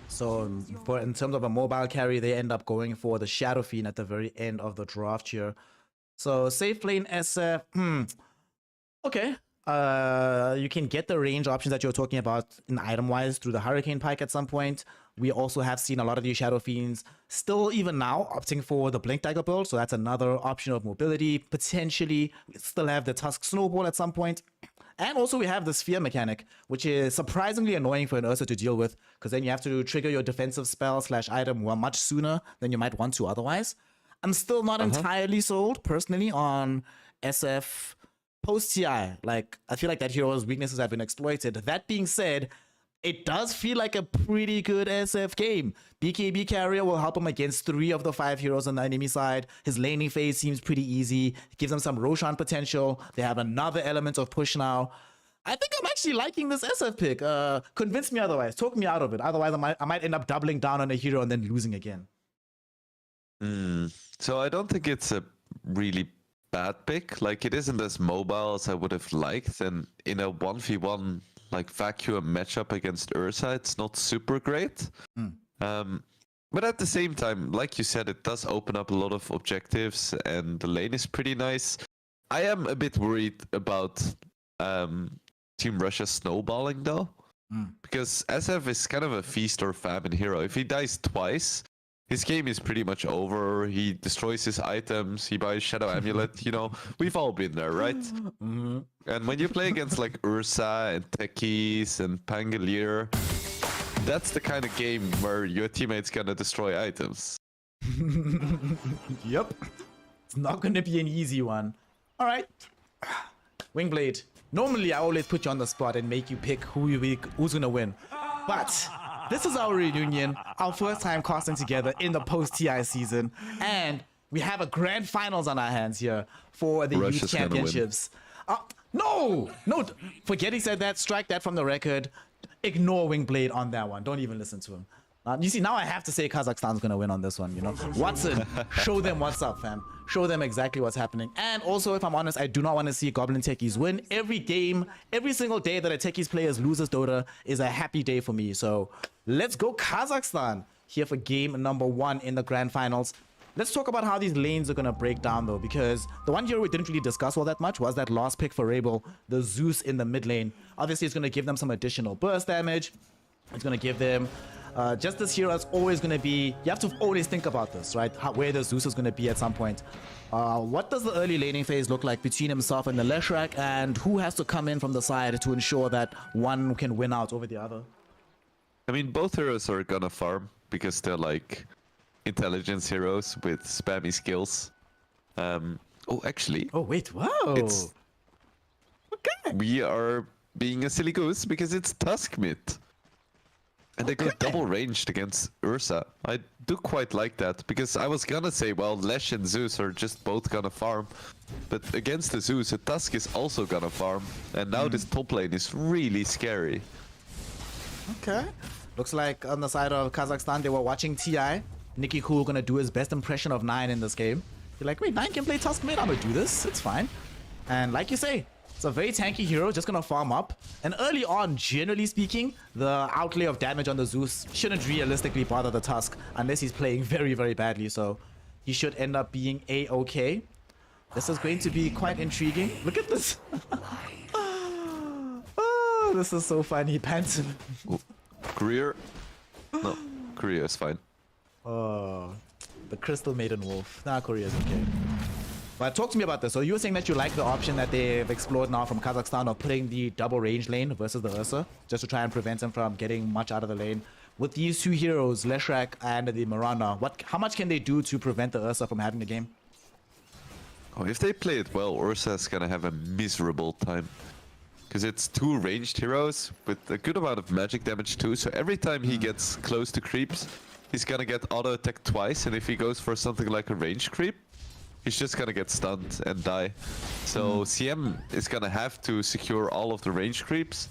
So in terms of a mobile carry, they end up going for the Shadow Fiend at the very end of the draft here. So safe lane SF, okay. You can get the range options that you're talking about in item-wise through the Hurricane Pike at some point. We also have seen a lot of these Shadow Fiends still even now opting for the Blink Dagger build, so that's another option of mobility. Potentially, we still have the Tusk Snowball at some point. And also we have the Sphere mechanic, which is surprisingly annoying for an Ursa to deal with, because then you have to trigger your defensive spell / item much sooner than you might want to otherwise. I'm still not entirely sold, personally, on SF post-TI. Like, I feel like that hero's weaknesses have been exploited. That being said, it does feel like a pretty good SF game. BKB carrier will help him against 3 of the 5 heroes on the enemy side. His laning phase seems pretty easy. It gives him some Roshan potential. They have another element of push now. I think I'm actually liking this SF pick. Convince me otherwise. Talk me out of it. Otherwise, I might end up doubling down on a hero and then losing again. So I don't think it's a really bad pick. Like, it isn't as mobile as I would have liked. And in a 1v1 like vacuum matchup against Ursa, it's not super great. But at the same time, like you said, it does open up a lot of objectives and the lane is pretty nice. I am a bit worried about Team Russia snowballing though, because SF is kind of a feast or famine hero. If he dies twice, his game is pretty much over. He destroys his items, he buys Shadow Amulet, you know, we've all been there, right? And when you play against like Ursa and Techies and Pangolier, that's the kind of game where your teammate's gonna destroy items. Yep. It's not gonna be an easy one. Alright. Wingblade. Normally I always put you on the spot and make you pick who's gonna win. But this is our reunion, our first time casting together in the post-TI season, and we have a grand finals on our hands here for the Russia's youth championships. No! Forget he said that. Strike that from the record. Ignore Wingblade on that one. Don't even listen to him. You see, now I have to say Kazakhstan's gonna win on this one, you know? Watson, show them what's up, fam. Show them exactly what's happening. And also, if I'm honest, I do not want to see Goblin Techies win. Every game, every single day that a Techies player loses Dota is a happy day for me. So let's go Kazakhstan here for game number 1 in the grand finals. Let's talk about how these lanes are going to break down though, because the one hero we didn't really discuss all that much was that last pick for Rabel, the Zeus in the mid lane. Obviously, it's going to give them some additional burst damage. It's going to give them... just this hero is always going to be... You have to always think about this, right? Where the Zeus is going to be at some point. What does the early laning phase look like between himself and the Leshrac, and who has to come in from the side to ensure that one can win out over the other? I mean, both heroes are gonna farm because they're like intelligence heroes with spammy skills. Oh, actually... Oh, wait, wow! Okay! We are being a silly goose because it's Tusk mid. And they go double ranged against Ursa. I do quite like that, because I was gonna say, well, Lesh and Zeus are just both gonna farm. But against the Zeus, a Tusk is also gonna farm. And now this top lane is really scary. Okay. Looks like on the side of Kazakhstan, they were watching TI. Nicky Cool gonna do his best impression of 9 in this game. You're like, wait, 9 can play Tusk mid? I'm gonna do this. It's fine. And like you say, it's a very tanky hero, just gonna farm up. And early on, generally speaking, the outlay of damage on the Zeus shouldn't realistically bother the Tusk unless he's playing very, very badly. So he should end up being A-okay. This is going to be quite intriguing. Look at this. Oh, this is so funny. Panton. Career? No, Career is fine. Oh, the Crystal Maiden Wolf. Nah, Korea is okay. But talk to me about this. So you were saying that you like the option that they've explored now from Kazakhstan of putting the double range lane versus the Ursa, just to try and prevent him from getting much out of the lane. With these two heroes, Leshrac and the Mirana, how much can they do to prevent the Ursa from having the game? Oh, if they play it well, Ursa's gonna have a miserable time. Because it's 2 ranged heroes with a good amount of magic damage too, so every time he gets close to creeps, he's gonna get auto-attacked twice, and if he goes for something like a range creep, he's just gonna get stunned and die. So CM is gonna have to secure all of the range creeps.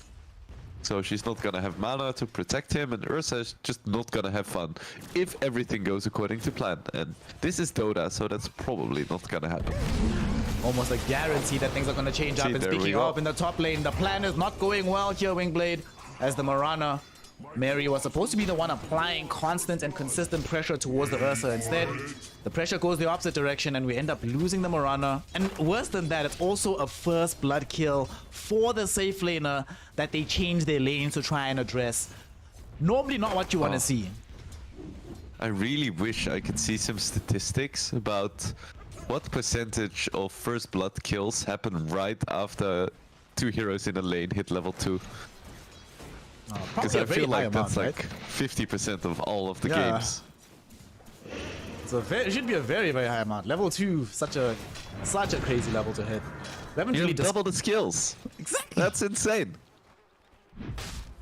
So she's not gonna have mana to protect him, and Ursa is just not gonna have fun if everything goes according to plan. And this is Dota, so that's probably not gonna happen. Almost a guarantee that things are going to change up. See, And there we speaking go. of, in the top lane, the plan is not going well here, Wingblade, as the Mirana. Mary was supposed to be the one applying constant and consistent pressure towards the Ursa. Instead, the pressure goes the opposite direction, and we end up losing the Mirana. And worse than that, it's also a first blood kill for the safe laner that they change their lanes to try and address. Normally not what you want to see. I really wish I could see some statistics about what percentage of first blood kills happen right after 2 heroes in a lane hit level 2. Because Probably a I very feel high like that's amount, like 50% of all of the Yeah. games. It should be a very, very high amount. Level 2, such a crazy level to hit. We haven't You really have double the skills. Exactly. That's insane.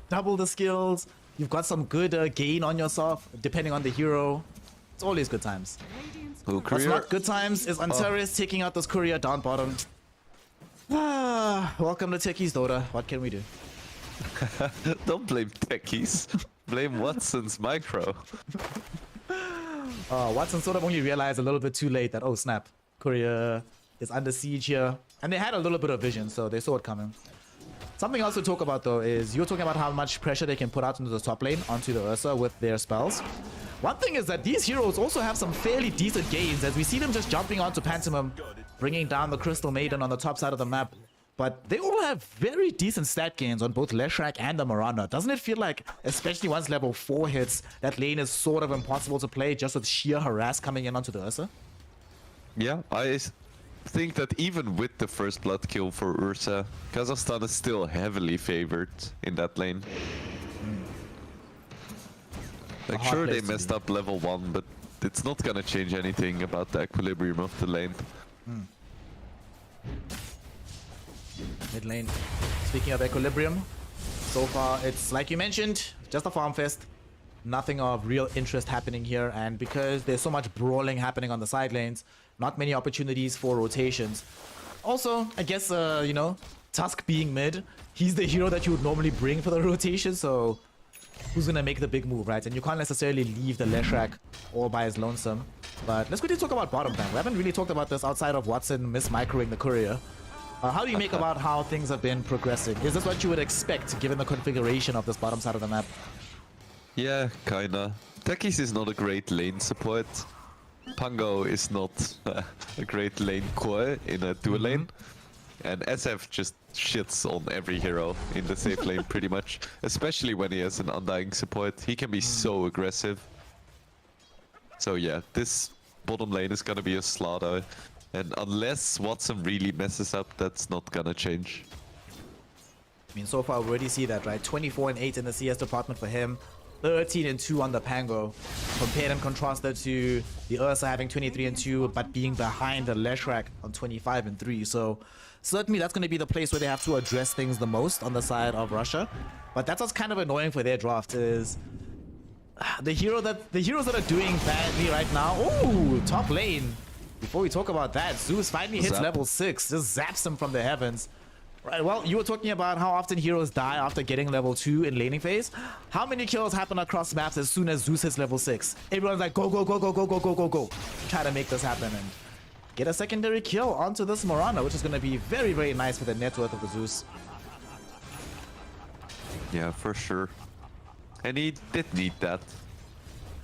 Double the skills. You've got some good gain on yourself, depending on the hero. It's always good times. Oh, What's career. not good times is Antares taking out this courier down bottom. Welcome to Techies Dota. What can we do? Don't blame techies. Blame Watson's micro. Watson sort of only realized a little bit too late that, oh snap, courier is under siege here. And they had a little bit of vision, so they saw it coming. Something else to talk about though is you're talking about how much pressure they can put out into the top lane onto the Ursa with their spells. One thing is that these heroes also have some fairly decent gains, as we see them just jumping onto Pantomime, bringing down the Crystal Maiden on the top side of the map. But they all have very decent stat gains on both Leshrac and the Mirana. Doesn't it feel like, especially once level 4 hits, that lane is sort of impossible to play just with sheer harass coming in onto the Ursa? Yeah, think that even with the first blood kill for Ursa, Kazakhstan is still heavily favored in that lane. Like, hard sure, they place to messed be. up level 1, but it's not gonna change anything about the equilibrium of the lane. Mid lane. Speaking of equilibrium, so far it's like you mentioned, just a farm fest. Nothing of real interest happening here, and because there's so much brawling happening on the side lanes, not many opportunities for rotations. Also, I guess, you know, Tusk being mid, he's the hero that you would normally bring for the rotation, so who's gonna make the big move, right? And you can't necessarily leave the Leshrac all by his lonesome. But let's quickly talk about bottom time. We haven't really talked about this outside of Watson mis-microing the courier. How do you make about how things have been progressing? Is this what you would expect given the configuration of this bottom side of the map? Yeah, kinda. Tekis is not a great lane support. Pango is not a great lane core in a dual lane. And SF just shits on every hero in the safe lane pretty much. Especially when he has an undying support. He can be so aggressive. So yeah, this bottom lane is gonna be a slaughter. And unless Watson really messes up, that's not gonna change. I mean, so far we already see that, right? 24-8 in the CS department for him. 13-2 on the Pango. Compared and contrasted to the Ursa having 23-2, but being behind the Leshrac on 25-3. So certainly that's going to be the place where they have to address things the most on the side of Russia. But that's what's kind of annoying for their draft is the heroes that are doing badly right now. Ooh, top lane. Before we talk about that, Zeus finally hits Zap. level 6. Just zaps him from the heavens. Right, well, you were talking about how often heroes die after getting level 2 in laning phase. How many kills happen across maps as soon as Zeus hits level 6? Everyone's like, go, go, go, go, go, go, go, go, go. Try to make this happen and get a secondary kill onto this Mirana, which is going to be very, very nice for the net worth of the Zeus. Yeah, for sure. And he did need that.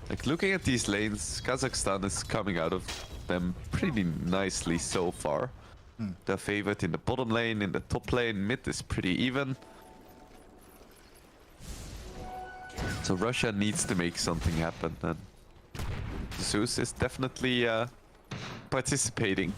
Like, looking at these lanes, Kazakhstan is coming out of them pretty nicely so far. They're favored in the bottom lane, in the top lane, mid is pretty even. So Russia needs to make something happen, and Zeus is definitely participating.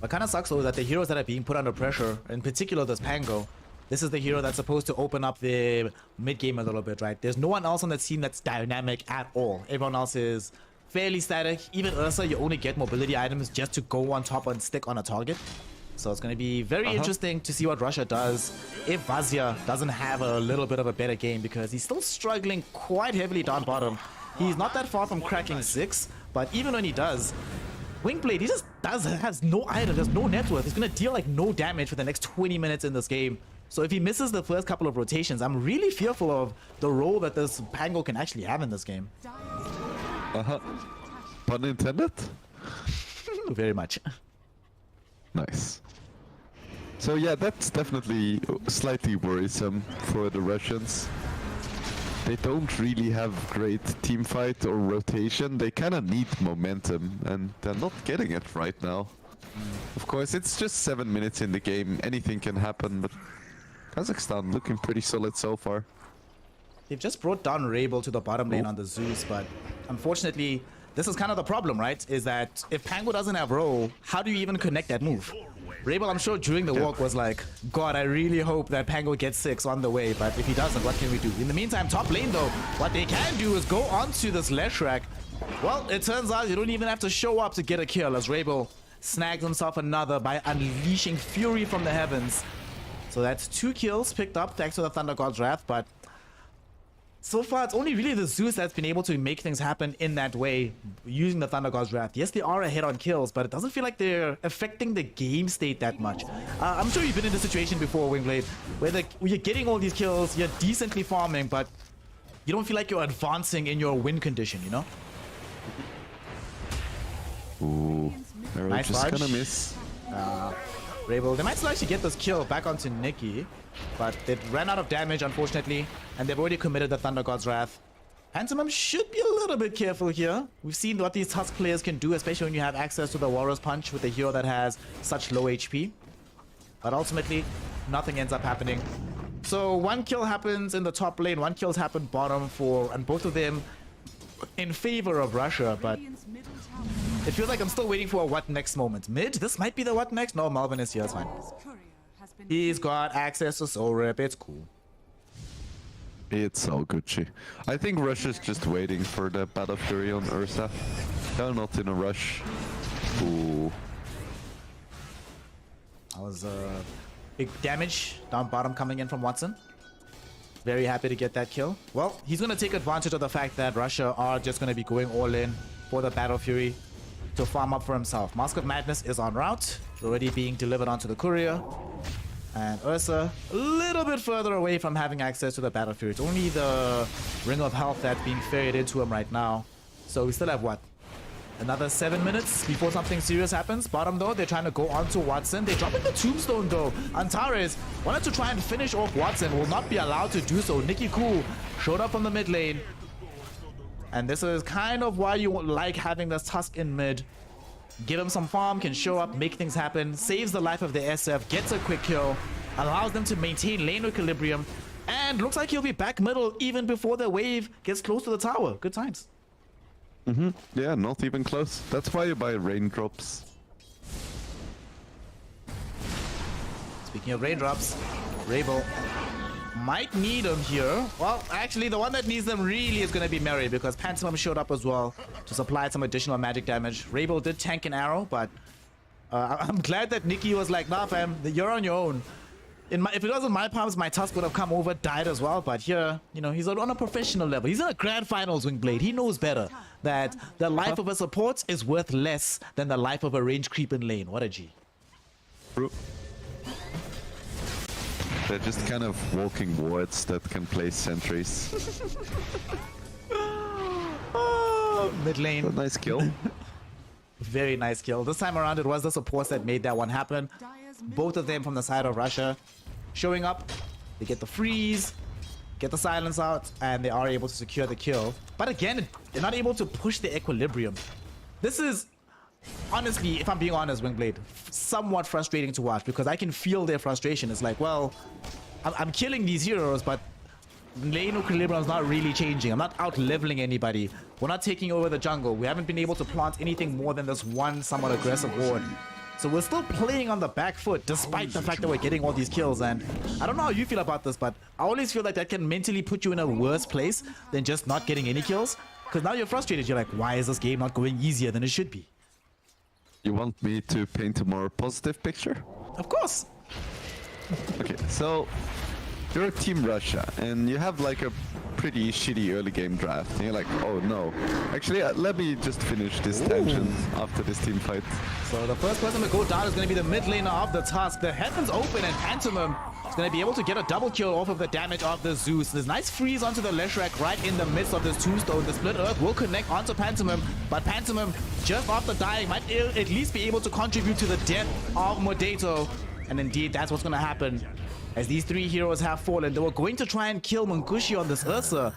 What kind of sucks though is that the heroes that are being put under pressure, in particular this Pango, this is the hero that's supposed to open up the mid game a little bit, right? There's no one else on the team that's dynamic at all. Everyone else is fairly static. Even Ursa, you only get mobility items just to go on top and stick on a target. So it's going to be very interesting to see what Russia does if Vazia doesn't have a little bit of a better game, because he's still struggling quite heavily down bottom. He's not that far from cracking 6, but even when he does, Wingblade, he just has no item, there's no net worth. He's going to deal like no damage for the next 20 minutes in this game. So if he misses the first couple of rotations, I'm really fearful of the role that this Pango can actually have in this game. Pun intended? Very much. Nice. So yeah, that's definitely slightly worrisome for the Russians. They don't really have great team fight or rotation. They kind of need momentum, and they're not getting it right now. Of course, it's just 7 minutes in the game. Anything can happen, but Kazakhstan looking pretty solid so far. They've just brought down Rabel to the bottom lane on the Zeus, but unfortunately, this is kind of the problem, right? Is that if Pango doesn't have roll, how do you even connect that move? Rabel, I'm sure during the walk was like, God, I really hope that Pango gets 6 on the way, but if he doesn't, what can we do? In the meantime, top lane though, what they can do is go onto this Leshrac. Well, it turns out you don't even have to show up to get a kill, as Rabel snags himself another by unleashing fury from the heavens. So that's 2 kills picked up thanks to the Thunder God's Wrath, but so far, it's only really the Zeus that's been able to make things happen in that way, using the Thunder God's Wrath. Yes, they are ahead on kills, but it doesn't feel like they're affecting the game state that much. I'm sure you've been in this situation before, Wingblade, where you're getting all these kills, you're decently farming, but you don't feel like you're advancing in your win condition, you know? Ooh, they're Nice just barge. gonna miss. Rabel, they might still actually get this kill back onto Nikki, but they ran out of damage, unfortunately, and they've already committed the Thunder God's Wrath. Pantomime should be a little bit careful here. We've seen what these Tusk players can do, especially when you have access to the Warrior's Punch with a hero that has such low HP. But ultimately, nothing ends up happening. So 1 kill happens in the top lane, 1 kill's happened bottom and both of them in favor of Russia, but it feels like I'm still waiting for a what next moment. Mid? This might be the what next? No, Malvin is here, it's fine. He's got access to Soul Rip, it's cool. It's all Gucci. I think Russia's just waiting for the Battle Fury on Ursa. They're not in a rush. Ooh. That was big damage down bottom coming in from Watson. Very happy to get that kill. Well, he's going to take advantage of the fact that Russia are just going to be going all in for the Battle Fury to farm up for himself. Mask of Madness is en route. It's already being delivered onto the courier. And Ursa, a little bit further away from having access to the Battle Fury. It's only the Ring of Health that's being ferried into him right now. So we still have, what, another 7 minutes before something serious happens. Bottom, though, they're trying to go onto Watson. They're dropping the Tombstone, though. Antares wanted to try and finish off Watson. Will not be allowed to do so. Nikki Cool showed up from the mid lane. And this is kind of why you like having this Tusk in mid. Give him some farm, can show up, make things happen, saves the life of the SF, gets a quick kill, allows them to maintain lane equilibrium, and looks like he'll be back middle even before the wave gets close to the tower. Good times. Yeah, not even close. That's why you buy raindrops. Speaking of raindrops, Rabel might need them here. Well, actually, the one that needs them really is going to be Mary, because Pantomime showed up as well to supply some additional magic damage. Rabel did tank an arrow, but I'm glad that Nikki was like, nah, fam, you're on your own. If it wasn't my palms, my Tusk would have come over, died as well. But here, you know, he's on a professional level. He's in a grand finals, Wingblade. He knows better that the life of a support is worth less than the life of a range creep in lane. What a G. True. They're just kind of walking wards that can place sentries. Mid lane. A nice kill. Very nice kill. This time around, it was the supports that made that one happen. Both of them from the side of Russia showing up. They get the freeze, get the silence out, and they are able to secure the kill. But again, they're not able to push the equilibrium. This is, honestly, if I'm being honest, Wingblade, somewhat frustrating to watch, because I can feel their frustration. It's like, well, I'm killing these heroes, but lane equilibrium is not really changing. I'm not out leveling anybody. We're not taking over the jungle. We haven't been able to plant anything more than this one somewhat aggressive ward. So we're still playing on the back foot despite the fact that we're getting all these kills. And I don't know how you feel about this, but I always feel like that can mentally put you in a worse place than just not getting any kills. Because now you're frustrated. You're like, why is this game not going easier than it should be? You want me to paint a more positive picture? Of course. Okay, so you're Team Russia, and you have like a pretty shitty early game draft. And you're like, oh no. Actually, let me just finish this tangent after this team fight. So the first person to go down is going to be the mid laner of the Tusk. The heavens open, and Pantomime is going to be able to get a double kill off of the damage of the Zeus. There's nice freeze onto the Leshrac right in the midst of this tombstone. The Split Earth will connect onto Pantomime, but Pantomime, just after dying, might at least be able to contribute to the death of Modeto. And indeed, that's what's going to happen. As these three heroes have fallen, they were going to try and kill Munkushi on this Ursa,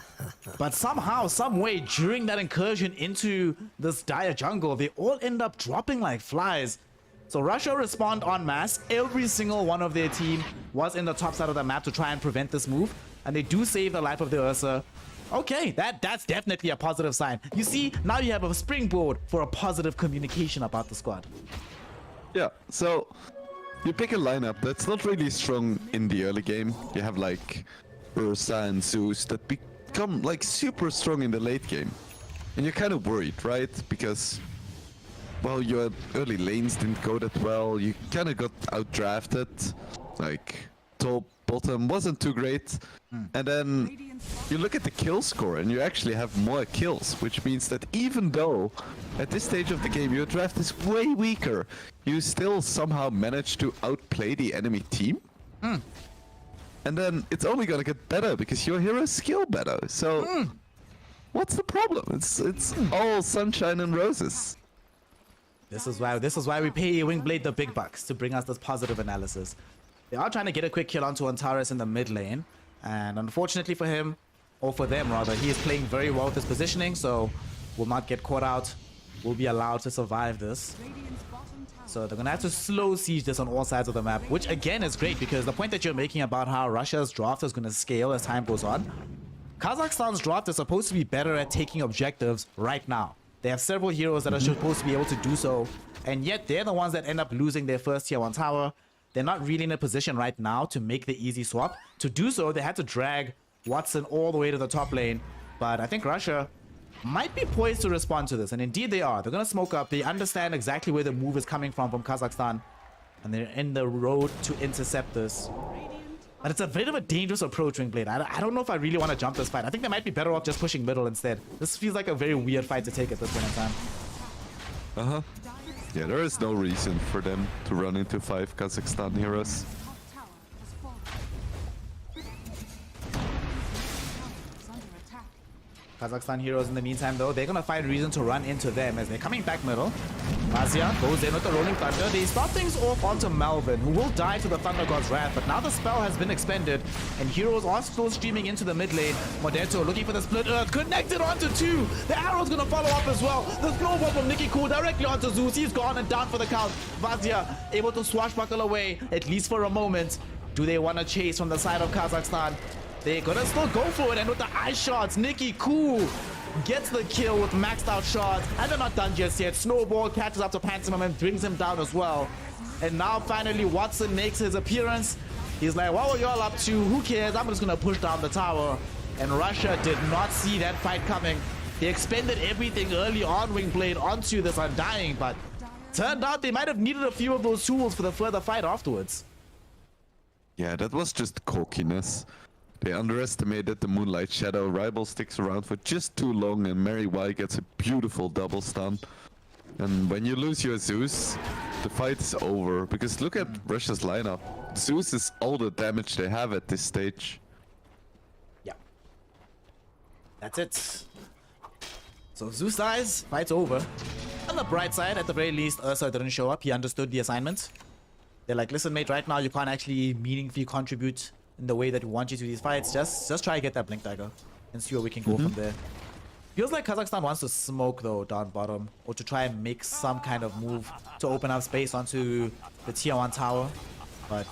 but somehow, some way, during that incursion into this dire jungle, they all end up dropping like flies. So Russia respond en masse. Every single one of their team was in the top side of the map to try and prevent this move, and they do save the life of the Ursa. Okay, that's definitely a positive sign. You see, now you have a springboard for a positive communication about the squad. Yeah, so you pick a lineup that's not really strong in the early game. You have like Ursa and Zeus that become like super strong in the late game. And you're kind of worried, right? Because, well, your early lanes didn't go that well. You kind of got outdrafted. Like, top, bottom wasn't too great. And then you look at the kill score and you actually have more kills, which means that even though at this stage of the game your draft is way weaker, you still somehow manage to outplay the enemy team. And then it's only gonna get better because your heroes skill better. So what's the problem? It's all sunshine and roses. This is why we pay Wingblade the big bucks to bring us this positive analysis. They are trying to get a quick kill onto Antares in the mid lane, and unfortunately for him, or for them rather, he is playing very well with his positioning, so will not get caught out, will be allowed to survive this. So they're gonna have to slow siege this on all sides of the map, which again is great because the point that you're making about how Russia's draft is gonna scale as time goes on, Kazakhstan's draft is supposed to be better at taking objectives right now. They have several heroes that are supposed to be able to do so, and yet they're the ones that end up losing their first tier 1 tower. They're not really in a position right now to make the easy swap. To do so, they had to drag Watson all the way to the top lane. But I think Russia might be poised to respond to this, and indeed they are. They're going to smoke up. They understand exactly where the move is coming from Kazakhstan, and they're in the road to intercept this. But it's a bit of a dangerous approach, Wingblade. I don't know if I really want to jump this fight. I think they might be better off just pushing middle instead. This feels like a very weird fight to take at this point in time. Yeah, there is no reason for them to run into 5 Kazakhstan heroes. Kazakhstan heroes in the meantime though, they're gonna find reason to run into them as they're coming back middle. Razia goes in with the Rolling Thunder. They start things off onto Melvin, who will die to the Thunder God's Wrath, but now the spell has been expended and heroes are still streaming into the mid lane. Modeto looking for the Split Earth, connected onto 2. The arrow's gonna follow up as well. The snowball from Nicky Cool directly onto Zeus. He's gone and down for the count. Vazia able to swashbuckle away, at least for a moment. Do they want to chase from the side of Kazakhstan? They're gonna still go for it, and with the ice shots, Nicky Cool gets the kill with maxed out shots, and they're not done just yet. Snowball catches up to Pantomime and brings him down as well. And now finally Watson makes his appearance. He's like, what were y'all up to? Who cares? I'm just gonna push down the tower. And Russia did not see that fight coming. They expended everything early on, Wingblade, onto this Undying, but turned out they might have needed a few of those tools for the further fight afterwards. Yeah, that was just cockiness. They underestimated the Moonlight Shadow. Rival sticks around for just too long and Mary Y gets a beautiful double stun. And when you lose your Zeus, the fight is over. Because look at Russia's lineup. Zeus is all the damage they have at this stage. Yeah. That's it. So Zeus dies, fight's over. On the bright side, at the very least, Ursa didn't show up. He understood the assignment. They're like, listen mate, right now you can't actually meaningfully contribute in the way that we want you to these fights. Just try to get that Blink Dagger and see where we can go from there. Feels like Kazakhstan wants to smoke though down bottom, or to try and make some kind of move to open up space onto the tier 1 tower. But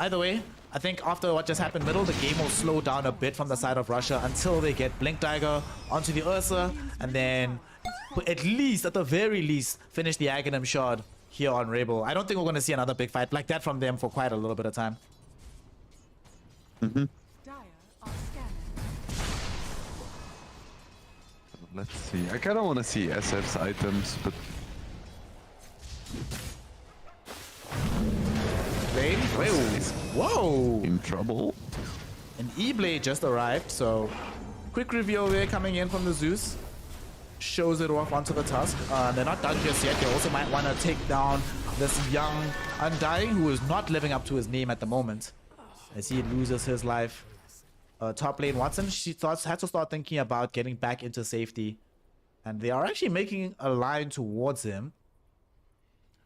either way, I think after what just happened middle, the game will slow down a bit from the side of Russia until they get Blink Dagger onto the Ursa, and then at least, at the very least, finish the Aghanim Shard here on Rebel. I don't think we're going to see another big fight like that from them for quite a little bit of time. Let's see. I kind of want to see SF's items, but Blade. Whoa! in trouble. An E-Blade just arrived, so quick reveal there coming in from the Zeus. Shows it off onto the Tusk. They're not done just yet. They also might want to take down this young Undying, who is not living up to his name at the moment, as he loses his life. Top lane Watson, she had to start thinking about getting back into safety, and they are actually making a line towards him.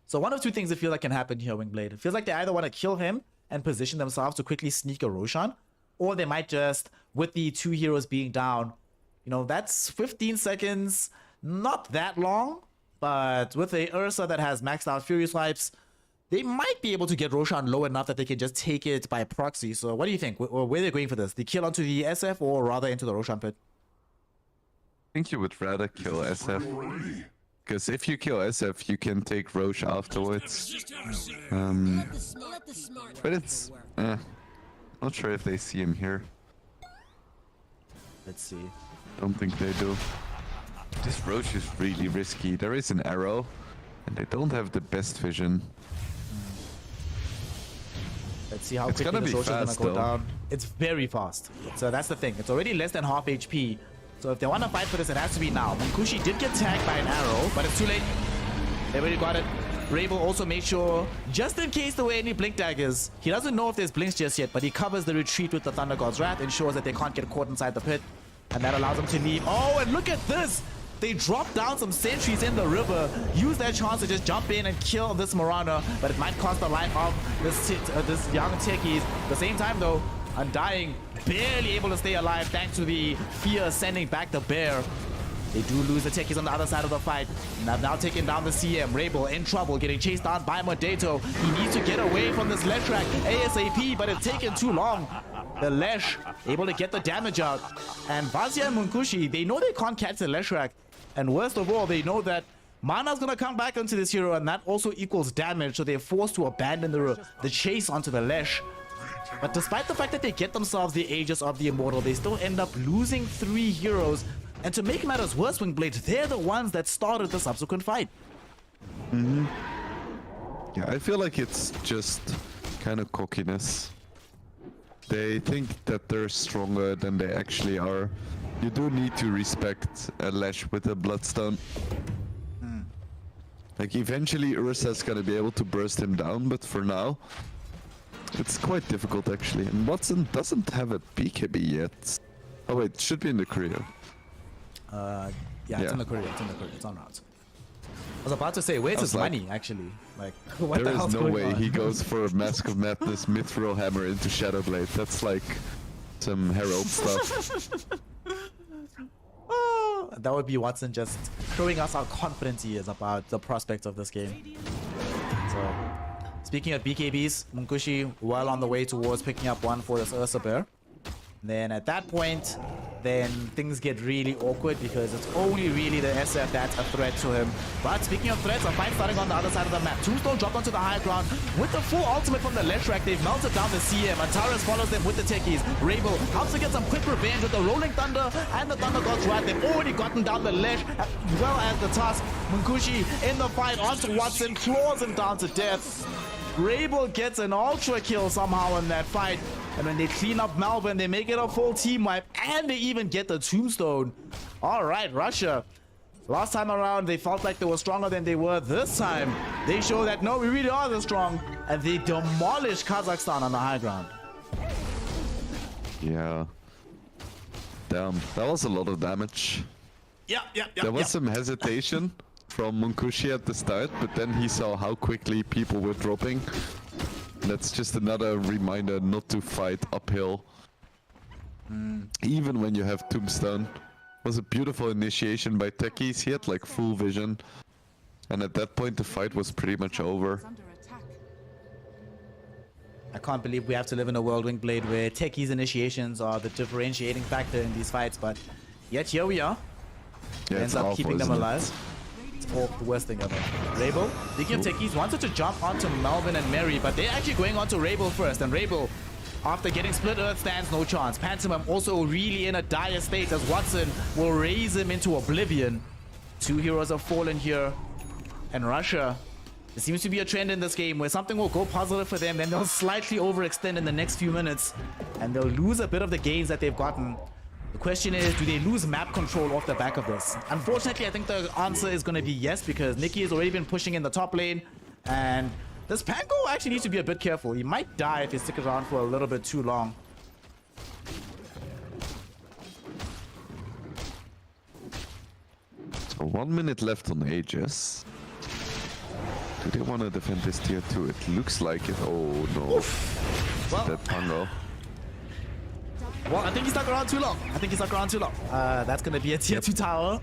So one of two things I feel like can happen here, Wingblade. It feels like they either want to kill him and position themselves to quickly sneak a Roshan, or they might just, with the 2 heroes being down, you know, that's 15 seconds, not that long, but with a Ursa that has maxed out Fury Swipes, they might be able to get Roshan low enough that they can just take it by proxy. So what do you think? Where are they going for this? The kill onto the SF or rather into the Roshan pit? I think you would rather kill SF. Because if you kill SF, you can take Roche afterwards. But it's... not sure if they see him here. Let's see. Don't think they do. This Roche is really risky. There is an arrow, and they don't have the best vision. Let's see how It's quickly gonna this be Roshan is fast, gonna go though. down. It's very fast. So that's the thing. It's already less than half HP. So if they want to fight for this, it has to be now. Munkushi did get tagged by an arrow, but it's too late. They already got it. Rabel also made sure, just in case there were any blink daggers, he doesn't know if there's blinks just yet, but he covers the retreat with the Thunder God's Wrath, ensures that they can't get caught inside the pit, and that allows them to leave. Oh, and look at this! They drop down some sentries in the river, use that chance to just jump in and kill this Marana, but it might cost the life of this young techies. At the same time though, Undying barely able to stay alive thanks to the fear sending back the bear. They do lose the techies on the other side of the fight. And have now taken down the CM. Rabel in trouble, getting chased down by Modeto. He needs to get away from this Leshrac ASAP, but it's taken too long. The Lesh able to get the damage out. And Vazia and Munkushi, they know they can't catch the Leshrac. And worst of all, they know that Mana's gonna come back onto this hero, and that also equals damage, so they're forced to abandon the chase onto the Lesh. But despite the fact that they get themselves the Aegis of the Immortal, they still end up losing 3 heroes. And to make matters worse, Wingblade, they're the ones that started the subsequent fight. Yeah, I feel like it's just kind of cockiness. They think that they're stronger than they actually are. You do need to respect a Lash with a Bloodstone. Like, eventually Ursa's gonna be able to burst him down, but for now, it's quite difficult actually. And Watson doesn't have a BKB yet. Oh wait, it should be in the career. Yeah, it's in the career. It's in the career. It's on route. I was about to say, where's his money, actually? Like, what the There hell's is no going way on? he goes for a Mask of Madness Mithril Hammer into Shadowblade. That's like some Herald stuff. Oh, that would be Watson just showing us how confident he is about the prospects of this game. So, speaking of BKBs, Munkushi well on the way towards picking up one for this Ursa Bear. Then at that point, then things get really awkward because it's only really the SF that's a threat to him. But speaking of threats, a fight starting on the other side of the map. Tombstone dropped onto the high ground with the full ultimate from the Leshrac. They've melted down the CM. Antares follows them with the techies. Rabel helps to get some quick revenge with the Rolling Thunder and the Thunder God's Wrath. They've already gotten down the Lesh as well as the Tusk. Munkushi in the fight onto Watson, claws him down to death. Rabel gets an ultra kill somehow in that fight. And when they clean up Melbourne, they make it a full team wipe, and they even get the Tombstone. All right, Russia. Last time around, they felt like they were stronger than they were. This time, they show that, no, we really are this strong. And they demolish Kazakhstan on the high ground. Yeah. Damn, that was a lot of damage. Yeah. There was some hesitation from Munkushi at the start, but then he saw how quickly people were dropping. That's just another reminder not to fight uphill. Even when you have Tombstone. It was a beautiful initiation by techies. He had like full vision. And at that point the fight was pretty much over. I can't believe we have to live in a world, Wingblade, where techies initiations are the differentiating factor in these fights, but yet here we are. Yeah, Ends it's up awful, keeping them isn't it? alive. The worst thing ever. Rabel, speaking of techies, wanted to jump onto Melvin and Mary, but they're actually going onto Rabel first, and Rabel After getting split earth, stands no chance. Pantomime also really in a dire state as Watson will raise him into oblivion. 2 heroes have fallen here. And Russia, there seems to be a trend in this game where something will go positive for them, then they'll slightly overextend in the next few minutes, and they'll lose a bit of the gains that they've gotten. The question is, do they lose map control off the back of this? Unfortunately, I think the answer is going to be yes, because Nikki has already been pushing in the top lane, and this Pango actually needs to be a bit careful. He might die if he sticks around for a little bit too long. So 1 minute left on Aegis. Do they want to defend this tier 2? It looks like it. Oh no. Well, That Pango. Well, I think he stuck around too long. That's going to be a tier 2 tower.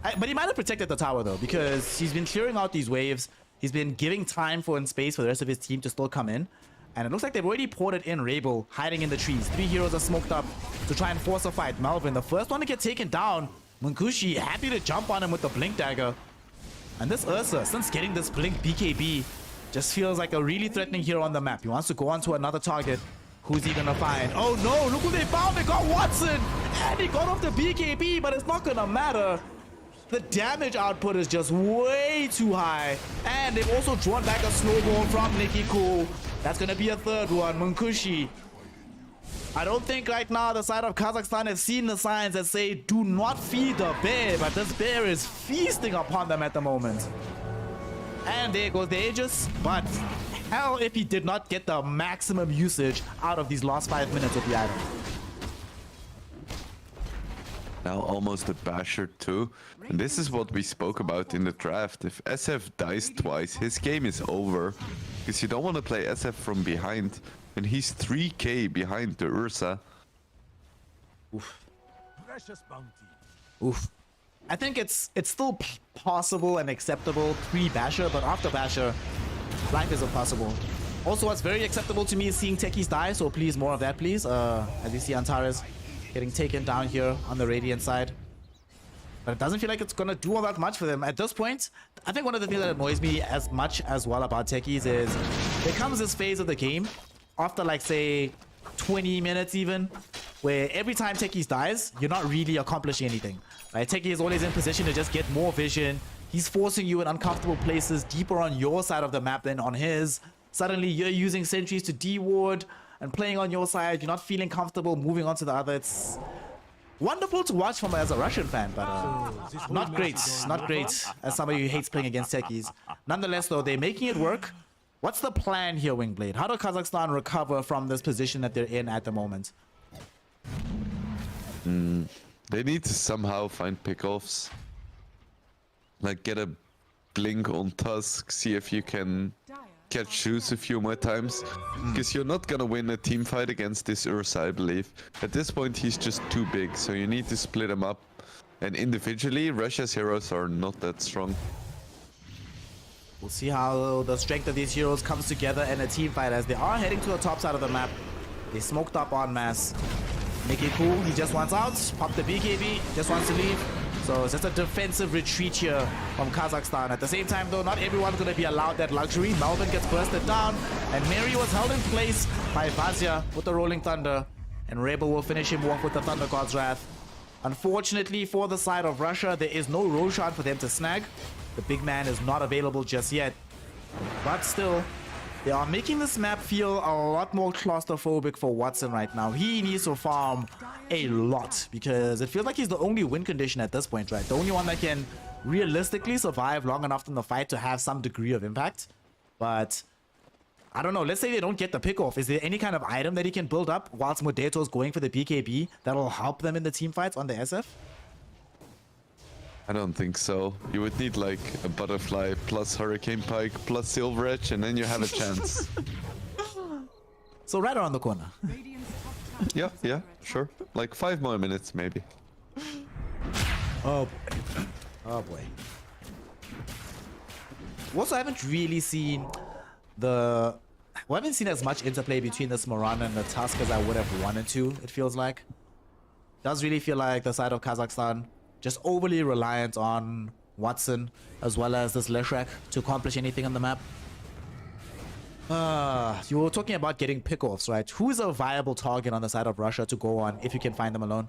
But he might have protected the tower, though, because he's been clearing out these waves. He's been giving time and space for the rest of his team to still come in. And it looks like they've already ported in Rabel, hiding in the trees. 3 heroes are smoked up to try and force a fight. Melvin, the first one to get taken down. Munkushi, happy to jump on him with the Blink Dagger. And this Ursa, since getting this Blink BKB, just feels like a really threatening hero on the map. He wants to go on to another target. Who's he gonna find? Oh no, look who they found! They got Watson! And he got off the BKB, but it's not gonna matter. The damage output is just way too high. And they've also drawn back a snowball from Nikki Cool. That's gonna be a third one, Munkushi. I don't think right now the side of Kazakhstan has seen the signs that say do not feed the bear, but this bear is feasting upon them at the moment. And there goes the Aegis, but hell if he did not get the maximum usage out of these last 5 minutes with the item. Now almost a Basher too. And this is what we spoke about in the draft. If SF dies twice, his game is over. Because you don't want to play SF from behind. And he's 3k behind the Ursa. Oof. Precious bounty. Oof. I think it's still possible and acceptable pre-Basher, but after Basher, life is impossible. Also, what's very acceptable to me is seeing techies die, so please, more of that, please. As you see Antares getting taken down here on the Radiant side. But it doesn't feel like it's gonna do all that much for them. At this point, I think one of the things that annoys me as much as well about techies is there comes this phase of the game after like say 20 minutes even, where every time techies dies, you're not really accomplishing anything. Right? Techie is always in position to just get more vision. He's forcing you in uncomfortable places deeper on your side of the map than on his. Suddenly you're using sentries to de-ward and playing on your side. You're not feeling comfortable moving on to the other. It's wonderful to watch from as a Russian fan, but not great as somebody who hates playing against techies. Nonetheless though, they're making it work. What's the plan here, Wingblade? How do Kazakhstan recover from this position that they're in at the moment? They need to somehow find pickoffs. Like get a blink on Tusk, see if you can catch shoes a few more times. Because you're not gonna win a team fight against this Ursa, I believe. At this point he's just too big, so you need to split him up. And individually, Russia's heroes are not that strong. We'll see how the strength of these heroes comes together in a team fight as they are heading to the top side of the map. They smoked up en masse. Nikki Cool, he just wants out. Pop the BKB, just wants to leave. So it's just a defensive retreat here from Kazakhstan. At the same time though, not everyone's going to be allowed that luxury. Melvin gets bursted down, and Mary was held in place by Vazia with the Rolling Thunder. And Rebel will finish him off with the Thunder God's Wrath. Unfortunately for the side of Russia, there is no Roshan for them to snag. The big man is not available just yet. But still, they are making this map feel a lot more claustrophobic for Watson right now. He needs to farm a lot because it feels like he's the only win condition at this point, right? The only one that can realistically survive long enough in the fight to have some degree of impact. But I don't know. Let's say they don't get the pickoff. Is there any kind of item that he can build up whilst Modeto's going for the BKB that'll help them in the team fights on the SF? I don't think so. You would need like a Butterfly plus Hurricane Pike plus Silver Edge, and then you have a chance. So right around the corner. Yeah, sure. Like 5 more minutes maybe. Oh boy. We also haven't really seen we haven't seen as much interplay between the Smoran and the Tusk as I would have wanted to, it feels like. Does really feel like the side of Kazakhstan just overly reliant on Watson as well as this Leshrac to accomplish anything on the map. You were talking about getting pickoffs, right? Who's a viable target on the side of Russia to go on if you can find them alone?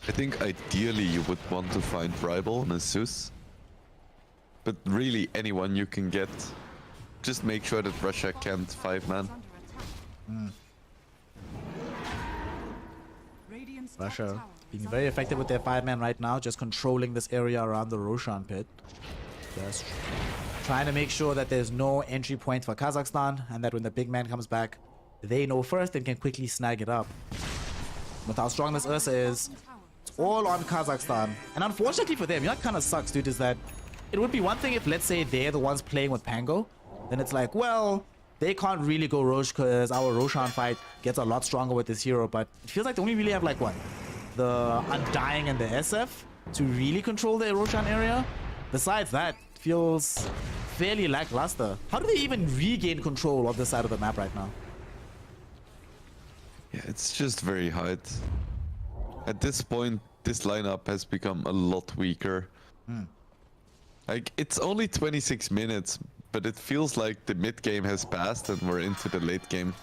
I think ideally you would want to find Rival and a Zeus. But really anyone you can get. Just make sure that Russia can't 5-man. Russia being very effective with their 5-man right now, just controlling this area around the Roshan pit. Just trying to make sure that there's no entry point for Kazakhstan, and that when the big man comes back, they know first and can quickly snag it up. With how strong this Ursa is, it's all on Kazakhstan. And unfortunately for them, you know what kind of sucks, dude, is that it would be one thing if, let's say, they're the ones playing with Pango. Then it's like, well, they can't really go Rosh because our Roshan fight gets a lot stronger with this hero. But it feels like they only really have, like, what? The Undying and the SF to really control the Roshan area. Besides that, it feels fairly lackluster. How do they even regain control of this side of the map right now? Yeah, it's just very hard. At this point, this lineup has become a lot weaker. Like, it's only 26 minutes, but it feels like the mid game has passed and we're into the late game.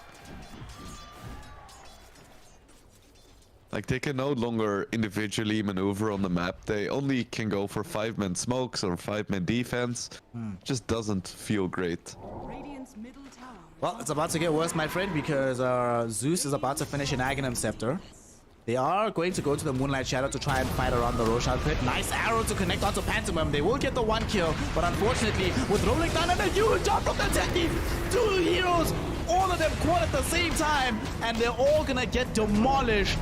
Like, they can no longer individually maneuver on the map. They only can go for 5-man smokes or 5-man defense. Just doesn't feel great. Well, it's about to get worse, my friend, because Zeus is about to finish an Aghanim Scepter. They are going to go to the Moonlight Shadow to try and fight around the Roshan pit. Nice arrow to connect onto Pantomime. They will get the 1 kill, but unfortunately, with Rolling Thunder and a huge jump from the Techie, 2 heroes, all of them caught at the same time, and they're all gonna get demolished.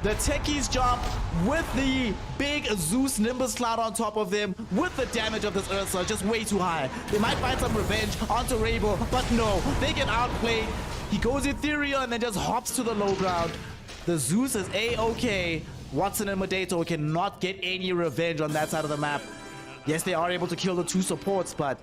The Techies jump with the big Zeus Nimbus Cloud on top of them, with the damage of this Ursa just way too high. They might find some revenge onto Rabel, but no, they get outplayed. He goes ethereal and then just hops to the low ground. The Zeus is A-okay. Watson and Modato cannot get any revenge on that side of the map. Yes, they are able to kill the 2 supports, but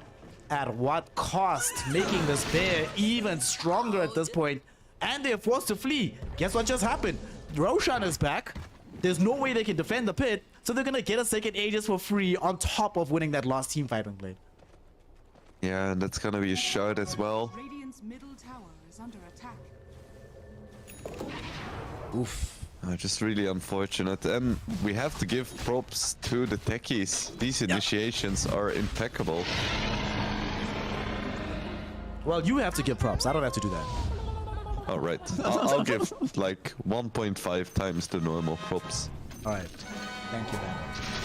at what cost? Making this bear even stronger at this point. And they're forced to flee. Guess what just happened? Roshan is back. There's no way they can defend the pit, so they're gonna get a second Aegis for free on top of winning that last team fight when played. Yeah, and that's gonna be a shot as well. Radiant's middle tower is under attack. Oof. Just really unfortunate. And we have to give props to the techies. These initiations are impeccable. Well, you have to give props. I don't have to do that. All right. I'll give like 1.5 times the normal props. All right. Thank you, man.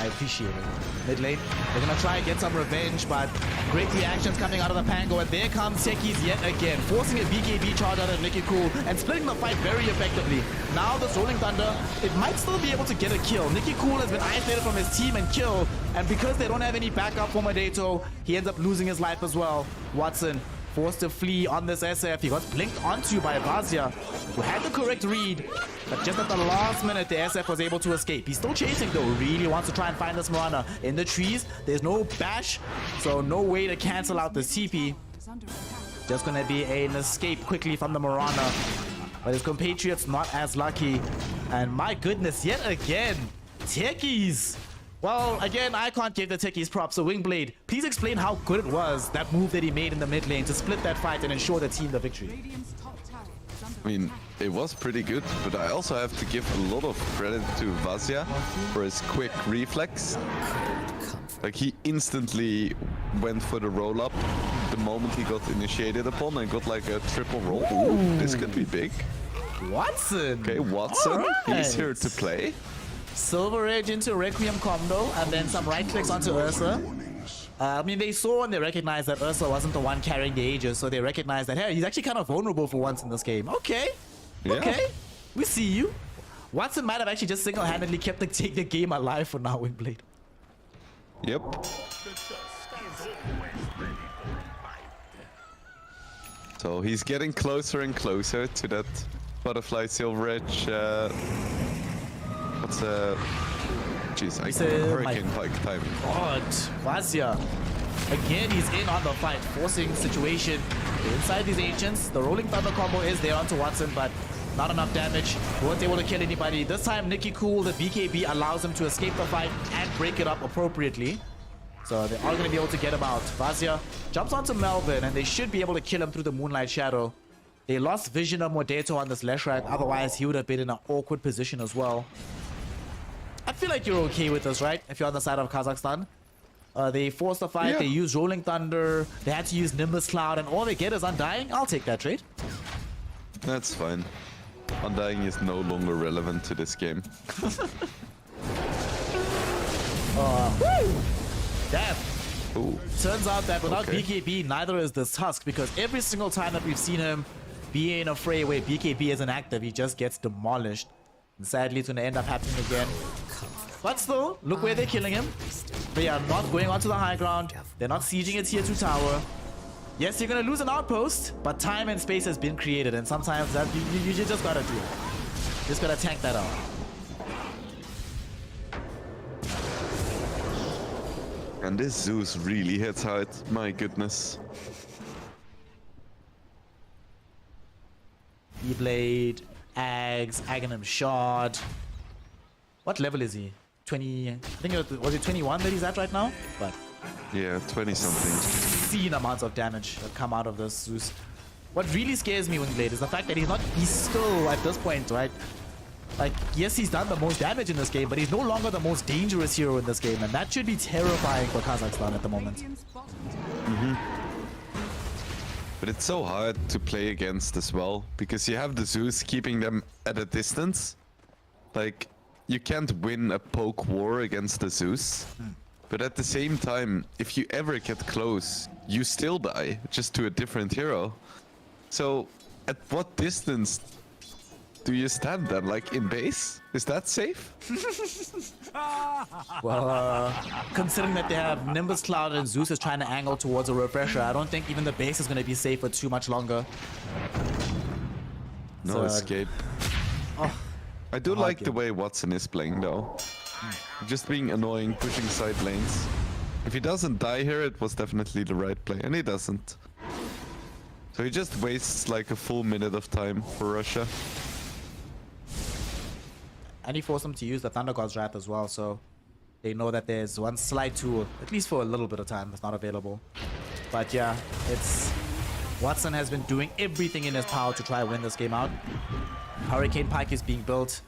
I appreciate it. Mid lane, they're gonna try and get some revenge, but great reactions coming out of the Pango, and there comes Techies yet again, forcing a BKB charge out of Nicky Cool and splitting the fight very effectively. Now this Rolling Thunder, it might still be able to get a kill. Nicky Cool has been isolated from his team and killed, and because they don't have any backup for Modato, he ends up losing his life as well. Watson forced to flee on this SF. He got blinked onto by Vazia, who had the correct read, but just at the last minute, the SF was able to escape. He's still chasing though, really wants to try and find this Mirana. In the trees, there's no bash, so no way to cancel out the CP. Just gonna be an escape quickly from the Mirana, but his compatriots not as lucky. And my goodness, yet again, Techies. Well, again, I can't give the Techies props. So Wingblade, please explain how good it was, that move that he made in the mid lane to split that fight and ensure the team the victory. I mean, it was pretty good, but I also have to give a lot of credit to Vazia for his quick reflex. Like, he instantly went for the roll-up the moment he got initiated upon and got like a triple roll. Ooh, this could be big. Watson! Okay, Watson, Right. he's here to play. Silver Edge into Requiem combo, and then some right clicks onto Ursa. I mean, they saw and they recognized that Ursa wasn't the one carrying the Aegis, so they recognized that, hey, he's actually kind of vulnerable for once in this game. Okay, Yeah. okay, we see you. Watson might have actually just single-handedly kept the game alive for now, Wingblade. Yep. So he's getting closer and closer to that butterfly Silver Edge. What's jeez, I Hurricane Pike time. God, Vazia. Again, he's in on the fight, forcing situation inside these Ancients. The Rolling Thunder combo is there onto Watson, but not enough damage. Weren't able to kill anybody. This time, Nicky Cool, the BKB, allows him to escape the fight and break it up appropriately. So they are going to be able to get him out. Vazia jumps onto Melvin, and they should be able to kill him through the Moonlight Shadow. They lost vision of Mordeto on this Leshrac, otherwise he would have been in an awkward position as well. I feel like you're okay with this, right? If you're on the side of Kazakhstan. They forced the fight, they used Rolling Thunder, they had to use Nimbus Cloud, and all they get is Undying. I'll take that trade. That's fine. Undying is no longer relevant to this game. Woo! Damn. Ooh. Turns out that without Okay. BKB, neither is this Tusk, because every single time that we've seen him be in a fray where BKB isn't active, he just gets demolished. And sadly, it's going to end up happening again. But still, look where they're killing him. They are not going onto the high ground. They're not sieging a tier 2 tower. Yes, you're going to lose an outpost, but time and space has been created, and sometimes that you just got to do it. Just got to tank that out. And this Zeus really hits hard. My goodness. E-Blade, Ags, Aghanim Shard. What level is he? 20... I think was it 21 that he's at right now? But Yeah, 20 something. obscene amounts of damage that come out of this Zeus. What really scares me, Wingblade, is the fact that he's still at this point, right? Like, yes, he's done the most damage in this game, but he's no longer the most dangerous hero in this game, and that should be terrifying for Kazakhstan at the moment. Radiant's bottom tower But it's so hard to play against as well, because you have the Zeus keeping them at a distance. Like, you can't win a poke war against the Zeus. But at the same time, if you ever get close, you still die, just to a different hero. So, at what distance do you stand then? Like, in base? Is that safe? Well, considering that they have Nimbus Cloud and Zeus is trying to angle towards a refresher, I don't think even the base is going to be safe for too much longer. No So, escape. I do hard like the game. way Watson is playing though. Just being annoying, pushing side lanes. If he doesn't die here, it was definitely the right play, and he doesn't. So he just wastes like a full minute of time for Russia. And he forced them to use the Thunder God's Wrath as well, so they know that there's one slight tool, at least for a little bit of time, that's not available. But yeah, it's... Watson has been doing everything in his power to try and win this game out. Hurricane Pike is being built,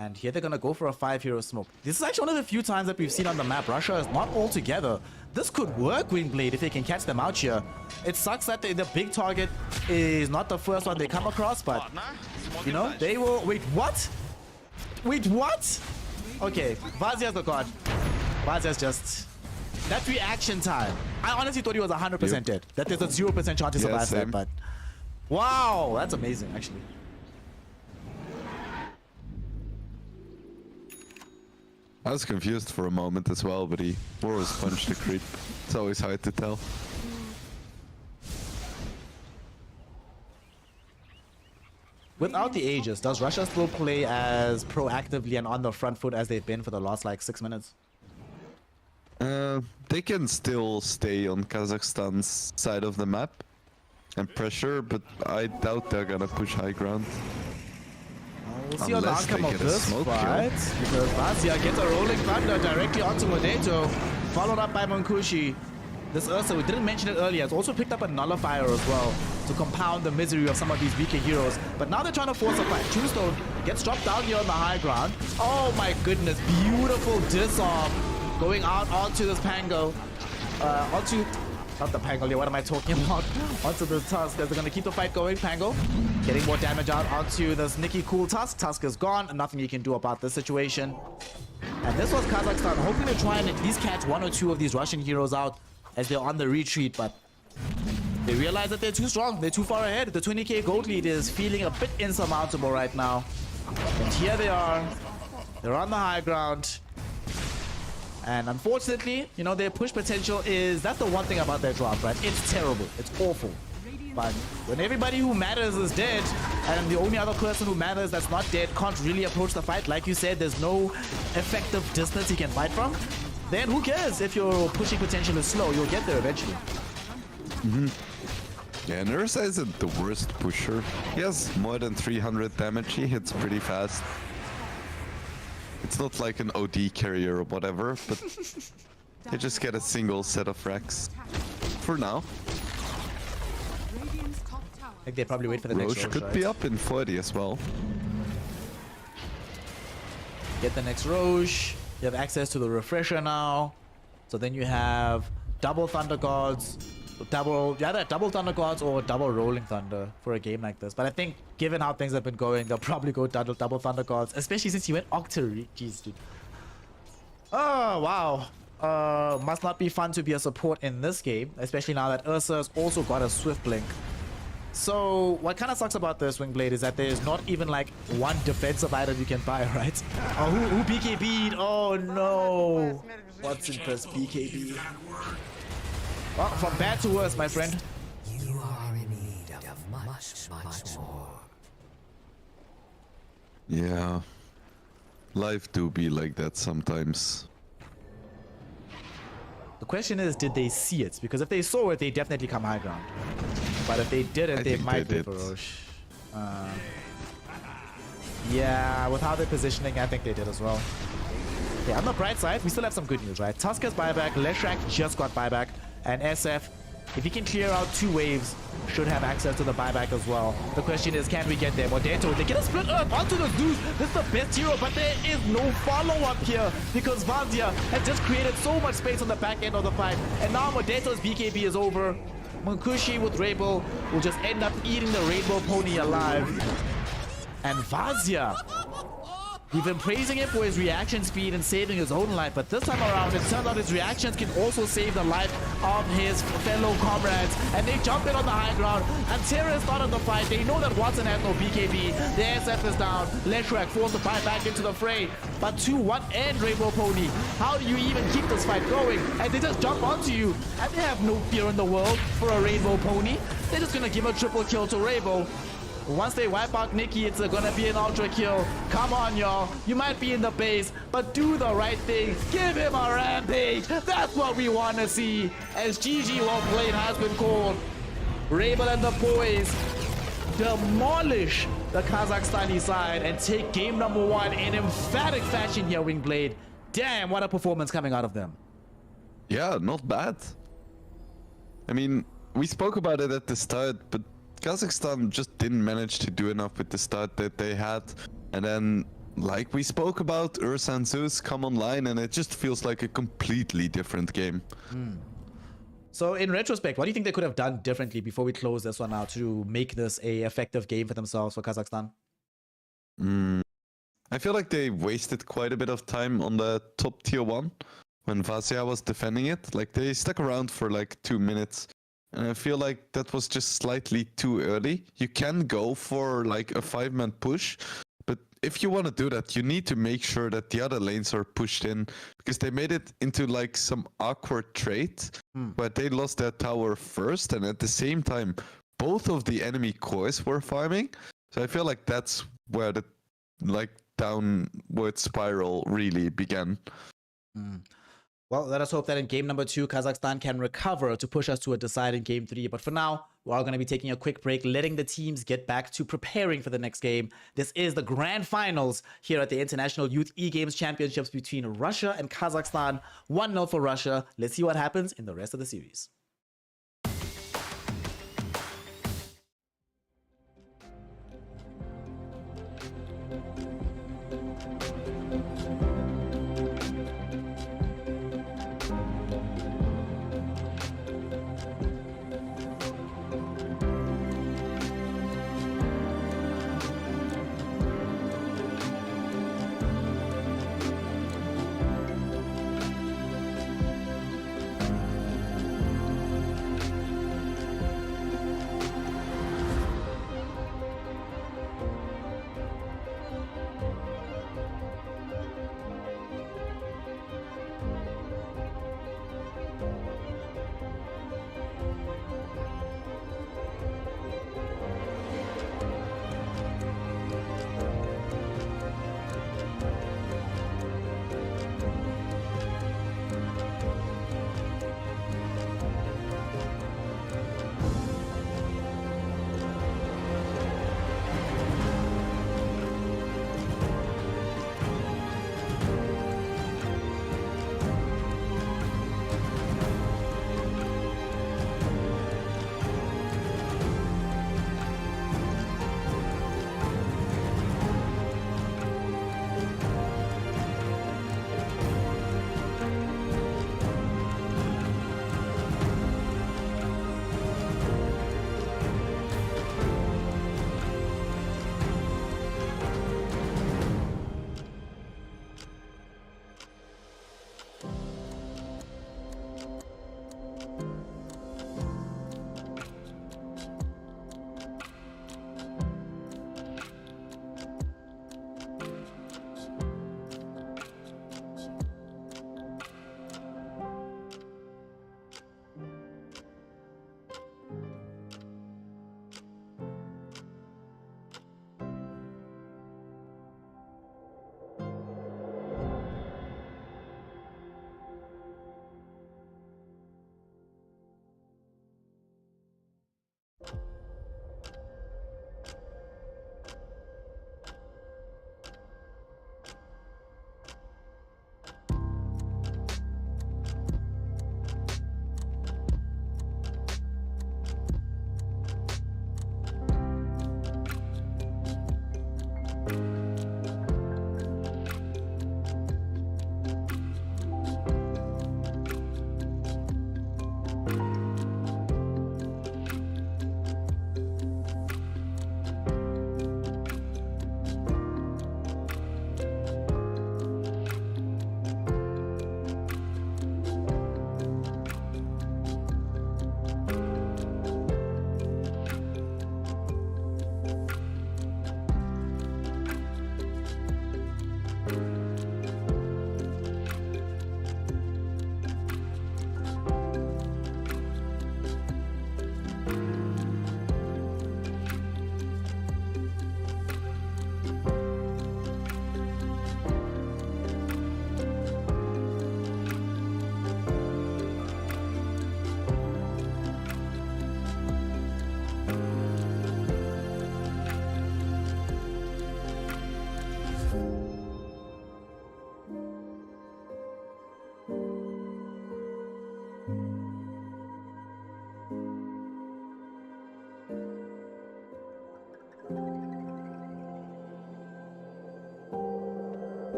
and here they're gonna go for a 5-hero smoke. This is actually one of the few times that we've seen on the map Russia is not all together. This could work, Wingblade, if they can catch them out here. It sucks that the big target is not the first one they come across, but, you know, they will... Wait, what? Wait, what? Okay, Vazia's the god. Vazia's just... That reaction time. I honestly thought he was 100% dead. That there's a 0% chance he survives that, same. but... Wow, that's amazing, actually. I was confused for a moment as well, but he more was punched the creep. It's always hard to tell. Without the Aegis, does Russia still play as proactively and on the front foot as they've been for the last, like, 6 minutes? They can still stay on Kazakhstan's side of the map and pressure, but I doubt they're gonna push high ground. We'll see on the Unless they outcome of get a this smoke kill. fight, because Vazia gets a Rolling Thunder directly onto Modeto, followed up by Monkushi. This Ursa, we didn't mention it earlier, has also picked up a Nullifier as well to compound the misery of some of these weaker heroes. But now they're trying to force a fight. Tombstone gets dropped down here on the high ground. Oh my goodness, beautiful disarm going out onto this Pango. Not the Pango here, what am I talking about? Onto the Tusk, as they're going to keep the fight going. Pango getting more damage out onto this Nicky Cool Tusk. Tusk is gone, and nothing you can do about this situation. And this was Kazakhstan hoping to try and at least catch 1 or 2 of these Russian heroes out as they're on the retreat, but they realize that they're too strong, they're too far ahead. The 20k gold lead is feeling a bit insurmountable right now. And here they are, they're on the high ground. And unfortunately, you know, their push potential is, that's the one thing about their draft, right? It's terrible, it's awful. But when everybody who matters is dead, and the only other person who matters that's not dead can't really approach the fight, like you said, there's no effective distance he can fight from, then who cares if your pushing potential is slow? You'll get there eventually. Yeah, Nursa isn't the worst pusher. He has more than 300 damage, he hits pretty fast. It's not like an OD carrier or whatever, but They just get a single set of racks. For now. Radiant's top tower. I think they probably wait for the next Roche Roche, could right? be up in 40 as well. Get the next Roche. You have access to the refresher now. So then you have double Thunder Gods, either double Thunder Gods or double Rolling Thunder for a game like this. But I think given how things have been going, they'll probably go double Thunder Gods, especially since you went Octary. Jeez, dude. Oh, wow. Must not be fun to be a support in this game, especially now that Ursa's also got a Swift Blink. So what kind of sucks about this Wingblade is that there's not even like one defensive item you can buy, right? Oh, who BKB'd? Oh no. What's in this BKB? Oh, from bad to worse, my friend. You are in need of much more. Yeah. Life do be like that sometimes. The question is, did they see it? Because if they saw it, they definitely come high ground. But if they didn't, they might be for Roche. Yeah, with how they're positioning, I think they did as well. Yeah, on the bright side, we still have some good news, right? Tusker's buyback, Leshrac just got buyback, and SF, if he can clear out 2 waves, should have access to the buyback as well. The question is, can we get there? Modeto, they get a split earth onto the Zeus. This is the best hero, but there is no follow-up here because Vazia has just created so much space on the back end of the fight. And now Modeto's BKB is over. Munkushi with Rainbow will just end up eating the Rainbow Pony alive. And Vazia, we've been praising him for his reaction speed and saving his own life, but this time around, it turns out his reactions can also save the life of his fellow comrades. And they jump in on the high ground, and Terra is not in the fight. They know that Watson has no BKB. The SF is down. Leshrac forced to buy back into the fray. But 2-1 and Rainbow Pony. How do you even keep this fight going? And they just jump onto you, and they have no fear in the world for a Rainbow Pony. They're just gonna give a triple kill to Rainbow. Once they wipe out Nikki, it's gonna be an ultra kill. Come on, y'all. You might be in the base, but do the right thing. Give him a rampage. That's what we want to see. As GG well played has been called. Rabel and the boys demolish the Kazakhstani side and take game number 1 in emphatic fashion here, Wingblade. Damn, what a performance coming out of them. Yeah, not bad. I mean, we spoke about it at the start, but Kazakhstan just didn't manage to do enough with the start that they had. And then, like we spoke about, Ursa and Zeus come online and it just feels like a completely different game. So in retrospect, what do you think they could have done differently before we close this one out to make this a effective game for themselves, for Kazakhstan? I feel like they wasted quite a bit of time on the top tier 1 when Vazia was defending it. Like they stuck around for like 2 minutes. And I feel like that was just slightly too early. You can go for like a 5-man push, but if you want to do that, you need to make sure that the other lanes are pushed in, because they made it into like some awkward trade where they lost their tower first, and at the same time, both of the enemy cores were farming. So I feel like that's where the like downward spiral really began. Well, let us hope that in game number 2, Kazakhstan can recover to push us to a deciding game 3. But for now, we're all going to be taking a quick break, letting the teams get back to preparing for the next game. This is the grand finals here at the International Youth E-Games Championships between Russia and Kazakhstan. 1-0 for Russia. Let's see what happens in the rest of the series.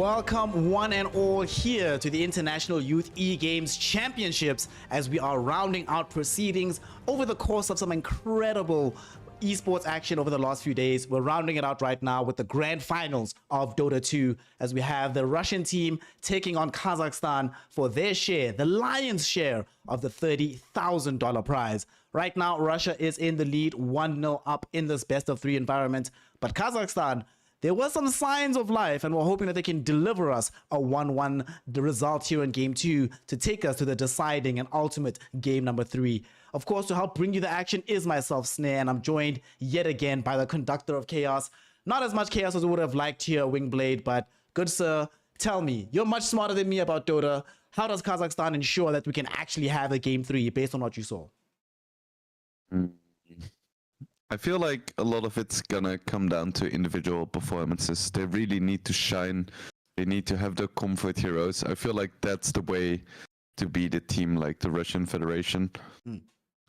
Welcome one and all here to the International Youth E-Games Championships as we are rounding out proceedings over the course of some incredible esports action over the last few days. We're rounding it out right now with the grand finals of Dota 2 as we have the Russian team taking on Kazakhstan for their share, the lion's share of the $30,000 prize. Right now, Russia is in the lead, 1-0 up in this best of 3 environment, but Kazakhstan, there were some signs of life, and we're hoping that they can deliver us a 1-1 result here in Game 2 to take us to the deciding and ultimate Game number 3. Of course, to help bring you the action is myself, Snare, and I'm joined yet again by the conductor of chaos. Not as much chaos as we would have liked here, Wingblade, but good sir, tell me, you're much smarter than me about Dota. How does Kazakhstan ensure that we can actually have a Game 3 based on what you saw? I feel like a lot of it's gonna come down to individual performances. They really need to shine. They need to have the comfort heroes. I feel like that's the way to beat a team like the Russian Federation.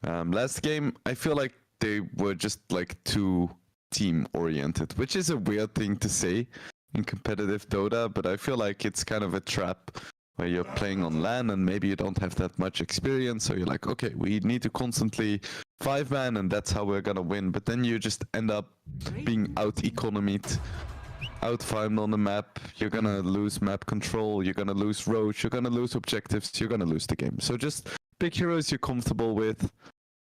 Last game, I feel like they were just like too team-oriented, which is a weird thing to say in competitive Dota, but I feel like it's kind of a trap where you're playing on LAN and maybe you don't have that much experience, so you're like, okay, we need to constantly 5-man and that's how we're gonna win, but then you just end up being out-economied, out-farmed on the map, you're gonna lose map control, you're gonna lose roach, you're gonna lose objectives, you're gonna lose the game. So just pick heroes you're comfortable with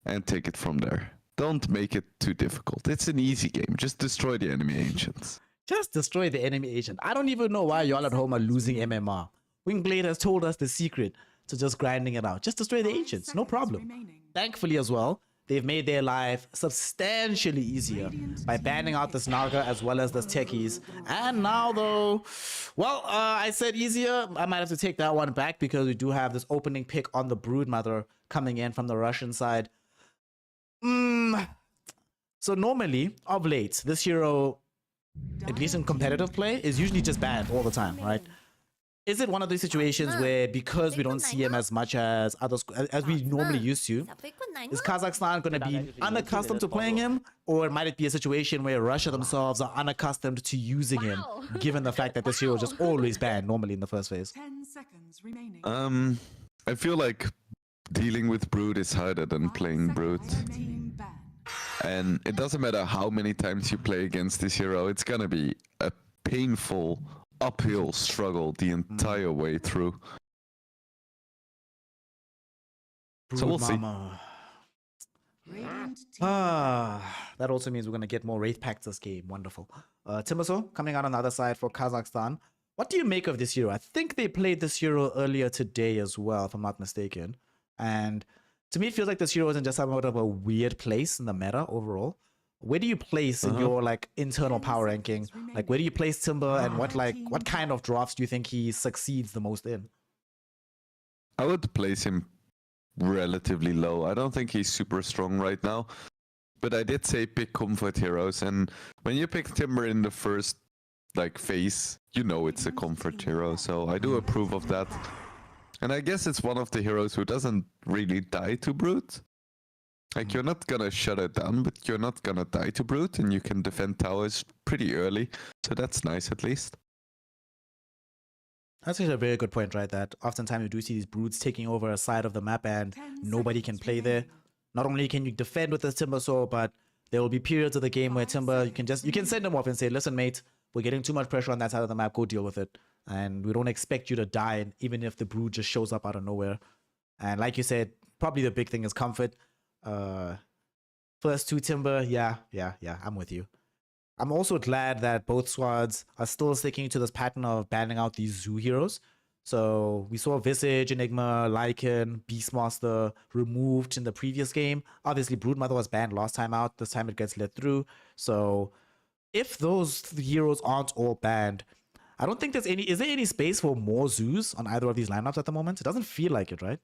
and take it from there. Don't make it too difficult. It's an easy game, just destroy the enemy ancients. Just destroy the enemy agent. I don't even know why y'all at home are losing MMR. Wingblade has told us the secret to just grinding it out. Just destroy the ancients, no problem. Thankfully as well, they've made their life substantially easier by banning out this Naga as well as the techies. And now though, well, I said easier. I might have to take that one back because we do have this opening pick on the Broodmother coming in from the Russian side. So normally, of late, this hero, at least in competitive play, is usually just banned all the time, right? Is it one of those situations where because we don't see him as much as others as we normally used to, is Kazakhstan going to be unaccustomed to playing him, or might it be a situation where Russia themselves are unaccustomed to using him, given the fact that this hero is just always banned normally in the first phase? 10 seconds remaining. I feel like dealing with Brood is harder than playing Brood. And it doesn't matter how many times you play against this hero, it's gonna be a painful uphill struggle the entire way through. Brood so we'll Mama. That also means we're going to get more Wraith Packs this game. Wonderful. Timurso coming out on the other side for Kazakhstan. What do you make of this hero? I think they played this hero earlier today as well, if I'm not mistaken. And to me, it feels like this hero is in just somewhat of a weird place in the meta overall. Where do you place in your like internal power ranking? Like, where do you place Timber, and what kind of drafts do you think he succeeds the most in? I would place him relatively low. I don't think he's super strong right now, but I did say pick comfort heroes, and when you pick Timber in the first like phase, you know it's a comfort hero, so I do approve of that. And I guess it's one of the heroes who doesn't really die to Brute. Like, you're not gonna shut it down, but you're not gonna die to Brute, and you can defend towers pretty early, so that's nice at least. That's actually a very good point, right? That oftentimes you do see these Brutes taking over a side of the map and nobody can play there. Not only can you defend with the Timber Sword, but there will be periods of the game where Timber, you can send him off and say, listen mate, we're getting too much pressure on that side of the map, go deal with it. And we don't expect you to die, even if the Brood just shows up out of nowhere. And like you said, probably the big thing is comfort. First two Timber, yeah, I'm with you. I'm also glad that both squads are still sticking to this pattern of banning out these zoo heroes. So we saw Visage, Enigma, Lycan, Beastmaster removed in the previous game. Obviously, Broodmother was banned last time out. This time it gets let through. So if those heroes aren't all banned, I don't think there's any... Is there any space for more zoos on either of these lineups at the moment? It doesn't feel like it, right?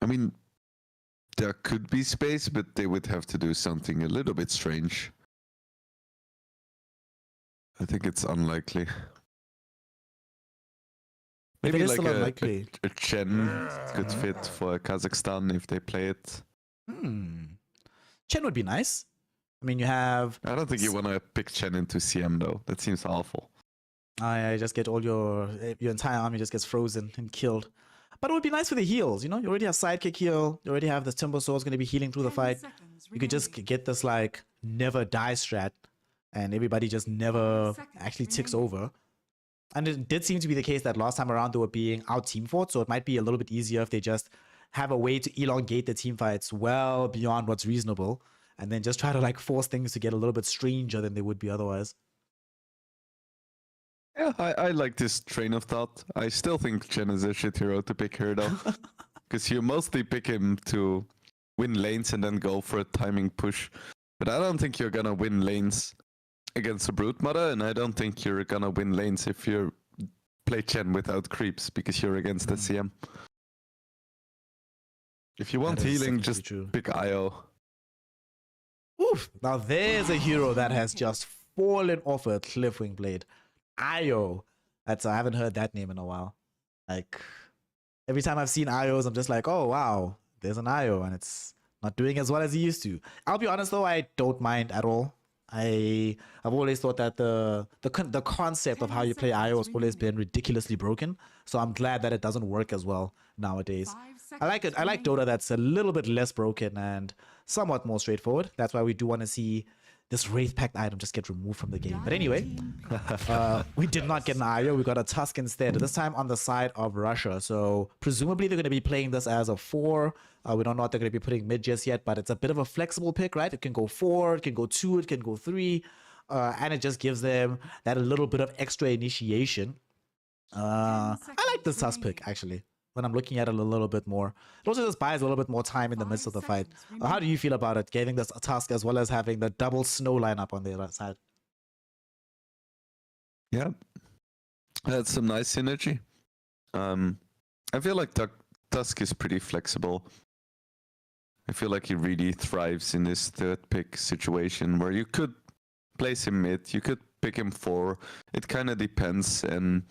I mean, there could be space, but they would have to do something a little bit strange. I think it's unlikely. Maybe like a Chen could fit for Kazakhstan if they play it. Chen would be nice. I mean, you have... I don't think you want to pick Chen into CM though. That seems awful. I just get all your entire army just gets frozen and killed. But it would be nice for the heals, you know? You already have sidekick heal. You already have this Timber Sword's going to be healing through the fight. You could just get this, like, never die strat. And everybody just never actually ticks over. And it did seem to be the case that last time around they were being out-team fought. So it might be a little bit easier if they just have a way to elongate the team fights well beyond what's reasonable. And then just try to, like, force things to get a little bit stranger than they would be otherwise. Yeah, I like this train of thought. I still think Chen is a shit hero to pick here though. Because you mostly pick him to win lanes and then go for a timing push. But I don't think you're gonna win lanes against a Brute Mother, and I don't think you're gonna win lanes if you play Chen without creeps, because you're against the CM. If you want healing, just pick IO. Oof! Now there's a hero that has just fallen off a cliff, Wingblade. IO. I haven't heard that name in a while. Like, every time I've seen IOs, I'm just like, oh wow, there's an IO, and it's not doing as well as he used to. I'll be honest though, I don't mind at all. I've always thought that the concept of how you play IO has always been ridiculously broken. So I'm glad that it doesn't work as well nowadays. I like it. I like Dota that's a little bit less broken and somewhat more straightforward. That's why we do want to see this Wraith Pact item just get removed from the game. But anyway, we did not get an IO. We got a Tusk instead, this time on the side of Russia. So presumably they're going to be playing this as a 4. We don't know what they're going to be putting mid just yet, but it's a bit of a flexible pick, right? It can go 4, it can go 2, it can go 3. And it just gives them that a little bit of extra initiation. I like this Tusk pick, actually, when I'm looking at it a little bit more. It also just buys a little bit more time in the midst of the fight. How do you feel about it, getting this Tusk as well as having the double snow lineup on the other side? Yeah, that's some nice synergy. I feel like Tusk is pretty flexible. I feel like he really thrives in this third pick situation where you could place him mid, you could pick him 4. It kind of depends, and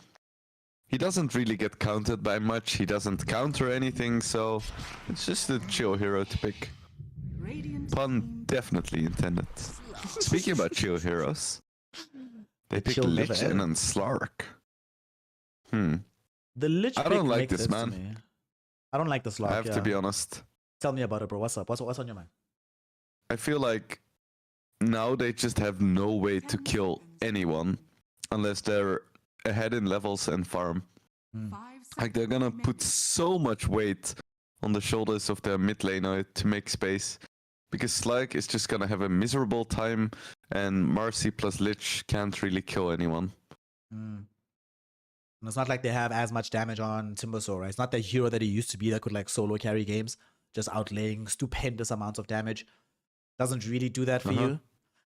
he doesn't really get countered by much. He doesn't counter anything, so it's just a chill hero to pick. Pun definitely intended. Speaking about chill heroes, they pick Lich and then Slark. The Lich I don't like this, man. I don't like the Slark. I have to be honest. Tell me about it, bro. What's up? What's on your mind? I feel like now they just have no way to kill anyone unless they're ahead in levels and farm. Like, they're gonna put so much weight on the shoulders of their mid laner to make space, because Slark is just gonna have a miserable time, and Marcy plus Lich can't really kill anyone. And it's not like they have as much damage on Timbersaw, right? It's not the hero that he used to be that could like solo carry games, just outlaying stupendous amounts of damage. Doesn't really do that for you.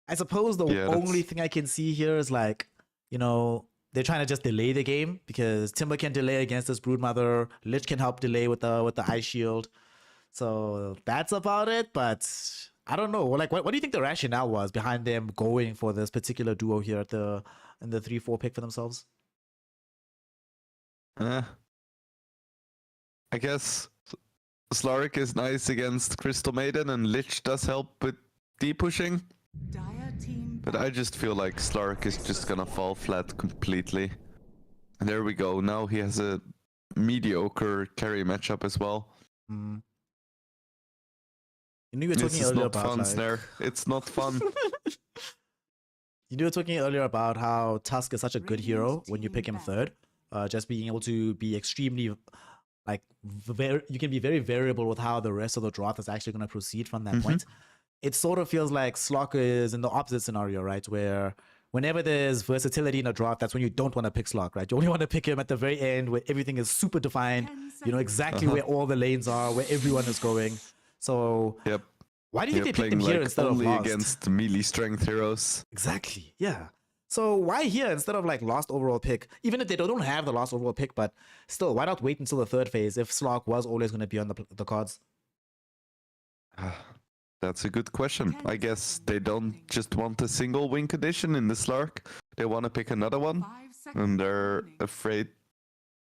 I suppose the only thing I can see here is like, you know, they're trying to just delay the game, because Timber can delay against this Broodmother. Lich can help delay with the Ice Shield. So that's about it, but I don't know. Like, what do you think the rationale was behind them going for this particular duo here at in the 3-4 pick for themselves? I guess Slark is nice against Crystal Maiden, and Lich does help with D-pushing. But I just feel like Slark is just gonna fall flat completely. And there we go. Now he has a mediocre carry matchup as well. You knew you were talking earlier about fun, Snare. It's not fun. You were talking earlier about how Tusk is such a good hero when you pick him third. Just being able to be extremely, like, you can be very variable with how the rest of the draft is actually going to proceed from that point. It sort of feels like Slark is in the opposite scenario, right? Where whenever there's versatility in a draft, that's when you don't want to pick Slark, right? You only want to pick him at the very end where everything is super defined. You know exactly where all the lanes are, where everyone is going. So why do you think they picked him here instead of Lost? Against melee strength heroes. Exactly, yeah. So why here instead of like last overall pick? Even if they don't have the last overall pick, but still, why not wait until the third phase if Slark was always going to be on the cards? That's a good question. I guess they don't just want a single win condition in the Slark. They want to pick another one, and they're afraid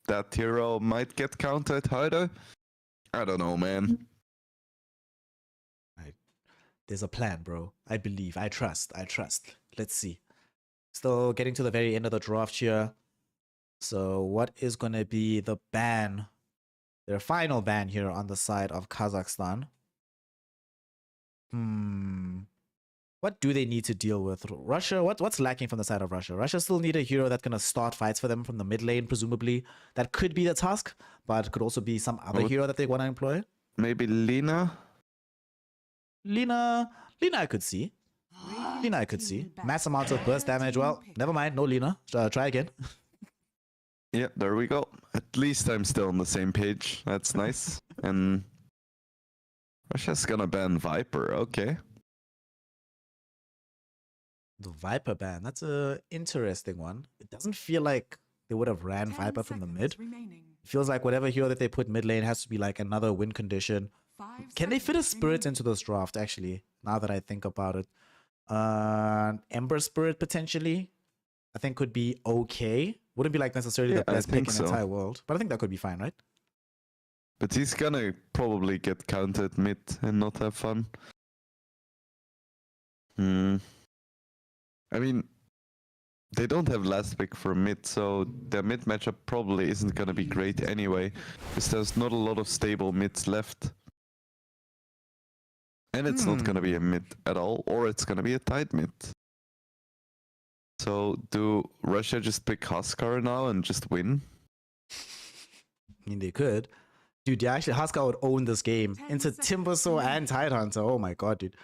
that hero might get countered harder. I don't know, man. There's a plan, bro. I believe. I trust. Let's see. Still getting to the very end of the draft here. So what is going to be the ban? Their final ban here on the side of Kazakhstan. What do they need to deal with? Russia, what's lacking from the side of Russia? Russia still need a hero that's going to start fights for them from the mid lane, presumably. That could be the task, but could also be some other hero that they want to employ. Maybe Lina? Lina I could see. Lina I could see. Mass amounts of burst damage. Well, never mind. No Lina. Try again. Yeah, there we go. At least I'm still on the same page. That's nice. And Russia's gonna ban Viper. Okay. The Viper ban. That's a interesting one. It doesn't feel like they would have ran Viper from the mid. It feels like whatever hero that they put mid lane has to be like another win condition. Can they fit a Spirit into this draft, actually? Now that I think about it. Ember Spirit, potentially, I think could be okay. Wouldn't be like necessarily the best pick in the entire world. But I think that could be fine, right? But he's gonna probably get counted mid and not have fun. I mean, they don't have last pick for mid, so their mid matchup probably isn't gonna be great anyway, because there's not a lot of stable mids left. And it's not gonna be a mid at all, or it's gonna be a tight mid. So do Russia just pick Huskar now and just win? I mean, they could. Dude, yeah, actually, Huskar would own this game into Timbersaw and Tidehunter. Oh my god, dude.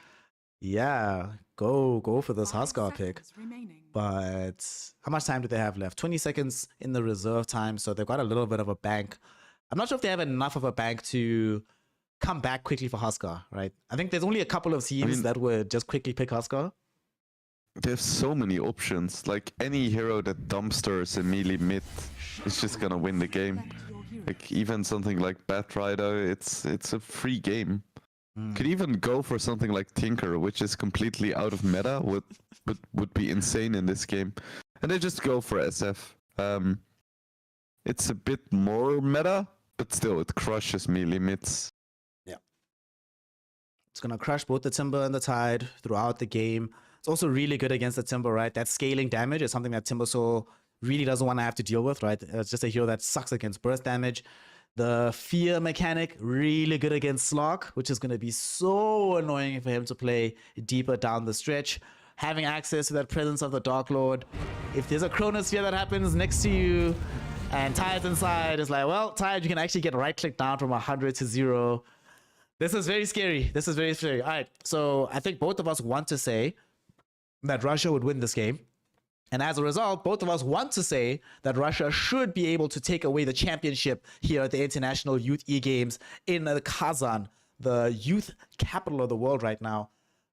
Yeah, go for this Huskar pick. But how much time do they have left? 20 seconds in the reserve time, so they've got a little bit of a bank. I'm not sure if they have enough of a bank to come back quickly for Huskar, right? I think there's only a couple of teams that would just quickly pick Huskar. There's so many options. Like, any hero that dumpsters a melee mid is just gonna win the game. Like, even something like Batrider, it's a free game. Could even go for something like Tinker, which is completely out of meta, would be insane in this game. And they just go for SF. It's a bit more meta, but still, it crushes melee mids. Yeah. It's gonna crush both the Timber and the Tide throughout the game. It's also really good against the Timber, right? That scaling damage is something that Timbersaw really doesn't want to have to deal with, right? It's just a hero that sucks against burst damage. The fear mechanic, really good against Slog, which is going to be so annoying for him to play deeper down the stretch. Having access to that presence of the Dark Lord. If there's a Chronosphere that happens next to you and Tide's inside, it's like, well, Tide, you can actually get right-click down from 100 to 0. This is very scary. This is very scary. All right, so I think both of us want to say that Russia would win this game. And as a result, both of us want to say that Russia should be able to take away the championship here at the International Youth E-Games in Kazan, the youth capital of the world right now.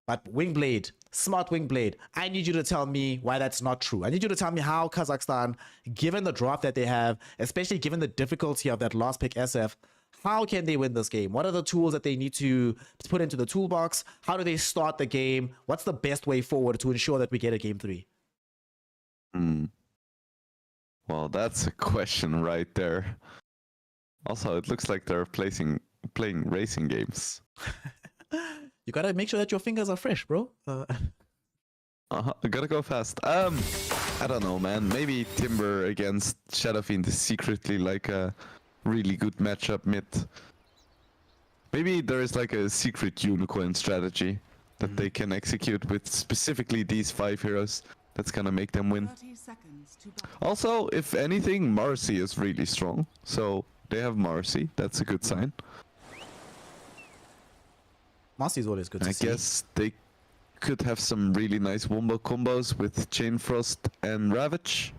But Wingblade, smart Wingblade, I need you to tell me why that's not true. I need you to tell me how Kazakhstan, given the draft that they have, especially given the difficulty of that last pick SF, how can they win this game? What are the tools that they need to put into the toolbox? How do they start the game? What's the best way forward to ensure that we get a game 3? Well, that's a question right there. Also, it looks like they're playing racing games. You gotta make sure that your fingers are fresh, bro. I gotta go fast. I don't know, man. Maybe Timber against Shadowfiend is secretly like a really good matchup mid. Maybe there is like a secret unicorn strategy that they can execute with specifically these 5 heroes. That's gonna make them win. Also, if anything, Marcy is really strong. So they have Marcy. That's a good sign. Marcy is always good to see. I guess they could have some really nice wombo combos with Chain Frost and Ravage.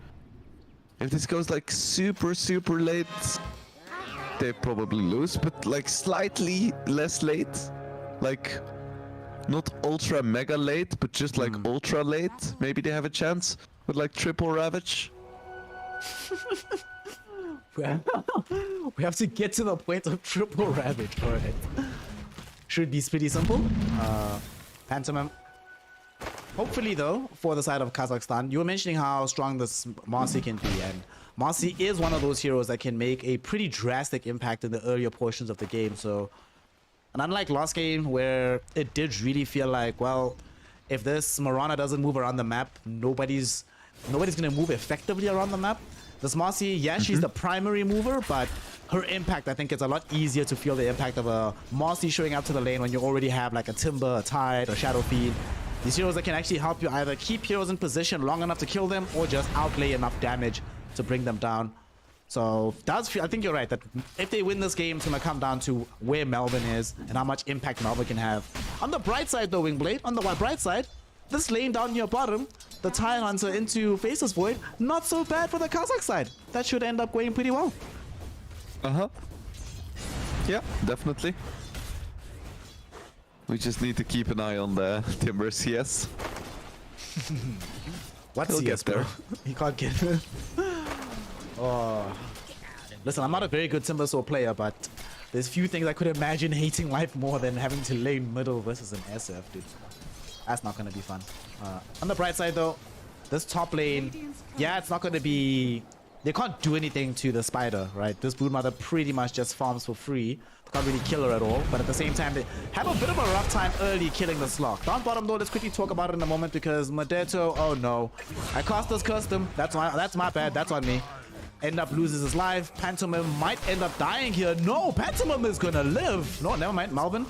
If this goes like super late, they probably lose, but like slightly less late. Like not ultra mega late, but just like ultra late. Maybe they have a chance with like triple Ravage. We have to get to the point of triple Ravage. All right. Should be pretty simple. Pantomime. Hopefully, though, for the side of Kazakhstan, you were mentioning how strong this Marcy can be, and Marcy is one of those heroes that can make a pretty drastic impact in the earlier portions of the game. So And unlike last game, where it did really feel like, well, if this Mirana doesn't move around the map, nobody's gonna move effectively around the map. This Marcy, yeah, she's the primary mover, but her impact, I think it's a lot easier to feel the impact of a Marcy showing up to the lane when you already have like a Timber, a Tide, or Shadow Fiend. These heroes that can actually help you either keep heroes in position long enough to kill them or just outlay enough damage to bring them down. So I think you're right that if they win this game, it's gonna come down to where Melvin is and how much impact Melvin can have. On the bright side though, Wingblade, on the bright side, this lane down near bottom, the Tide Hunter into Faceless Void, not so bad for the Kazakh side. That should end up going pretty well. Yeah, definitely. We just need to keep an eye on the Timber CS. What's He'll CS, get there. bro? He can't get it. Oh. Listen, I'm not a very good Timber Soul player, but there's few things I could imagine hating life more than having to lane middle versus an SF, dude. That's not gonna be fun. On the bright side though, this top lane, yeah, it's not gonna be... They can't do anything to the Spider, right? This Broodmother pretty much just farms for free. They can't really kill her at all, but at the same time, they have a bit of a rough time early killing the Slug. Down bottom though, let's quickly talk about it in a moment because Modesto, oh no. I cursed him. That's my bad, that's on me. End up loses his life. Pantomime might end up dying here. No, Pantomime is gonna live. No, never mind. Melvin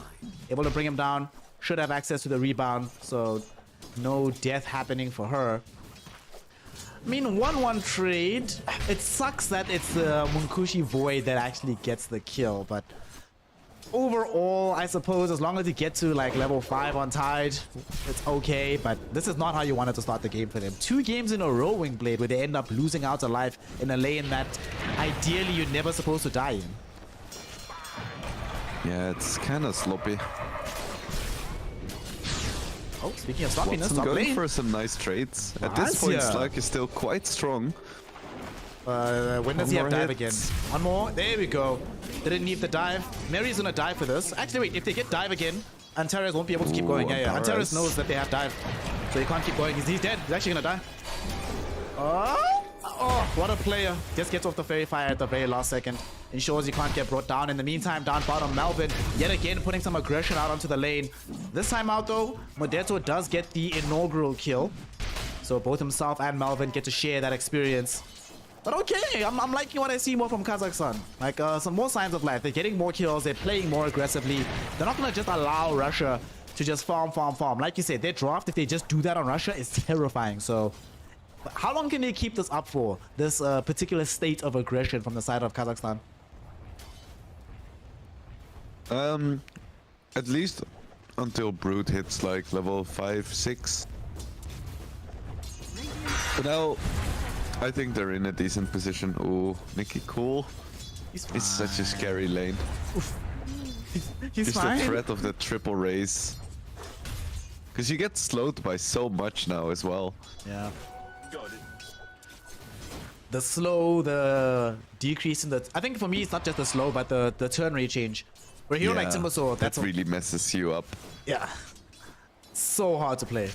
able to bring him down. Should have access to the rebound, so no death happening for her. I mean, 1-1 trade. It sucks that it's the Munkushi Void that actually gets the kill, but overall, I suppose as long as you get to like level 5 on Tide, it's okay, but this is not how you wanted to start the game for them. 2 games in a row, Wingblade, where they end up losing out alive in a lane that ideally you're never supposed to die in. Yeah, it's kind of sloppy. Oh, speaking of sloppiness, Watson top going lane. for some nice trades. At this point, Razia. Slug is still quite strong. When does he have more dive hits. again? One more. There we go. Didn't need the dive. Mary's gonna dive for this. Actually, wait. If they get dive again, Antares won't be able to keep going. Yeah. Antares. Antares knows that they have dive, so he can't keep going. He's dead. He's actually gonna die. Oh, what a player. Just gets off the fairy fire at the very last second. Ensures he can't get brought down. In the meantime, down bottom, Melvin yet again putting some aggression out onto the lane. This time out though, Modesto does get the inaugural kill. So both himself and Melvin get to share that experience. But okay, I'm liking what I see more from Kazakhstan. Like some more signs of life. They're getting more kills. They're playing more aggressively. They're not gonna just allow Russia to just farm. Like you said, their draft, if they just do that on Russia, is terrifying. So how long can they keep this up for? This particular state of aggression from the side of Kazakhstan? At least until Brood hits like level 5, 6. But now, I think they're in a decent position. Ooh, Nikki cool. It's such a scary lane. He's Just fine. the threat of the triple raise. Because you get slowed by so much now as well. Yeah. The slow, the decrease in the... I think for me, it's not just the slow, but the turn rate change. For a hero like Timbersaw, that really messes you up. Yeah. So hard to play.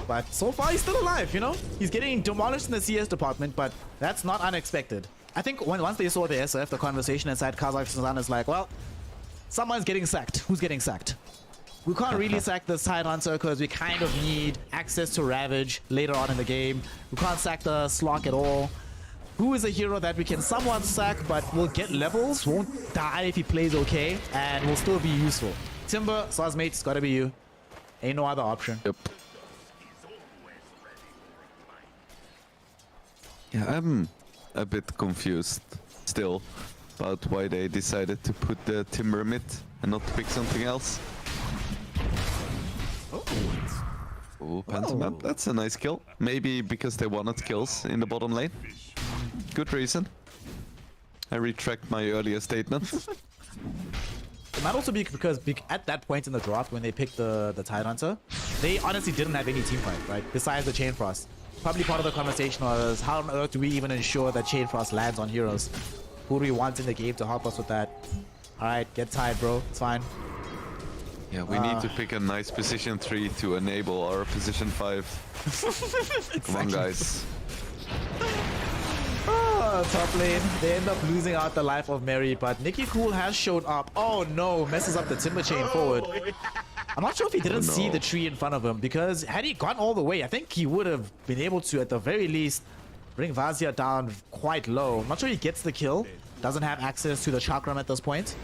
But so far, he's still alive, you know? He's getting demolished in the CS department, but that's not unexpected. I think once they saw the SF, the conversation inside Kazakhstan is like, well, someone's getting sacked. Who's getting sacked? We can't really sack this Tide Hunter because we kind of need access to Ravage later on in the game. We can't sack the Slok at all. Who is a hero that we can somewhat sack but will get levels, won't die if he plays okay, and will still be useful? Timber, Sawsmate, it's gotta be you. Ain't no other option. Yep. Yeah, I'm a bit confused still about why they decided to put the Timber mid and not pick something else. Oh, Pantomime, that's a nice kill. Maybe because they wanted kills in the bottom lane. Good reason. I retract my earlier statement. It might also be because at that point in the draft when they picked the Tide Hunter, they honestly didn't have any team fight, right? Besides the Chain Frost. Probably part of the conversation was how on earth do we even ensure that Chain Frost lands on heroes? Who do we want in the game to help us with that? Alright, get tied, bro. It's fine. Yeah, we need to pick a nice position 3 to enable our position 5. Come on, guys. top lane. They end up losing out the life of Mary, but Nicky Cool has showed up. Oh no, messes up the timber chain forward. I'm not sure if he didn't see the tree in front of him, because had he gone all the way, I think he would have been able to, at the very least, bring Vazia down quite low. I'm not sure he gets the kill. Doesn't have access to the chakram at this point.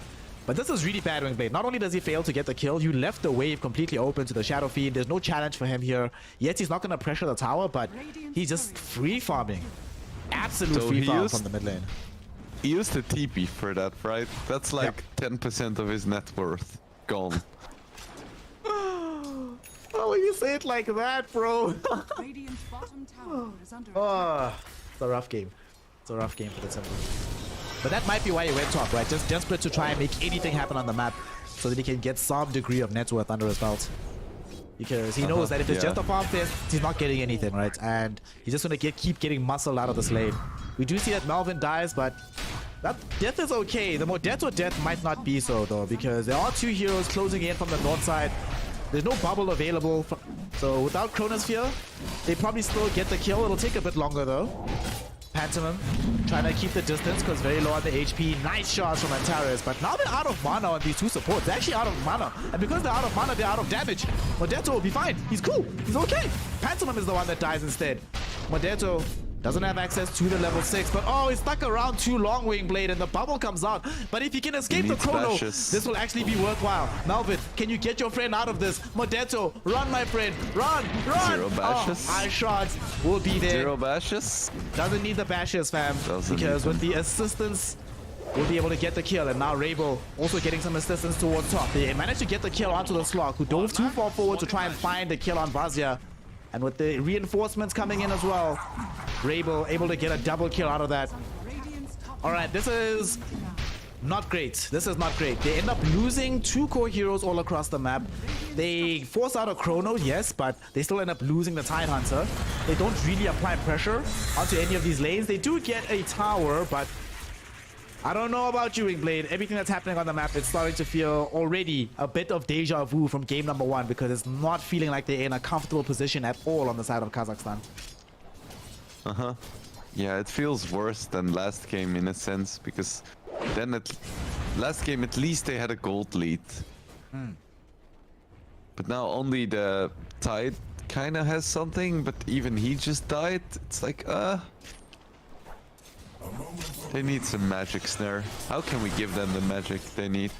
But this is really bad, Wingblade. Not only does he fail to get the kill, you left the wave completely open to the Shadow Fiend. There's no challenge for him here. Yet he's not going to pressure the tower, but he's just free farming. Absolute free farm from the mid lane. He used the TP for that, right? That's like 10% of his net worth gone. Oh, when you say it like that, bro. Radiant's bottom tower is under Oh, it's a rough game. It's a rough game for the Temple. But that might be why he went top, right? Just desperate to try and make anything happen on the map so that he can get some degree of net worth under his belt. Because he knows that if it's just a farm fest, he's not getting anything, right? And he's just going to keep getting muscled out of this lane. We do see that Melvin dies, but that death is okay. The Modesto death might not be so, though, because there are two heroes closing in from the north side. There's no bubble available, so without Chronosphere, they probably still get the kill. It'll take a bit longer, though. Pantomime trying to keep the distance because very low on the HP. Nice shots from Antares, but now they're out of mana on these two supports. They're actually out of mana, and because they're out of mana, they're out of damage. Modesto will be fine. He's cool. He's okay. Pantomime is the one that dies instead. Modesto doesn't have access to the level 6, but oh, he's stuck around too long, Wingblade, and the bubble comes out. But if he can escape the chrono, this will actually be worthwhile. Melvin, can you get your friend out of this? Modesto, run, my friend. Run, run. Zero bashes. Oh, high shots will be there. Zero bashes. Doesn't need the bashes, fam. Because with the assistance, we'll be able to get the kill. And now Rabel also getting some assistance towards top. They managed to get the kill onto the Slog, who dove too far forward to try and find the kill on Vazia. And with the reinforcements coming in as well, Rabel able to get a double kill out of that. Alright, this is not great. This is not great. They end up losing two core heroes all across the map. They force out a Chrono, yes, but they still end up losing the Tidehunter. They don't really apply pressure onto any of these lanes. They do get a tower, but I don't know about you, Wingblade. Everything that's happening on the map, it's starting to feel already a bit of deja vu from game number 1, because it's not feeling like they're in a comfortable position at all on the side of Kazakhstan. Yeah, it feels worse than last game in a sense, because then last game at least they had a gold lead. But now only the Tide kind of has something, but even he just died. It's like, they need some magic, Snare. How can we give them the magic they need?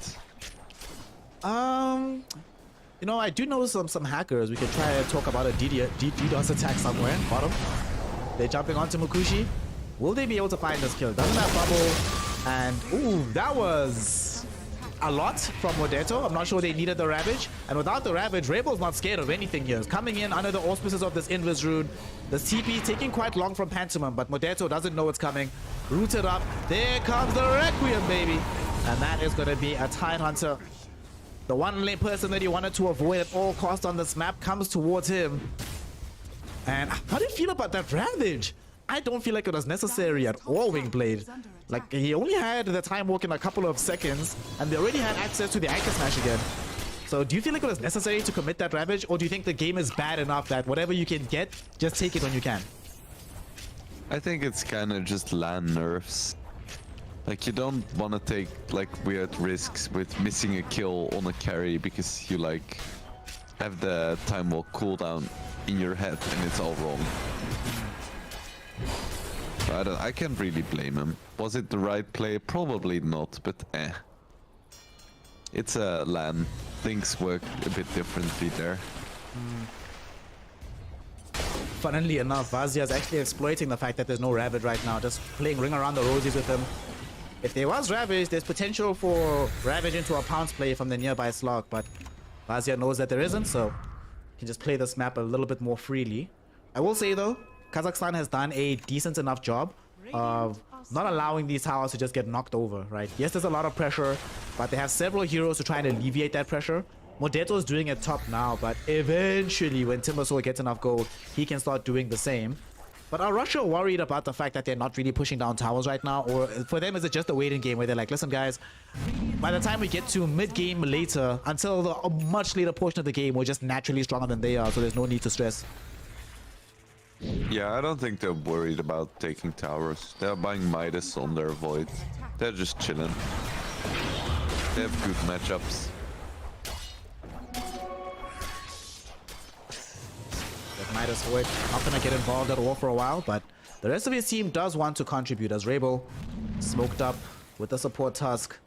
You know, I do know some hackers. We could try to talk about a DDoS attack somewhere. Bottom. They're jumping onto Mukushi. Will they be able to find this kill? Doesn't have bubble. And, ooh, that was a lot from Modesto. I'm not sure they needed the Ravage. And without the Ravage, Rabel's not scared of anything here. He's coming in under the auspices of this Invis Rune. The TP taking quite long from Pantomime, but Modesto doesn't know it's coming. Rooted up. There comes the Requiem, baby. And that is going to be a Tidehunter. The one lane person that he wanted to avoid at all costs on this map comes towards him. And how do you feel about that Ravage? I don't feel like it was necessary at all, Wingblade. Like, he only had the time walk in a couple of seconds, and they already had access to the Anchor Smash again. So do you feel like it was necessary to commit that Ravage, or do you think the game is bad enough that whatever you can get, just take it when you can? I think it's kind of just LAN nerfs. Like, you don't want to take like weird risks with missing a kill on a carry because you like have the time walk cooldown in your head and it's all wrong. So I can't really blame him. Was it the right play? Probably not, but it's a LAN. Things work a bit differently there. Funnily enough, Vazia is actually exploiting the fact that there's no Ravage right now, just playing Ring Around the Rosies with him. If there was Ravage, there's potential for Ravage into a pounce play from the nearby Slog, but Vazia knows that there isn't, so he can just play this map a little bit more freely. I will say though, Kazakhstan has done a decent enough job of not allowing these towers to just get knocked over, right? Yes, there's a lot of pressure, but they have several heroes to try and alleviate that pressure. Modesto is doing it top now, but eventually when Timbersaw gets enough gold, he can start doing the same. But are Russia worried about the fact that they're not really pushing down towers right now? Or for them, is it just a waiting game where they're like, listen guys, by the time we get to mid-game later, until a much later portion of the game, we're just naturally stronger than they are, so there's no need to stress. Yeah, I don't think they're worried about taking towers. They're buying Midas on their Void. They're just chilling. They have good matchups. That Midas Void not gonna get involved at all for a while, but the rest of his team does want to contribute as Rebel smoked up with the support Tusk.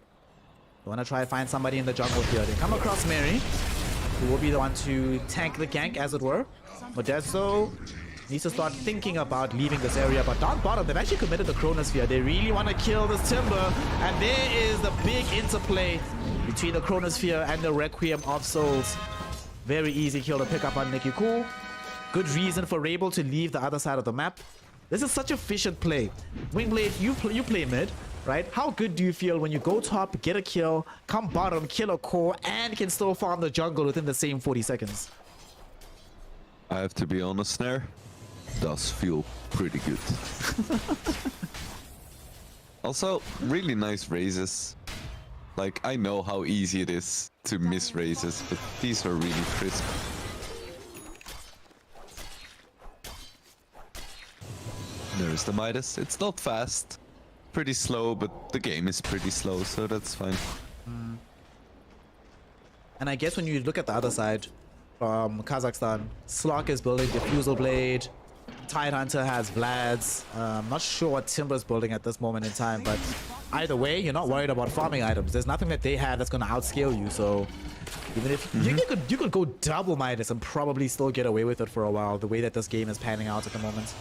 They want to try and find somebody in the jungle here. They come across Mary, who will be the one to tank the gank, as it were. Modesto needs to start thinking about leaving this area, but down bottom, they've actually committed the Chronosphere. They really want to kill this Timber, and there is the big interplay between the Chronosphere and the Requiem of Souls. Very easy kill to pick up on Nikki Cool. Good reason for Rebel to leave the other side of the map. This is such efficient play. Wingblade, you play mid, right? How good do you feel when you go top, get a kill, come bottom, kill a core, and can still farm the jungle within the same 40 seconds? I have to be honest there. Does feel pretty good. Also, really nice raises. Like, I know how easy it is to miss raises, but these are really crisp. There's the Midas. It's not fast. Pretty slow, but the game is pretty slow, so that's fine. And I guess when you look at the other side, from Kazakhstan, Slock is building Diffusal Blade. Tidehunter has Vlad's. Not sure what Timber's building at this moment in time, but either way, you're not worried about farming items. There's nothing that they have that's going to outscale you, so even if you could go double Midas and probably still get away with it for a while, the way that this game is panning out at the moment.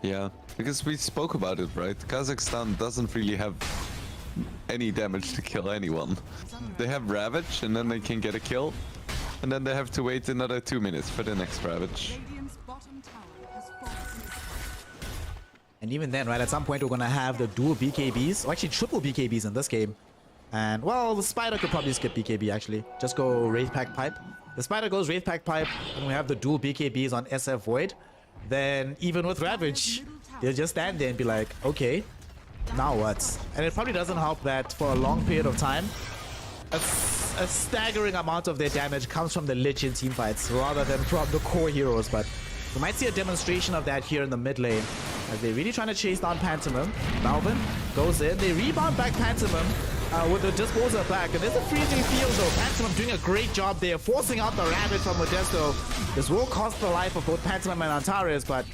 Yeah, because we spoke about it, right? Kazakhstan doesn't really have any damage to kill anyone. They have Ravage, and then they can get a kill, and then they have to wait another 2 minutes for the next Ravage. Radiant's bottom tower has fallen. And even then, right, at some point we're going to have the dual BKBs, or actually triple BKBs in this game. And, well, the Spider could probably skip BKB, actually. Just go Wraith Pact Pipe. The Spider goes Wraith Pact Pipe, and we have the dual BKBs on SF Void. Then, even with Ravage, they'll just stand there and be like, okay, now what? And it probably doesn't help that for a long period of time, a staggering amount of their damage comes from the Lich in teamfights rather than from the core heroes. But we might see a demonstration of that here in the mid lane, as they're really trying to chase down Pantomim. Malvin goes in, they rebound back Pantomim with the disposer back, and there's a freezing field though. Pantomim doing a great job there, forcing out the Ravage from Modesto. This will cost the life of both Pantomim and Antares, but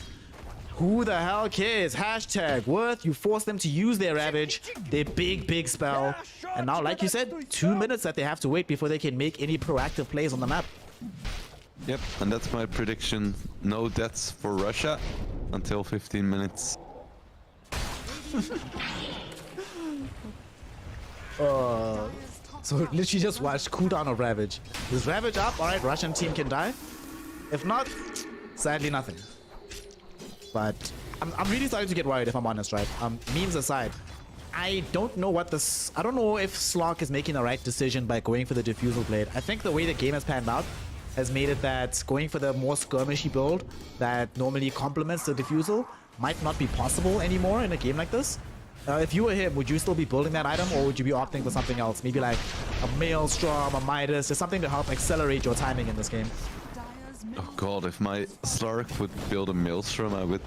who the hell cares? Hashtag worth. You force them to use their Ravage, their big spell. And now, like you said, 2 minutes that they have to wait before they can make any proactive plays on the map. Yep, and that's my prediction. No deaths for Russia until 15 minutes. So literally just watch cooldown of Ravage. Is Ravage up? Alright, Russian team can die. If not, sadly nothing. But I'm really starting to get worried, if I'm honest, right? Memes aside, I don't know what this... I don't know if Slock is making the right decision by going for the Diffusal Blade. I think the way the game has panned out has made it that going for the more skirmishy build that normally complements the Diffusal might not be possible anymore in a game like this. If you were him, would you still be building that item, or would you be opting for something else? Maybe like a Maelstrom, a Midas, just something to help accelerate your timing in this game. Oh god, if my Slark would build a Maelstrom, I would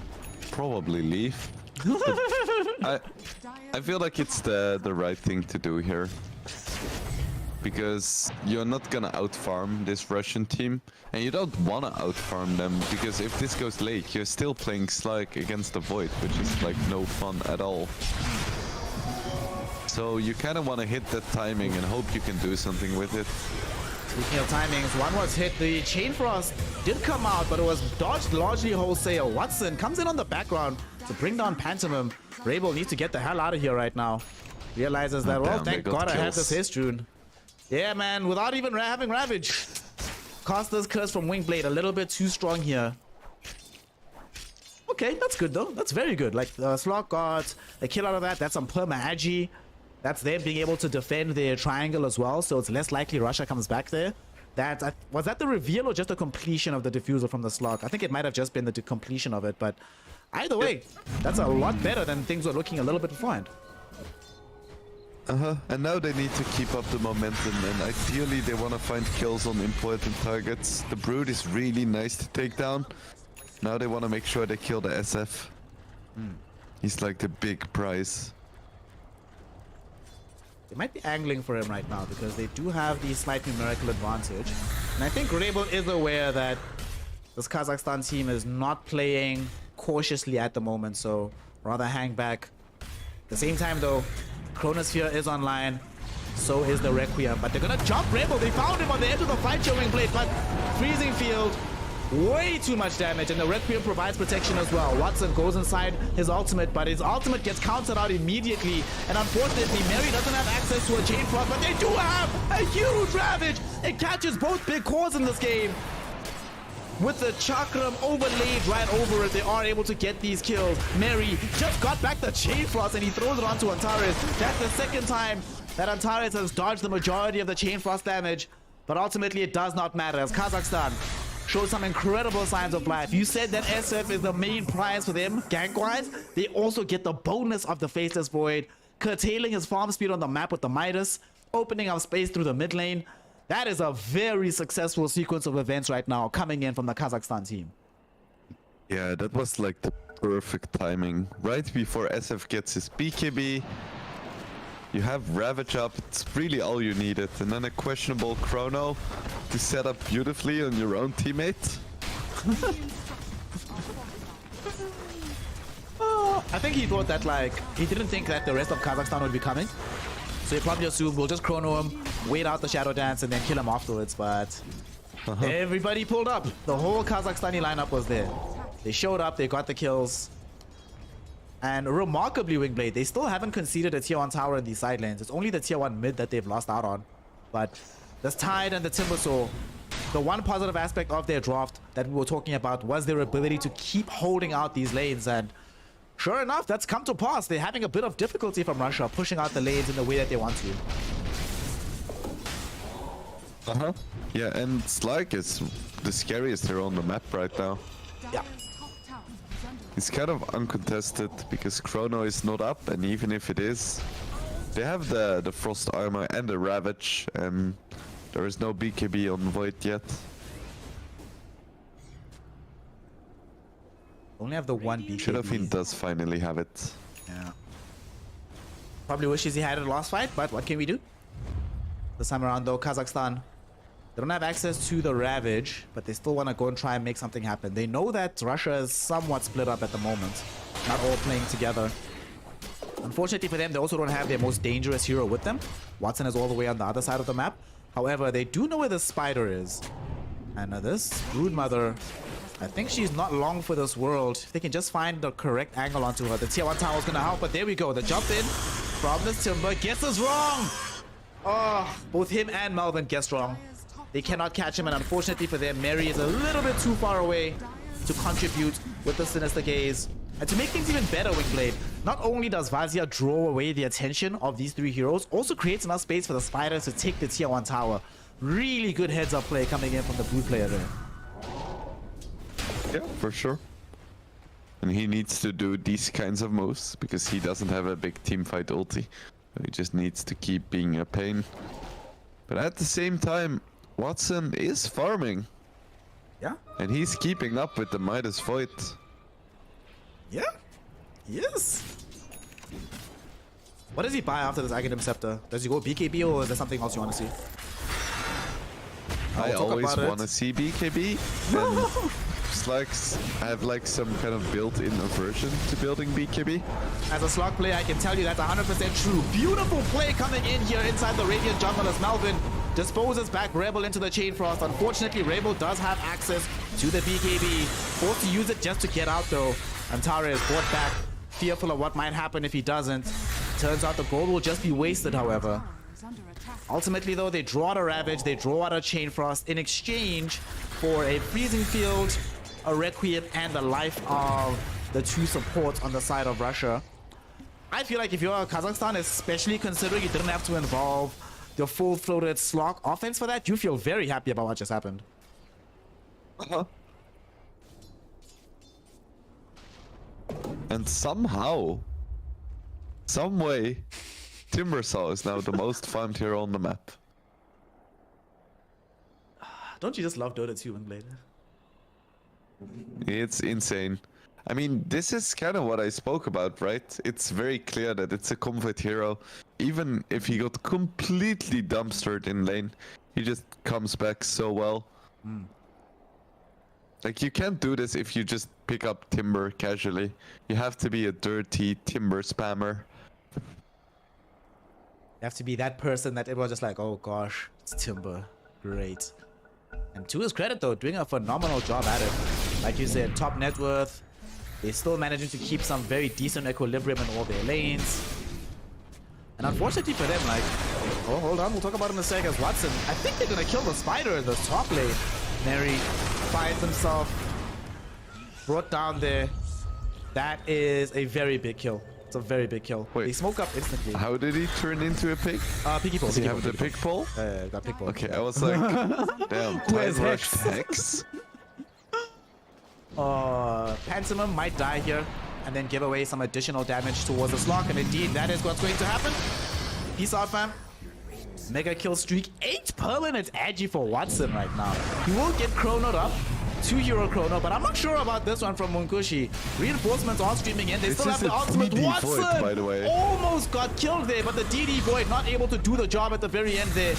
probably leave. I feel like it's the right thing to do here. Because you're not gonna outfarm this Russian team, and you don't wanna outfarm them, because if this goes late, you're still playing Slug against the Void, which is like no fun at all. So you kinda wanna hit that timing and hope you can do something with it. Speaking of timings, one was hit. The Chain Frost did come out, but it was dodged largely wholesale. Watson comes in on the background to bring down Pantomim. Rebel needs to get the hell out of here right now. Realizes that, well, thank God I had this Haste Rune. Yeah, man, without even having Ravage. Costa's curse from Wingblade a little bit too strong here. Okay, that's good though. That's very good. Like, Slock got a kill out of that. That's some perma-agi. That's them being able to defend their triangle as well, so it's less likely Russia comes back there. Was that the reveal or just a completion of the Diffusal from the Slock? I think it might have just been the completion of it, but either way, that's a lot better than things were looking a little bit beforehand. And now they need to keep up the momentum, and ideally they want to find kills on important targets. The Brood is really nice to take down. Now they want to make sure they kill the SF. He's like the big prize. They might be angling for him right now because they do have the slight numerical advantage. And I think Rebel is aware that this Kazakhstan team is not playing cautiously at the moment, so rather hang back. At the same time though, Chronosphere is online, so is the Requiem, but they're gonna jump Rebel. They found him on the edge of the fight, showing blade, but Freezing Field, way too much damage, and the Requiem provides protection as well. Watson goes inside his ultimate, but his ultimate gets countered out immediately, and unfortunately Mary doesn't have access to a Chain Frost, but they do have a huge Ravage. It catches both big cores in this game. With the Chakram overlaid right over it, they are able to get these kills. Mary just got back the Chain Frost and he throws it onto Antares. That's the second time that Antares has dodged the majority of the Chain Frost damage, but ultimately it does not matter as Kazakhstan showed some incredible signs of life. You said that SF is the main prize for them, gank-wise. They also get the bonus of the Faceless Void, curtailing his farm speed on the map with the Midas, opening up space through the mid lane. That is a very successful sequence of events right now coming in from the Kazakhstan team. Yeah, that was like the perfect timing. Right before SF gets his BKB, you have Ravage up, it's really all you needed. And then a questionable Chrono to set up beautifully on your own teammate. I think he thought that, like, he didn't think that the rest of Kazakhstan would be coming. So he probably assumed we'll just Chrono him, wait out the Shadow Dance, and then kill him afterwards. But everybody pulled up. The whole Kazakhstani lineup was there. They showed up, they got the kills. And remarkably, Wingblade, they still haven't conceded a tier 1 tower in these side lanes. It's only the tier 1 mid that they've lost out on. But this Tide and the Timbersaw, the one positive aspect of their draft that we were talking about was their ability to keep holding out these lanes. And sure enough, that's come to pass. They're having a bit of difficulty from Russia pushing out the lanes in the way that they want to. Yeah, and Slag is the scariest hero on the map right now. Yeah. It's kind of uncontested because Chrono is not up, and even if it is, they have the Frost Armor and the Ravage, and there is no BKB on Void yet. Only have the one BKB. Shadowfiend does finally have it. Yeah. Probably wishes he had it last fight, but what can we do? This time around though, Kazakhstan, they don't have access to the Ravage, but they still want to go and try and make something happen. They know that Russia is somewhat split up at the moment, not all playing together. Unfortunately for them, they also don't have their most dangerous hero with them. Watson is all the way on the other side of the map. However, they do know where the Spider is. And this Broodmother, I think she's not long for this world. If they can just find the correct angle onto her, the tier 1 tower is going to help, but there we go. The jump in from this Timber gets us wrong. Oh, both him and Melvin guessed wrong. They cannot catch him, and unfortunately for them, Mary is a little bit too far away to contribute with the Sinister Gaze. And to make things even better, Wingblade, not only does Vazia draw away the attention of these three heroes, also creates enough space for the Spiders to take the tier 1 tower. Really good heads-up play coming in from the Brood player there. Yeah, for sure. And he needs to do these kinds of moves because he doesn't have a big teamfight ulti. So he just needs to keep being a pain. But at the same time, Watson is farming. Yeah? And he's keeping up with the Midas Void. Yeah? Yes. What does he buy after this Aghanim Scepter? Does he go BKB or is there something else you want to see? I always want to see BKB. And Slugs have like some kind of built-in aversion to building BKB. As a Slug player, I can tell you that's 100% true. Beautiful play coming in here inside the Radiant jungle as Melvin disposes back Rebel into the Chain Frost. Unfortunately, Rebel does have access to the BKB. Forced to use it just to get out though. Antara is brought back, fearful of what might happen if he doesn't. Turns out the gold will just be wasted, however. Ultimately though, they draw out a Ravage, they draw out a Chain Frost in exchange for a Freezing Field, a Requiem, and the life of the two supports on the side of Russia. I feel like if you're Kazakhstan, especially considering you didn't have to involve the full-throated Slog offense for that, you feel very happy about what just happened. And somehow, some way, Timbersaw is now the most farmed hero on the map. Don't you just love Dota 2, Wingblade? It's insane. I mean, this is kind of what I spoke about, right? It's very clear that it's a comfort hero. Even if he got completely dumpstered in lane, he just comes back so well. Like, you can't do this if you just pick up Timber casually. You have to be a dirty Timber spammer. You have to be that person that everyone's just like, oh gosh, it's Timber. Great. And to his credit though, doing a phenomenal job at it. Like you said, top net worth. They're still managing to keep some very decent equilibrium in all their lanes. And unfortunately for them, like, oh, hold on, we'll talk about it in a sec as Watson. I think they're gonna kill the spider in the top lane. Mary finds himself brought down there. That is a very big kill. It's a very big kill. Wait, they smoke up instantly. How did he turn into a pig? Piggy pole. Does he have the pig pole? Got pig pole. Okay, I was like, damn, Where's time rushed Hex? Hex? Pantomime might die here and then give away some additional damage towards the Slok, and indeed that is what's going to happen. Peace out, fam. Mega kill streak, 8 permanent agi for Watson right now. He will get chronoed up, 2 hero chrono, but I'm not sure about this one from Munkushi. Reinforcements are streaming in. They still have the ultimate. Watson Void, by the way. almost got killed there, but the DD Void not able to do the job at the very end there.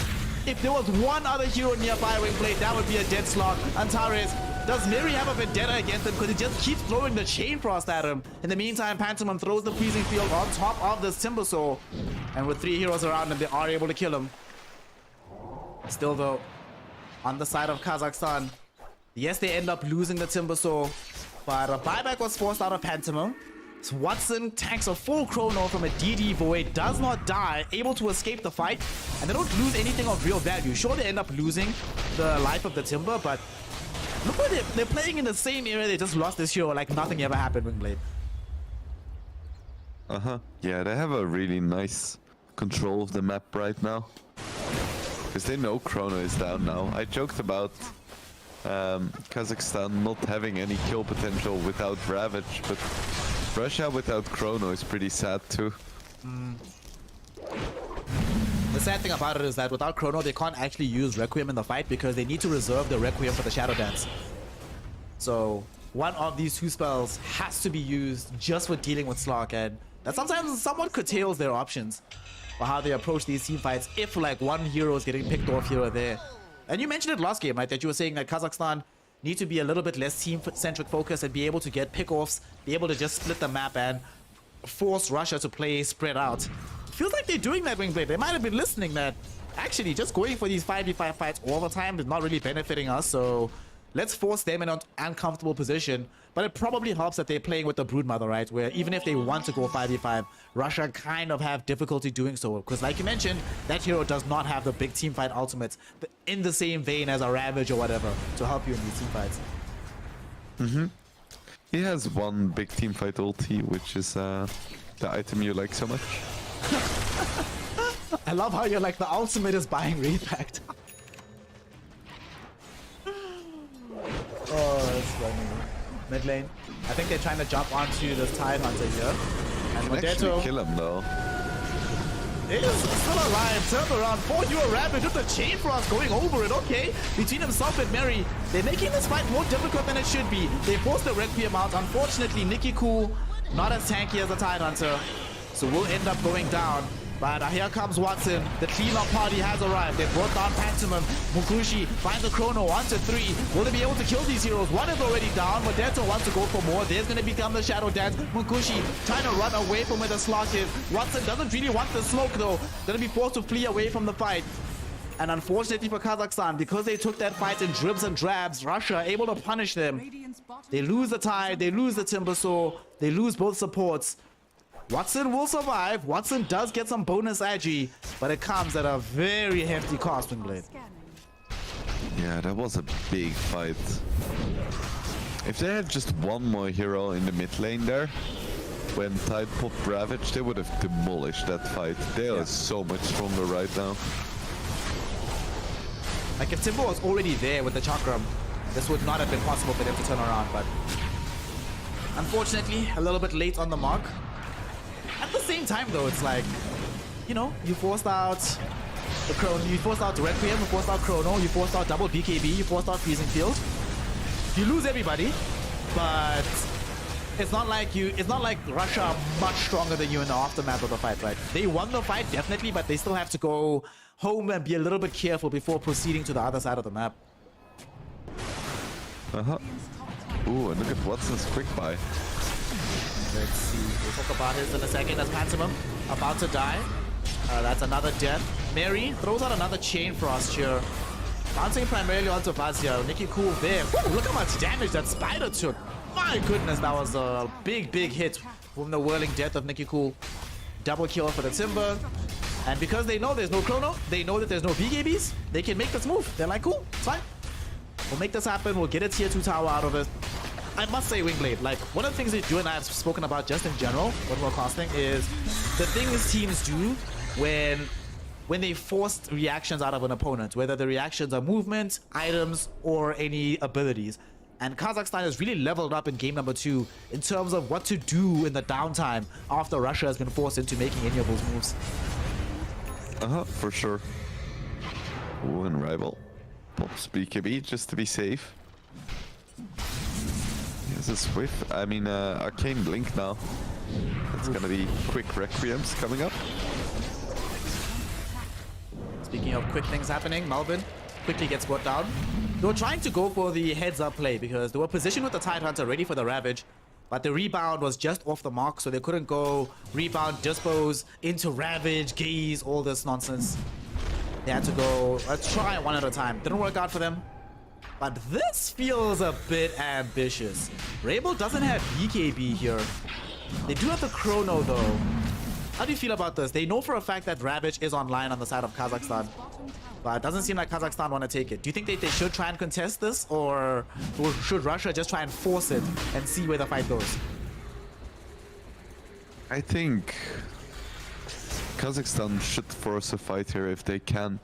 If there was one other hero nearby Wingblade, that would be a dead Slok. Antares, does Mary have a vendetta against him? Because he just keeps throwing the Chain Frost at him. In the meantime, Pantomime throws the Freezing Field on top of this Timbersaw. And with 3 heroes around him, they are able to kill him. Still though, on the side of Kazakhstan, yes, they end up losing the Timbersaw, but a buyback was forced out of Pantomime. So Watson tanks a full chrono from a DD Void, does not die, able to escape the fight, and they don't lose anything of real value. Sure, they end up losing the life of the Timber, but look what they're playing in the same area. They just lost this hero like nothing ever happened, Wingblade. Yeah, they have a really nice control of the map right now. Because they know Chrono is down now. I joked about Kazakhstan not having any kill potential without Ravage, but Russia without Chrono is pretty sad too. The sad thing about it is that without Chrono, they can't actually use Requiem in the fight because they need to reserve the Requiem for the Shadow Dance. So one of these 2 spells has to be used just for dealing with Slok, and that sometimes somewhat curtails their options for how they approach these team fights if like one hero is getting picked off here or there. And you mentioned it last game, right? That you were saying that Kazakhstan need to be a little bit less team-centric focus and be able to get pick-offs, be able to just split the map and force Russia to play spread out. It feels like they're doing that, Wingblade. They might have been listening that actually just going for these 5v5 fights all the time is not really benefiting us, so let's force them in an uncomfortable position. But it probably helps that they're playing with the Broodmother, right? Where even if they want to go 5v5, Russia kind of have difficulty doing so. Because like you mentioned, that hero does not have the big teamfight ultimates in the same vein as a Ravage or whatever to help you in these teamfights. He has one big teamfight ulti, which is the item you like so much. I love how you're like, the ultimate is buying Wraith Pact. Oh, that's funny. Mid lane. I think they're trying to jump onto this Tide Hunter here. And Can actually Modesto kill him though. is still alive. Turn around. 4-hero Ravage with the Chain Frost going over it. Okay. Between himself and Mary, they're making this fight more difficult than it should be. They forced the Requiem out. Unfortunately, Nikki Cool not as tanky as the Tide Hunter. So we'll end up going down. But here comes Watson. The cleanup party has arrived. They brought down Pantomime. Mukushi finds the chrono onto 3. Will they be able to kill these heroes? One is already down. Modesto wants to go for more. There's going to become the Shadow Dance. Mukushi trying to run away from where the Slok is. Watson doesn't really want the smoke though. Going to be forced to flee away from the fight. And unfortunately for Kazakhstan, because they took that fight in dribs and drabs, Russia able to punish them. They lose the Tide. They lose the Timbersaw. They lose both supports. Watson will survive. Watson does get some bonus agi, but it comes at a very hefty cost, Wingblade. Yeah, that was a big fight. If they had just one more hero in the mid lane there, when Tide popped Ravage, they would have demolished that fight. They are so much stronger right now. Like if Timber was already there with the Chakram, this would not have been possible for them to turn around, but unfortunately, a little bit late on the mark. At the same time though, it's like, you know, you forced out the Chrono, you forced out the Requiem, you forced out Chrono, you forced out double BKB, you forced out Freezing Field. You lose everybody, but it's not like Russia are much stronger than you in the aftermath of the fight, right? They won the fight, definitely, but they still have to go home and be a little bit careful before proceeding to the other side of the map. Ooh, and look at Watson's quick buy. Let's see. We'll talk about this in a second. That's Pantomim about to die. That's another death. Mary throws out another Chain Frost here. Bouncing primarily onto Vazia. Nikki Cool there. Ooh, look how much damage that Spider took. My goodness, that was a big hit from the whirling death of Nikki Cool. Double kill for the Timber. And because they know there's no Chrono, they know that there's no BKBs, they can make this move. They're like, cool, it's fine. We'll make this happen. We'll get a tier 2 tower out of it. I must say, Wingblade, like, one of the things that you and I have spoken about just in general when we're casting is the things teams do when they force reactions out of an opponent, whether the reactions are movement, items, or any abilities. And Kazakhstan has really leveled up in game number 2 in terms of what to do in the downtime after Russia has been forced into making any of those moves. For sure. Ooh, and Rival pops BKB just to be safe. Here's a Swift. I mean, Arcane Blink now. It's gonna be quick Requiems coming up. Speaking of quick things happening, Melvin quickly gets brought down. They were trying to go for the heads-up play because they were positioned with the Tidehunter ready for the Ravage, but the rebound was just off the mark, so they couldn't go rebound, dispose, into Ravage, gaze, all this nonsense. They had to go, let's try one at a time. Didn't work out for them. But this feels a bit ambitious. Rebel doesn't have BKB here. They do have the Chrono though. How do you feel about this? They know for a fact that Ravage is online on the side of Kazakhstan. But it doesn't seem like Kazakhstan want to take it. Do you think they should try and contest this? Or should Russia just try and force it and see where the fight goes? I think Kazakhstan should force a fight here if they can.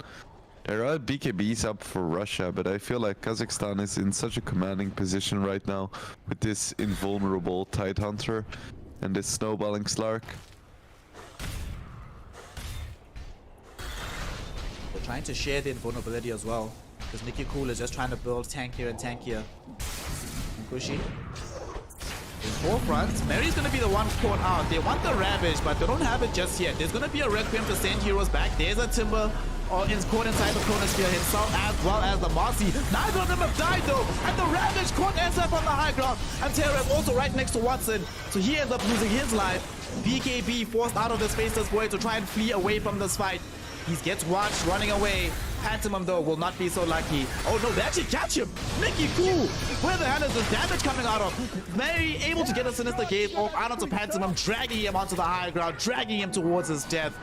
There are BKBs up for Russia, but I feel like Kazakhstan is in such a commanding position right now with this invulnerable Tidehunter and this snowballing Slark. They're trying to share the invulnerability as well, because Nikki Cool is just trying to build tankier and tankier. And Kushi. In forefront, Mary's gonna be the one caught out. They want the Ravage, but they don't have it just yet. There's gonna be a Requiem to send heroes back. There's a Timber caught inside the Chronosphere himself, as well as the Marcy. Neither of them have died though, and the Ravage caught SF on the high ground. And Terror also right next to Watson, so he ends up losing his life. BKB forced out of the Spaceless Void to try and flee away from this fight. He gets watched running away. Pantomim though will not be so lucky. Oh no, they actually catch him. Nikki Cool. Where the hell is this damage coming out of? Mary able to get a Sinister Gaze off out onto Pantomim, dragging him onto the high ground, dragging him towards his death.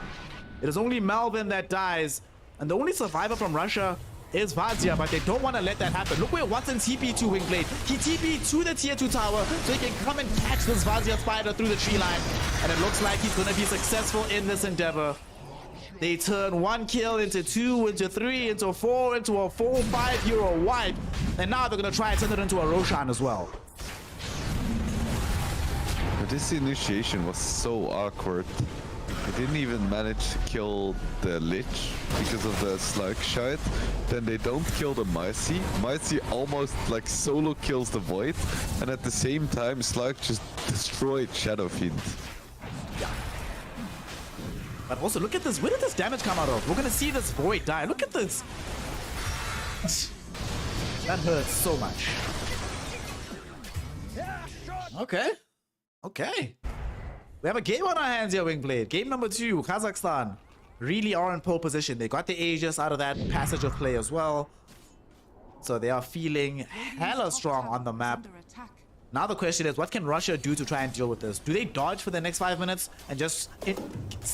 It is only Melvin that dies. And the only survivor from Russia is Vazia, but they don't want to let that happen. Look where Watson TP to Wingblade. He TP to the tier 2 tower so he can come and catch this Vazia Spider through the tree line. And it looks like he's going to be successful in this endeavor. They turn 1 kill into 2, into 3, into 4, into a 4-5 hero wipe. And now they're going to try and turn it into a Roshan as well. But this initiation was so awkward. They didn't even manage to kill the Lich because of the Slug shot. Then they don't kill the Marcy. Marcy almost like solo kills the Void. And at the same time, Slug just destroyed Shadowfiend. Yeah. But also, look at this. Where did this damage come out of? We're going to see this Void die. Look at this. That hurts so much. Okay. Okay. We have a game on our hands here, Wingblade. Game number 2, Kazakhstan really are in pole position. They got the Aegis out of that passage of play as well. So they are feeling hella strong on the map. Now the question is, what can Russia do to try and deal with this? Do they dodge for the next 5 minutes and just